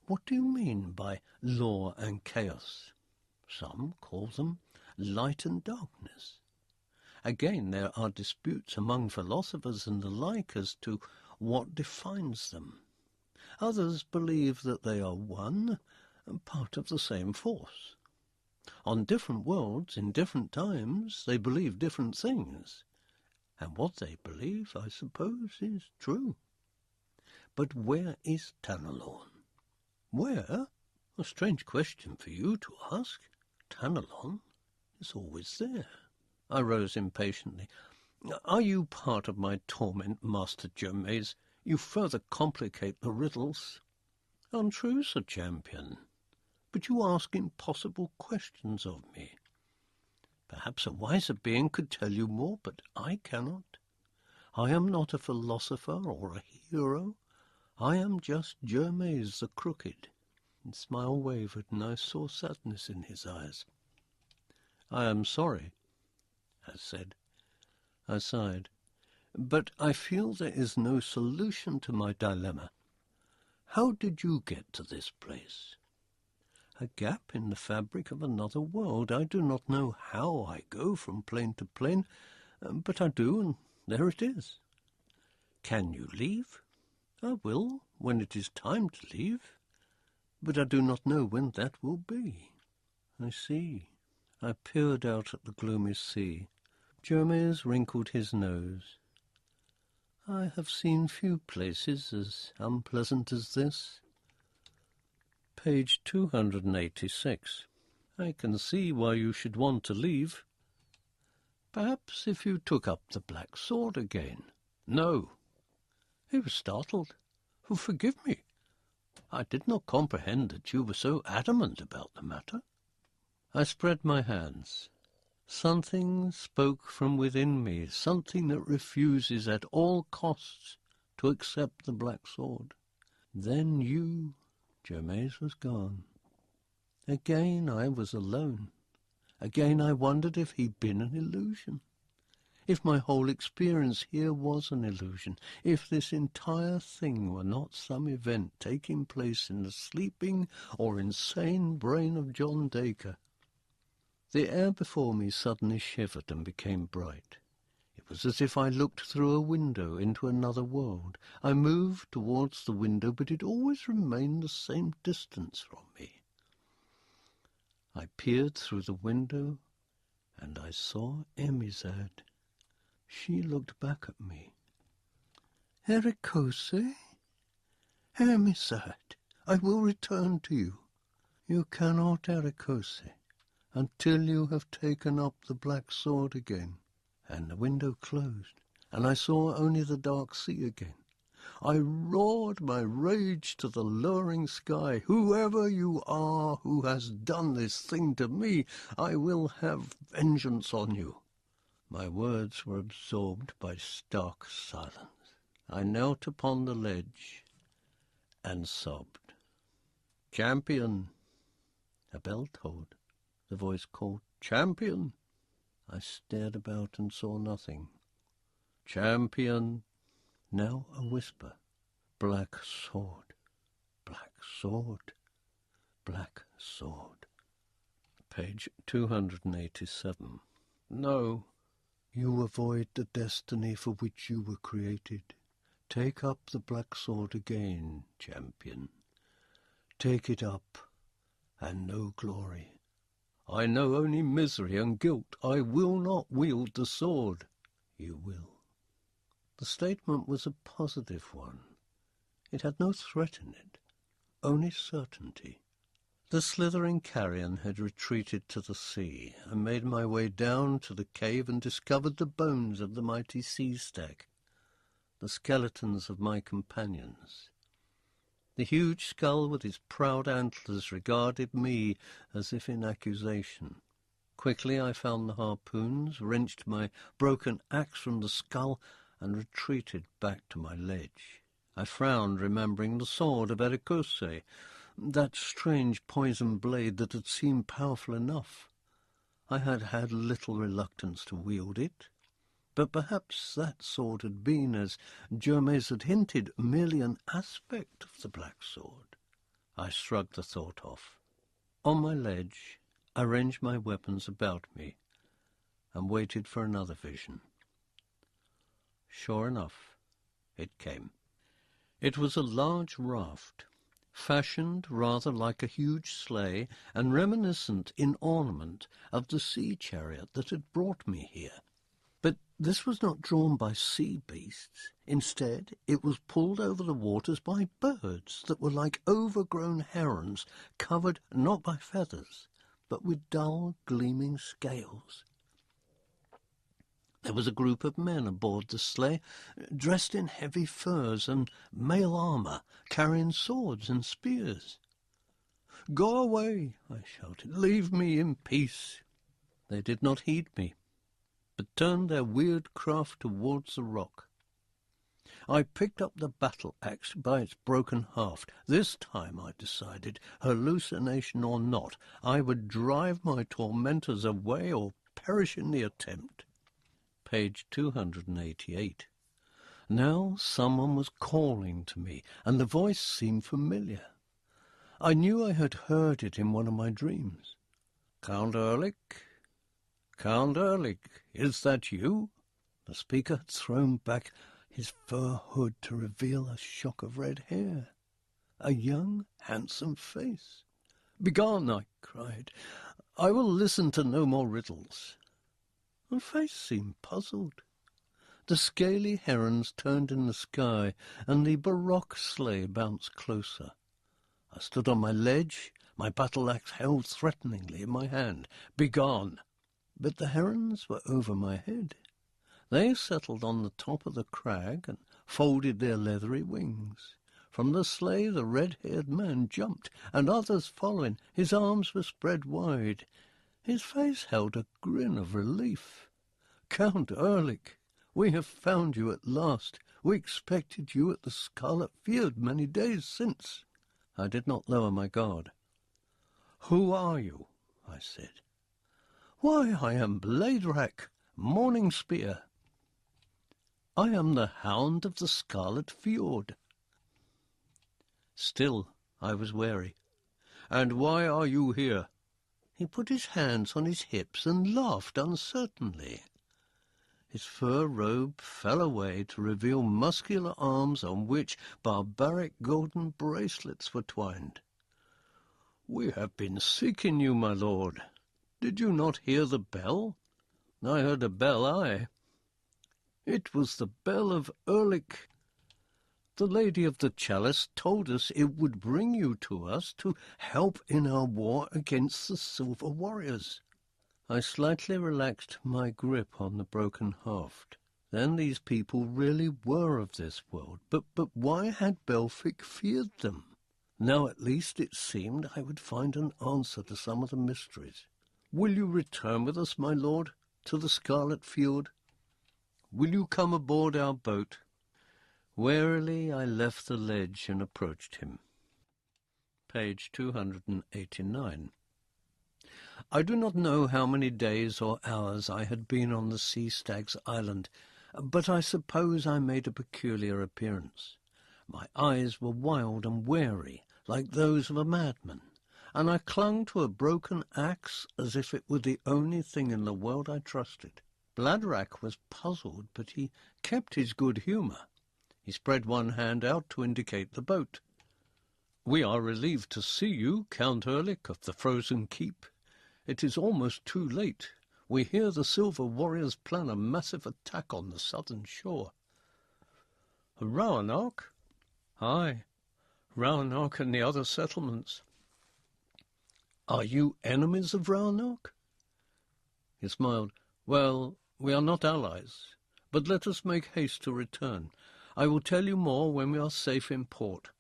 A: What do you mean by law and chaos? Some call them light and darkness. Again, there are disputes among philosophers and the like as to what defines them. Others believe that they are one, part of the same force. On different worlds, in different times, they believe different things. And what they believe, I suppose, is true. But where is Tanalorn? Where? A strange question for you to ask. Tanalorn is always there. I rose impatiently. Are you part of my torment, Master Jermes? You further complicate the riddles. Untrue, Sir Champion. But you ask impossible questions of me. Perhaps a wiser being could tell you more, but I cannot. I am not a philosopher or a hero. I am just Germaise the Crooked." His smile wavered, and I saw sadness in his eyes. "I am sorry," I said. I sighed. "But I feel there is no solution to my dilemma. How did you get to this place?" "A gap in the fabric of another world. I do not know how I go from plane to plane, but I do, and there it is." "Can you leave?" "I will, when it is time to leave, but I do not know when that will be." "I see." I peered out at the gloomy sea. Germaise wrinkled his nose. "I have seen few places as unpleasant as this." Page 286. "I can see why you should want to leave. Perhaps if you took up the black sword again." "No." He was startled. "Oh, forgive me. I did not comprehend that you were so adamant about the matter." I spread my hands. Something spoke from within me, something that refuses at all costs to accept the black sword. Then you... Germaise was gone. Again I was alone. Again I wondered if he'd been an illusion. If my whole experience here was an illusion. If this entire thing were not some event taking place in the sleeping or insane brain of John Dacre. The air before me suddenly shivered and became bright. It was as if I looked through a window into another world. I moved towards the window, but it always remained the same distance from me. I peered through the window, and I saw Emisad. She looked back at me. "Erekoše? Emisad, I will return to you." "You cannot, Erekoše, until you have taken up the black sword again." And the window closed, and I saw only the dark sea again. I roared my rage to the lowering sky. "Whoever you are who has done this thing to me, I will have vengeance on you." My words were absorbed by stark silence. I knelt upon the ledge and sobbed. "Champion!" A bell tolled. The voice called, "Champion!" I stared about and saw nothing. "Champion!" Now a whisper. "Black sword, black sword, black sword." Page 287. "No. You avoid the destiny for which you were created. Take up the black sword again, champion. Take it up and know glory." "I know only misery and guilt. I will not wield the sword." "You will." The statement was a positive one. It had no threat in it, only certainty. The slithering carrion had retreated to the sea. I made my way down to the cave and discovered the bones of the mighty sea stag, the skeletons of my companions. The huge skull with its proud antlers regarded me as if in accusation. Quickly I found the harpoons, wrenched my broken axe from the skull, and retreated back to my ledge. I frowned, remembering the sword of Erekoše, that strange poison blade that had seemed powerful enough. I had had little reluctance to wield it, but perhaps that sword had been, as Germaise had hinted, merely an aspect of the black sword. I shrugged the thought off. On my ledge, I ranged my weapons about me and waited for another vision. Sure enough, it came. It was a large raft, fashioned rather like a huge sleigh and reminiscent in ornament of the sea chariot that had brought me here. But this was not drawn by sea beasts. Instead, it was pulled over the waters by birds that were like overgrown herons, covered not by feathers, but with dull, gleaming scales. There was a group of men aboard the sleigh, dressed in heavy furs and mail armour, carrying swords and spears. "Go away," I shouted. "Leave me in peace." They did not heed me, but turned their weird craft towards the rock. I picked up the battle-axe by its broken haft. This time, I decided, hallucination or not, I would drive my tormentors away or perish in the attempt. Page 288. Now someone was calling to me, and the voice seemed familiar. I knew I had heard it in one of my dreams. "Count Ehrlich? Count Ehrlich, is that you?" The speaker had thrown back his fur hood to reveal a shock of red hair, a young, handsome face. "Begone," I cried. "I will listen to no more riddles." The face seemed puzzled. The scaly herons turned in the sky, and the baroque sleigh bounced closer. I stood on my ledge, my battle-axe held threateningly in my hand. "Begone!" But the herons were over my head. They settled on the top of the crag and folded their leathery wings. From the sleigh the red-haired man jumped, and others following. His arms were spread wide. His face held a grin of relief. "Count Ehrlich, we have found you at last. We expected you at the Scarlet Field many days since." I did not lower my guard. "Who are you?" I said. "Why, I am Bladrach, Morning Spear. I am the Hound of the Scarlet Fjord." Still I was wary. "And why are you here?" He put his hands on his hips and laughed uncertainly. His fur robe fell away to reveal muscular arms on which barbaric golden bracelets were twined. "We have been seeking you, my lord. Did you not hear the bell?" "I heard a bell, aye." "It was the bell of Ehrlich. The Lady of the Chalice told us it would bring you to us to help in our war against the Silver Warriors." I slightly relaxed my grip on the broken haft. Then these people really were of this world. But why had Belfic feared them? Now at least it seemed I would find an answer to some of the mysteries. "Will you return with us, my lord, to the Scarlet Field? Will you come aboard our boat?" Warily I left the ledge and approached him. Page 289. I do not know how many days or hours I had been on the Sea Stag's Island, but I suppose I made a peculiar appearance. My eyes were wild and wary, like those of a madman, and I clung to a broken axe as if it were the only thing in the world I trusted. Bladrach was puzzled, but he kept his good humour. He spread one hand out to indicate the boat. "We are relieved to see you, Count Ehrlich of the Frozen Keep. It is almost too late. We hear the Silver Warriors plan a massive attack on the southern shore." "Roanoke?" "Aye, Roanoke and the other settlements." "Are you enemies of Roanoke?" He smiled. "Well, we are not allies, but let us make haste to return. I will tell you more when we are safe in port.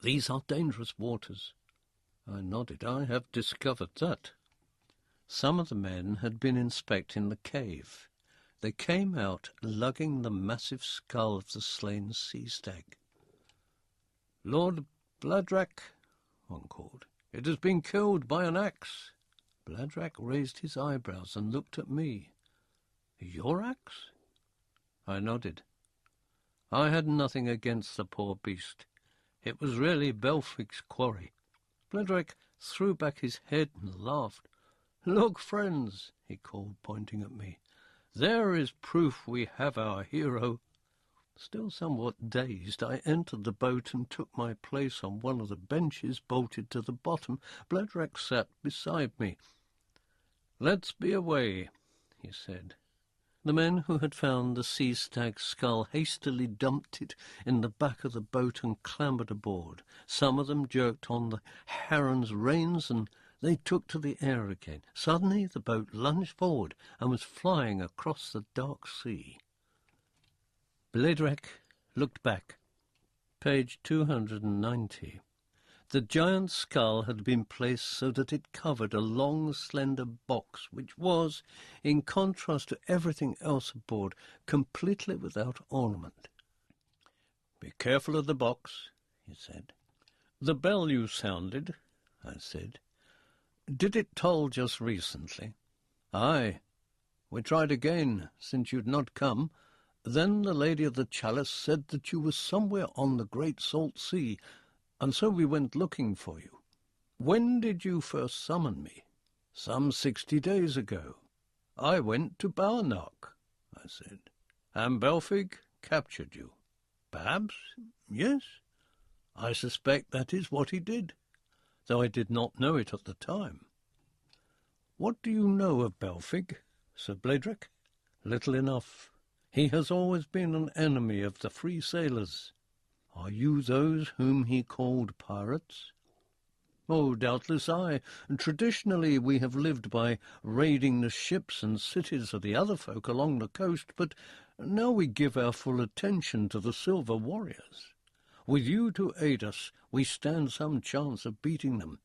A: These are dangerous waters." I nodded. "I have discovered that." Some of the men had been inspecting the cave. They came out lugging the massive skull of the slain sea stag. "Lord Bladrach," one called, "it has been killed by an axe." Bladrach raised his eyebrows and looked at me. "Your axe?" I nodded. I had nothing against the poor beast. It was really Belfic's quarry. Bladrach threw back his head and laughed. "Look, friends," he called, pointing at me. "There is proof we have our hero." Still somewhat dazed, I entered the boat and took my place on one of the benches bolted to the bottom. Bladrach sat beside me. "Let's be away," he said. The men who had found the sea stag's skull hastily dumped it in the back of the boat and clambered aboard. Some of them jerked on the heron's reins and they took to the air again. Suddenly the boat lunged forward and was flying across the dark sea. Bladrach looked back. Page 290. The giant skull had been placed so that it covered a long, slender box, which was, in contrast to everything else aboard, completely without ornament. "Be careful of the box," he said. "The bell you sounded," I said. "Did it toll just recently?" "Aye. We tried again, since you'd not come. Then the lady of the chalice said that you were somewhere on the great salt sea, and so we went looking for you." "When did you first summon me?" "Some 60 days ago. I went to Bowernock," I said, "and Belfig captured you." "Perhaps, yes. I suspect that is what he did, though I did not know it at the time." "What do you know of Belfig, Sir Bladrick?" "Little enough. He has always been an enemy of the free sailors." "Are you those whom he called pirates?" "Oh, doubtless I. Traditionally we have lived by raiding the ships and cities of the other folk along the coast, but now we give our full attention to the Silver Warriors. With you to aid us, we stand some chance of beating them,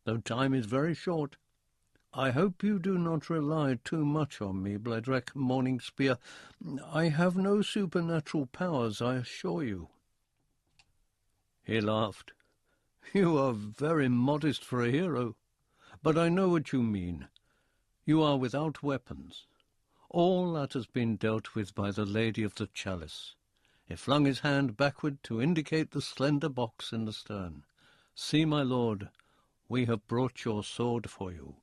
A: though time is very short. I hope you do not rely too much on me, Bladrek Morningspear. I have no supernatural powers, I assure you." He laughed. "You are very modest for a hero, but I know what you mean. You are without weapons. All that has been dealt with by the Lady of the Chalice." He flung his hand backward to indicate the slender box in the stern. "See, my lord, we have brought your sword for you."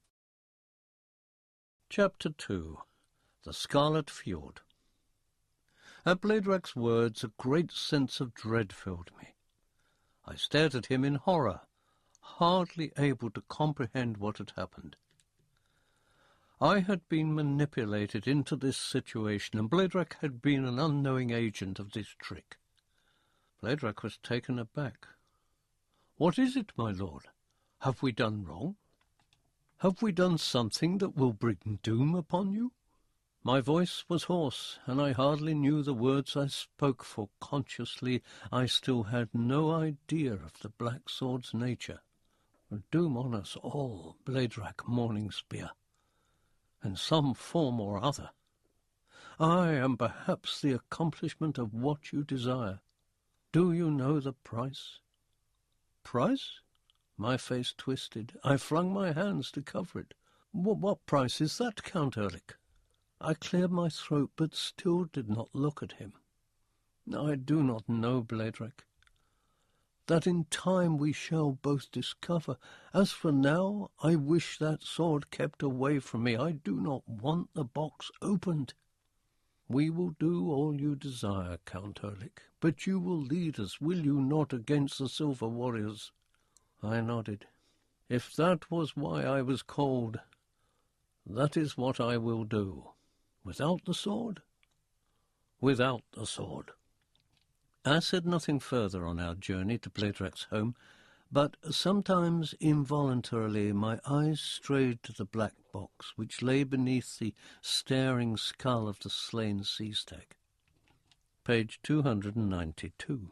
A: Chapter 2. The Scarlet Fjord. At Bladrak's words a great sense of dread filled me. I stared at him in horror, hardly able to comprehend what had happened. I had been manipulated into this situation, and Bladrak had been an unknowing agent of this trick. Bladrak was taken aback. "What is it, my lord? Have we done wrong? Have we done something that will bring doom upon you?" My voice was hoarse, and I hardly knew the words I spoke, for consciously I still had no idea of the Black Sword's nature. "Doom on us all, Bladrak Morningspear, in some form or other. I am perhaps the accomplishment of what you desire. Do you know the price?" "Price?" My face twisted. I flung my hands to cover it. What price is that, Count Ehrlich?" I cleared my throat, but still did not look at him. "I do not know, Bladrak. That in time we shall both discover. As for now, I wish that sword kept away from me. I do not want the box opened." "We will do all you desire, Count Ehrlich, but you will lead us, will you not, against the Silver Warriors?" I nodded. "If that was why I was called, that is what I will do." "Without the sword?" "Without the sword." I said nothing further on our journey to Bladrak's home, but sometimes involuntarily my eyes strayed to the black box which lay beneath the staring skull of the slain sea stag. Page 292.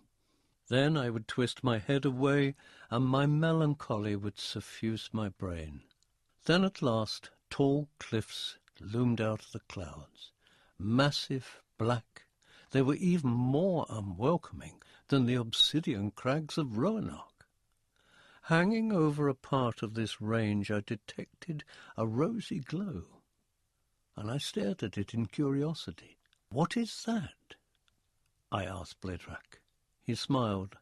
A: Then I would twist my head away, and my melancholy would suffuse my brain. Then at last tall cliffs loomed out of the clouds, massive, black. They were even more unwelcoming than the Obsidian crags of Roanoke. Hanging over a part of this range I detected a rosy glow, and I stared at it in curiosity. "What is that?" I asked Bladrak. He smiled.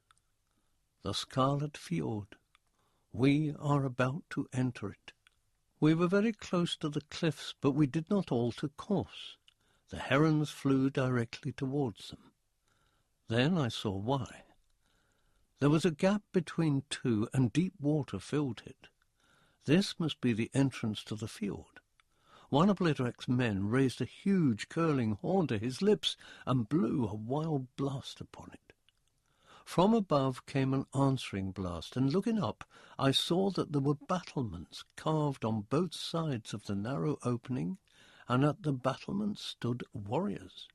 A: "The Scarlet Fjord. We are about to enter it." We were very close to the cliffs, but we did not alter course. The herons flew directly towards them. Then I saw why. There was a gap between two, and deep water filled it. This must be the entrance to the fjord. One of Bladrak's men raised a huge curling horn to his lips and blew a wild blast upon it. From above came an answering blast, and looking up, I saw that there were battlements carved on both sides of the narrow opening, and at the battlements stood warriors.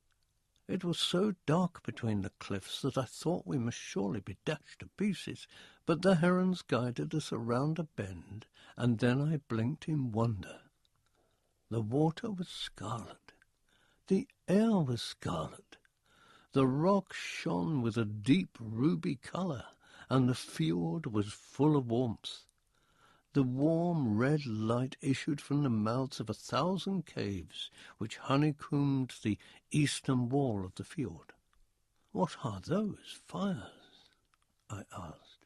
A: It was so dark between the cliffs that I thought we must surely be dashed to pieces, but the herons guided us around a bend, and then I blinked in wonder. The water was scarlet. The air was scarlet. The rock shone with a deep ruby colour, and the fjord was full of warmth. The warm red light issued from the mouths of 1,000 caves which honeycombed the eastern wall of the fjord. "What are those fires?" I asked.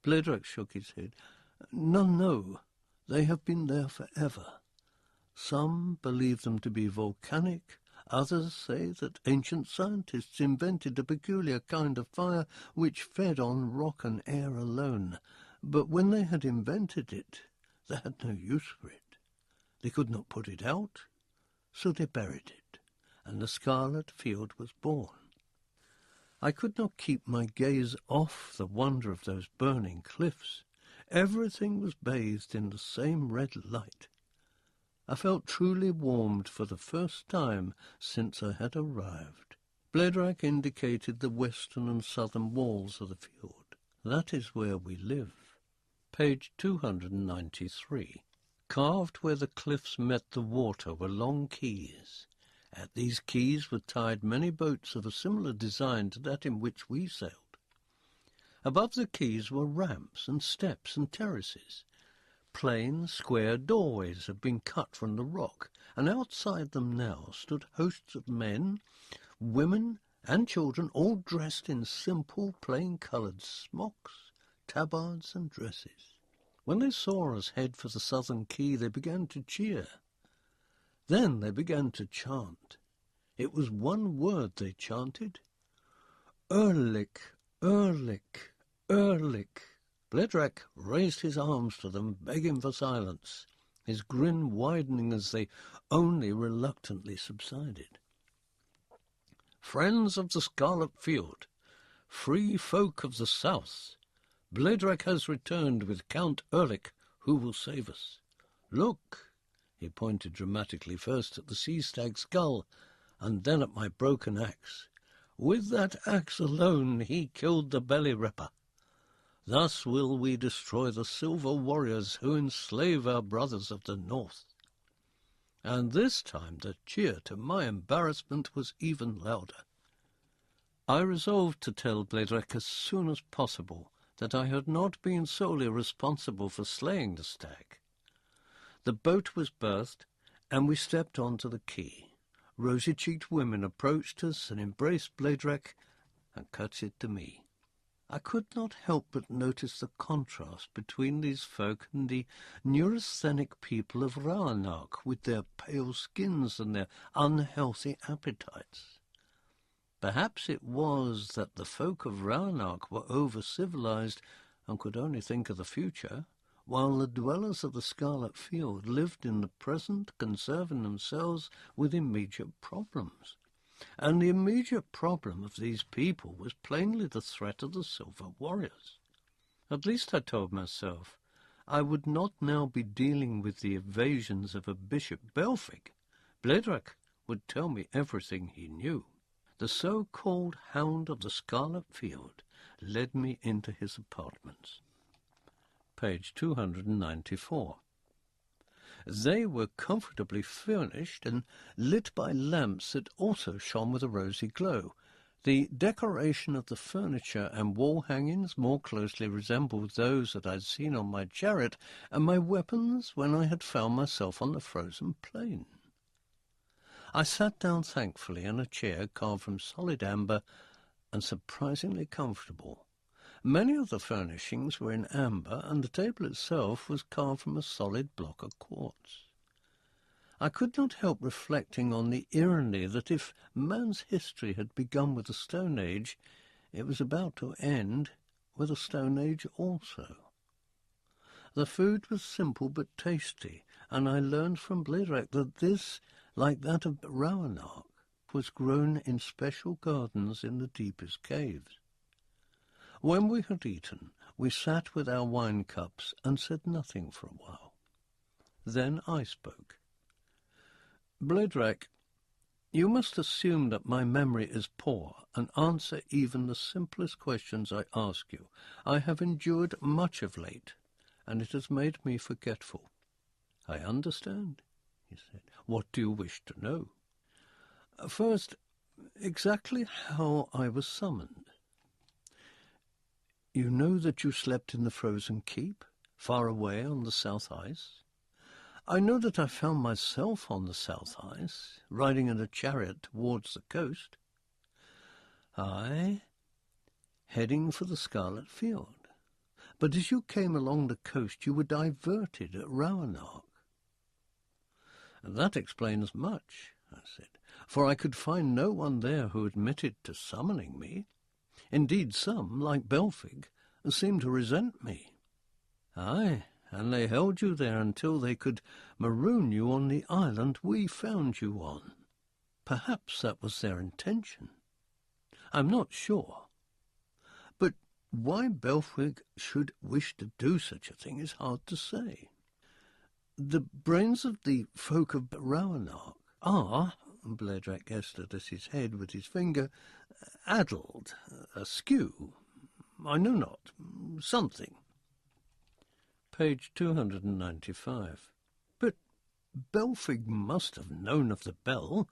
A: Bledrach shook his head. "None know. They have been there forever. Some believe them to be volcanic. Others say that ancient scientists invented a peculiar kind of fire which fed on rock and air alone. But when they had invented it, they had no use for it. They could not put it out, so they buried it, and the scarlet field was born." I could not keep my gaze off the wonder of those burning cliffs. Everything was bathed in the same red light. I felt truly warmed for the first time since I had arrived. Bledrach indicated the western and southern walls of the fjord. "That is where we live." Page 293. Carved where the cliffs met the water were long quays. At these quays were tied many boats of a similar design to that in which we sailed. Above the quays were ramps and steps and terraces. Plain, square doorways had been cut from the rock, and outside them now stood hosts of men, women, and children, all dressed in simple, plain-coloured smocks, tabards, and dresses. When they saw us head for the southern quay, they began to cheer. Then they began to chant. It was one word they chanted: "Erlich, Erlich, Erlich." Bledrach raised his arms to them, begging for silence, his grin widening as they only reluctantly subsided. "Friends of the Scarlet Field, free folk of the south, Bledrach has returned with Count Erlich, who will save us. Look!" He pointed dramatically first at the sea stag's skull, and then at my broken axe. "With that axe alone he killed the belly-ripper. Thus will we destroy the silver warriors who enslave our brothers of the north." And this time the cheer, to my embarrassment, was even louder. I resolved to tell Bledrach as soon as possible that I had not been solely responsible for slaying the stag. The boat was berthed, and we stepped onto the quay. Rosy-cheeked women approached us and embraced Bledrach and curtsied to me. I could not help but notice the contrast between these folk and the neurasthenic people of Rauanach, with their pale skins and their unhealthy appetites. Perhaps it was that the folk of Rauanach were over-civilized and could only think of the future, while the dwellers of the Scarlet Field lived in the present, conserving themselves with immediate problems. And the immediate problem of these people was plainly the threat of the Silver Warriors. At least, I told myself, I would not now be dealing with the evasions of a Bishop Belfig. Bledrach would tell me everything he knew. The so-called Hound of the Scarlet Field led me into his apartments. Page 294. They were comfortably furnished and lit by lamps that also shone with a rosy glow. The decoration of the furniture and wall hangings more closely resembled those that I had seen on my chariot, and my weapons when I had found myself on the frozen plain. I sat down thankfully in a chair carved from solid amber and surprisingly comfortable. Many of the furnishings were in amber, and the table itself was carved from a solid block of quartz. I could not help reflecting on the irony that if man's history had begun with the Stone Age, it was about to end with a Stone Age also. The food was simple but tasty, and I learned from Bledrach that this, like that of Rauanach, was grown in special gardens in the deepest caves. When we had eaten, we sat with our wine cups and said nothing for a while. Then I spoke. "Bledrach, You must assume that my memory is poor and answer even the simplest questions I ask you. I have endured much of late, and it has made me forgetful. I understand, he said. What do you wish to know? First, exactly how I was summoned. You know that you slept in the frozen keep, far away on the south ice? I know that I found myself on the south ice, riding in a chariot towards the coast. Aye, heading for the Scarlet Field. But as you came along the coast, you were diverted at Roanoke. That explains much, I said, for I could find no one there who admitted to summoning me. Indeed, some, like Belfig, seemed to resent me. Aye, and they held you there until they could maroon you on the island we found you on. Perhaps that was their intention. I'm not sure. But why Belfig should wish to do such a thing is hard to say. The brains of the folk of Roanoke are, Bledrack gestured at his head with his finger, addled, askew. I know not, something. Page 295. But Belfig must have known of the bell,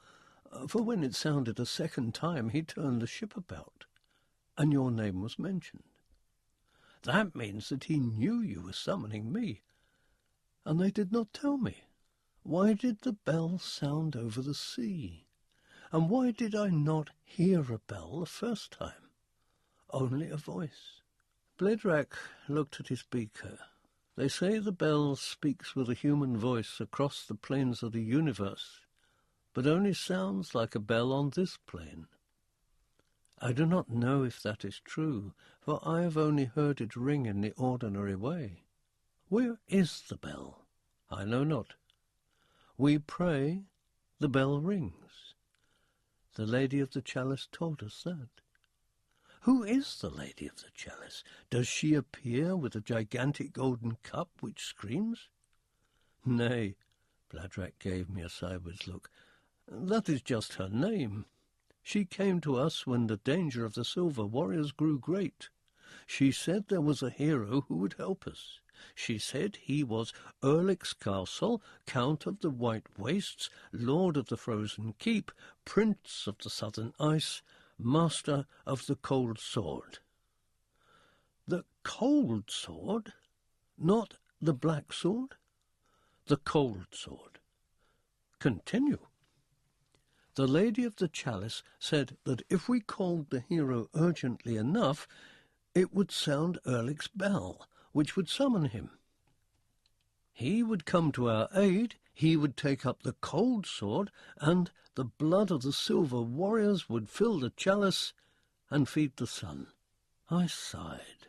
A: for when it sounded a second time he turned the ship about, and your name was mentioned. That means that he knew you were summoning me, and they did not tell me. Why did the bell sound over the sea? And why did I not hear a bell the first time? Only a voice. Bledrack looked at his beaker. They say the bell speaks with a human voice across the plains of the universe, but only sounds like a bell on this plane. I do not know if that is true, for I have only heard it ring in the ordinary way. Where is the bell? I know not. We pray, the bell rings. The Lady of the Chalice told us that. Who is the Lady of the Chalice? Does she appear with a gigantic golden cup which screams? Nay, Bledrack gave me a sideways look. That is just her name. She came to us when the danger of the Silver Warriors grew great. She said there was a hero who would help us. She said he was Erekoše Castle, Count of the White Wastes, Lord of the Frozen Keep, Prince of the Southern Ice, Master of the Cold Sword. The Cold Sword? Not the Black Sword? The Cold Sword. Continue. The Lady of the Chalice said that if we called the hero urgently enough, it would sound Ehrlich's bell, which would summon him. He would come to our aid, he would take up the cold sword, and the blood of the Silver Warriors would fill the chalice and feed the sun. I sighed.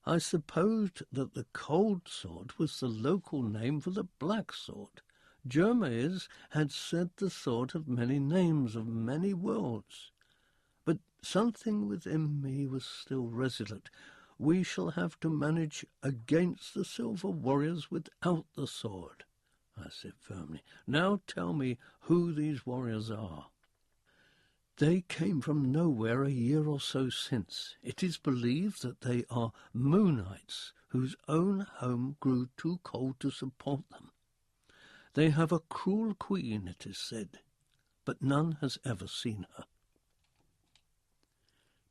A: I supposed that the cold sword was the local name for the black sword. Germaise had said the sword had many names of many worlds. But something within me was still resolute. We shall have to manage against the Silver Warriors without the sword, I said firmly. Now tell me who these warriors are. They came from nowhere a year or so since. It is believed that they are Moonites, whose own home grew too cold to support them. They have a cruel queen, it is said, but none has ever seen her.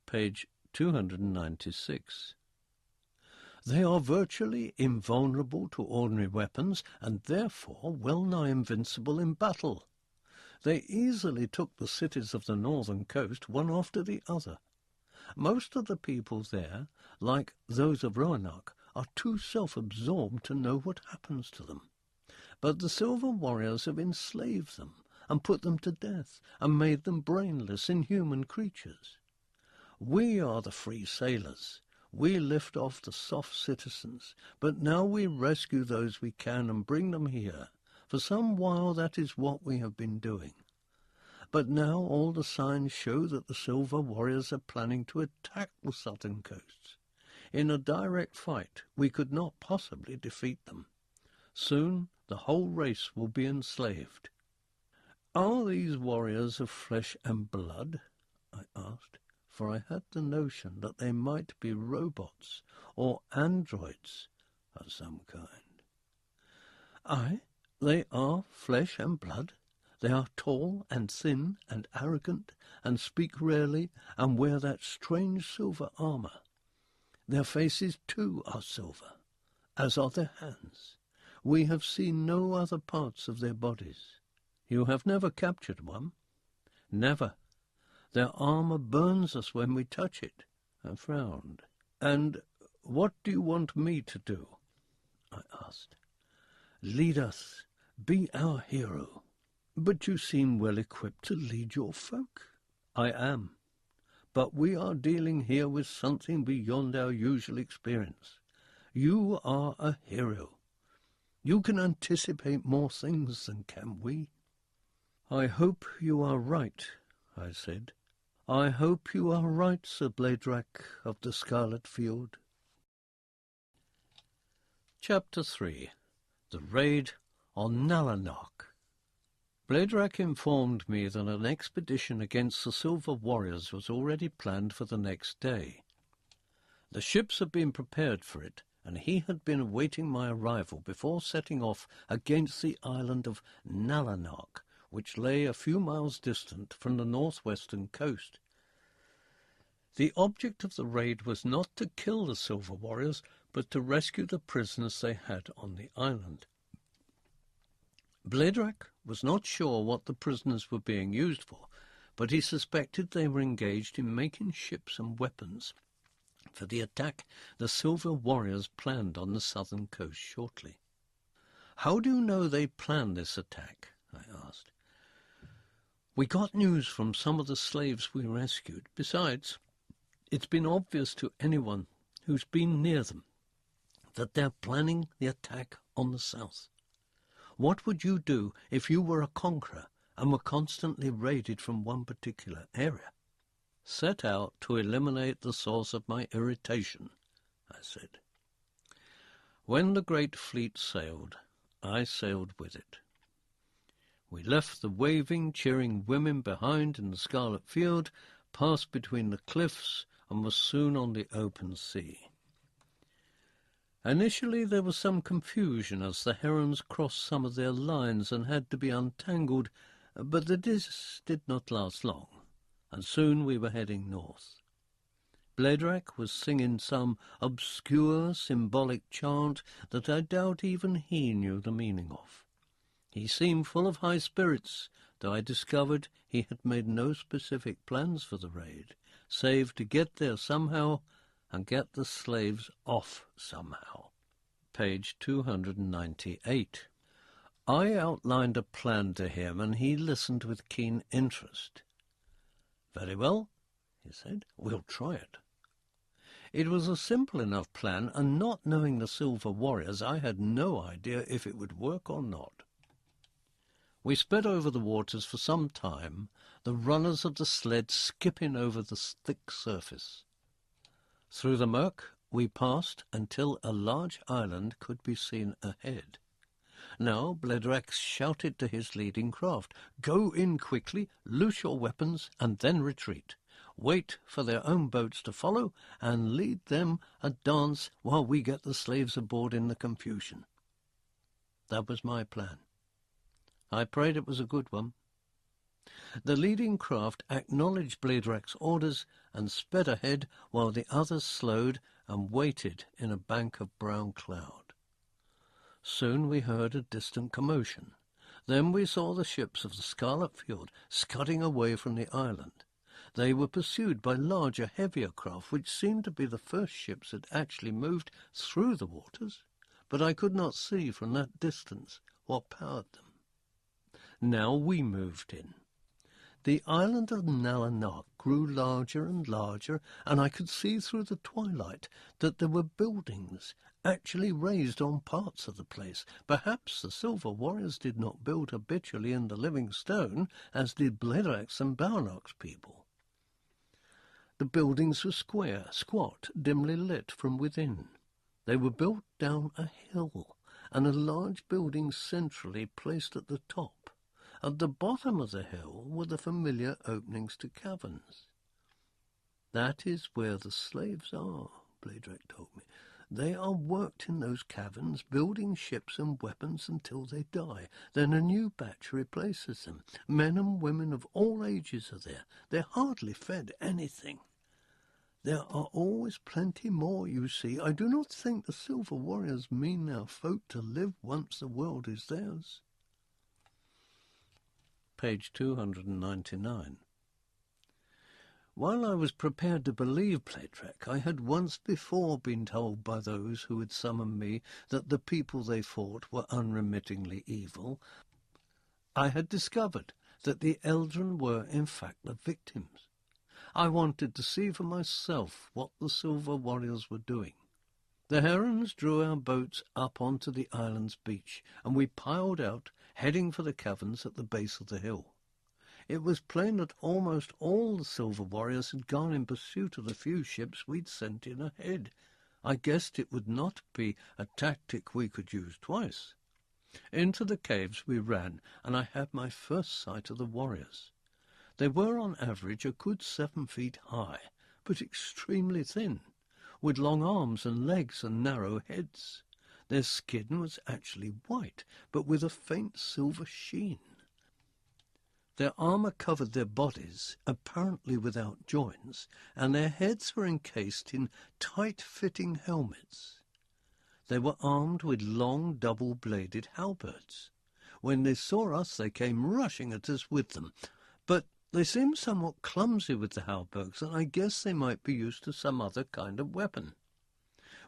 A: Page 296. They are virtually invulnerable to ordinary weapons and therefore well-nigh invincible in battle. They easily took the cities of the northern coast one after the other. Most of the people there, like those of Roanoke, are too self-absorbed to know what happens to them. But the Silver Warriors have enslaved them and put them to death and made them brainless, inhuman creatures. We are the free sailors. We lift off the soft citizens, but now we rescue those we can and bring them here. For some while that is what we have been doing. But now all the signs show that the Silver Warriors are planning to attack the southern coasts. In a direct fight, we could not possibly defeat them. Soon the whole race will be enslaved. "Are these warriors of flesh and blood?" I asked, for I had the notion that they might be robots or androids of some kind. "Aye, they are flesh and blood. They are tall and thin and arrogant, and speak rarely, and wear that strange silver armour. Their faces, too, are silver, as are their hands. We have seen no other parts of their bodies." "You have never captured one?" "Never. Their armour burns us when we touch it." I frowned. "And what do you want me to do?" I asked. "Lead us. Be our hero." "But you seem well equipped to lead your folk." "I am. But we are dealing here with something beyond our usual experience. You are a hero. You can anticipate more things than can we." "I hope you are right," I said. "I hope you are right, Sir Bladrach of the Scarlet Field." Chapter 3. The Raid on Nalanoch. Bladrach informed me that an expedition against the Silver Warriors was already planned for the next day. The ships had been prepared for it, and he had been awaiting my arrival before setting off against the island of Nalanoch, which lay a few miles distant from the northwestern coast. The object of the raid was not to kill the Silver Warriors, but to rescue the prisoners they had on the island. Bladrach was not sure what the prisoners were being used for, but he suspected they were engaged in making ships and weapons for the attack the Silver Warriors planned on the southern coast shortly. "How do you know they planned this attack?" I asked. "We got news from some of the slaves we rescued. Besides, it's been obvious to anyone who's been near them that they're planning the attack on the south. What would you do if you were a conqueror and were constantly raided from one particular area?" "Set out to eliminate the source of my irritation," I said. When the great fleet sailed, I sailed with it. We left the waving, cheering women behind in the Scarlet Field, passed between the cliffs, and were soon on the open sea. Initially there was some confusion as the herons crossed some of their lines and had to be untangled, but this did not last long, and soon we were heading north. Bladrach was singing some obscure symbolic chant that I doubt even he knew the meaning of. He seemed full of high spirits, though I discovered he had made no specific plans for the raid, save to get there somehow and get the slaves off somehow. Page 298. I outlined a plan to him, and he listened with keen interest. "Very well," he said, "we'll try it." It was a simple enough plan, and not knowing the Silver Warriors, I had no idea if it would work or not. We sped over the waters for some time, the runners of the sled skipping over the thick surface. Through the murk we passed until a large island could be seen ahead. Now Bladrach shouted to his leading craft, "Go in quickly, loose your weapons, and then retreat. Wait for their own boats to follow, and lead them a dance while we get the slaves aboard in the confusion." That was my plan. I prayed it was a good one. The leading craft acknowledged Bladrach's orders and sped ahead, while the others slowed and waited in a bank of brown cloud. Soon we heard a distant commotion. Then we saw the ships of the Scarlet Field scudding away from the island. They were pursued by larger, heavier craft, which seemed to be the first ships that actually moved through the waters, but I could not see from that distance what powered them. Now we moved in. The island of Nalanoch grew larger and larger, and I could see through the twilight that there were buildings actually raised on parts of the place. Perhaps the Silver Warriors did not build habitually in the living stone, as did Bladrach's and Balnoch's people. The buildings were square, squat, dimly lit from within. They were built down a hill, and a large building centrally placed at the top. At the bottom of the hill were the familiar openings to caverns. "That is where the slaves are," Bladrak told me. "They are worked in those caverns, building ships and weapons until they die. Then a new batch replaces them. Men and women of all ages are there. They're hardly fed anything. There are always plenty more, you see. I do not think the Silver Warriors mean our folk to live once the world is theirs." Page 299. While I was prepared to believe Bladrak, I had once before been told by those who had summoned me that the people they fought were unremittingly evil. I had discovered that the Eldren were in fact the victims. I wanted to see for myself what the Silver Warriors were doing. The herons drew our boats up onto the island's beach, and we piled out, heading for the caverns at the base of the hill. It was plain that almost all the Silver Warriors had gone in pursuit of the few ships we'd sent in ahead. I guessed it would not be a tactic we could use twice. Into the caves we ran, and I had my first sight of the warriors. They were on average a good 7 feet high, but extremely thin, with long arms and legs and narrow heads. Their skin was actually white, but with a faint silver sheen. Their armour covered their bodies, apparently without joints, and their heads were encased in tight-fitting helmets. They were armed with long, double-bladed halberds. When they saw us, they came rushing at us with them, but they seemed somewhat clumsy with the halberds, and I guess they might be used to some other kind of weapon.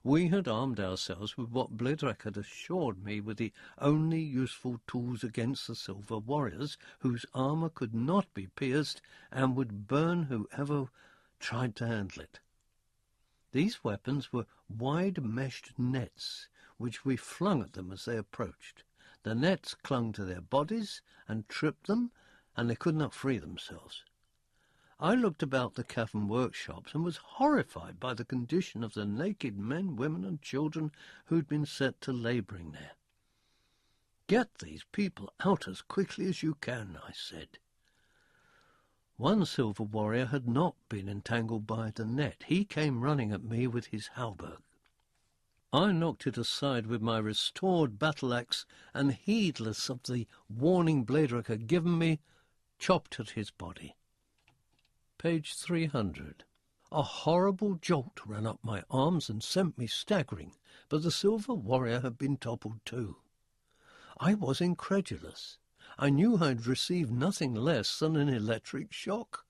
A: We had armed ourselves with what Bladrak had assured me were the only useful tools against the Silver Warriors, whose armour could not be pierced and would burn whoever tried to handle it. These weapons were wide-meshed nets, which we flung at them as they approached. The nets clung to their bodies and tripped them, and they could not free themselves. I looked about the cavern workshops and was horrified by the condition of the naked men, women, and children who'd been set to labouring there. "Get these people out as quickly as you can," I said. One Silver Warrior had not been entangled by the net. He came running at me with his halberd. I knocked it aside with my restored battle-axe, and heedless of the warning Bladrak had given me, chopped at his body. Page 300. A horrible jolt ran up my arms and sent me staggering, but the Silver Warrior had been toppled too. I was incredulous. I knew I'd received nothing less than an electric shock.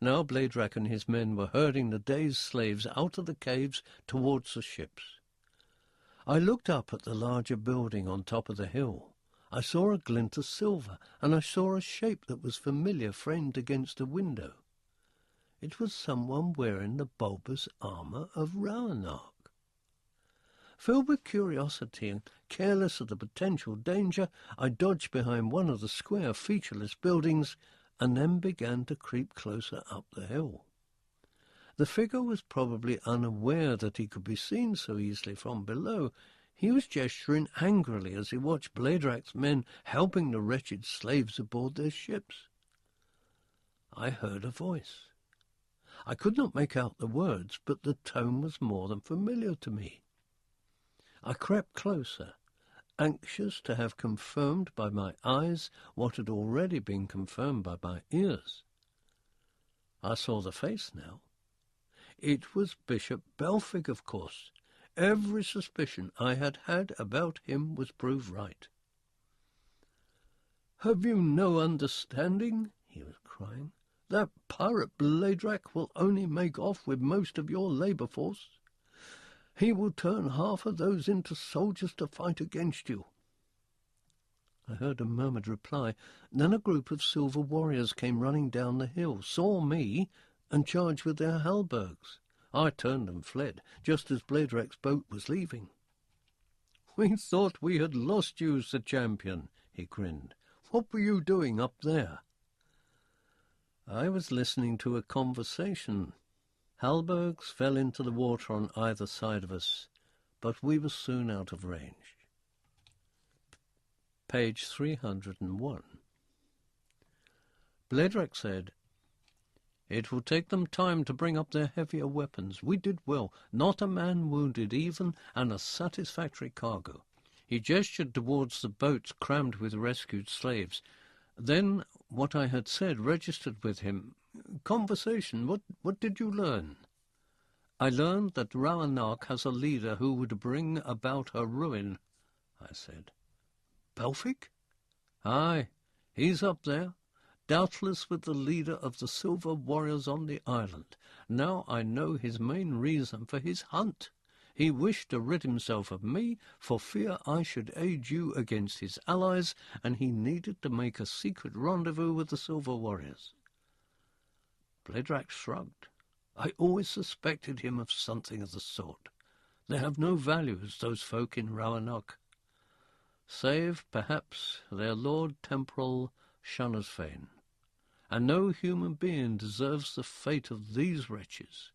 A: Now Bladrak and his men were herding the dazed slaves out of the caves towards the ships. I looked up at the larger building on top of the hill. I saw a glint of silver, and I saw a shape that was familiar framed against a window. It was someone wearing the bulbous armour of Ragnarok. Filled with curiosity and careless of the potential danger, I dodged behind one of the square, featureless buildings and then began to creep closer up the hill. The figure was probably unaware that he could be seen so easily from below. He was gesturing angrily as he watched Bladrak's men helping the wretched slaves aboard their ships. I heard a voice. I could not make out the words, but the tone was more than familiar to me. I crept closer, anxious to have confirmed by my eyes what had already been confirmed by my ears. I saw the face now. It was Bishop Belfig, of course. Every suspicion I had had about him was proved right. "Have you no understanding?" he was crying. "That pirate Bladrak will only make off with most of your labour force. He will turn half of those into soldiers to fight against you." I heard a murmured reply. Then a group of Silver Warriors came running down the hill, saw me, and charged with their halberds. I turned and fled, just as Bladrak's boat was leaving. "We thought we had lost you, Sir Champion," he grinned. "What were you doing up there?" I was listening to a conversation. Halberds fell into the water on either side of us, but we were soon out of range. Page 301. Bledrack said, "It will take them time to bring up their heavier weapons. We did well. Not a man wounded even, and a satisfactory cargo." He gestured towards the boats crammed with rescued slaves. Then what I had said registered with him. "Conversation, what did you learn?" "I learned that Rawanark has a leader who would bring about her ruin," I said. "Belfic?" "Aye, he's up there, doubtless with the leader of the Silver Warriors on the island. Now I know his main reason for his hunt. He wished to rid himself of me for fear I should aid you against his allies, and he needed to make a secret rendezvous with the Silver Warriors." Bledrack shrugged. "I always suspected him of something of the sort. They have no values, those folk in Rawanark, save, perhaps, their Lord Temporal Shanasfane. And no human being deserves the fate of these wretches."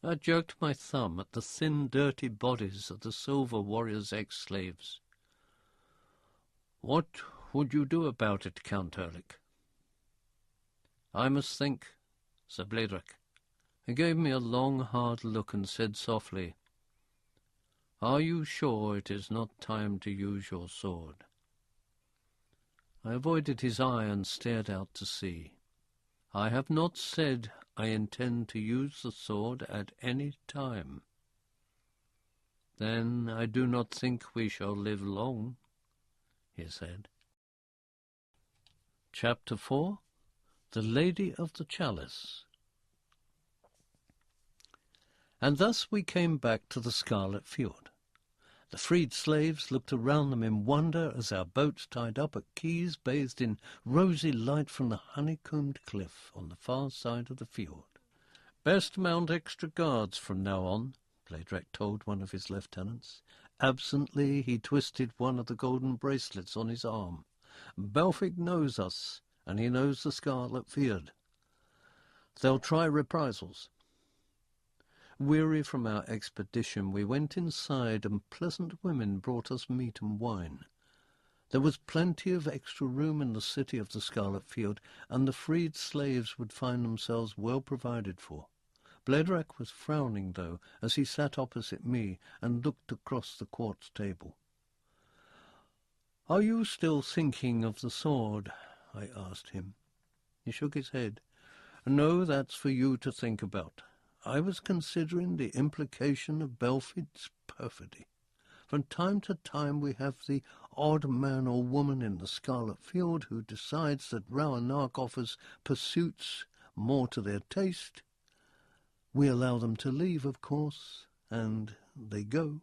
A: I jerked my thumb at the thin, dirty bodies of the Silver Warriors' ex-slaves. "What would you do about it, Count Ehrlich?" "I must think," said Bledrack. He gave me a long, hard look and said softly, "Are you sure it is not time to use your sword?" I avoided his eye and stared out to sea. "I have not said I intend to use the sword at any time." "Then I do not think we shall live long," he said. Chapter 4. The Lady of the Chalice. And thus we came back to the Scarlet Fjord. The freed slaves looked around them in wonder as our boats tied up at quays bathed in rosy light from the honeycombed cliff on the far side of the fjord. "Best mount extra guards from now on," Bledrack told one of his lieutenants. Absently he twisted one of the golden bracelets on his arm. "Belfic knows us, and he knows the Scarlet Fjord. They'll try reprisals." Weary from our expedition, we went inside, and pleasant women brought us meat and wine. There was plenty of extra room in the city of the Scarlet Fjord, and the freed slaves would find themselves well provided for. Bledrack was frowning, though, as he sat opposite me and looked across the quartz table. "Are you still thinking of the sword?" I asked him. He shook his head. "No, that's for you to think about. I was considering the implication of Belfid's perfidy. From time to time we have the odd man or woman in the Scarlet Fjord who decides that Rawanark offers pursuits more to their taste. We allow them to leave, of course, and they go."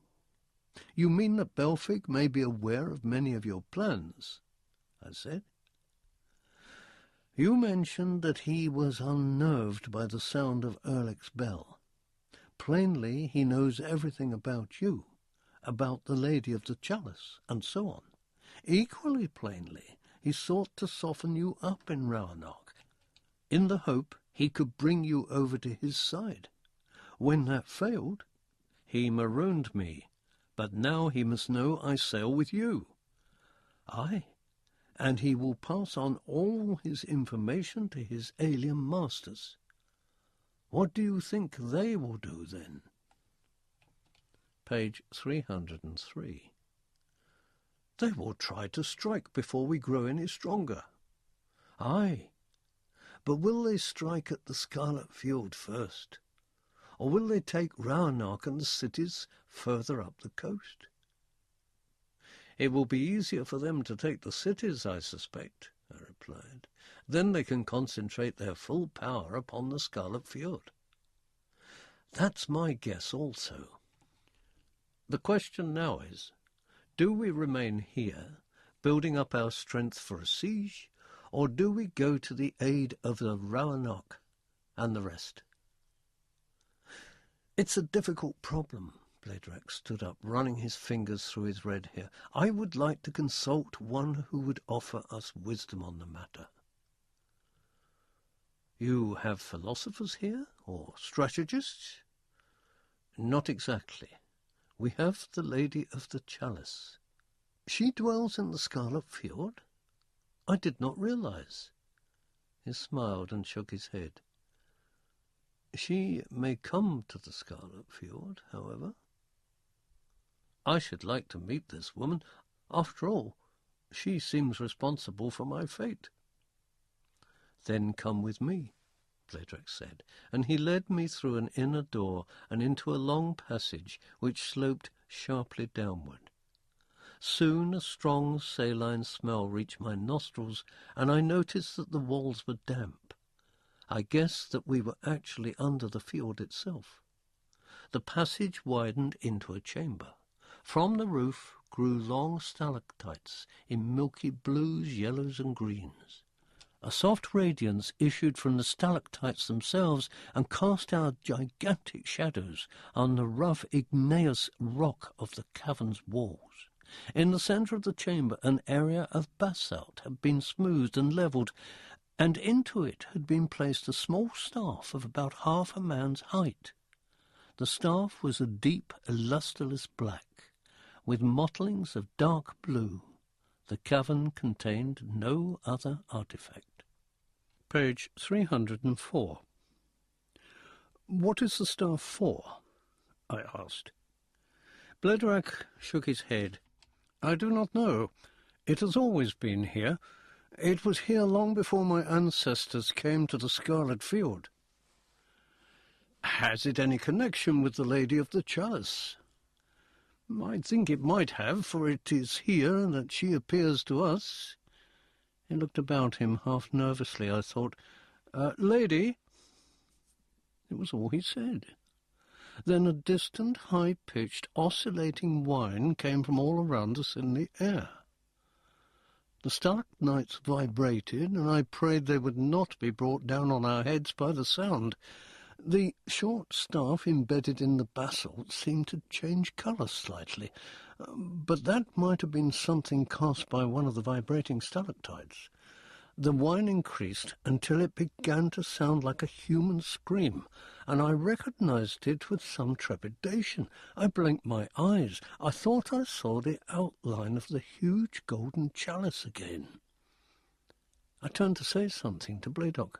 A: "You mean that Belfic may be aware of many of your plans?" I said. "You mentioned that he was unnerved by the sound of Ehrlich's bell. Plainly he knows everything about you, about the Lady of the Chalice, and so on. Equally plainly, he sought to soften you up in Rawanark, in the hope he could bring you over to his side. When that failed, he marooned me, but now he must know I sail with you. Aye, and he will pass on all his information to his alien masters. What do you think they will do then?" Page 303. "They will try to strike before we grow any stronger." "Aye, but will they strike at the Scarlet Fjord first? Or will they take Rawanark and the cities further up the coast?" "It will be easier for them to take the cities, I suspect," I replied. "Then they can concentrate their full power upon the Scarlet Fjord." "That's my guess also. The question now is, do we remain here, building up our strength for a siege, or do we go to the aid of the Rawanark and the rest?" "It's a difficult problem." Bledrack stood up, running his fingers through his red hair. "I would like to consult one who would offer us wisdom on the matter." "You have philosophers here, or strategists?" "Not exactly. We have the Lady of the Chalice." "She dwells in the Scarlet Fjord? I did not realize." He smiled and shook his head. She may come to the Scarlet Fjord, however. I should like to meet this woman. After all, she seems responsible for my fate. Then come with me, Bledrac said, and he led me through an inner door and into a long passage which sloped sharply downward. Soon a strong saline smell reached my nostrils, and I noticed that the walls were damp. I guessed that we were actually under the fjord itself. The passage widened into a chamber. From the roof grew long stalactites in milky blues, yellows, and greens. A soft radiance issued from the stalactites themselves and cast out gigantic shadows on the rough igneous rock of the cavern's walls. In the centre of the chamber an area of basalt had been smoothed and levelled, and into it had been placed a small staff of about half a man's height. The staff was a deep, lustreless black, with mottlings of dark blue. The cavern contained no other artifact. Page 304. What is the staff for? I asked. Bledrac shook his head. I do not know. It has always been here. It was here long before my ancestors came to the Scarlet Fjord. Has it any connection with the Lady of the Chalice? I think it might have, for it is here that she appears to us. He looked about him half nervously, I thought. Lady? It was all he said. Then a distant, high-pitched, oscillating whine came from all around us in the air. The stalagmites vibrated, and I prayed they would not be brought down on our heads by the sound. The short staff embedded in the basalt seemed to change colour slightly, but that might have been something cast by one of the vibrating stalactites. The whine increased until it began to sound like a human scream, and I recognized it with some trepidation. I blinked my eyes. I thought I saw the outline of the huge golden chalice again. I turned to say something to Bledoc,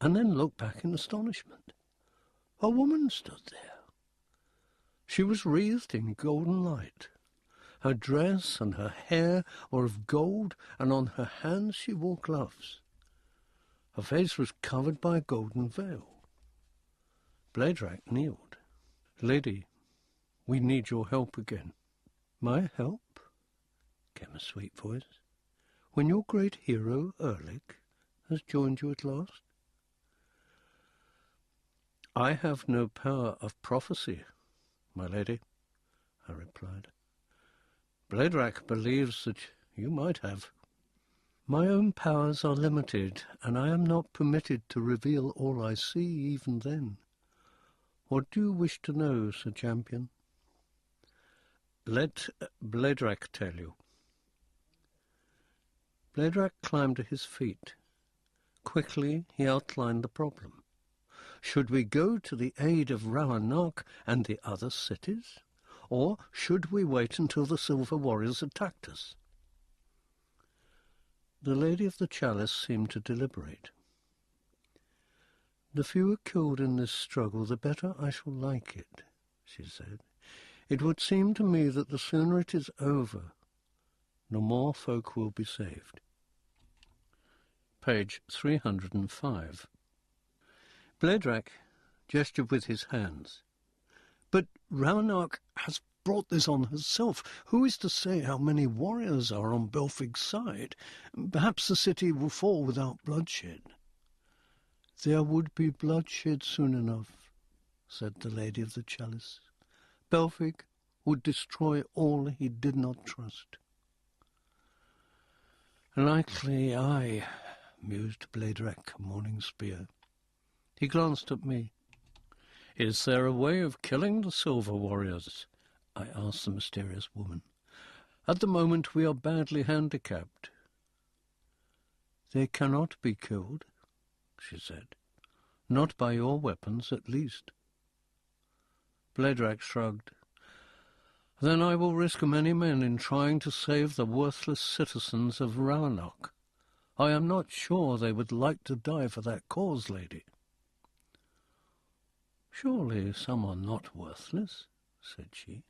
A: and then looked back in astonishment. A woman stood there. She was wreathed in golden light. Her dress and her hair were of gold, and on her hands she wore gloves. Her face was covered by a golden veil. Bledrac kneeled. Lady, we need your help again. My help? Came a sweet voice. When your great hero, Erlik, has joined you at last? I have no power of prophecy, my lady, I replied. Bledrac believes that you might have. My own powers are limited, and I am not permitted to reveal all I see even then. What do you wish to know, Sir Champion? Let Bledrac tell you. Bledrac climbed to his feet. Quickly he outlined the problem. Should we go to the aid of Rawanark and the other cities? Or should we wait until the Silver Warriors attacked us? The Lady of the Chalice seemed to deliberate. The fewer killed in this struggle, the better I shall like it, she said. It would seem to me that the sooner it is over, the more folk will be saved. Page 305. Bledrac gestured with his hands. But Rawanark has brought this on herself. Who is to say how many warriors are on Belfig's side? Perhaps the city will fall without bloodshed. There would be bloodshed soon enough, said the Lady of the Chalice. Belfig would destroy all he did not trust. Likely I, mused Bledrac, Morning Spear. He glanced at me. Is there a way of killing the Silver Warriors? I asked the mysterious woman. At the moment we are badly handicapped. They cannot be killed, she said. Not by your weapons, at least. Bledrac shrugged. Then I will risk many men in trying to save the worthless citizens of Rawanark. I am not sure they would like to die for that cause, lady." "Surely some are not worthless," said she.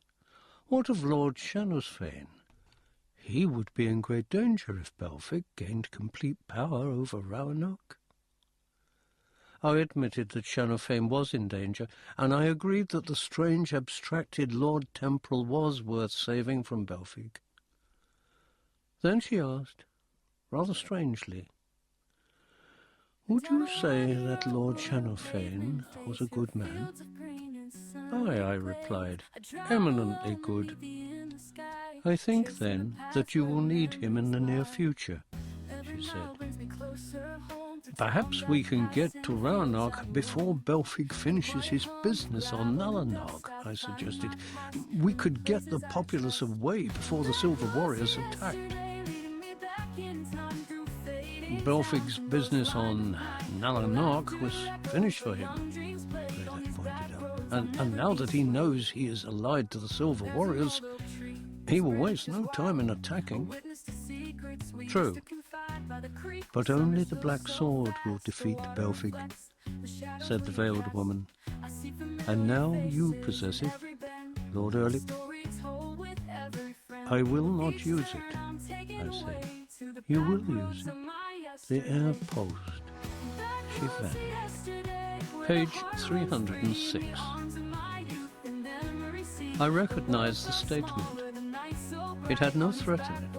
A: "What of Lord Shannosfane? He would be in great danger if Belfic gained complete power over Roanoke." I admitted that Shannosfane was in danger, and I agreed that the strange abstracted Lord Temporal was worth saving from Belfic. Then she asked, rather strangely, "Would you say that Lord Shannosfane was a good man?" "Aye," I replied, "eminently good. I think, then, that you will need him in the near future," she said. "Perhaps we can get to Roanoke before Belfic finishes his business on Nalanog," I suggested. "We could get the populace away before the Silver Warriors attacked." "Belfic's business on Nalanog was finished for him," Bledek pointed out. And now that he knows he is allied to the Silver Warriors, he will waste no time in attacking. "True, but only the Black Sword will defeat Belfic," said the veiled woman. "And now you possess it, Lord Ehrlich." "I will not use it," I said. "You will use it. The air post." She vanished. Page 306. I recognized the statement. It had no threat in it,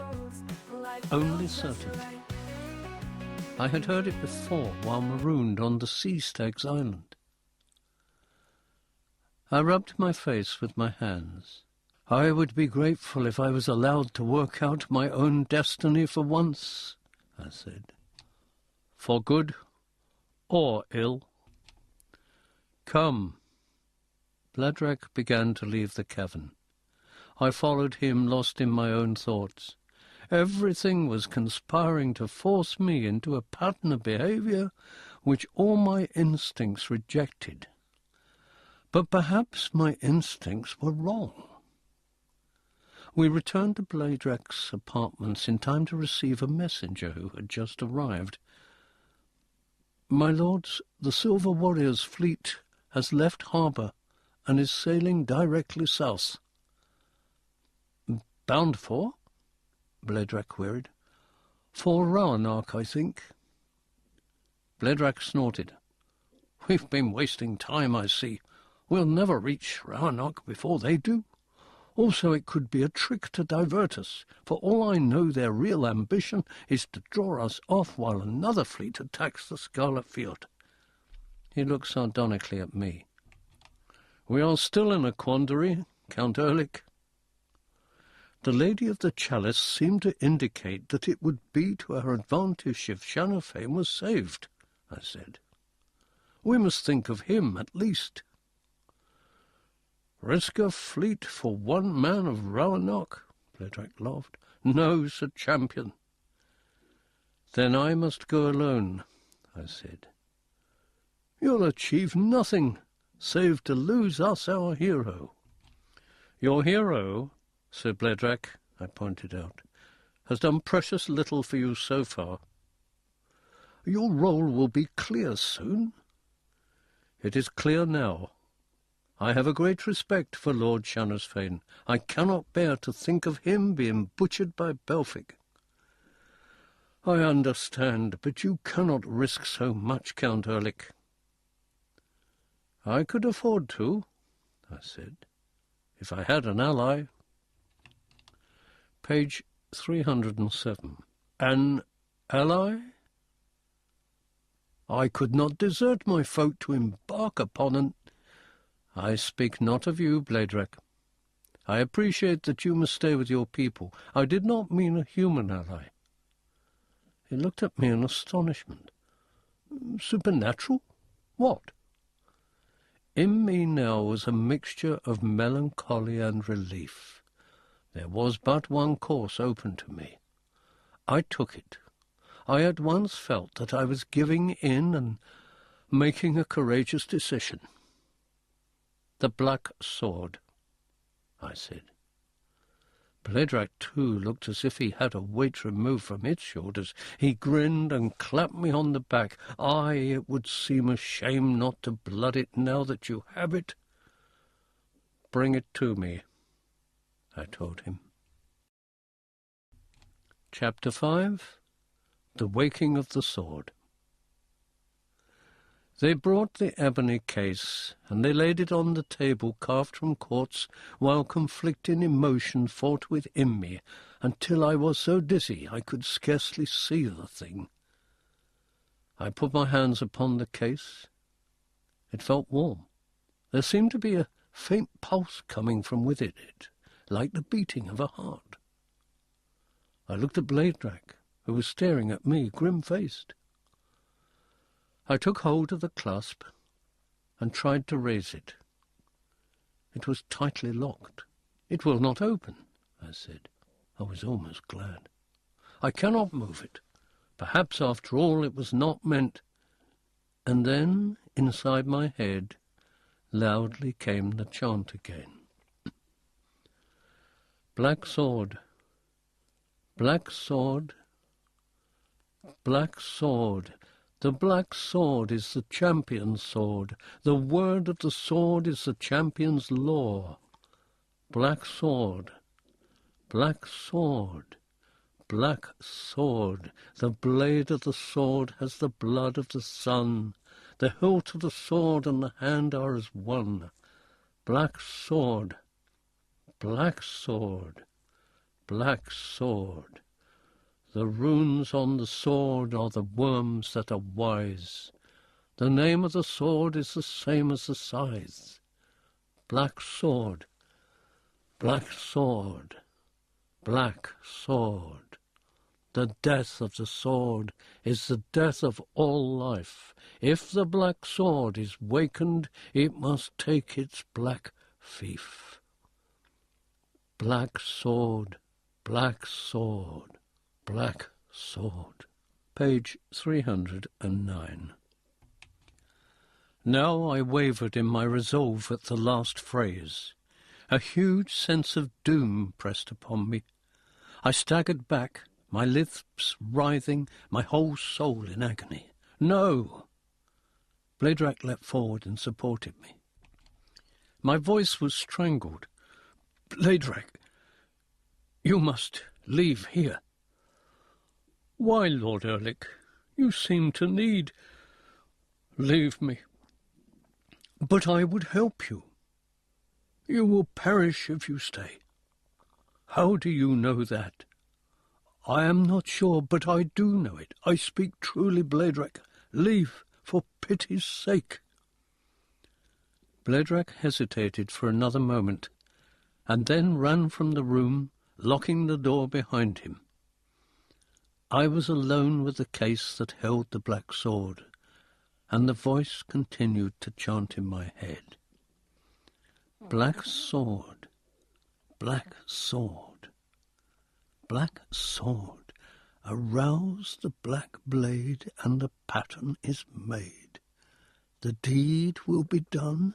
A: only certainty. I had heard it before while marooned on the Sea Stags Island. I rubbed my face with my hands. I would be grateful if I was allowed to work out my own destiny for once, I said. For good or ill. "Come." Bledek began to leave the cavern. I followed him, lost in my own thoughts. Everything was conspiring to force me into a pattern of behaviour which all my instincts rejected. But perhaps my instincts were wrong. We returned to Bledek's apartments in time to receive a messenger who had just arrived. "My lords, the Silver Warriors' fleet has left harbour and is sailing directly south." "Bound for?" Bledek queried. "For Roanoke, I think." Bledek snorted. "We've been wasting time, I see. We'll never reach Roanoke before they do. Also, it could be a trick to divert us. For all I know, their real ambition is to draw us off while another fleet attacks the Scarlet Field." He looked sardonically at me. "We are still in a quandary, Count Ehrlich." The Lady of the Chalice seemed to indicate that it would be to her advantage if Shannosfane was saved, I said. "We must think of him, at least." "Risk a fleet for one man of Roanoke?" Bledek laughed. "No, Sir Champion." "Then I must go alone," I said. "You'll achieve nothing, save to lose us our hero." "Your hero, Sir Bledek," I pointed out, "has done precious little for you so far." "Your role will be clear soon." "It is clear now. I have a great respect for Lord Shannosfane. I cannot bear to think of him being butchered by Belfic." "I understand, but you cannot risk so much, Count Ehrlich." "I could afford to," I said, "if I had an ally." Page 307. An ally? "I could not desert my folk to embark upon an—" "I speak not of you, Bledek. I appreciate that you must stay with your people. I did not mean a human ally." He looked at me in astonishment. "Supernatural? What?" In me now was a mixture of melancholy and relief. There was but one course open to me. I took it. I at once felt that I was giving in and making a courageous decision. "The Black Sword," I said. Bledrac, too, looked as if he had a weight removed from its shoulders. He grinned and clapped me on the back. Aye, it would seem a shame not to blood it now that you have it. Bring it to me, I told him. Chapter 5. The Waking of the Sword. They brought the ebony case, and they laid it on the table carved from quartz, while conflicting emotion fought within me, until I was so dizzy I could scarcely see the thing. I put my hands upon the case. It felt warm. There seemed to be a faint pulse coming from within it, like the beating of a heart. I looked at Bledrac, who was staring at me, grim-faced. I took hold of the clasp and tried to raise it. It was tightly locked. "It will not open," I said. I was almost glad. "I cannot move it. Perhaps, after all, it was not meant." And then, inside my head, loudly came the chant again. Black sword, black sword, black sword. The black sword is the champion's sword. The word of the sword is the champion's law. Black sword, black sword, black sword. The blade of the sword has the blood of the sun. The hilt of the sword and the hand are as one. Black sword, black sword, black sword. The runes on the sword are the worms that are wise. The name of the sword is the same as the scythe. Black sword, black sword, black sword. The death of the sword is the death of all life. If the black sword is wakened, it must take its black fief. Black sword, black sword, black sword. Page 309. Now I wavered in my resolve at the last phrase. A huge sense of doom pressed upon me. I staggered back, my lips writhing, my whole soul in agony. "No!" Bledrac leapt forward and supported me. My voice was strangled. "Bledrac, you must leave here." "Why, Lord Erlich? You seem to need—" "Leave me. But I would help you. You will perish if you stay." "How do you know that?" "I am not sure, but I do know it. I speak truly, Bledrac. Leave, for pity's sake." Bledrac hesitated for another moment, and then ran from the room, locking the door behind him. I was alone with the case that held the black sword, and the voice continued to chant in my head. Black sword, black sword, black sword. Arouse the black blade, and the pattern is made. The deed will be done,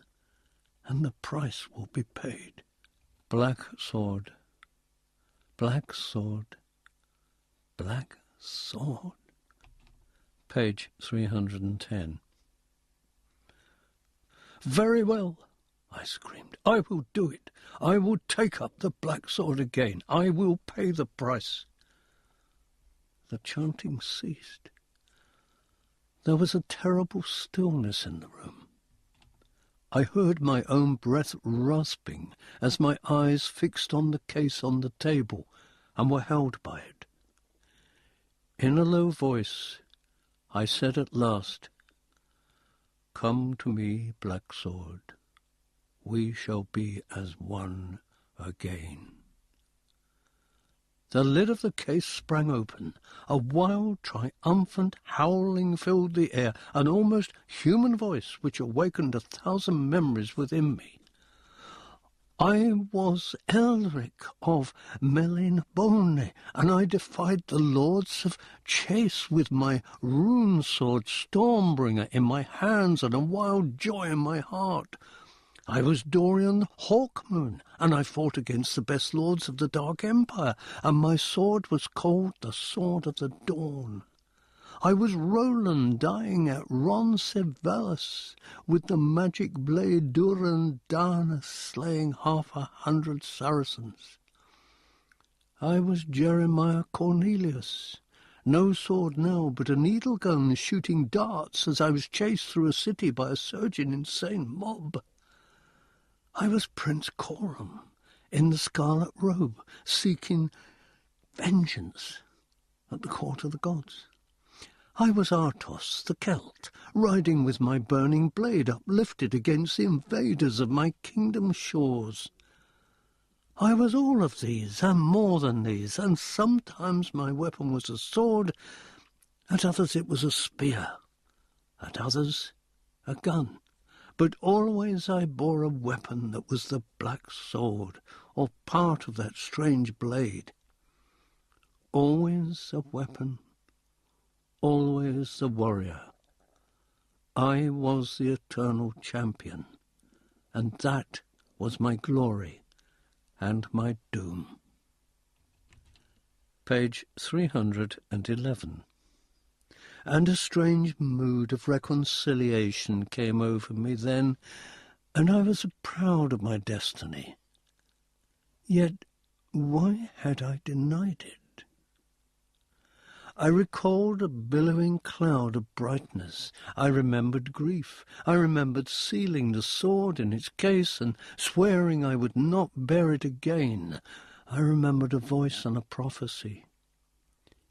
A: and the price will be paid. Black sword, black sword, black sword. Page 310. "Very well," I screamed. "I will do it. I will take up the black sword again. I will pay the price." The chanting ceased. There was a terrible stillness in the room. I heard my own breath rasping as my eyes fixed on the case on the table and were held by it. In a low voice, I said at last, "Come to me, black sword. We shall be as one again." The lid of the case sprang open. A wild, triumphant howling filled the air, an almost human voice which awakened 1,000 memories within me. I was Elric of Melinbone, and I defied the lords of Chase with my rune sword Stormbringer in my hands and a wild joy in my heart. I was Dorian Hawkmoon, and I fought against the best lords of the Dark Empire, and my sword was called the Sword of the Dawn. I was Roland dying at Roncesvalles, with the magic blade Durandana slaying 500 Saracens. I was Jeremiah Cornelius, no sword now, but a needle gun shooting darts as I was chased through a city by a surging insane mob. I was Prince Coram, in the scarlet robe, seeking vengeance at the court of the gods. I was Artos, the Celt, riding with my burning blade uplifted against the invaders of my kingdom's shores. I was all of these, and more than these, and sometimes my weapon was a sword, at others it was a spear, at others a gun. But always I bore a weapon that was the black sword, or part of that strange blade. Always a weapon, always a warrior. I was the eternal champion, and that was my glory and my doom. Page 311. And a strange mood of reconciliation came over me then, and I was proud of my destiny. Yet why had I denied it? I recalled a billowing cloud of brightness. I remembered grief. I remembered sealing the sword in its case and swearing I would not bear it again. I remembered a voice and a prophecy.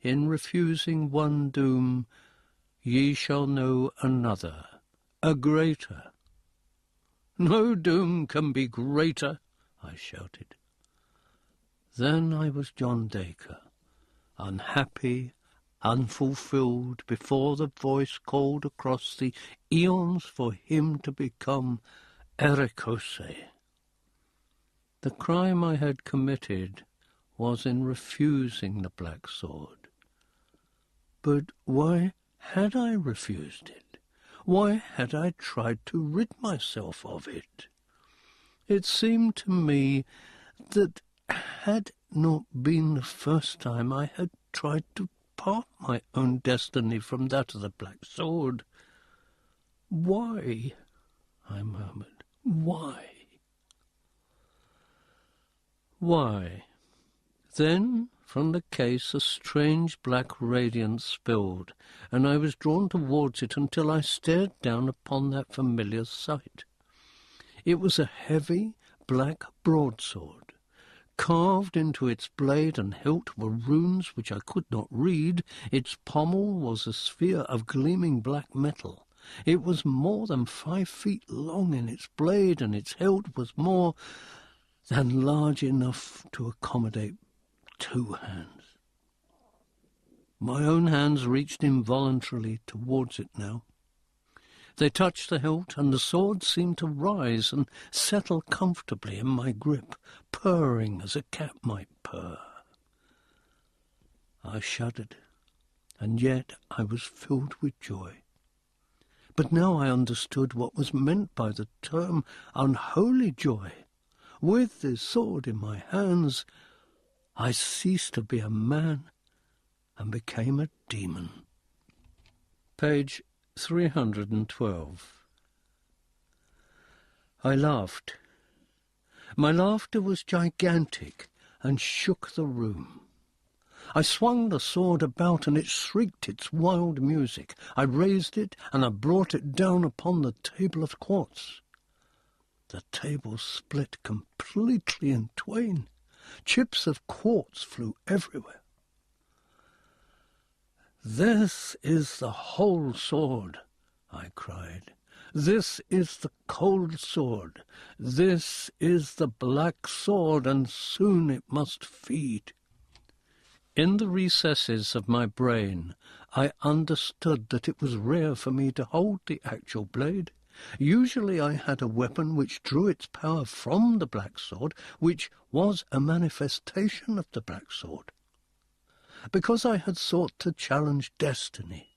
A: In refusing one doom, ye shall know another, a greater. No doom can be greater, I shouted. Then I was John Dacre, unhappy, unfulfilled, before the voice called across the eons for him to become Erekoše. The crime I had committed was in refusing the black sword. But why had I refused it? Why had I tried to rid myself of it? It seemed to me that had not been the first time I had tried to part my own destiny from that of the black sword. Why? I murmured. Why? Why? Then from the case a strange black radiance spilled, and I was drawn towards it until I stared down upon that familiar sight. It was a heavy black broadsword. Carved into its blade and hilt were runes which I could not read. Its pommel was a sphere of gleaming black metal. It was more than 5 feet long in its blade, and its hilt was more than large enough to accommodate 2 hands. My own hands reached involuntarily towards it now. They touched the hilt, and the sword seemed to rise and settle comfortably in my grip, purring as a cat might purr. I shuddered, and yet I was filled with joy. But now I understood what was meant by the term unholy joy. With this sword in my hands, I ceased to be a man and became a demon. Page 312. I laughed. My laughter was gigantic and shook the room. I swung the sword about, and it shrieked its wild music. I raised it, and I brought it down upon the table of quartz. The table split completely in twain. Chips of quartz flew everywhere. "This is the whole sword," I cried. "This is the cold sword. This is the black sword, and soon it must feed." In the recesses of my brain, I understood that it was rare for me to hold the actual blade. Usually I had a weapon which drew its power from the black sword, which was a manifestation of the black sword. Because I had sought to challenge destiny,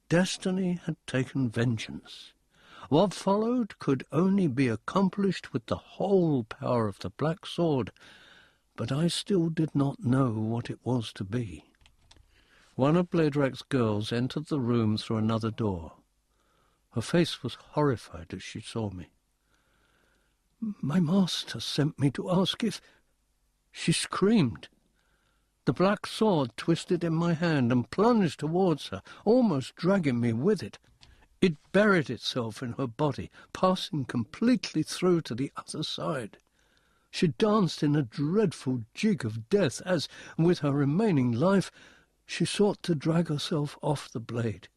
A: destiny had taken vengeance. What followed could only be accomplished with the whole power of the black sword, but I still did not know what it was to be. One of Bladerak's girls entered the room through another door. Her face was horrified as she saw me. "My master sent me to ask if—" She screamed. The black sword twisted in my hand and plunged towards her, almost dragging me with it. It buried itself in her body, passing completely through to the other side. She danced in a dreadful jig of death as, with her remaining life, she sought to drag herself off the blade.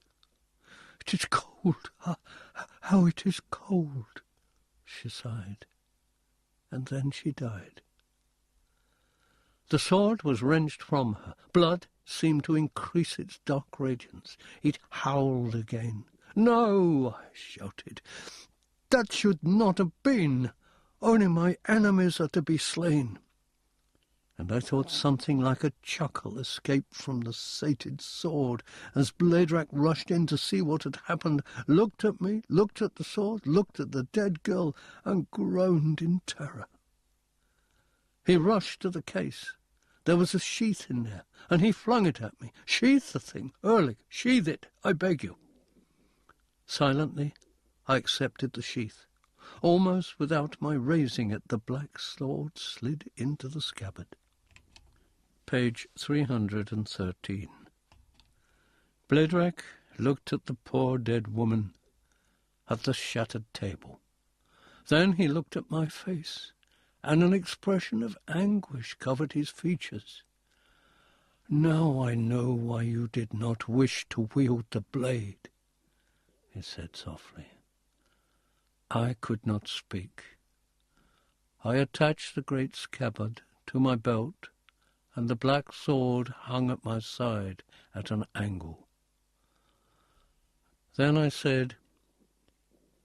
A: "It is cold, how it is cold," she sighed, and then she died. The sword was wrenched from her. Blood seemed to increase its dark radiance. It howled again. "No!" I shouted. "That should not have been. Only my enemies are to be slain." And I thought something like a chuckle escaped from the sated sword as Bladerak rushed in to see what had happened, looked at me, looked at the sword, looked at the dead girl, and groaned in terror. He rushed to the case. There was a sheath in there, and he flung it at me. "Sheath the thing, early, sheath it, I beg you." Silently, I accepted the sheath. Almost without my raising it, the black sword slid into the scabbard. Page 313. Bladerak looked at the poor dead woman, at the shattered table. Then he looked at my face, and an expression of anguish covered his features. "Now I know why you did not wish to wield the blade," he said softly. I could not speak. I attached the great scabbard to my belt, and the black sword hung at my side at an angle. Then I said,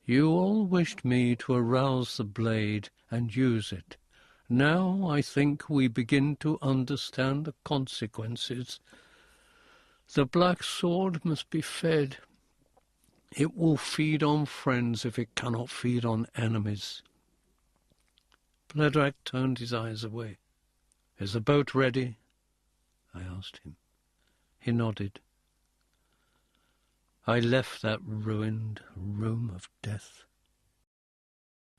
A: "You all wished me to arouse the blade and use it. Now I think we begin to understand the consequences. The black sword must be fed. It will feed on friends if it cannot feed on enemies." Bladerak turned his eyes away. "Is the boat ready?" I asked him. He nodded. I left that ruined room of death.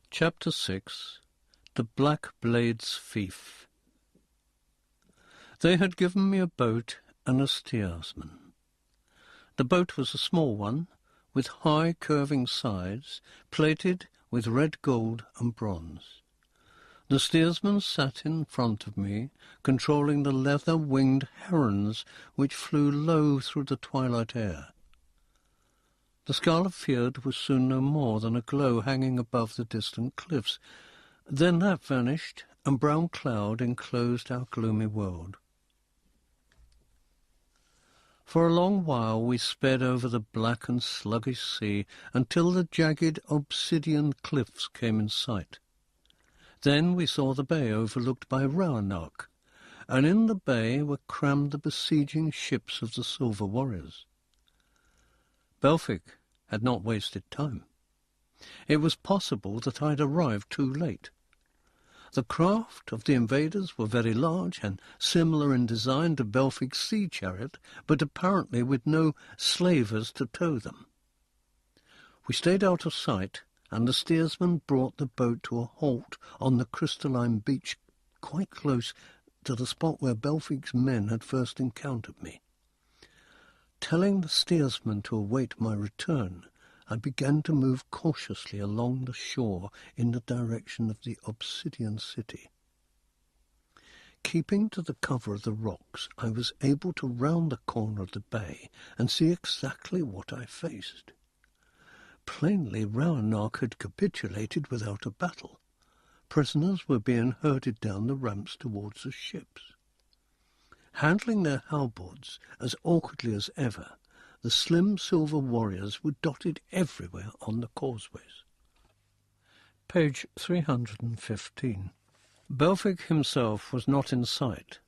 A: Chapter 6. The Black Blade's Fief. They had given me a boat and a steersman. The boat was a small one, with high curving sides, plated with red gold and bronze. The steersman sat in front of me, controlling the leather-winged herons which flew low through the twilight air. The scarlet fjord was soon no more than a glow hanging above the distant cliffs. Then that vanished, and brown cloud enclosed our gloomy world. For a long while we sped over the black and sluggish sea until the jagged Obsidian cliffs came in sight. Then we saw the bay overlooked by Roanoke, and in the bay were crammed the besieging ships of the Silver Warriors. Belfic had not wasted time. It was possible that I had arrived too late. The craft of the invaders were very large and similar in design to Belfic's sea chariot, but apparently with no slavers to tow them. We stayed out of sight, and the steersman brought the boat to a halt on the crystalline beach quite close to the spot where Belfic's men had first encountered me. Telling the steersman to await my return, I began to move cautiously along the shore in the direction of the Obsidian city. Keeping to the cover of the rocks, I was able to round the corner of the bay and see exactly what I faced. Plainly, Roanoke had capitulated without a battle. Prisoners were being herded down the ramps towards the ships. Handling their halberds as awkwardly as ever, the slim Silver Warriors were dotted everywhere on the causeways. Page 315. Belfic himself was not in sight,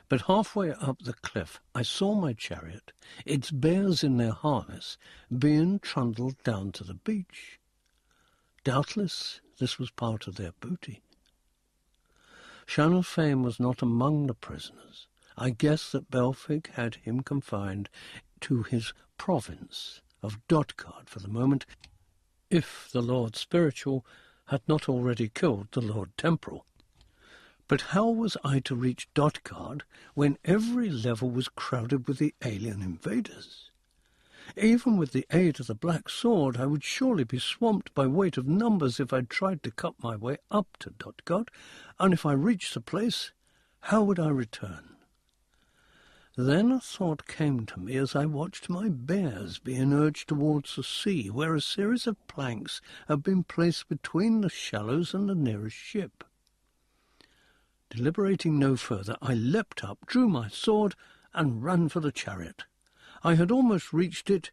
A: but halfway up the cliff I saw my chariot, its bears in their harness, being trundled down to the beach. Doubtless this was part of their booty. Shanusfame was not among the prisoners. I guess that Belfig had him confined to his province of Dotgard for the moment, if the Lord Spiritual had not already killed the Lord Temporal. But how was I to reach Dotgard when every level was crowded with the alien invaders? Even with the aid of the Black Sword, I would surely be swamped by weight of numbers if I tried to cut my way up to Dotgard, and if I reached the place, how would I return? Then a thought came to me as I watched my bears being urged towards the sea, where a series of planks had been placed between the shallows and the nearest ship. Deliberating no further, I leapt up, drew my sword, and ran for the chariot. I had almost reached it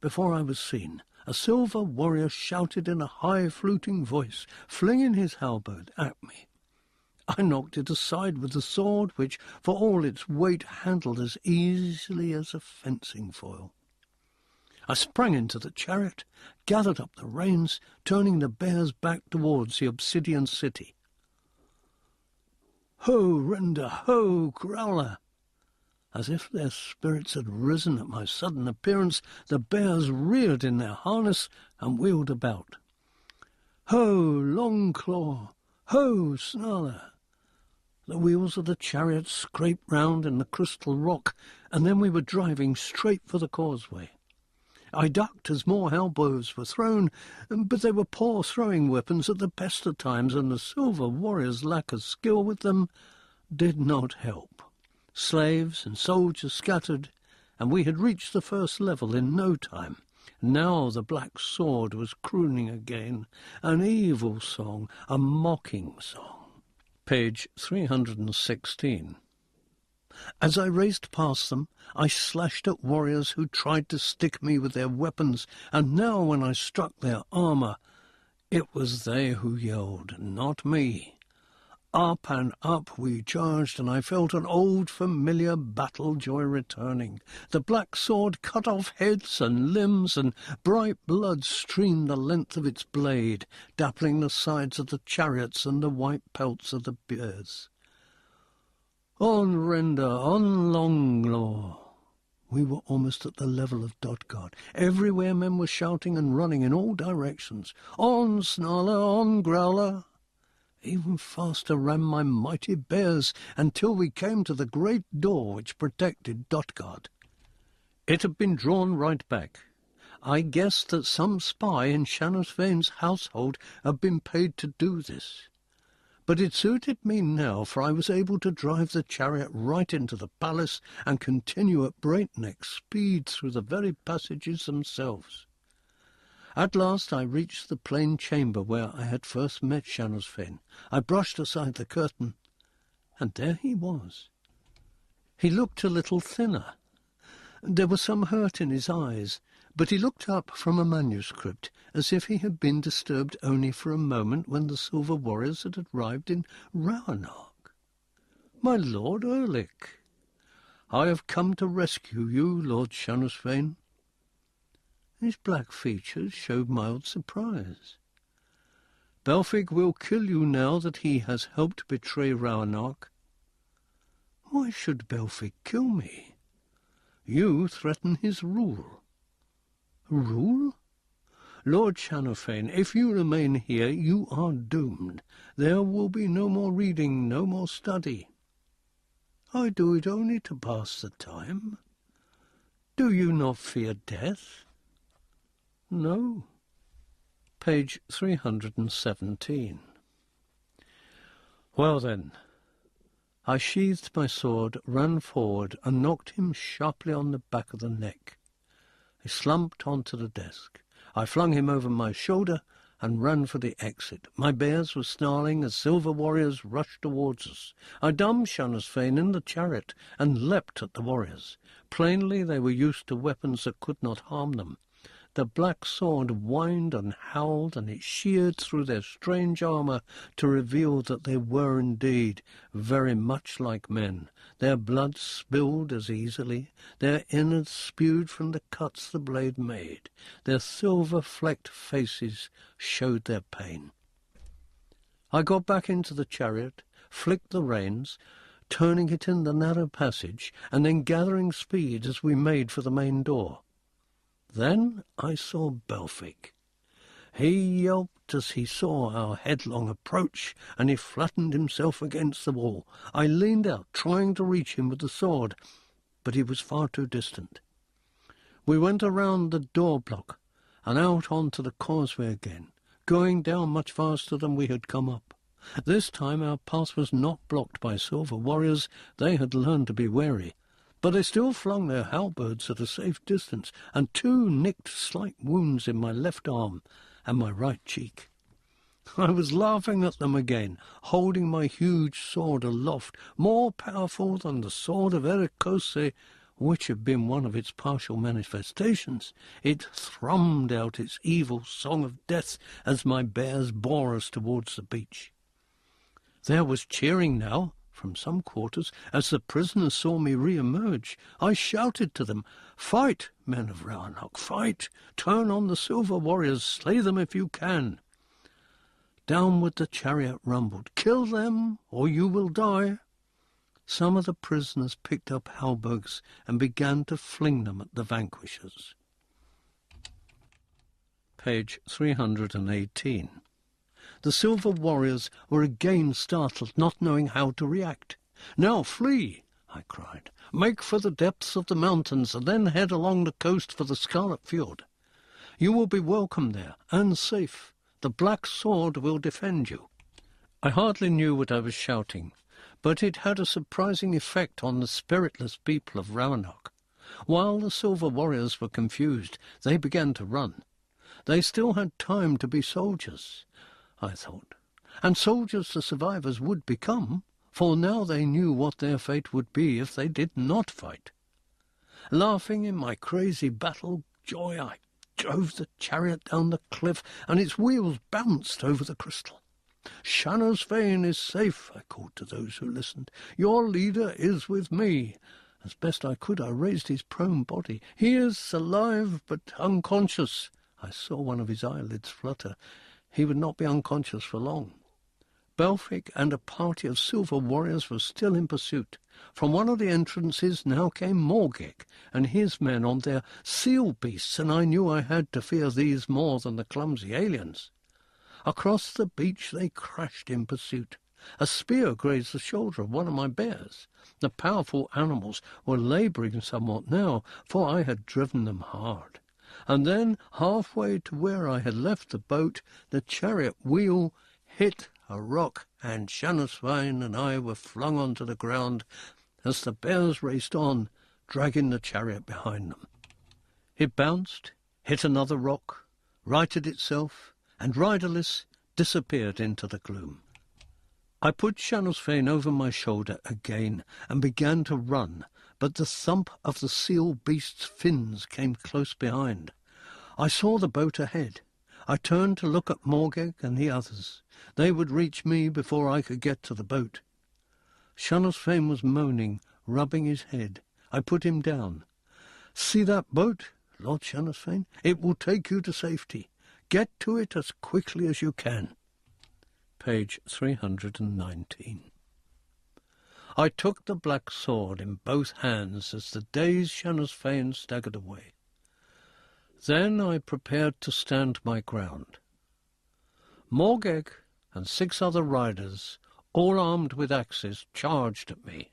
A: before I was seen. A silver warrior shouted in a high fluting voice, flinging his halberd at me. I knocked it aside with the sword, which, for all its weight, handled as easily as a fencing foil. I sprang into the chariot, gathered up the reins, turning the bears back towards the Obsidian city. Ho, Render, ho, Growler! As if their spirits had risen at my sudden appearance, the bears reared in their harness and wheeled about. Ho, Longclaw! Ho, Snarler! The wheels of the chariot scraped round in the crystal rock, and then we were driving straight for the causeway. I ducked as more elbows were thrown, but they were poor throwing weapons at the best of times, and the silver warrior's lack of skill with them did not help. Slaves and soldiers scattered, and we had reached the first level in no time. Now the Black Sword was crooning again, an evil song, a mocking song. Page 316. As I raced past them, I slashed at warriors who tried to stick me with their weapons, and now when I struck their armour, it was they who yelled, not me. Up and up we charged, and I felt an old familiar battle joy returning. The Black Sword cut off heads and limbs, and bright blood streamed the length of its blade, dappling the sides of the chariots and the white pelts of the bears. On, Render, on, Longclaw! We were almost at the level of Dotgard. Everywhere men were shouting and running in all directions. On, Snarler, on, Growler! Even faster ran my mighty bears until we came to the great door which protected Dotgard. It had been drawn right back. I guessed that some spy in Shanusvane's household had been paid to do this. But it suited me now, for I was able to drive the chariot right into the palace and continue at breakneck speed through the very passages themselves. At last I reached the plain chamber where I had first met Shanusvane. I brushed aside the curtain, and there he was. He looked a little thinner. There was some hurt in his eyes, but he looked up from a manuscript as if he had been disturbed only for a moment when the Silver Warriors had arrived in Raunark. "My Lord Erlich, I have come to rescue you, Lord Shanusvane." His black features showed mild surprise. "Belfig will kill you now that he has helped betray Raunark." "Why should Belfig kill me?" "You threaten his rule." "Rule? Lord Shanusvane, if you remain here, you are doomed. There will be no more reading, no more study." "I do it only to pass the time." "Do you not fear death?" "No." Page 317. Well then, I sheathed my sword, ran forward, and knocked him sharply on the back of the neck. He slumped onto the desk. I flung him over my shoulder and ran for the exit. My bears were snarling as silver warriors rushed towards us. I dumped Shanusvane in the chariot and leapt at the warriors. Plainly they were used to weapons that could not harm them. The black sword whined and howled, and it sheared through their strange armour to reveal that they were indeed very much like men. Their blood spilled as easily, their innards spewed from the cuts the blade made. Their silver-flecked faces showed their pain. I got back into the chariot, flicked the reins, turning it in the narrow passage, and then gathering speed as we made for the main door. Then I saw Belfic. He yelped as he saw our headlong approach, and he flattened himself against the wall. I leaned out, trying to reach him with the sword, but he was far too distant. We went around the door block and out onto the causeway again, going down much faster than we had come up. This time our path was not blocked by silver warriors. They had learned to be wary, but they still flung their halberds at a safe distance, and 2 nicked slight wounds in my left arm and my right cheek. I was laughing at them again, holding my huge sword aloft, more powerful than the sword of Erekoše, which had been one of its partial manifestations. It thrummed out its evil song of death as my bears bore us towards the beach. There was cheering now from some quarters as the prisoners saw me re-emerge. I shouted to them, "Fight, men of Roanoke, fight! Turn on the silver warriors, slay them if you can!" Downward the chariot rumbled. "Kill them, or you will die!" Some of the prisoners picked up halberds and began to fling them at the vanquishers. Page 318. The silver warriors were again startled, not knowing how to react. "Now flee!" I cried. "Make for the depths of the mountains, and then head along the coast for the Scarlet Fjord. You will be welcome there, and safe. The black sword will defend you." I hardly knew what I was shouting, but it had a surprising effect on the spiritless people of Roanoke. While the silver warriors were confused, they began to run. They still had time to be soldiers, I thought, and soldiers the survivors would become, for now they knew what their fate would be if they did not fight. Laughing in my crazy battle joy, I drove the chariot down the cliff, and its wheels bounced over the crystal. "Shannos Fane is safe," I called to those who listened. "Your leader is with me." As best I could, I raised his prone body. "He is alive, but unconscious." I saw one of his eyelids flutter. He would not be unconscious for long. Belfic and a party of silver warriors were still in pursuit. From one of the entrances now came Morgek and his men on their seal beasts, and I knew I had to fear these more than the clumsy aliens. Across the beach they crashed in pursuit. A spear grazed the shoulder of one of my bears. The powerful animals were labouring somewhat now, for I had driven them hard. And then, halfway to where I had left the boat, the chariot wheel hit a rock, and Shannos Fane and I were flung onto the ground as the bears raced on, dragging the chariot behind them. It bounced, hit another rock, righted itself, and riderless disappeared into the gloom. I put Shannos Fane over my shoulder again and began to run, but the thump of the seal beast's fins came close behind. I saw the boat ahead. I turned to look at Morgek and the others. They would reach me before I could get to the boat. Shannos Fane was moaning, rubbing his head. I put him down. "See that boat, Lord Shannos Fane? It will take you to safety. Get to it as quickly as you can." Page 319. I took the black sword in both hands as the dazed Shannos Fane staggered away. Then I prepared to stand my ground. Morgek and 6 other riders, all armed with axes, charged at me.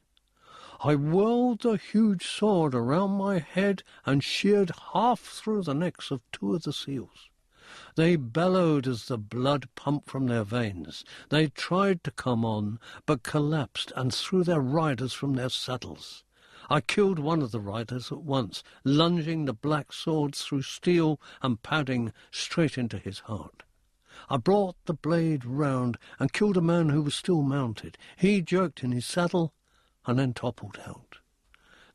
A: I whirled the huge sword around my head and sheared half through the necks of 2 of the seals. They bellowed as the blood pumped from their veins. They tried to come on, but collapsed and threw their riders from their saddles. I killed one of the riders at once, lunging the black sword through steel and padding straight into his heart. I brought the blade round and killed a man who was still mounted. He jerked in his saddle and then toppled out.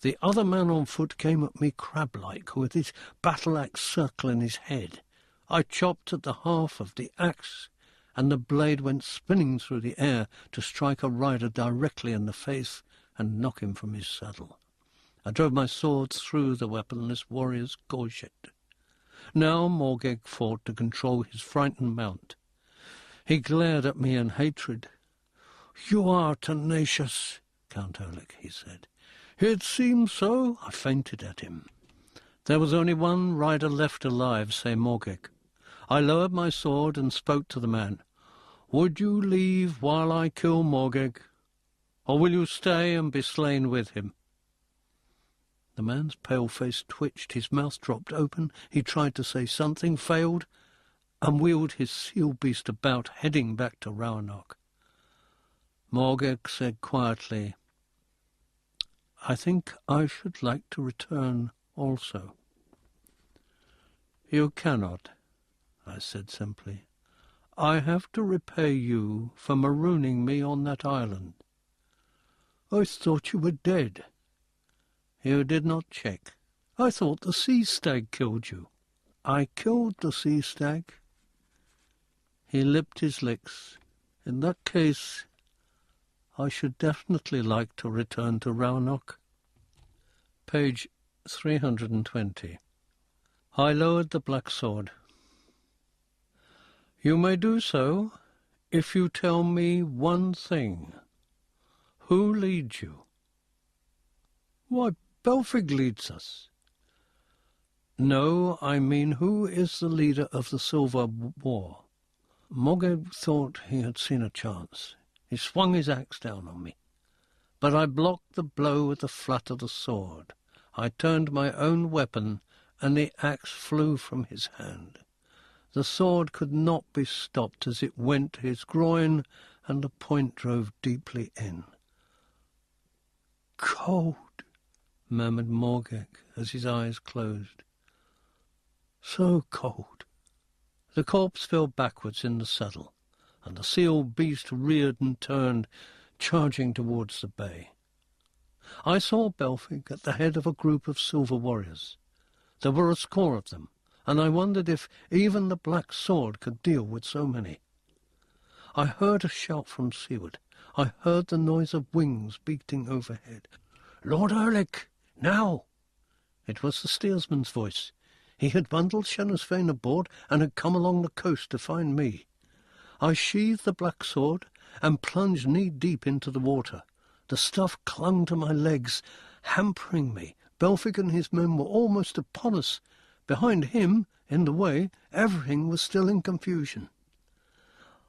A: The other man on foot came at me crab-like, with his battle-axe circling his head. I chopped at the half of the axe, and the blade went spinning through the air to strike a rider directly in the face and knock him from his saddle. I drove my sword through the weaponless warrior's gorget. Now Morgeg fought to control his frightened mount. He glared at me in hatred. "You are tenacious, Count Oleg," he said. "It seems so." I fainted at him. There was only one rider left alive, say Morgeg. I lowered my sword and spoke to the man. "Would you leave while I kill Morgeg, or will you stay and be slain with him?" The man's pale face twitched, his mouth dropped open. He tried to say something, failed, and wheeled his seal beast about, heading back to Roanoke. Morgeg said quietly, "I think I should like to return also." "You cannot," I said simply. "I have to repay you for marooning me on that island." "I thought you were dead." "You did not check." "I thought the sea stag killed you." "I killed the sea stag." He lipped his lips. "In that case, I should definitely like to return to Roanoke." Page 320. I lowered the black sword. "You may do so if you tell me one thing. Who leads you?" "Why, Belfig leads us." "No, I mean who is the leader of the Silver War?" Morgeg thought he had seen a chance. He swung his axe down on me. But I blocked the blow with the flat of the sword. I turned my own weapon, and the axe flew from his hand. The sword could not be stopped as it went to his groin, and the point drove deeply in. "Cold," murmured Morgeg as his eyes closed. "So cold." The corpse fell backwards in the saddle, and the seal beast reared and turned, charging towards the bay. I saw Belfig at the head of a group of silver warriors. There were a score of them, and I wondered if even the black sword could deal with so many. I heard a shout from seaward. I heard the noise of wings beating overhead. "Lord Erlich, now!" It was the steersman's voice. He had bundled Shanasfane aboard and had come along the coast to find me. I sheathed the black sword and plunged knee-deep into the water. The stuff clung to my legs, hampering me. Belfig and his men were almost upon us. Behind him, in the way, everything was still in confusion.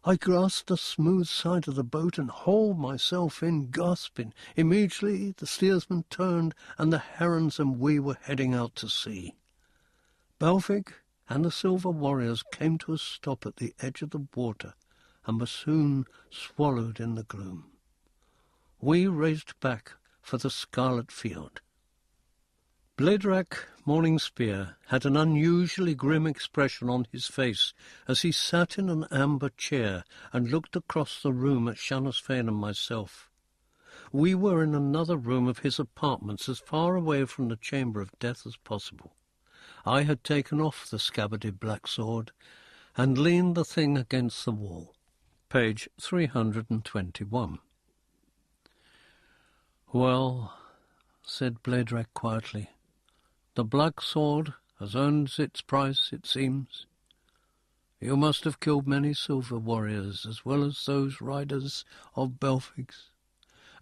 A: I grasped the smooth side of the boat and hauled myself in, gasping. Immediately the steersman turned, and the herons and we were heading out to sea. Belfig and the silver warriors came to a stop at the edge of the water, and were soon swallowed in the gloom. We raced back for the Scarlet Field. Bladrach Morning Spear had an unusually grim expression on his face as he sat in an amber chair and looked across the room at Shanasfane and myself. We were in another room of his apartments, as far away from the chamber of death as possible. I had taken off the scabbarded black sword and leaned the thing against the wall. Page 321. "Well," said Bladrach quietly, "the black sword has earned its price, it seems. You must have killed many silver warriors, as well as those riders of Belfig's,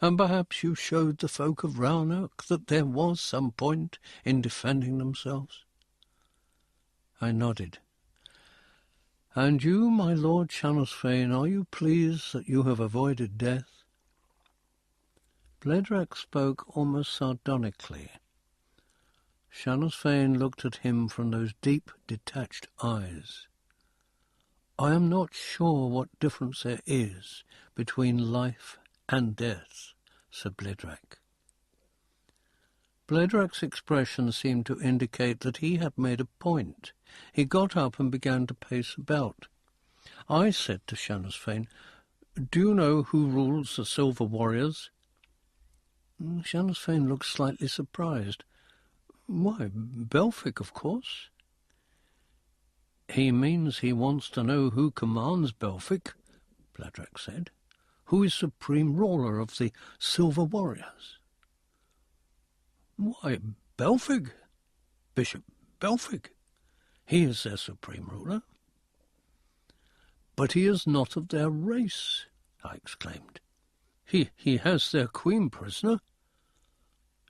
A: and perhaps you showed the folk of Roanoke that there was some point in defending themselves." I nodded. "And you, my lord Shanasfane, are you pleased that you have avoided death?" Bladrach spoke almost sardonically. Shanasfane looked at him from those deep, detached eyes. "I am not sure what difference there is between life and death," said Bladrach. Bladrach's expression seemed to indicate that he had made a point. He got up and began to pace about. I said to Shanasfane, "Do you know who rules the Silver Warriors?" Shanasfane looked slightly surprised. Why, Belfic, of course. He means he wants to know who commands Belfic, Bledrak said. Who is supreme ruler of the Silver Warriors? Why, Belfic, Bishop Belfic. He is their supreme ruler. But he is not of their race, I exclaimed. He has their queen prisoner.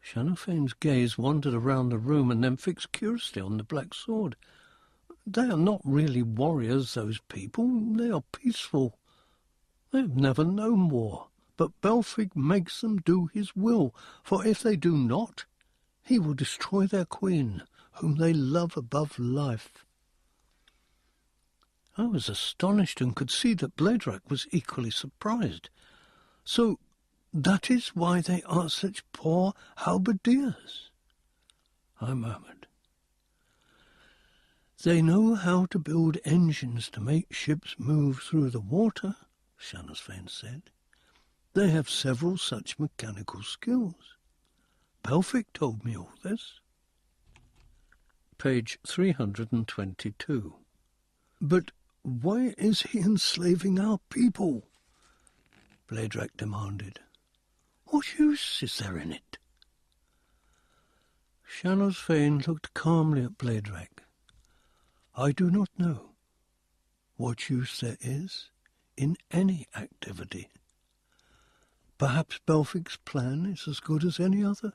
A: Shanafane's gaze wandered around the room and then fixed curiously on the black sword. They are not really warriors, those people. They are peaceful. They have never known war, but Belfic makes them do his will, for if they do not, he will destroy their queen, whom they love above life. I was astonished and could see that Bledrak was equally surprised. So that is why they are such poor halberdiers, I murmured. They know how to build engines to make ships move through the water, Shanasfane said. They have several such mechanical skills. Belfic told me all this. Page 322. But why is he enslaving our people? Bledrak demanded. What use is there in it? Shanasfane looked calmly at Bledrak. I do not know what use there is in any activity. Perhaps Belfic's plan is as good as any other.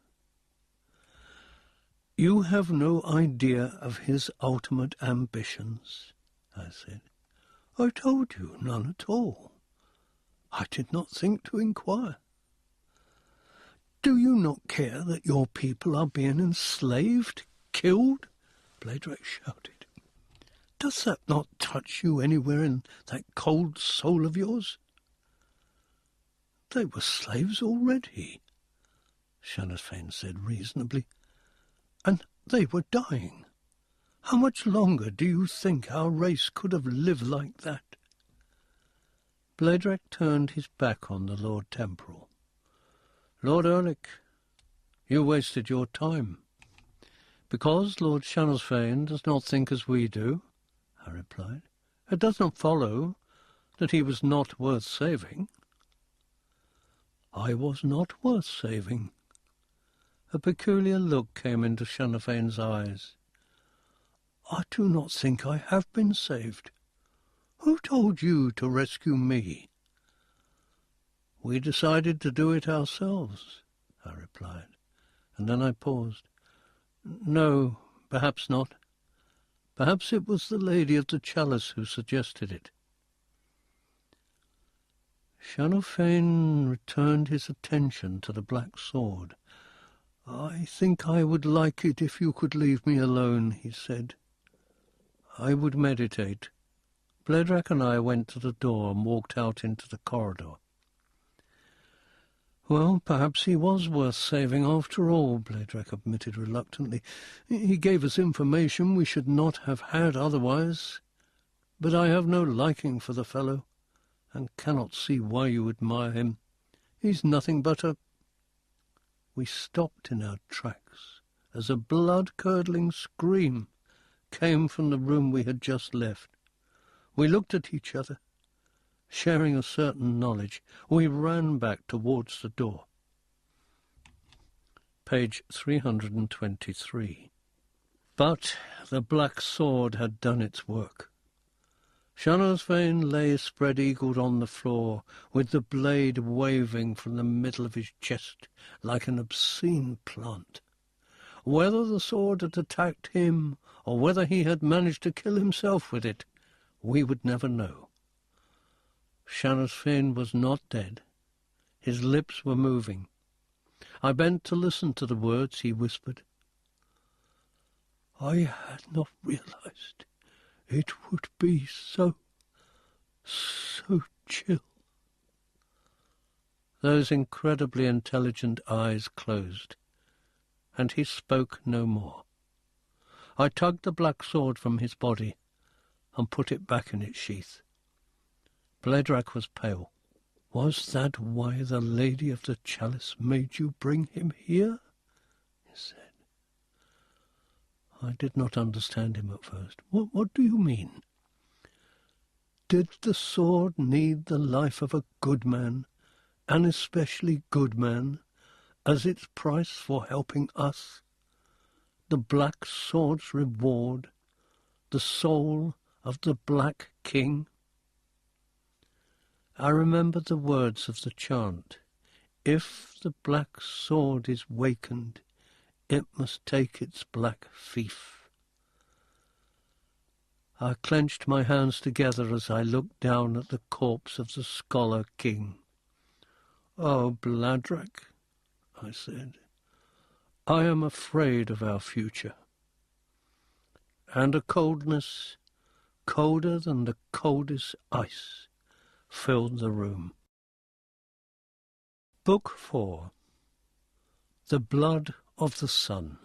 A: You have no idea of his ultimate ambitions, I said. I told you none at all. I did not think to inquire. Do you not care that your people are being enslaved, killed? Bledrak shouted. Does that not touch you anywhere in that cold soul of yours? They were slaves already, Shanasfane said reasonably, and they were dying. How much longer do you think our race could have lived like that? Bledrak turned his back on the Lord Temporal. Lord Erlich, you wasted your time. Because Lord Shanasfane does not think as we do, I replied, it does not follow that he was not worth saving. I was not worth saving. A peculiar look came into Shanafane's eyes. I do not think I have been saved. Who told you to rescue me? We decided to do it ourselves, I replied, and then I paused. No, perhaps not. Perhaps it was the Lady of the Chalice who suggested it. Shanafane returned his attention to the black sword. I think I would like it if you could leave me alone, he said. I would meditate. Bledrak and I went to the door and walked out into the corridor. Well, perhaps he was worth saving after all, Bledrak admitted reluctantly. He gave us information we should not have had otherwise. But I have no liking for the fellow, and cannot see why you admire him. He's nothing but a... We stopped in our tracks as a blood-curdling scream came from the room we had just left. We looked at each other. Sharing a certain knowledge, we ran back towards the door. Page 323. But the black sword had done its work. Shanasfane lay spread-eagled on the floor, with the blade waving from the middle of his chest like an obscene plant. Whether the sword had attacked him, or whether he had managed to kill himself with it, we would never know. Shanasfane was not dead. His lips were moving. I bent to listen to the words he whispered. I had not realized it would be so chill. Those incredibly intelligent eyes closed, and he spoke no more. I tugged the black sword from his body and put it back in its sheath. Bledrak was pale, Was that why the Lady of the Chalice made you bring him here? He said. I did not understand him at first. What do you mean? Did the sword need the life of a good man, an especially good man, as its price for helping us? The black sword's reward, the soul of the Black King? I remembered the words of the chant. If the black sword is wakened, it must take its black fief. I clenched my hands together as I looked down at the corpse of the scholar king. "Oh, Bladrak," I said, "I am afraid of our future." And a coldness, colder than the coldest ice, filled the room. Book 4. The Blood of the Sun.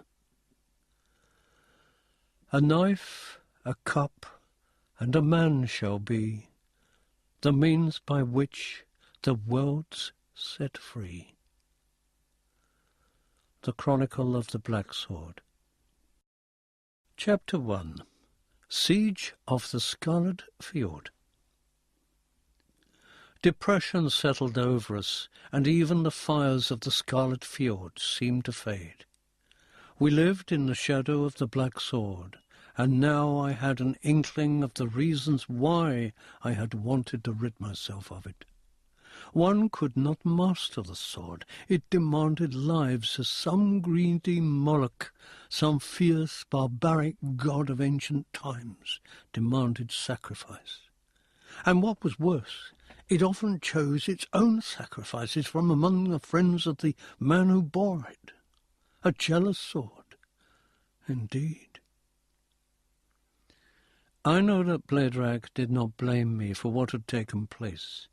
A: A knife, a cup, and a man shall be the means by which the world's set free. The Chronicle of the Black Sword. Chapter 1. Siege of the Scarlet Fjord. Depression settled over us, and even the fires of the Scarlet Fjord seemed to fade. We lived in the shadow of the Black Sword, and now I had an inkling of the reasons why I had wanted to rid myself of it. One could not master the sword. It demanded lives as some greedy Moloch, some fierce, barbaric god of ancient times, demanded sacrifice. And what was worse, it often chose its own sacrifices from among the friends of the man who bore it. A jealous sword, indeed. I know that Bladrak did not blame me for what had taken place.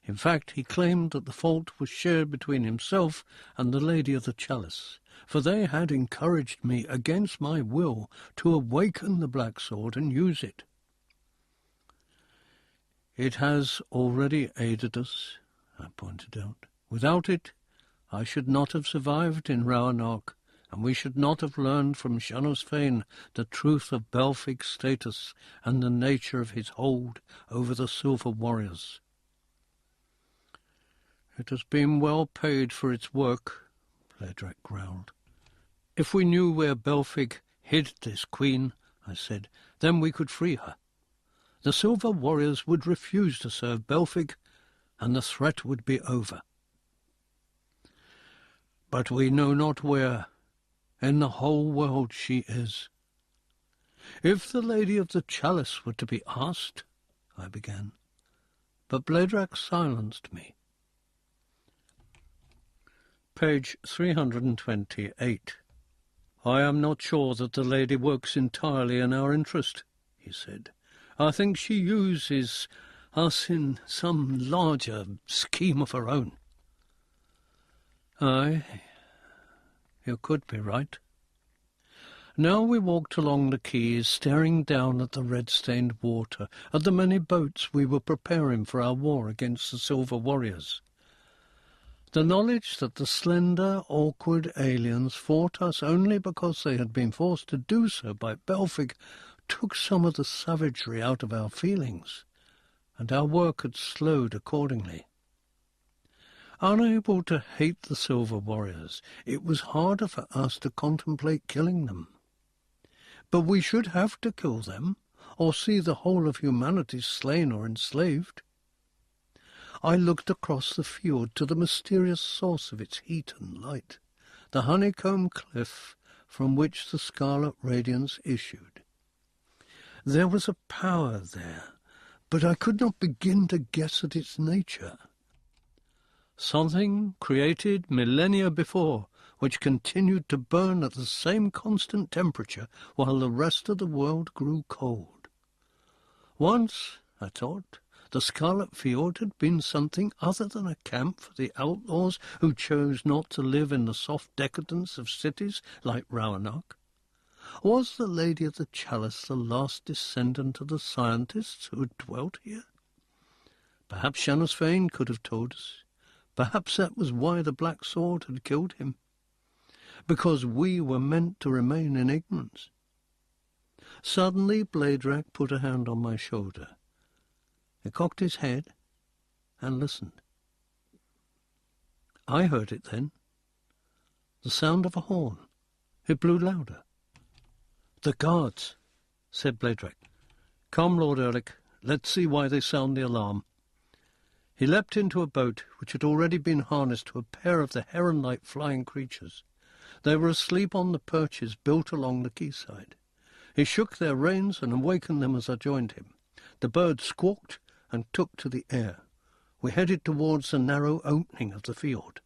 A: In fact, he claimed that the fault was shared between himself and the Lady of the Chalice, for they had encouraged me against my will to awaken the black sword and use it. "It has already aided us," I pointed out. "Without it, I should not have survived in Roanoke, and we should not have learned from Shanosfane the truth of Belfic's status and the nature of his hold over the Silver Warriors." "It has been well paid for its work," Bladrak growled. "If we knew where Belfic hid this queen," I said, "then we could free her. The Silver Warriors would refuse to serve Belfic, and the threat would be over. But we know not where in the whole world she is." "If the Lady of the Chalice were to be asked," I began, but Bladrak silenced me. Page 328. "I am not sure that the lady works entirely in our interest," he said. "I think she uses us in some larger scheme of her own." "Aye, you could be right." Now we walked along the quays, staring down at the red-stained water, at the many boats we were preparing for our war against the Silver Warriors. The knowledge that the slender, awkward aliens fought us only because they had been forced to do so by Belfic took some of the savagery out of our feelings, and our work had slowed accordingly. Unable to hate the Silver Warriors, it was harder for us to contemplate killing them. But we should have to kill them, or see the whole of humanity slain or enslaved. I looked across the fjord to the mysterious source of its heat and light, the honeycomb cliff from which the scarlet radiance issued. There was a power there, but I could not begin to guess at its nature. Something created millennia before, which continued to burn at the same constant temperature while the rest of the world grew cold. Once, I thought, the Scarlet Fjord had been something other than a camp for the outlaws who chose not to live in the soft decadence of cities like Roanoke. Was the Lady of the Chalice the last descendant of the scientists who had dwelt here? Perhaps Shanasfane could have told us. Perhaps that was why the Black Sword had killed him. Because we were meant to remain in ignorance. Suddenly Bladrach put a hand on my shoulder. He cocked his head and listened. I heard it then. The sound of a horn. It blew louder. "The guards," said Bladrach. "Come, Lord Erlich, let's see why they sound the alarm." He leapt into a boat which had already been harnessed to a pair of the heron-like flying creatures. They were asleep on the perches built along the quayside. He shook their reins and awakened them as I joined him. The birds squawked and took to the air. We headed towards the narrow opening of the fjord.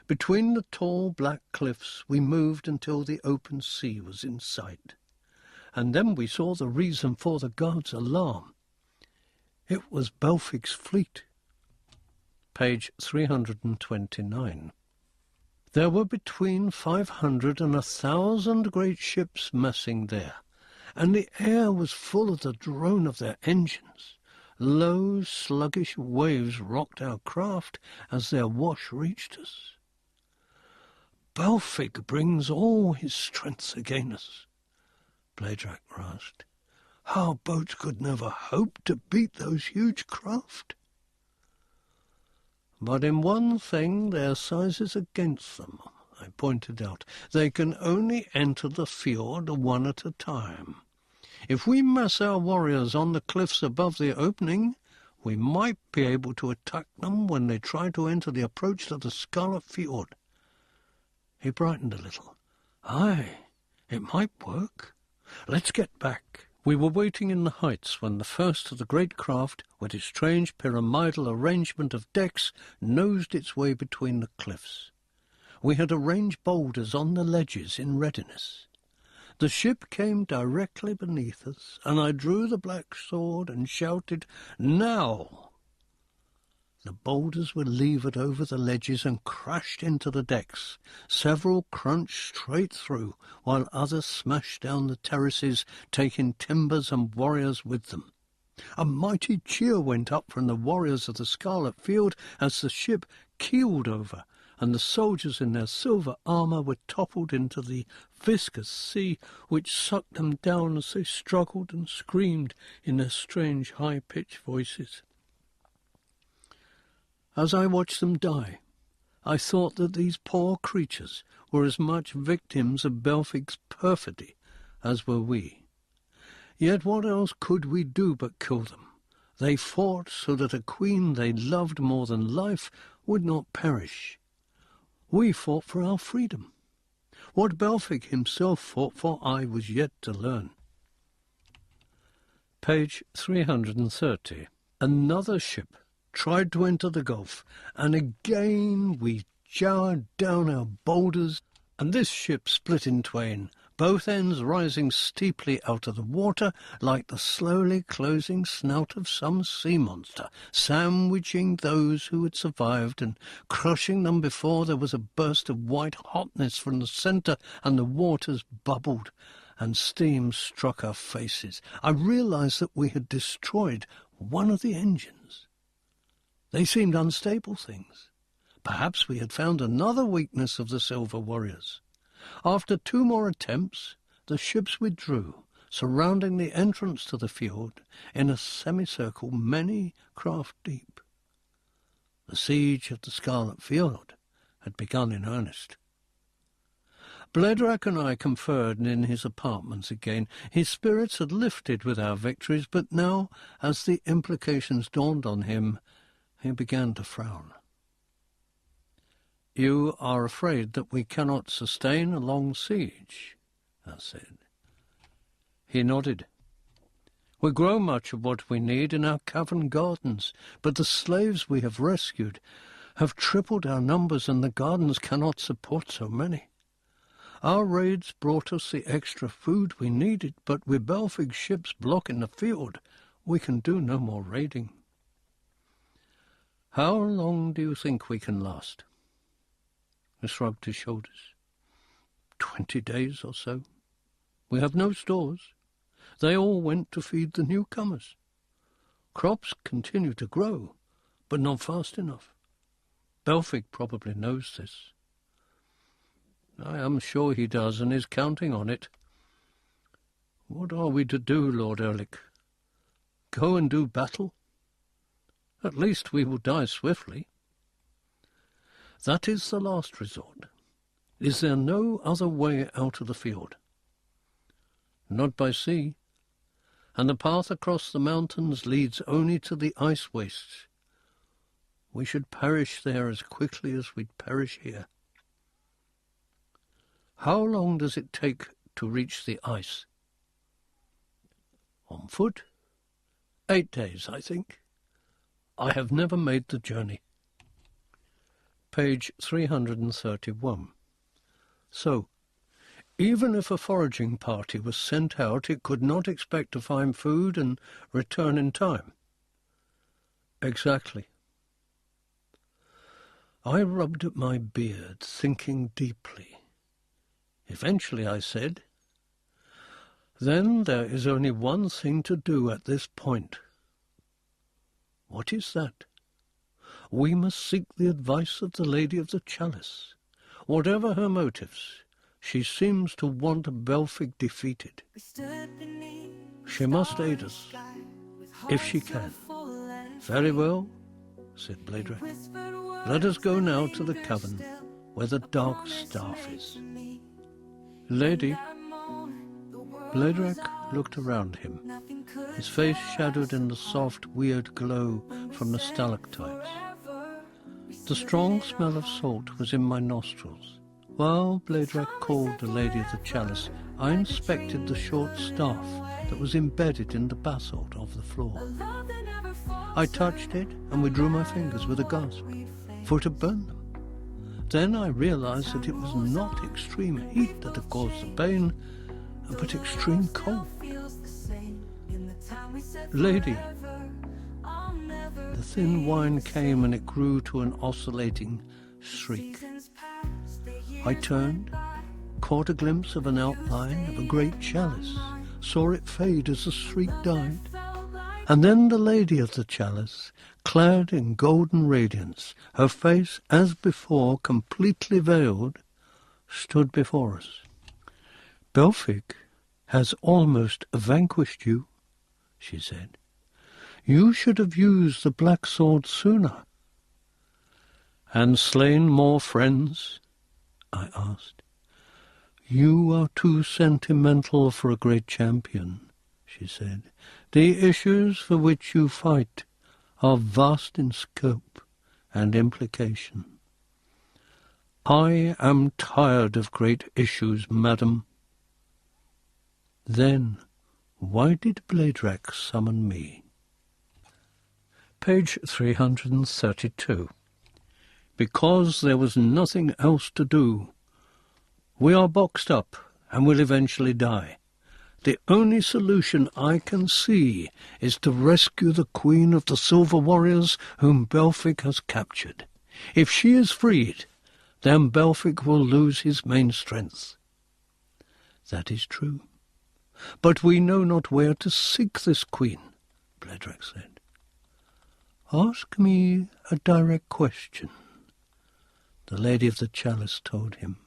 A: Between the tall black cliffs we moved until the open sea was in sight. And then we saw the reason for the guards' alarm. It was Belfig's fleet. Page 329. There were between 500 and 1,000 great ships massing there, and the air was full of the drone of their engines. Low, sluggish waves rocked our craft as their wash reached us. "Belfig brings all his strength against us," Bladrach rasped. "Our boats could never hope to beat those huge craft." "But in one thing their size is against them," I pointed out. "They can only enter the fjord one at a time. If we mass our warriors on the cliffs above the opening, we might be able to attack them when they try to enter the approach to the Scarlet Fjord." He brightened a little. "Aye, it might work. Let's get back." We were waiting in the heights when the first of the great craft, with its strange pyramidal arrangement of decks, nosed its way between the cliffs. We had arranged boulders on the ledges in readiness. The ship came directly beneath us, and I drew the black sword and shouted, "Now!" The boulders were levered over the ledges and crashed into the decks. Several crunched straight through, while others smashed down the terraces, taking timbers and warriors with them. A mighty cheer went up from the warriors of the Scarlet Field as the ship keeled over, and the soldiers in their silver armour were toppled into the viscous sea, which sucked them down as they struggled and screamed in their strange high-pitched voices. As I watched them die, I thought that these poor creatures were as much victims of Belfig's perfidy as were we. Yet what else could we do but kill them? They fought so that a queen they loved more than life would not perish. We fought for our freedom. What Belfig himself fought for I was yet to learn. Page 330. Another ship tried to enter the gulf, and again we jarred down our boulders, and this ship split in twain, both ends rising steeply out of the water like the slowly closing snout of some sea monster, sandwiching those who had survived and crushing them before there was a burst of white hotness from the centre and the waters bubbled and steam struck our faces. I realized that we had destroyed one of the engines. They seemed unstable things. Perhaps we had found another weakness of the Silver Warriors. After 2 more attempts, the ships withdrew, surrounding the entrance to the fjord in a semicircle many craft deep. The siege of the Scarlet Fjord had begun in earnest. Bladrach and I conferred in his apartments again. His spirits had lifted with our victories, but now, as the implications dawned on him, he began to frown. "You are afraid that we cannot sustain a long siege," I said. He nodded. "We grow much of what we need in our cavern gardens, but the slaves we have rescued have tripled our numbers, and the gardens cannot support so many. Our raids brought us the extra food we needed, but with Belfig's ships blocking the field, we can do no more raiding." "How long do you think we can last?" He shrugged his shoulders. 20 days or so. We have no stores. They all went to feed the newcomers. Crops continue to grow, but not fast enough. Belfic probably knows this. I am sure he does, and is counting on it. What are we to do, Lord Erlich? Go and do battle? At least we will die swiftly. That is the last resort. Is there no other way out of the fiord? Not by sea, and the path across the mountains leads only to the ice wastes. We should perish there as quickly as we'd perish here. How long does it take to reach the ice? On foot? 8 days, I think. I have never made the journey. Page 331. So, even if a foraging party was sent out, it could not expect to find food and return in time. Exactly. I rubbed at my beard, thinking deeply. Eventually I said, "Then there is only one thing to do at this point." What is that? We must seek the advice of the Lady of the Chalice. Whatever her motives, she seems to want Belfic defeated. She must aid us, if she can. Very well, said Bladrach. Let us go now to the cavern where the dark staff is. Lady, Bladrach looked around him, his face shadowed in the soft, weird glow from the stalactites. The strong smell of salt was in my nostrils. While Bladrach called the Lady of the Chalice, I inspected the short staff that was embedded in the basalt of the floor. I touched it and withdrew my fingers with a gasp, for it had burned them. Then I realized that it was not extreme heat that had caused the pain, but extreme cold. Lady, the thin whine came and it grew to an oscillating shriek. I turned, caught a glimpse of an outline of a great chalice, saw it fade as the shriek died, and then the Lady of the Chalice, clad in golden radiance, her face, as before, completely veiled, stood before us. Belfic has almost vanquished you, she said. You should have used the black sword sooner. And slain more friends? I asked. You are too sentimental for a great champion, she said. The issues for which you fight are vast in scope and implication. I am tired of great issues, madam. Then, why did Bladrach summon me? Page 332. Because there was nothing else to do. We are boxed up and will eventually die. The only solution I can see is to rescue the Queen of the Silver Warriors whom Belfic has captured. If she is freed, then Belfic will lose his main strength. That is true. But we know not where to seek this queen, Bladrach said. Ask me a direct question, the Lady of the Chalice told him.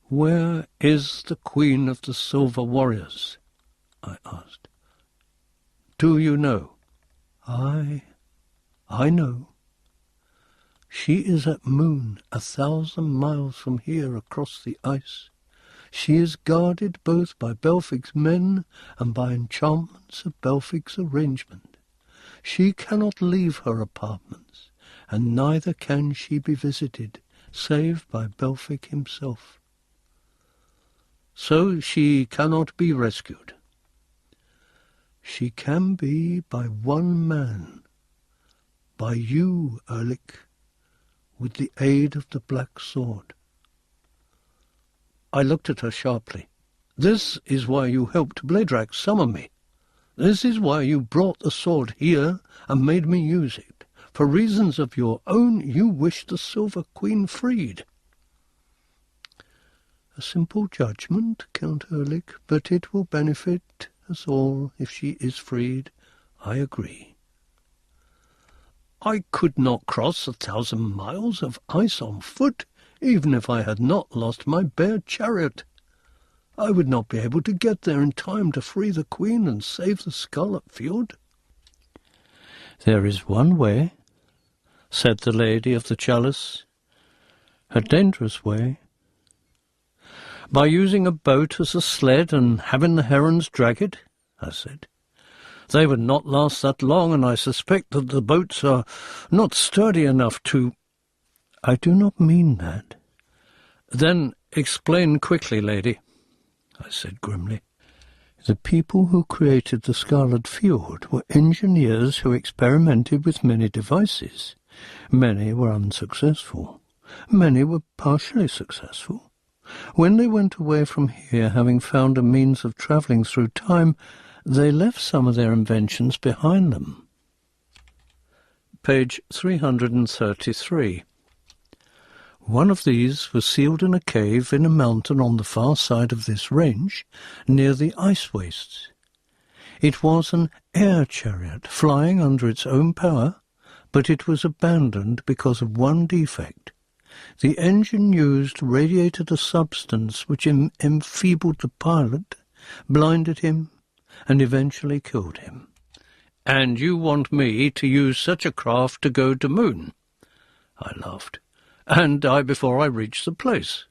A: Where is the Queen of the Silver Warriors? I asked. Do you know? I know. She is at Moon, 1,000 miles from here across the ice. She is guarded both by Belfic's men and by enchantments of Belfic's arrangement. She cannot leave her apartments, and neither can she be visited, save by Belfic himself. So she cannot be rescued. She can be by one man, by you, Erlich, with the aid of the black sword. I looked at her sharply. This is why you helped Bladrach summon me. This is why you brought the sword here and made me use it. For reasons of your own, you wish the Silver Queen freed. A simple judgment, Count Erlich, but it will benefit us all if she is freed, I agree. I could not cross 1,000 miles of ice on foot, even if I had not lost my bear chariot. I would not be able to get there in time to free the Queen and save the Scarlet Fjord. There is one way, said the lady of the chalice, a dangerous way. By using a boat as a sled and having the herons drag it, I said. They would not last that long, and I suspect that the boats are not sturdy enough to— I do not mean that. Then explain quickly, lady, I said grimly. The people who created the Scarlet Fjord were engineers who experimented with many devices. Many were unsuccessful. Many were partially successful. When they went away from here, having found a means of travelling through time, they left some of their inventions behind them. Page 333. One of these was sealed in a cave in a mountain on the far side of this range, near the ice wastes. It was an air chariot, flying under its own power, but it was abandoned because of one defect. The engine used radiated a substance which enfeebled the pilot, blinded him, and eventually killed him. And you want me to use such a craft to go to Moon? I laughed. And die before I reach the place.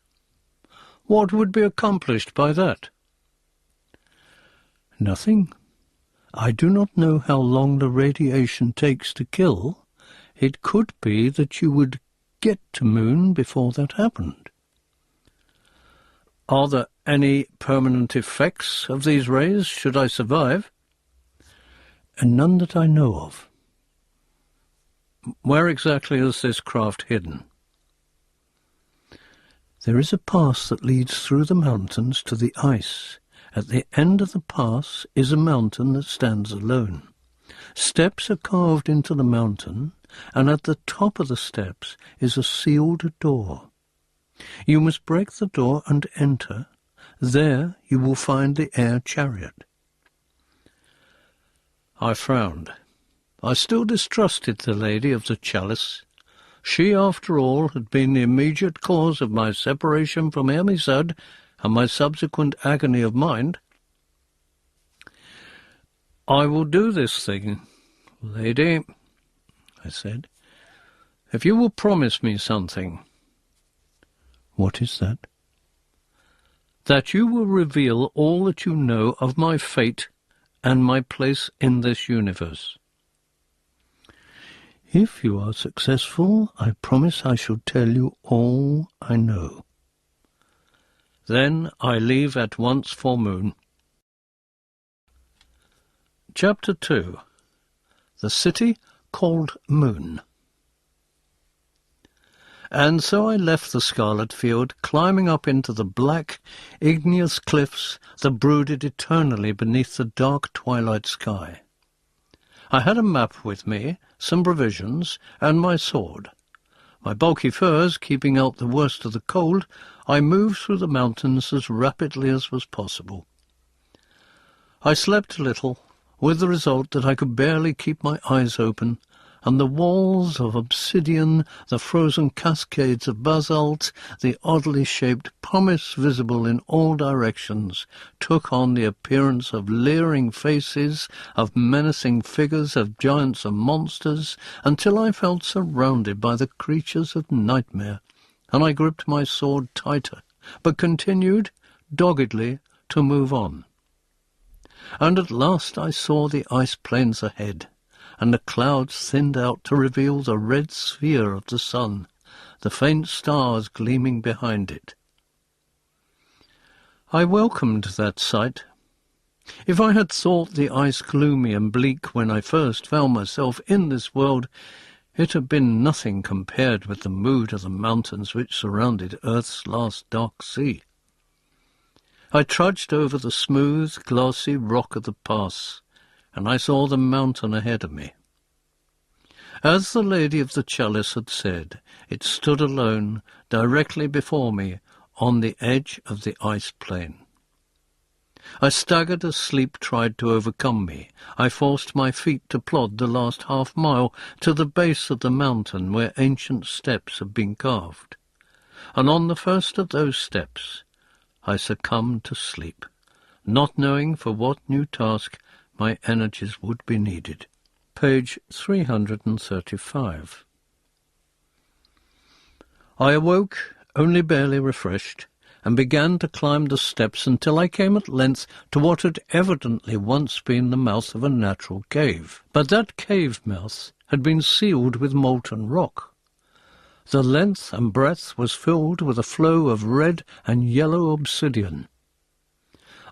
A: What would be accomplished by that? Nothing. I do not know how long the radiation takes to kill. It could be that you would get to Moon before that happened. Are there any permanent effects of these rays should I survive? And none that I know of. Where exactly is this craft hidden? There is a pass that leads through the mountains to the ice. At the end of the pass is a mountain that stands alone. Steps are carved into the mountain, and at the top of the steps is a sealed door. You must break the door and enter. There you will find the air chariot. I frowned. I still distrusted the lady of the chalice. She, after all, had been the immediate cause of my separation from Hermesad and my subsequent agony of mind. I will do this thing, lady, I said, if you will promise me something. What is that? That you will reveal all that you know of my fate and my place in this universe. If you are successful, I promise I shall tell you all I know. Then I leave at once for Moon. Chapter 2. The City Called Moon. And so I left the Scarlet Fjord, climbing up into the black, igneous cliffs that brooded eternally beneath the dark twilight sky. I had a map with me, some provisions, and my sword. My bulky furs keeping out the worst of the cold, I moved through the mountains as rapidly as was possible. I slept little, with the result that I could barely keep my eyes open, and the walls of obsidian, the frozen cascades of basalt, the oddly shaped pumice visible in all directions, took on the appearance of leering faces, of menacing figures, of giants and monsters, until I felt surrounded by the creatures of nightmare, and I gripped my sword tighter, but continued, doggedly, to move on. And at last I saw the ice plains ahead, and the clouds thinned out to reveal the red sphere of the sun, the faint stars gleaming behind it. I welcomed that sight. If I had thought the ice gloomy and bleak when I first found myself in this world, it had been nothing compared with the mood of the mountains which surrounded Earth's last dark sea. I trudged over the smooth, glassy rock of the pass, and I saw the mountain ahead of me. As the lady of the chalice had said, it stood alone, directly before me, on the edge of the ice plain. I staggered as sleep tried to overcome me. I forced my feet to plod the last half-mile to the base of the mountain where ancient steps had been carved. And on the first of those steps I succumbed to sleep, not knowing for what new task my energies would be needed. Page 335. I awoke, only barely refreshed, and began to climb the steps until I came at length to what had evidently once been the mouth of a natural cave. But that cave mouth had been sealed with molten rock. The length and breadth was filled with a flow of red and yellow obsidian.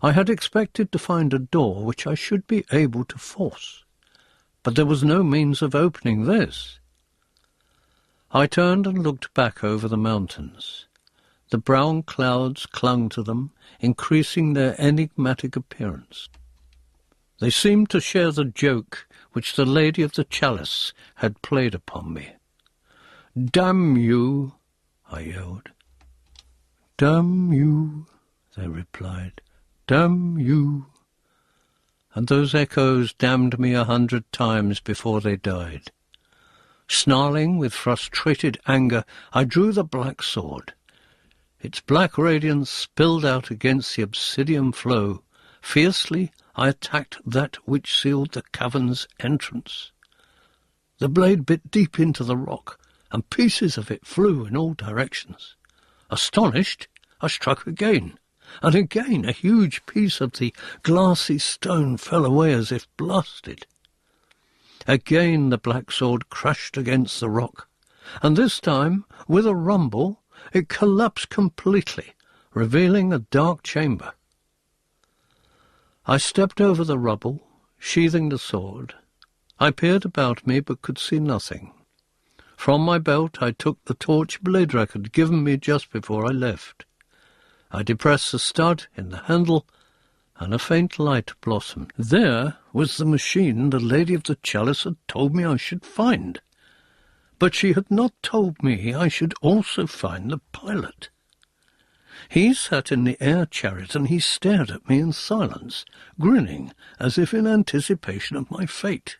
A: I had expected to find a door which I should be able to force, but there was no means of opening this. I turned and looked back over the mountains. The brown clouds clung to them, increasing their enigmatic appearance. They seemed to share the joke which the Lady of the Chalice had played upon me. "Damn you!" I yelled. "Damn you!" they replied. "Damn you!" And those echoes damned me 100 times before they died. Snarling with frustrated anger, I drew the black sword. Its black radiance spilled out against the obsidian flow. Fiercely I attacked that which sealed the cavern's entrance. The blade bit deep into the rock, and pieces of it flew in all directions. Astonished, I struck again, and again a huge piece of the glassy stone fell away as if blasted. Again the black sword crashed against the rock, and this time, with a rumble, it collapsed completely, revealing a dark chamber. I stepped over the rubble, sheathing the sword. I peered about me but could see nothing. From my belt I took the torch Bladrach had given me just before I left. I depressed the stud in the handle, and a faint light blossomed. There was the machine the Lady of the Chalice had told me I should find. But she had not told me I should also find the pilot. He sat in the air chariot, and he stared at me in silence, grinning as if in anticipation of my fate.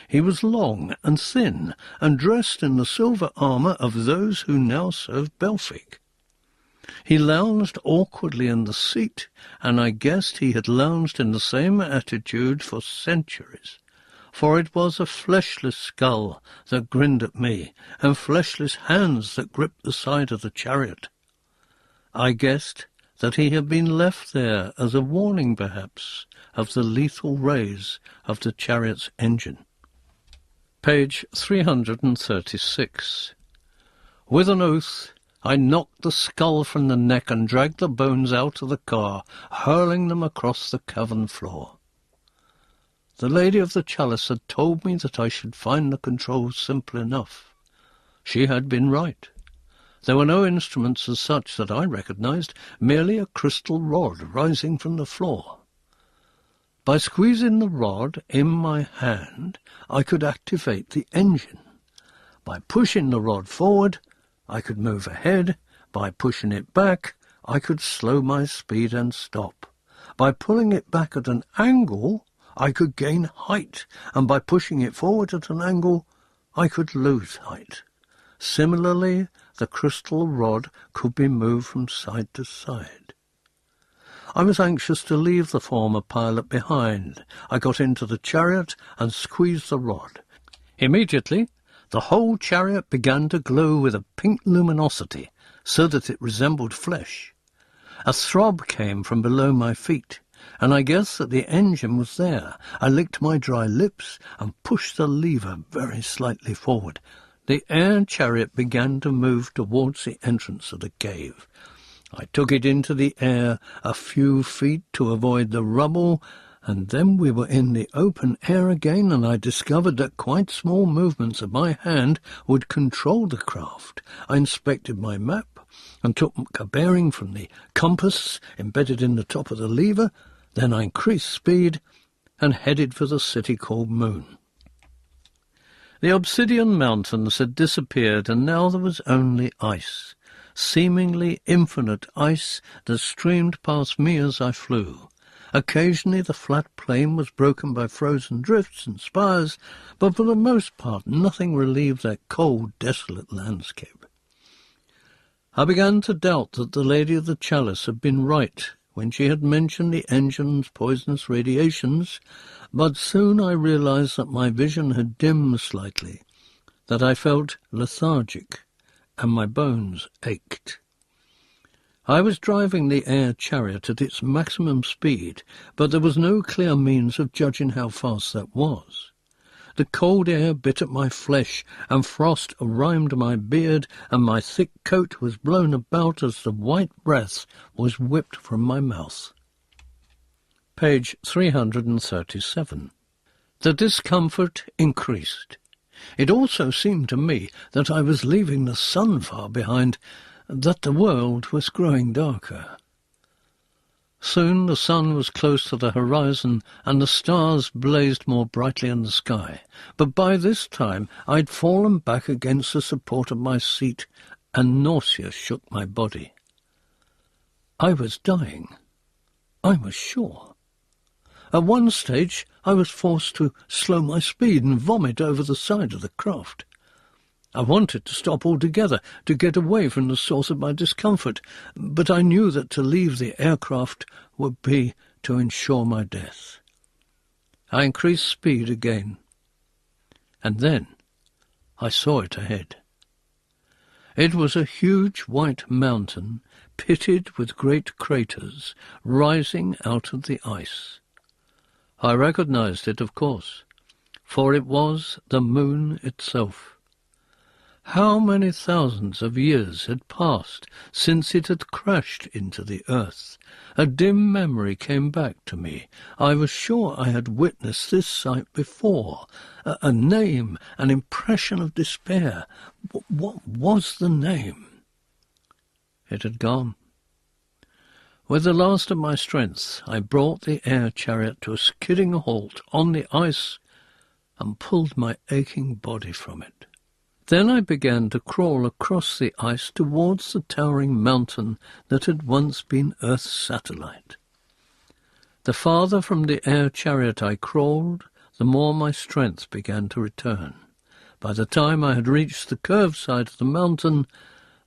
A: He was long and thin, and dressed in the silver armour of those who now serve Belfic. He lounged awkwardly in the seat, and I guessed he had lounged in the same attitude for centuries. For it was a fleshless skull that grinned at me, and fleshless hands that gripped the side of the chariot. I guessed that he had been left there as a warning, perhaps, of the lethal rays of the chariot's engine. Page 336. With an oath, I knocked the skull from the neck and dragged the bones out of the car, hurling them across the cavern floor. The Lady of the Chalice had told me that I should find the controls simple enough. She had been right. There were no instruments as such that I recognized, merely a crystal rod rising from the floor. By squeezing the rod in my hand, I could activate the engine. By pushing the rod forward, I could move ahead. By pushing it back, I could slow my speed and stop. By pulling it back at an angle, I could gain height, and by pushing it forward at an angle, I could lose height. Similarly, the crystal rod could be moved from side to side. I was anxious to leave the former pilot behind. I got into the chariot and squeezed the rod. Immediately, the whole chariot began to glow with a pink luminosity, so that it resembled flesh. A throb came from below my feet, and I guessed that the engine was there. I licked my dry lips and pushed the lever very slightly forward. The air chariot began to move towards the entrance of the cave. I took it into the air a few feet to avoid the rubble, and then we were in the open air again, and I discovered that quite small movements of my hand would control the craft. I inspected my map and took a bearing from the compass embedded in the top of the lever. Then I increased speed and headed for the city called Moon. The Obsidian Mountains had disappeared, and now there was only ice, seemingly infinite ice that streamed past me as I flew. Occasionally the flat plain was broken by frozen drifts and spires, but for the most part nothing relieved that cold, desolate landscape. I began to doubt that the Lady of the Chalice had been right when she had mentioned the engine's poisonous radiations, but soon I realized that my vision had dimmed slightly, that I felt lethargic, and my bones ached. I was driving the air chariot at its maximum speed, but there was no clear means of judging how fast that was. The cold air bit at my flesh, and frost rimed my beard, and my thick coat was blown about as the white breath was whipped from my mouth. Page 337. The discomfort increased. It also seemed to me that I was leaving the sun far behind, that the world was growing darker. Soon the sun was close to the horizon, and the stars blazed more brightly in the sky. But by this time I'd fallen back against the support of my seat, and nausea shook my body. I was dying. I was sure. At one stage I was forced to slow my speed and vomit over the side of the craft. I wanted to stop altogether, to get away from the source of my discomfort, but I knew that to leave the aircraft would be to ensure my death. I increased speed again, and then I saw it ahead. It was a huge white mountain, pitted with great craters, rising out of the ice. I recognized it, of course, for it was the moon itself. How many thousands of years had passed since it had crashed into the earth? A dim memory came back to me. I was sure I had witnessed this sight before. A name, an impression of despair. What was the name? It had gone. With the last of my strength, I brought the air chariot to a skidding halt on the ice and pulled my aching body from it. Then I began to crawl across the ice towards the towering mountain that had once been Earth's satellite. The farther from the air chariot I crawled, the more my strength began to return. By the time I had reached the curved side of the mountain,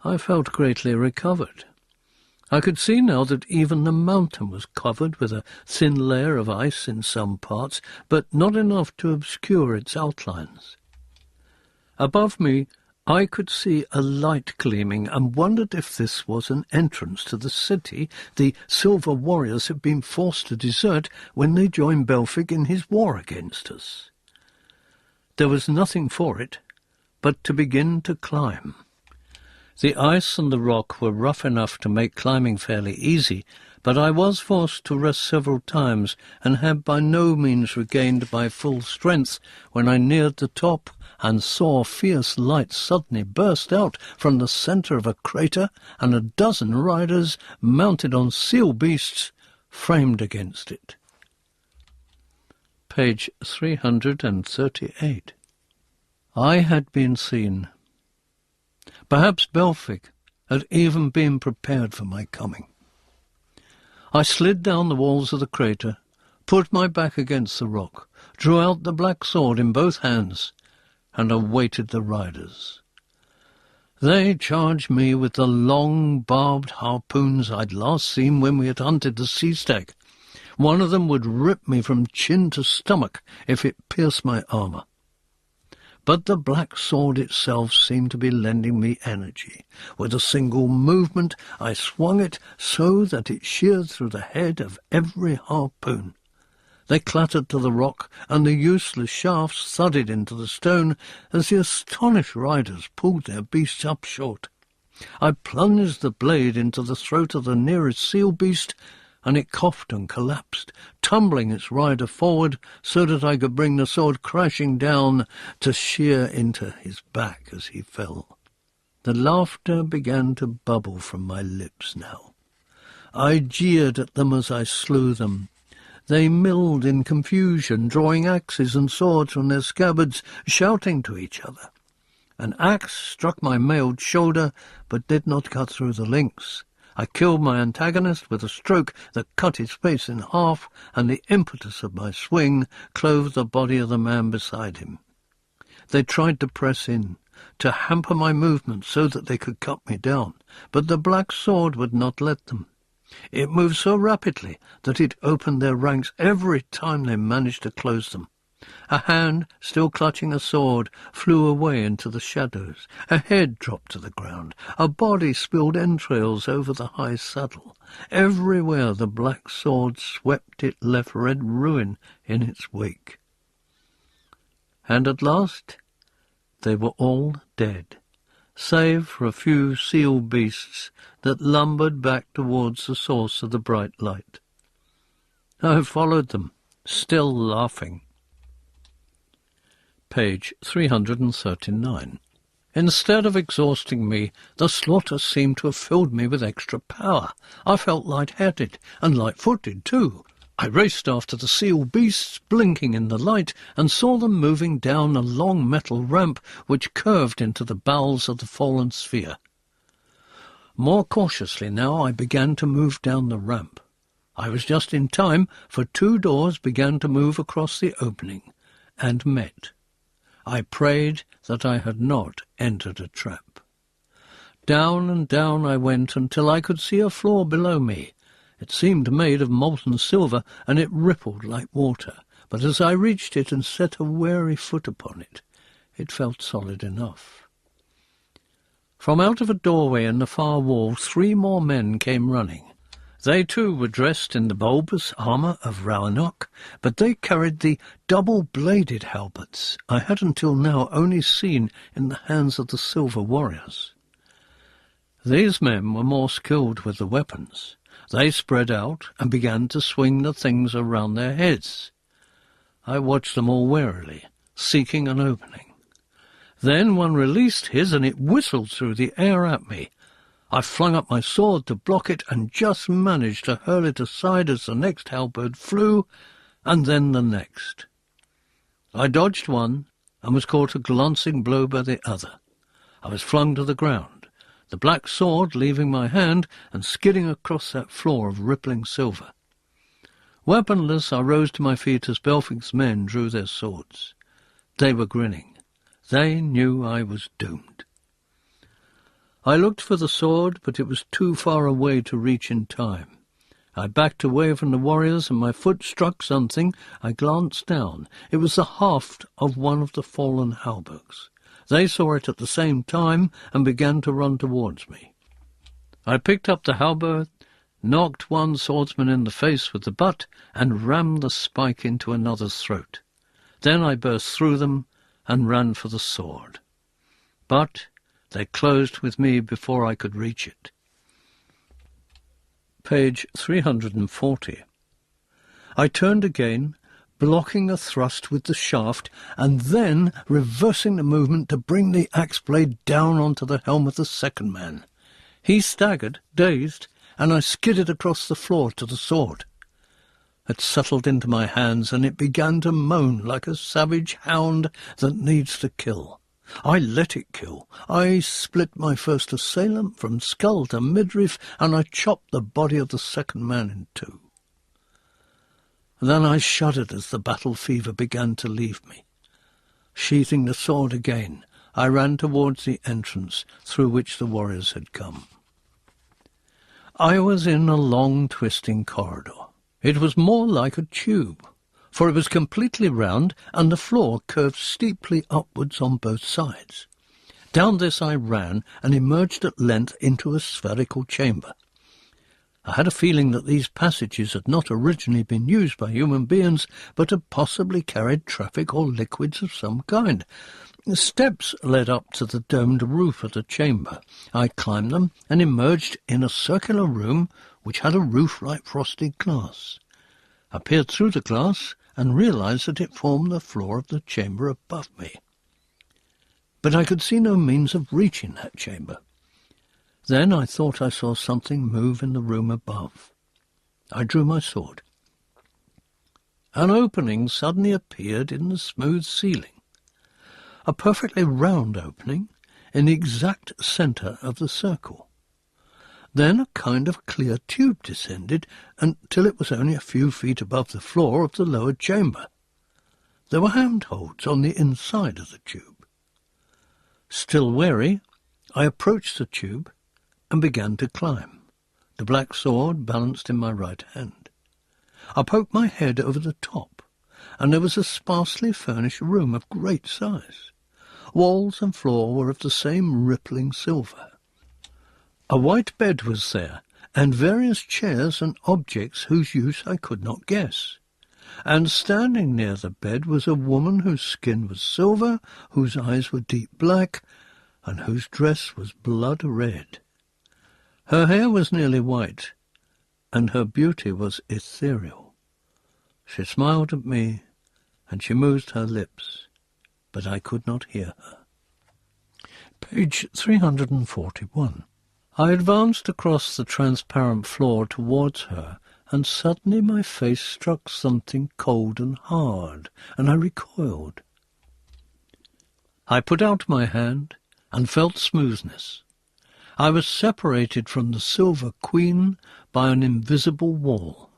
A: I felt greatly recovered. I could see now that even the mountain was covered with a thin layer of ice in some parts, but not enough to obscure its outlines. Above me I could see a light gleaming, and wondered if this was an entrance to the city the Silver Warriors had been forced to desert when they joined Belfic in his war against us. There was nothing for it but to begin to climb. The ice and the rock were rough enough to make climbing fairly easy, but I was forced to rest several times, and had by no means regained my full strength when I neared the top and saw fierce light suddenly burst out from the centre of a crater, and a dozen riders, mounted on seal beasts, framed against it. Page 338. I had been seen. Perhaps Belfic had even been prepared for my coming. I slid down the walls of the crater, put my back against the rock, drew out the black sword in both hands, and awaited the riders. They charged me with the long, barbed harpoons I'd last seen when we had hunted the sea stag. One of them would rip me from chin to stomach if it pierced my armour. But the black sword itself seemed to be lending me energy. With a single movement I swung it so that it sheared through the head of every harpoon. They clattered to the rock, and the useless shafts thudded into the stone as the astonished riders pulled their beasts up short. I plunged the blade into the throat of the nearest seal beast, and it coughed and collapsed, tumbling its rider forward so that I could bring the sword crashing down to shear into his back as he fell. The laughter began to bubble from my lips now. I jeered at them as I slew them. They milled in confusion, drawing axes and swords from their scabbards, shouting to each other. An axe struck my mailed shoulder, but did not cut through the links. I killed my antagonist with a stroke that cut his face in half, and the impetus of my swing clove the body of the man beside him. They tried to press in, to hamper my movement so that they could cut me down, but the black sword would not let them. It moved so rapidly that it opened their ranks every time they managed to close them. A hand, still clutching a sword, flew away into the shadows. A head dropped to the ground. A body spilled entrails over the high saddle. Everywhere the black sword swept it left red ruin in its wake. And at last they were all dead, save for a few seal beasts that lumbered back towards the source of the bright light. I followed them, still laughing. Page 339. Instead of exhausting me, the slaughter seemed to have filled me with extra power. I felt light-headed, and light-footed too. I raced after the seal beasts, blinking in the light, and saw them moving down a long metal ramp which curved into the bowels of the fallen sphere. More cautiously now I began to move down the ramp. I was just in time, for 2 doors began to move across the opening, and met. I prayed that I had not entered a trap. Down and down I went until I could see a floor below me. It seemed made of molten silver, and it rippled like water, but as I reached it and set a wary foot upon it, it felt solid enough. From out of a doorway in the far wall 3 more men came running. They too were dressed in the bulbous armour of Ragnarok, but they carried the double-bladed halberds I had until now only seen in the hands of the silver warriors. These men were more skilled with the weapons. They spread out and began to swing the things around their heads. I watched them all warily, seeking an opening. Then one released his, and it whistled through the air at me. I flung up my sword to block it, and just managed to hurl it aside as the next halberd flew, and then the next. I dodged one, and was caught a glancing blow by the other. I was flung to the ground, the black sword leaving my hand and skidding across that floor of rippling silver. Weaponless, I rose to my feet as Belfing's men drew their swords. They were grinning. They knew I was doomed. I looked for the sword, but it was too far away to reach in time. I backed away from the warriors, and my foot struck something. I glanced down. It was the haft of one of the fallen hauberks. They saw it at the same time and began to run towards me. I picked up the halberd, knocked one swordsman in the face with the butt, and rammed the spike into another's throat. Then I burst through them and ran for the sword. But they closed with me before I could reach it. Page 340. I turned again, blocking a thrust with the shaft, and then reversing the movement to bring the axe blade down onto the helm of the second man. He staggered, dazed, and I skidded across the floor to the sword. It settled into my hands, and it began to moan like a savage hound that needs to kill. I let it kill. I split my first assailant from skull to midriff, and I chopped the body of the second man in 2. Then I shuddered as the battle fever began to leave me. Sheathing the sword again, I ran towards the entrance through which the warriors had come. I was in a long, twisting corridor. It was more like a tube, for it was completely round, and the floor curved steeply upwards on both sides. Down this I ran, and emerged at length into a spherical chamber. I had a feeling that these passages had not originally been used by human beings, but had possibly carried traffic or liquids of some kind. Steps led up to the domed roof of the chamber. I climbed them, and emerged in a circular room which had a roof like frosted glass. I peered through the glass, and realized that it formed the floor of the chamber above me. But I could see no means of reaching that chamber. Then I thought I saw something move in the room above. I drew my sword. An opening suddenly appeared in the smooth ceiling. A perfectly round opening in the exact centre of the circle. Then a kind of clear tube descended until it was only a few feet above the floor of the lower chamber. There were handholds on the inside of the tube. Still wary, I approached the tube and began to climb, the black sword balanced in my right hand. I poked my head over the top, and there was a sparsely furnished room of great size. Walls and floor were of the same rippling silver. A white bed was there, and various chairs and objects whose use I could not guess. And standing near the bed was a woman whose skin was silver, whose eyes were deep black, and whose dress was blood red. Her hair was nearly white, and her beauty was ethereal. She smiled at me, and she moved her lips, but I could not hear her. Page 341. I advanced across the transparent floor towards her, and suddenly my face struck something cold and hard, and I recoiled. I put out my hand and felt smoothness. I was separated from the Silver Queen by an invisible wall.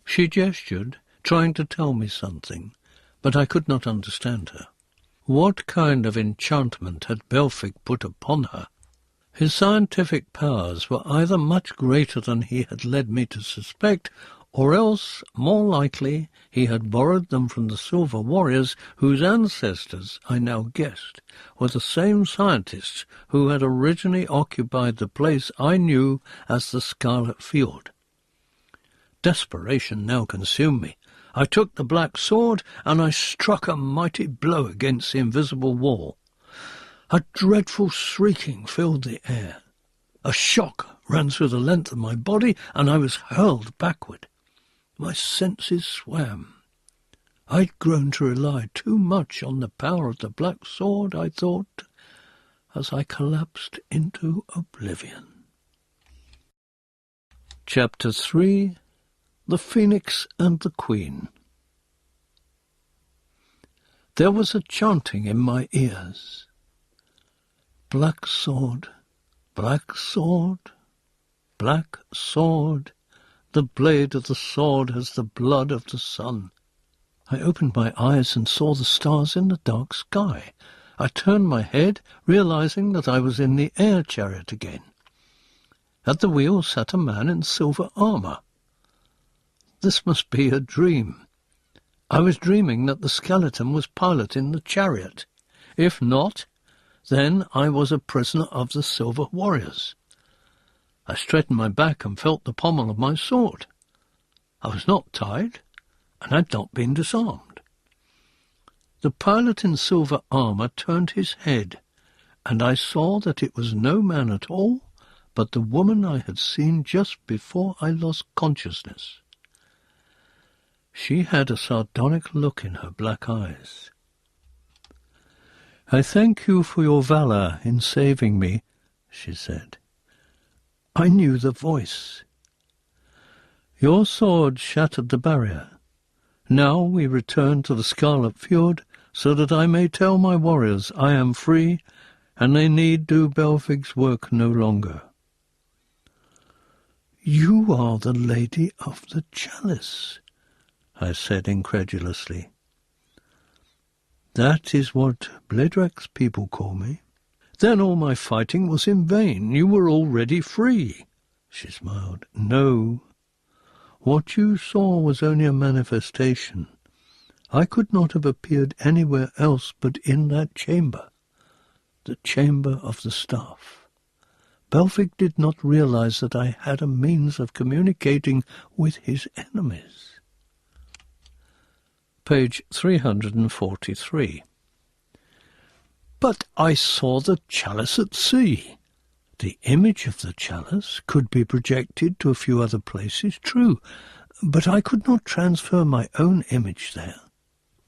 A: She gestured, trying to tell me something, but I could not understand her. What kind of enchantment had Belfic put upon her? His scientific powers were either much greater than he had led me to suspect, or else, more likely, he had borrowed them from the Silver Warriors, whose ancestors, I now guessed, were the same scientists who had originally occupied the place I knew as the Scarlet Field. Desperation now consumed me. I took the black sword, and I struck a mighty blow against the invisible wall. A dreadful shrieking filled the air. A shock ran through the length of my body, and I was hurled backward. My senses swam. I'd grown to rely too much on the power of the black sword, I thought, as I collapsed into oblivion. Chapter 3. The Phoenix and the Queen. There was a chanting in my ears. Black sword, black sword, black sword. The blade of the sword has the blood of the sun. I opened my eyes and saw the stars in the dark sky. I turned my head, realizing that I was in the air chariot again. At the wheel sat a man in silver armor. This must be a dream. I was dreaming that the skeleton was piloting the chariot. If not, then I was a prisoner of the Silver Warriors. I straightened my back and felt the pommel of my sword. I was not tied, and had not been disarmed. The pilot in silver armour turned his head, and I saw that it was no man at all, but the woman I had seen just before I lost consciousness. She had a sardonic look in her black eyes. "I thank you for your valour in saving me," she said. I knew the voice. "Your sword shattered the barrier. Now we return to the Scarlet Fjord, so that I may tell my warriors I am free, and they need do Belfic's work no longer." "You are the Lady of the Chalice," I said incredulously. "That is what Bledrek's people call me." "Then all my fighting was in vain. You were already free." She smiled. "No. What you saw was only a manifestation. I could not have appeared anywhere else but in that chamber, the chamber of the staff. Belfic did not realize that I had a means of communicating with his enemies." Page 343. "But I saw the chalice at sea." "The image of the chalice could be projected to a few other places, true, but I could not transfer my own image there."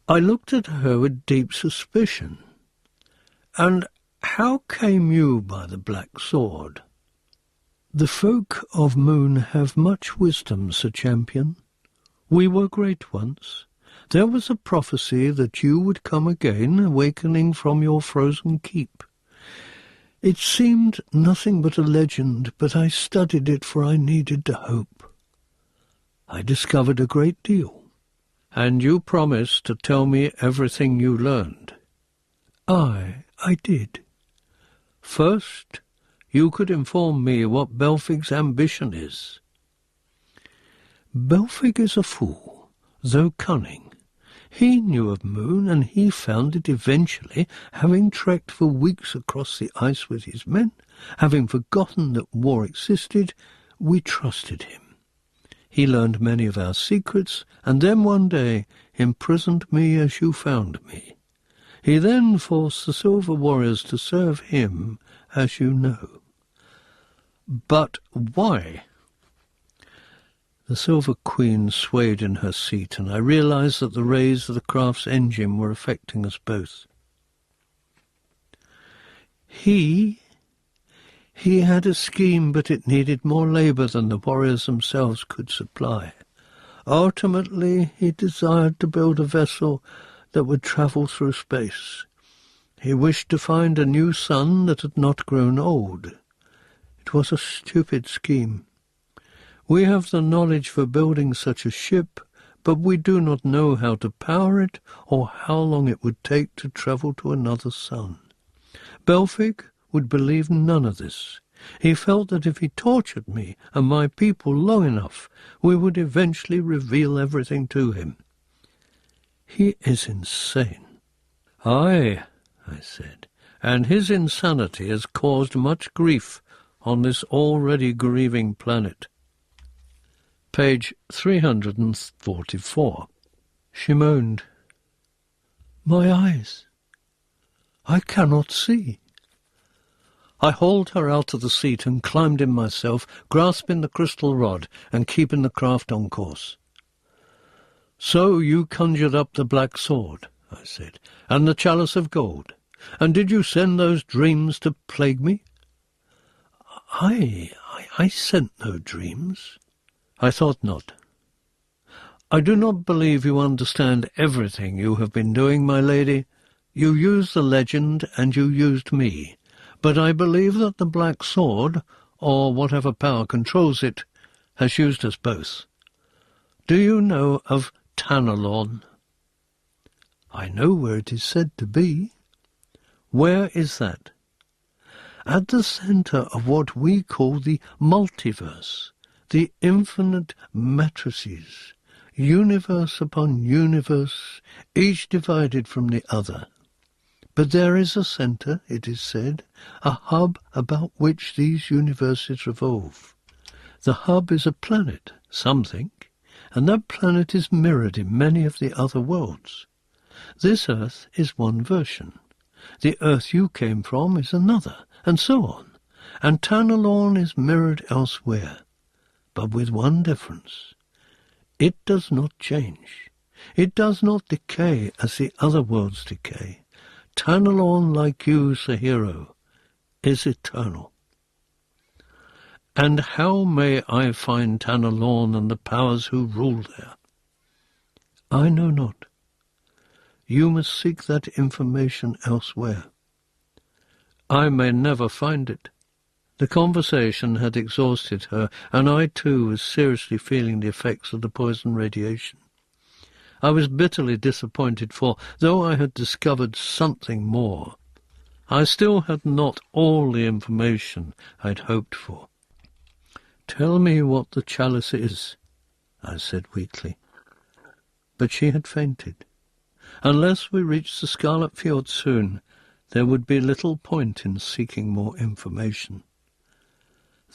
A: I looked at her with deep suspicion. "And how came you by the black sword?" "The folk of Moon have much wisdom, Sir Champion. We were great once. There was a prophecy that you would come again, awakening from your frozen keep. It seemed nothing but a legend, but I studied it, for I needed to hope. I discovered a great deal. And you promised to tell me everything you learned. I did. First, you could inform me what Belfig's ambition is. Belfig is a fool, though cunning. He knew of Moon, and he found it eventually, having trekked for weeks across the ice with his men, having forgotten that war existed. We trusted him. He learned many of our secrets, and then one day imprisoned me as you found me. He then forced the Silver Warriors to serve him, as you know. But why? The Silver Queen swayed in her seat, and I realized that the rays of the craft's engine were affecting us both. He had a scheme, but it needed more labor than the warriors themselves could supply. Ultimately, he desired to build a vessel that would travel through space. He wished to find a new sun that had not grown old. It was a stupid scheme. We have the knowledge for building such a ship, but we do not know how to power it or how long it would take to travel to another sun. Belfig would believe none of this. He felt that if he tortured me and my people long enough, we would eventually reveal everything to him. He is insane. Aye, I said, and his insanity has caused much grief on this already grieving planet. Page 344. She moaned. My eyes. I cannot see. I hauled her out of the seat and climbed in myself, grasping the crystal rod and keeping the craft on course. So you conjured up the black sword, I said, and the chalice of gold. And did you send those dreams to plague me? I sent no dreams. I thought not. I do not believe you understand everything you have been doing, my lady. You used the legend and you used me. But I believe that the Black Sword, or whatever power controls it, has used us both. Do you know of Tanalorn? I know where it is said to be. Where is that? At the centre of what we call the multiverse, the infinite matrices, universe upon universe, each divided from the other. But there is a centre, it is said, a hub about which these universes revolve. The hub is a planet, some think, and that planet is mirrored in many of the other worlds. This Earth is one version. The Earth you came from is another, and so on. And Tanalorn is mirrored elsewhere, but with one difference. It does not change. It does not decay as the other worlds decay. Tanalorn, like you, Sahiro, is eternal. And how may I find Tanalorn and the powers who rule there? I know not. You must seek that information elsewhere. I may never find it. The conversation had exhausted her, and I too was seriously feeling the effects of the poison radiation. I was bitterly disappointed, for, though I had discovered something more, I still had not all the information I had hoped for. "Tell me what the chalice is," I said weakly. But she had fainted. Unless we reached the Scarlet Fjord soon, there would be little point in seeking more information.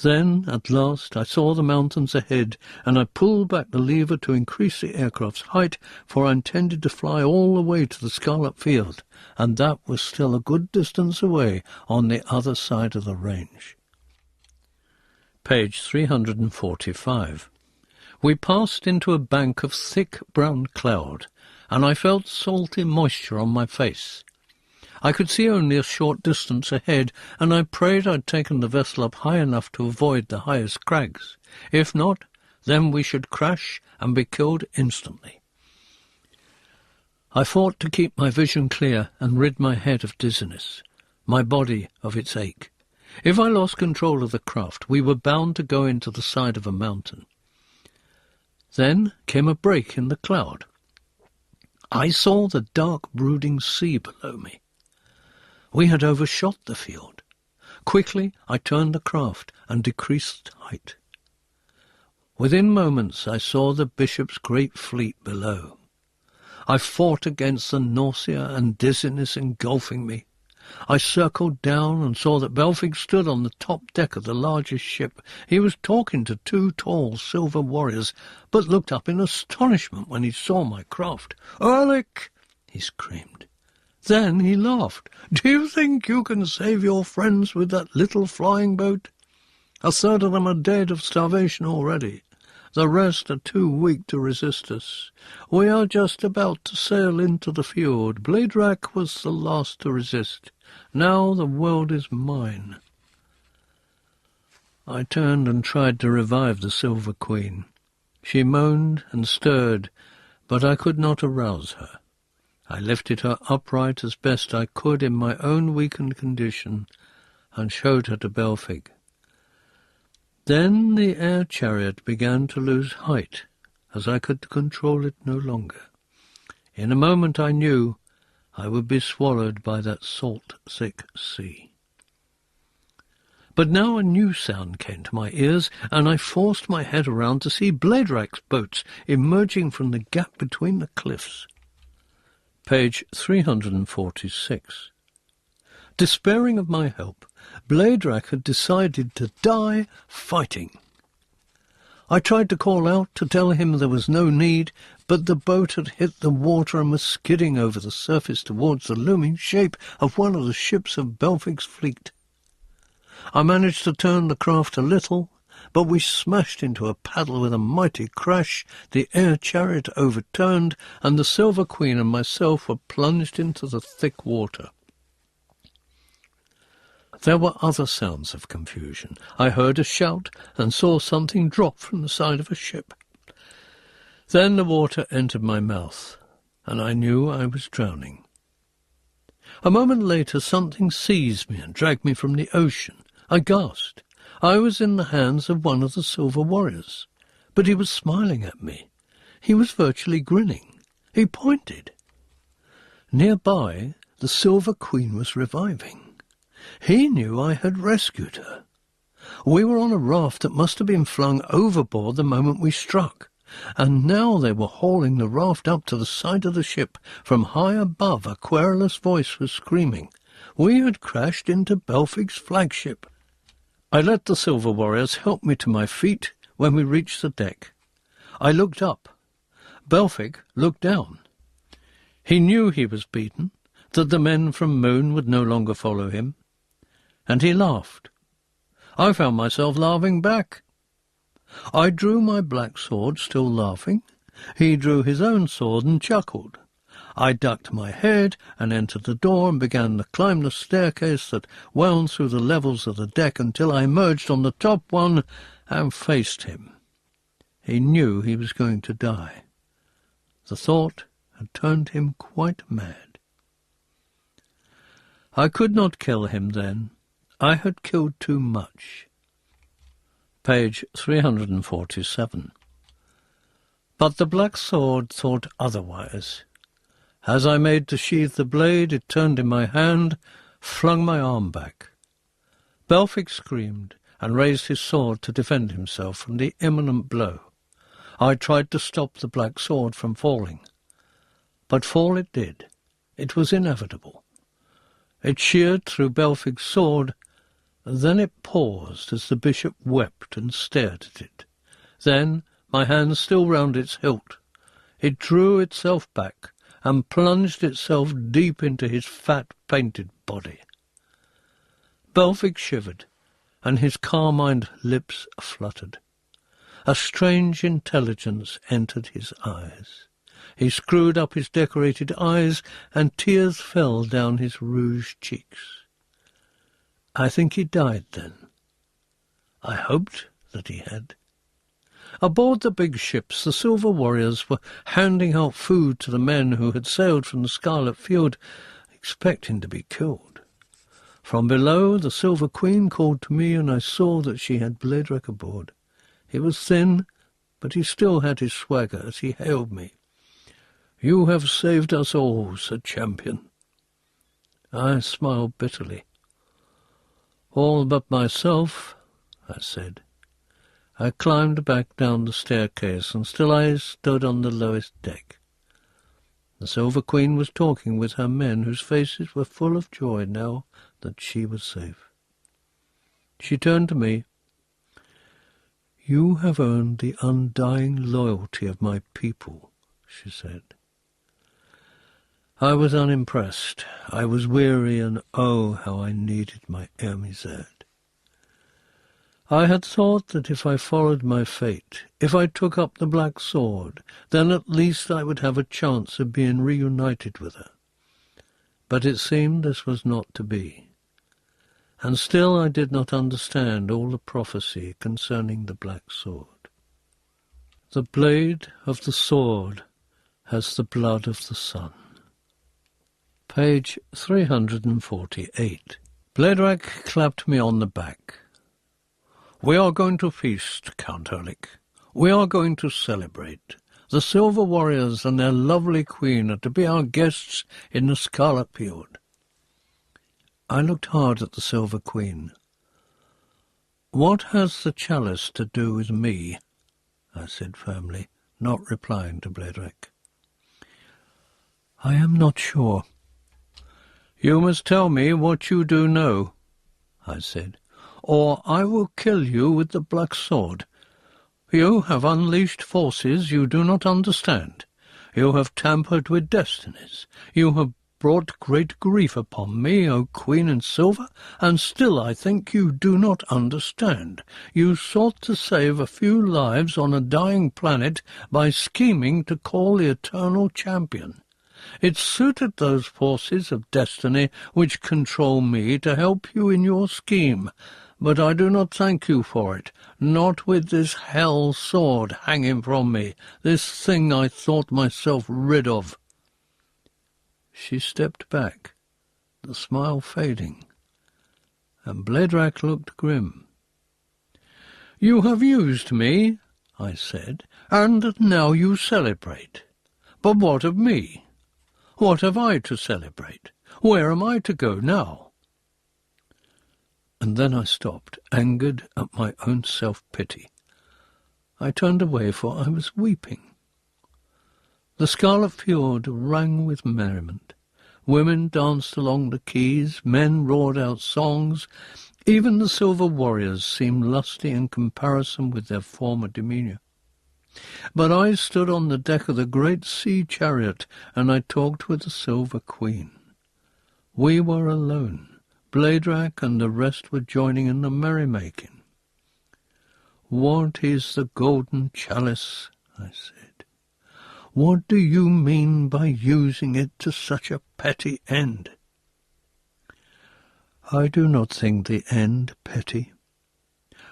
A: Then, at last, I saw the mountains ahead, and I pulled back the lever to increase the aircraft's height, for I intended to fly all the way to the Scarlet Field, and that was still a good distance away on the other side of the range. Page 345. We passed into a bank of thick brown cloud, and I felt salty moisture on my face. I could see only a short distance ahead, and I prayed I'd taken the vessel up high enough to avoid the highest crags. If not, then we should crash and be killed instantly. I fought to keep my vision clear and rid my head of dizziness, my body of its ache. If I lost control of the craft, we were bound to go into the side of a mountain. Then came a break in the cloud. I saw the dark, brooding sea below me. We had overshot the fiord. Quickly I turned the craft and decreased height. Within moments I saw the bishop's great fleet below. I fought against the nausea and dizziness engulfing me. I circled down and saw that Belfig stood on the top deck of the largest ship. He was talking to two tall silver warriors, but looked up in astonishment when he saw my craft. "Alec!" he screamed. Then he laughed. "Do you think you can save your friends with that little flying boat? A third of them are dead of starvation already. The rest are too weak to resist us. We are just about to sail into the fjord. Bladerak was the last to resist. Now the world is mine." I turned and tried to revive the Silver Queen. She moaned and stirred, but I could not arouse her. I lifted her upright as best I could in my own weakened condition, and showed her to Belfig. Then the air chariot began to lose height, as I could control it no longer. In a moment I knew I would be swallowed by that salt-thick sea. But now a new sound came to my ears, and I forced my head around to see Bladerak's boats emerging from the gap between the cliffs. Page 346. Despairing of my help, Bladerak had decided to die fighting. I tried to call out to tell him there was no need, but the boat had hit the water and was skidding over the surface towards the looming shape of one of the ships of Belfig's fleet. I managed to turn the craft a little, but we smashed into a paddle with a mighty crash. The air chariot overturned, and the Silver Queen and myself were plunged into the thick water. There were other sounds of confusion. I heard a shout and saw something drop from the side of a ship. Then the water entered my mouth, and I knew I was drowning. A moment later something seized me and dragged me from the ocean. I gasped. I was in the hands of one of the silver warriors, but he was smiling at me. He was virtually grinning. He pointed. Nearby, the Silver Queen was reviving. He knew I had rescued her. We were on a raft that must have been flung overboard the moment we struck, and now they were hauling the raft up to the side of the ship. From high above a querulous voice was screaming. We had crashed into Belfig's flagship. I let the silver warriors help me to my feet when we reached the deck. I looked up. Belfig looked down. He knew he was beaten, that the men from Moon would no longer follow him, and he laughed. I found myself laughing back. I drew my black sword, still laughing. He drew his own sword and chuckled. I ducked my head and entered the door and began to climb the staircase that wound through the levels of the deck until I emerged on the top one and faced him. He knew he was going to die. The thought had turned him quite mad. I could not kill him then. I had killed too much. Page 347. But the black sword thought otherwise. As I made to sheathe the blade, it turned in my hand, flung my arm back. Belfig screamed and raised his sword to defend himself from the imminent blow. I tried to stop the black sword from falling. But fall it did. It was inevitable. It sheared through Belfig's sword. Then it paused as the bishop wept and stared at it. Then, my hand still round its hilt, it drew itself back and plunged itself deep into his fat, painted body. Belfig shivered, and his carmined lips fluttered. A strange intelligence entered his eyes. He screwed up his decorated eyes, and tears fell down his rouged cheeks. I think he died then. I hoped that he had. Aboard the big ships, the silver warriors were handing out food to the men who had sailed from the Scarlet Fjord, expecting to be killed. From below, the Silver Queen called to me, and I saw that she had Bledrek aboard. He was thin, but he still had his swagger as he hailed me. "You have saved us all," said Champion. I smiled bitterly. "All but myself," I said. I climbed back down the staircase, and still I stood on the lowest deck. The Silver Queen was talking with her men, whose faces were full of joy now that she was safe. She turned to me. "You have earned the undying loyalty of my people," she said. I was unimpressed. I was weary, and oh, how I needed my Ermizet. I had thought that if I followed my fate, if I took up the black sword, then at least I would have a chance of being reunited with her. But it seemed this was not to be. And still I did not understand all the prophecy concerning the black sword. The blade of the sword has the blood of the sun. Page 348. Bledrek clapped me on the back. "We are going to feast, Count Erlich. We are going to celebrate. The Silver Warriors and their lovely queen are to be our guests in the Scarlet Fjord." I looked hard at the Silver Queen. "What has the chalice to do with me?" I said firmly, not replying to Bledrek. "I am not sure." "You must tell me what you do know," I said, "or I will kill you with the black sword. You have unleashed forces you do not understand. You have tampered with destinies. You have brought great grief upon me, O Queen in Silver, and still I think you do not understand. You sought to save a few lives on a dying planet by scheming to call the Eternal Champion. It suited those forces of destiny which control me to help you in your scheme, but I do not thank you for it, not with this hell sword hanging from me, this thing I thought myself rid of." She stepped back, the smile fading, and Bledrek looked grim. "You have used me," I said, "and now you celebrate. But what of me? What have I to celebrate? Where am I to go now?" And then I stopped, angered at my own self-pity. I turned away, for I was weeping. The Scarlet Fjord rang with merriment. Women danced along the quays, men roared out songs. Even the Silver Warriors seemed lusty in comparison with their former demeanour. But I stood on the deck of the great sea chariot, and I talked with the Silver Queen. We were alone. Bledrek and the rest were joining in the merrymaking. "What is the golden chalice?" I said. "What do you mean by using it to such a petty end?" "I do not think the end petty.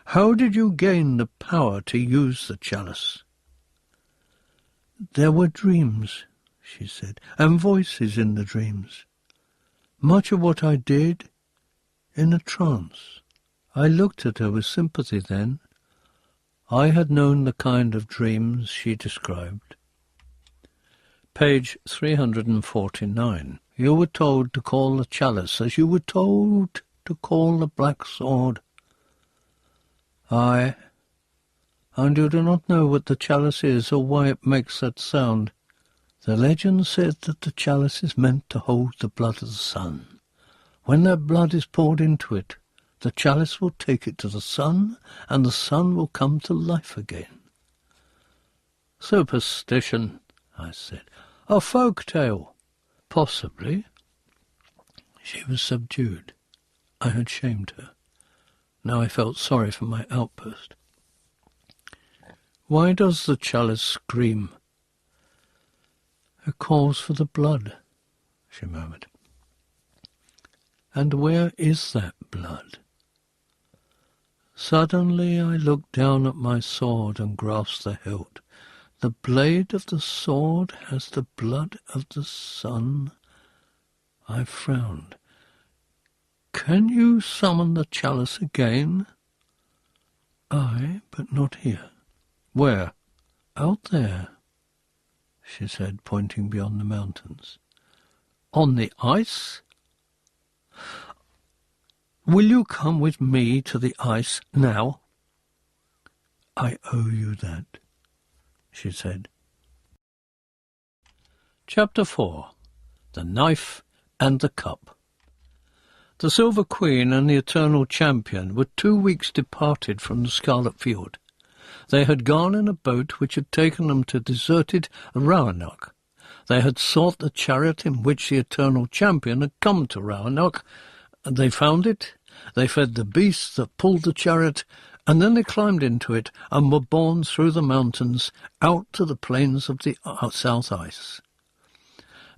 A: How did you gain the power to use the chalice?" "There were dreams," she said, "and voices in the dreams. Much of what I did in a trance." I looked at her with sympathy then. I had known the kind of dreams she described. Page 349. You were told to call the chalice as you were told to call the black sword. Aye, and you do not know what the chalice is or why it makes that sound. The legend said that the chalice is meant to hold the blood of the sun. When that blood is poured into it, the chalice will take it to the sun, and the sun will come to life again. Superstition, I said. A folk tale. Possibly. She was subdued. I had shamed her. Now I felt sorry for my outburst. Why does the chalice scream? It calls for the blood, she murmured. And where is that blood? Suddenly I looked down at my sword and grasped the hilt. The blade of the sword has the blood of the sun. I frowned. Can you summon the chalice again? Aye, but not here. Where? Out there, she said, pointing beyond the mountains. On the ice? Will you come with me to the ice now? I owe you that, she said. Chapter 4. The Knife and the Cup. The Silver Queen and the Eternal Champion were 2 weeks departed from the Scarlet Fjord. They had gone in a boat which had taken them to deserted Roanoke. They had sought the chariot in which the Eternal Champion had come to Roanoke. They found it, they fed the beasts that pulled the chariot, and then they climbed into it and were borne through the mountains out to the plains of the South Ice.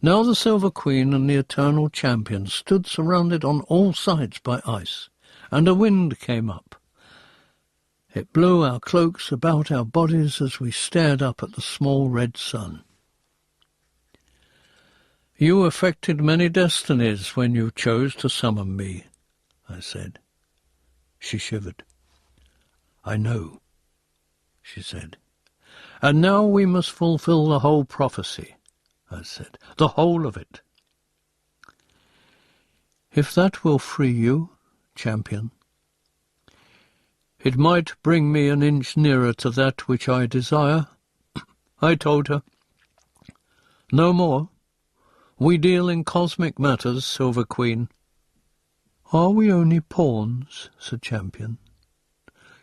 A: Now the Silver Queen and the Eternal Champion stood surrounded on all sides by ice, and a wind came up. It blew our cloaks about our bodies as we stared up at the small red sun. You affected many destinies when you chose to summon me, I said. She shivered. I know, she said. And now we must fulfill the whole prophecy, I said, the whole of it. If that will free you, champion, it might bring me an inch nearer to that which I desire. I told her. No more. We deal in cosmic matters, Silver Queen. Are we only pawns, said Champion?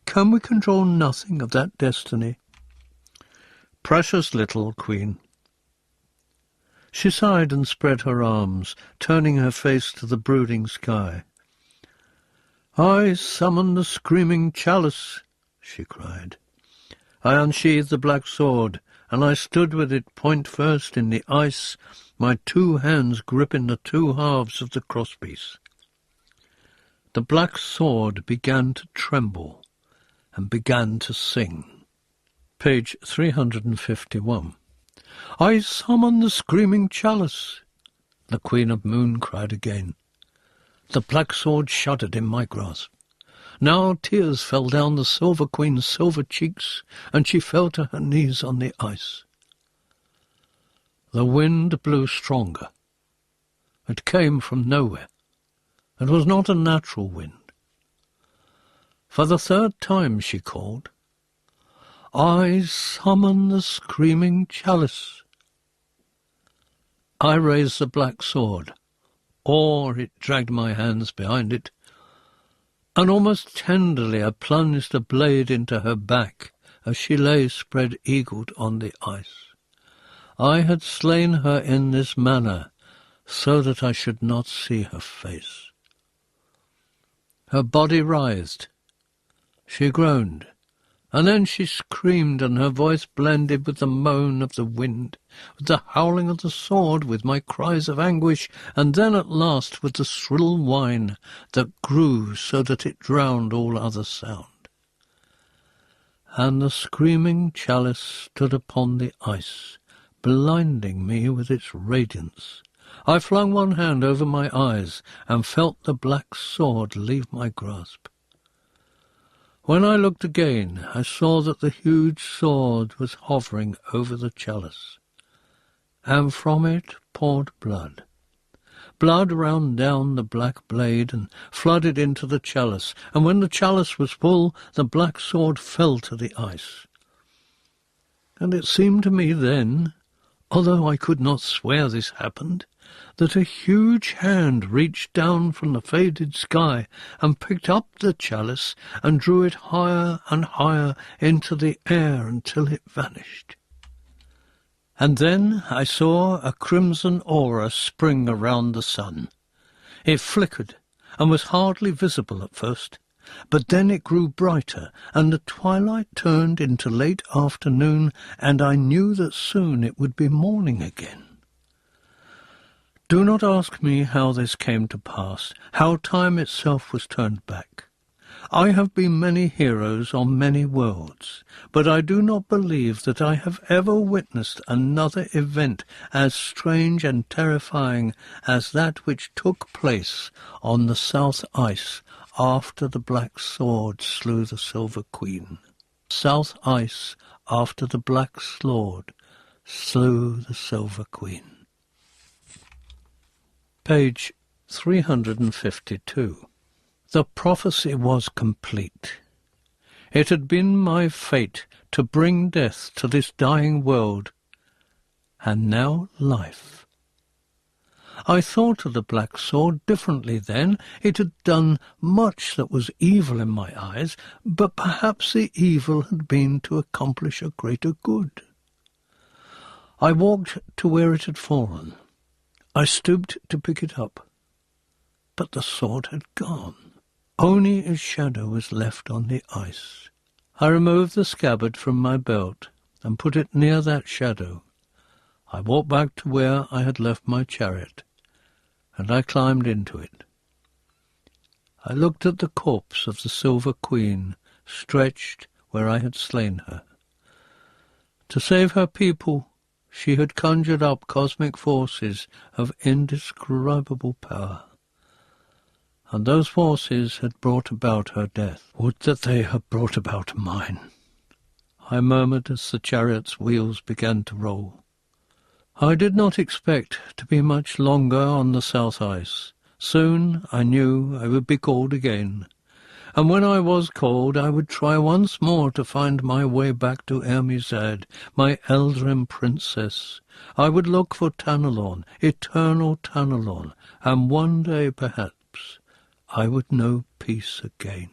A: Can we control nothing of that destiny? Precious little, Queen. She sighed and spread her arms, turning her face to the brooding sky. I summoned the screaming chalice, she cried. I unsheathed the black sword, and I stood with it point first in the ice, my 2 hands gripping the 2 halves of the crosspiece. The black sword began to tremble and began to sing. Page 351. I summon the screaming chalice, the Queen of Moon cried again. The black sword shuddered in my grasp. Now tears fell down the Silver Queen's silver cheeks, and she fell to her knees on the ice. The wind blew stronger. It came from nowhere. It was not a natural wind. For the 3rd time she called, I summon the screaming chalice. I raised the black sword, or it dragged my hands behind it, and almost tenderly I plunged a blade into her back as she lay spread-eagled on the ice. I had slain her in this manner, so that I should not see her face. Her body writhed. She groaned, and then she screamed, and her voice blended with the moan of the wind, with the howling of the sword, with my cries of anguish, and then at last with the shrill whine that grew so that it drowned all other sound. And the screaming chalice stood upon the ice, blinding me with its radiance. I flung one hand over my eyes and felt the black sword leave my grasp. When I looked again, I saw that the huge sword was hovering over the chalice, and from it poured blood. Blood ran down the black blade and flooded into the chalice, and when the chalice was full, the black sword fell to the ice. And it seemed to me then, although I could not swear this happened, that a huge hand reached down from the faded sky and picked up the chalice and drew it higher and higher into the air until it vanished. And then I saw a crimson aura spring around the sun. It flickered and was hardly visible at first, but then it grew brighter, and the twilight turned into late afternoon, and I knew that soon it would be morning again. Do not ask me how this came to pass, how time itself was turned back. I have been many heroes on many worlds, but I do not believe that I have ever witnessed another event as strange and terrifying as that which took place on the South Ice after the Black Sword slew the Silver Queen. South Ice after the Black Sword slew the Silver Queen. Page 352. The prophecy was complete. It had been my fate to bring death to this dying world, and now life. I thought of the Black Sword differently then. It had done much that was evil in my eyes, but perhaps the evil had been to accomplish a greater good. I walked to where it had fallen. I stooped to pick it up, but the sword had gone. Only a shadow was left on the ice. I removed the scabbard from my belt and put it near that shadow. I walked back to where I had left my chariot, and I climbed into it. I looked at the corpse of the Silver Queen, stretched where I had slain her. To save her people, she had conjured up cosmic forces of indescribable power, and those forces had brought about her death. Would that they had brought about mine, I murmured as the chariot's wheels began to roll. I did not expect to be much longer on the South Ice. Soon I knew I would be called again, and when I was called I would try once more to find my way back to Ermizad, my Eldrin princess. I would look for Tanalorn, eternal Tanalorn, and one day perhaps I would know peace again.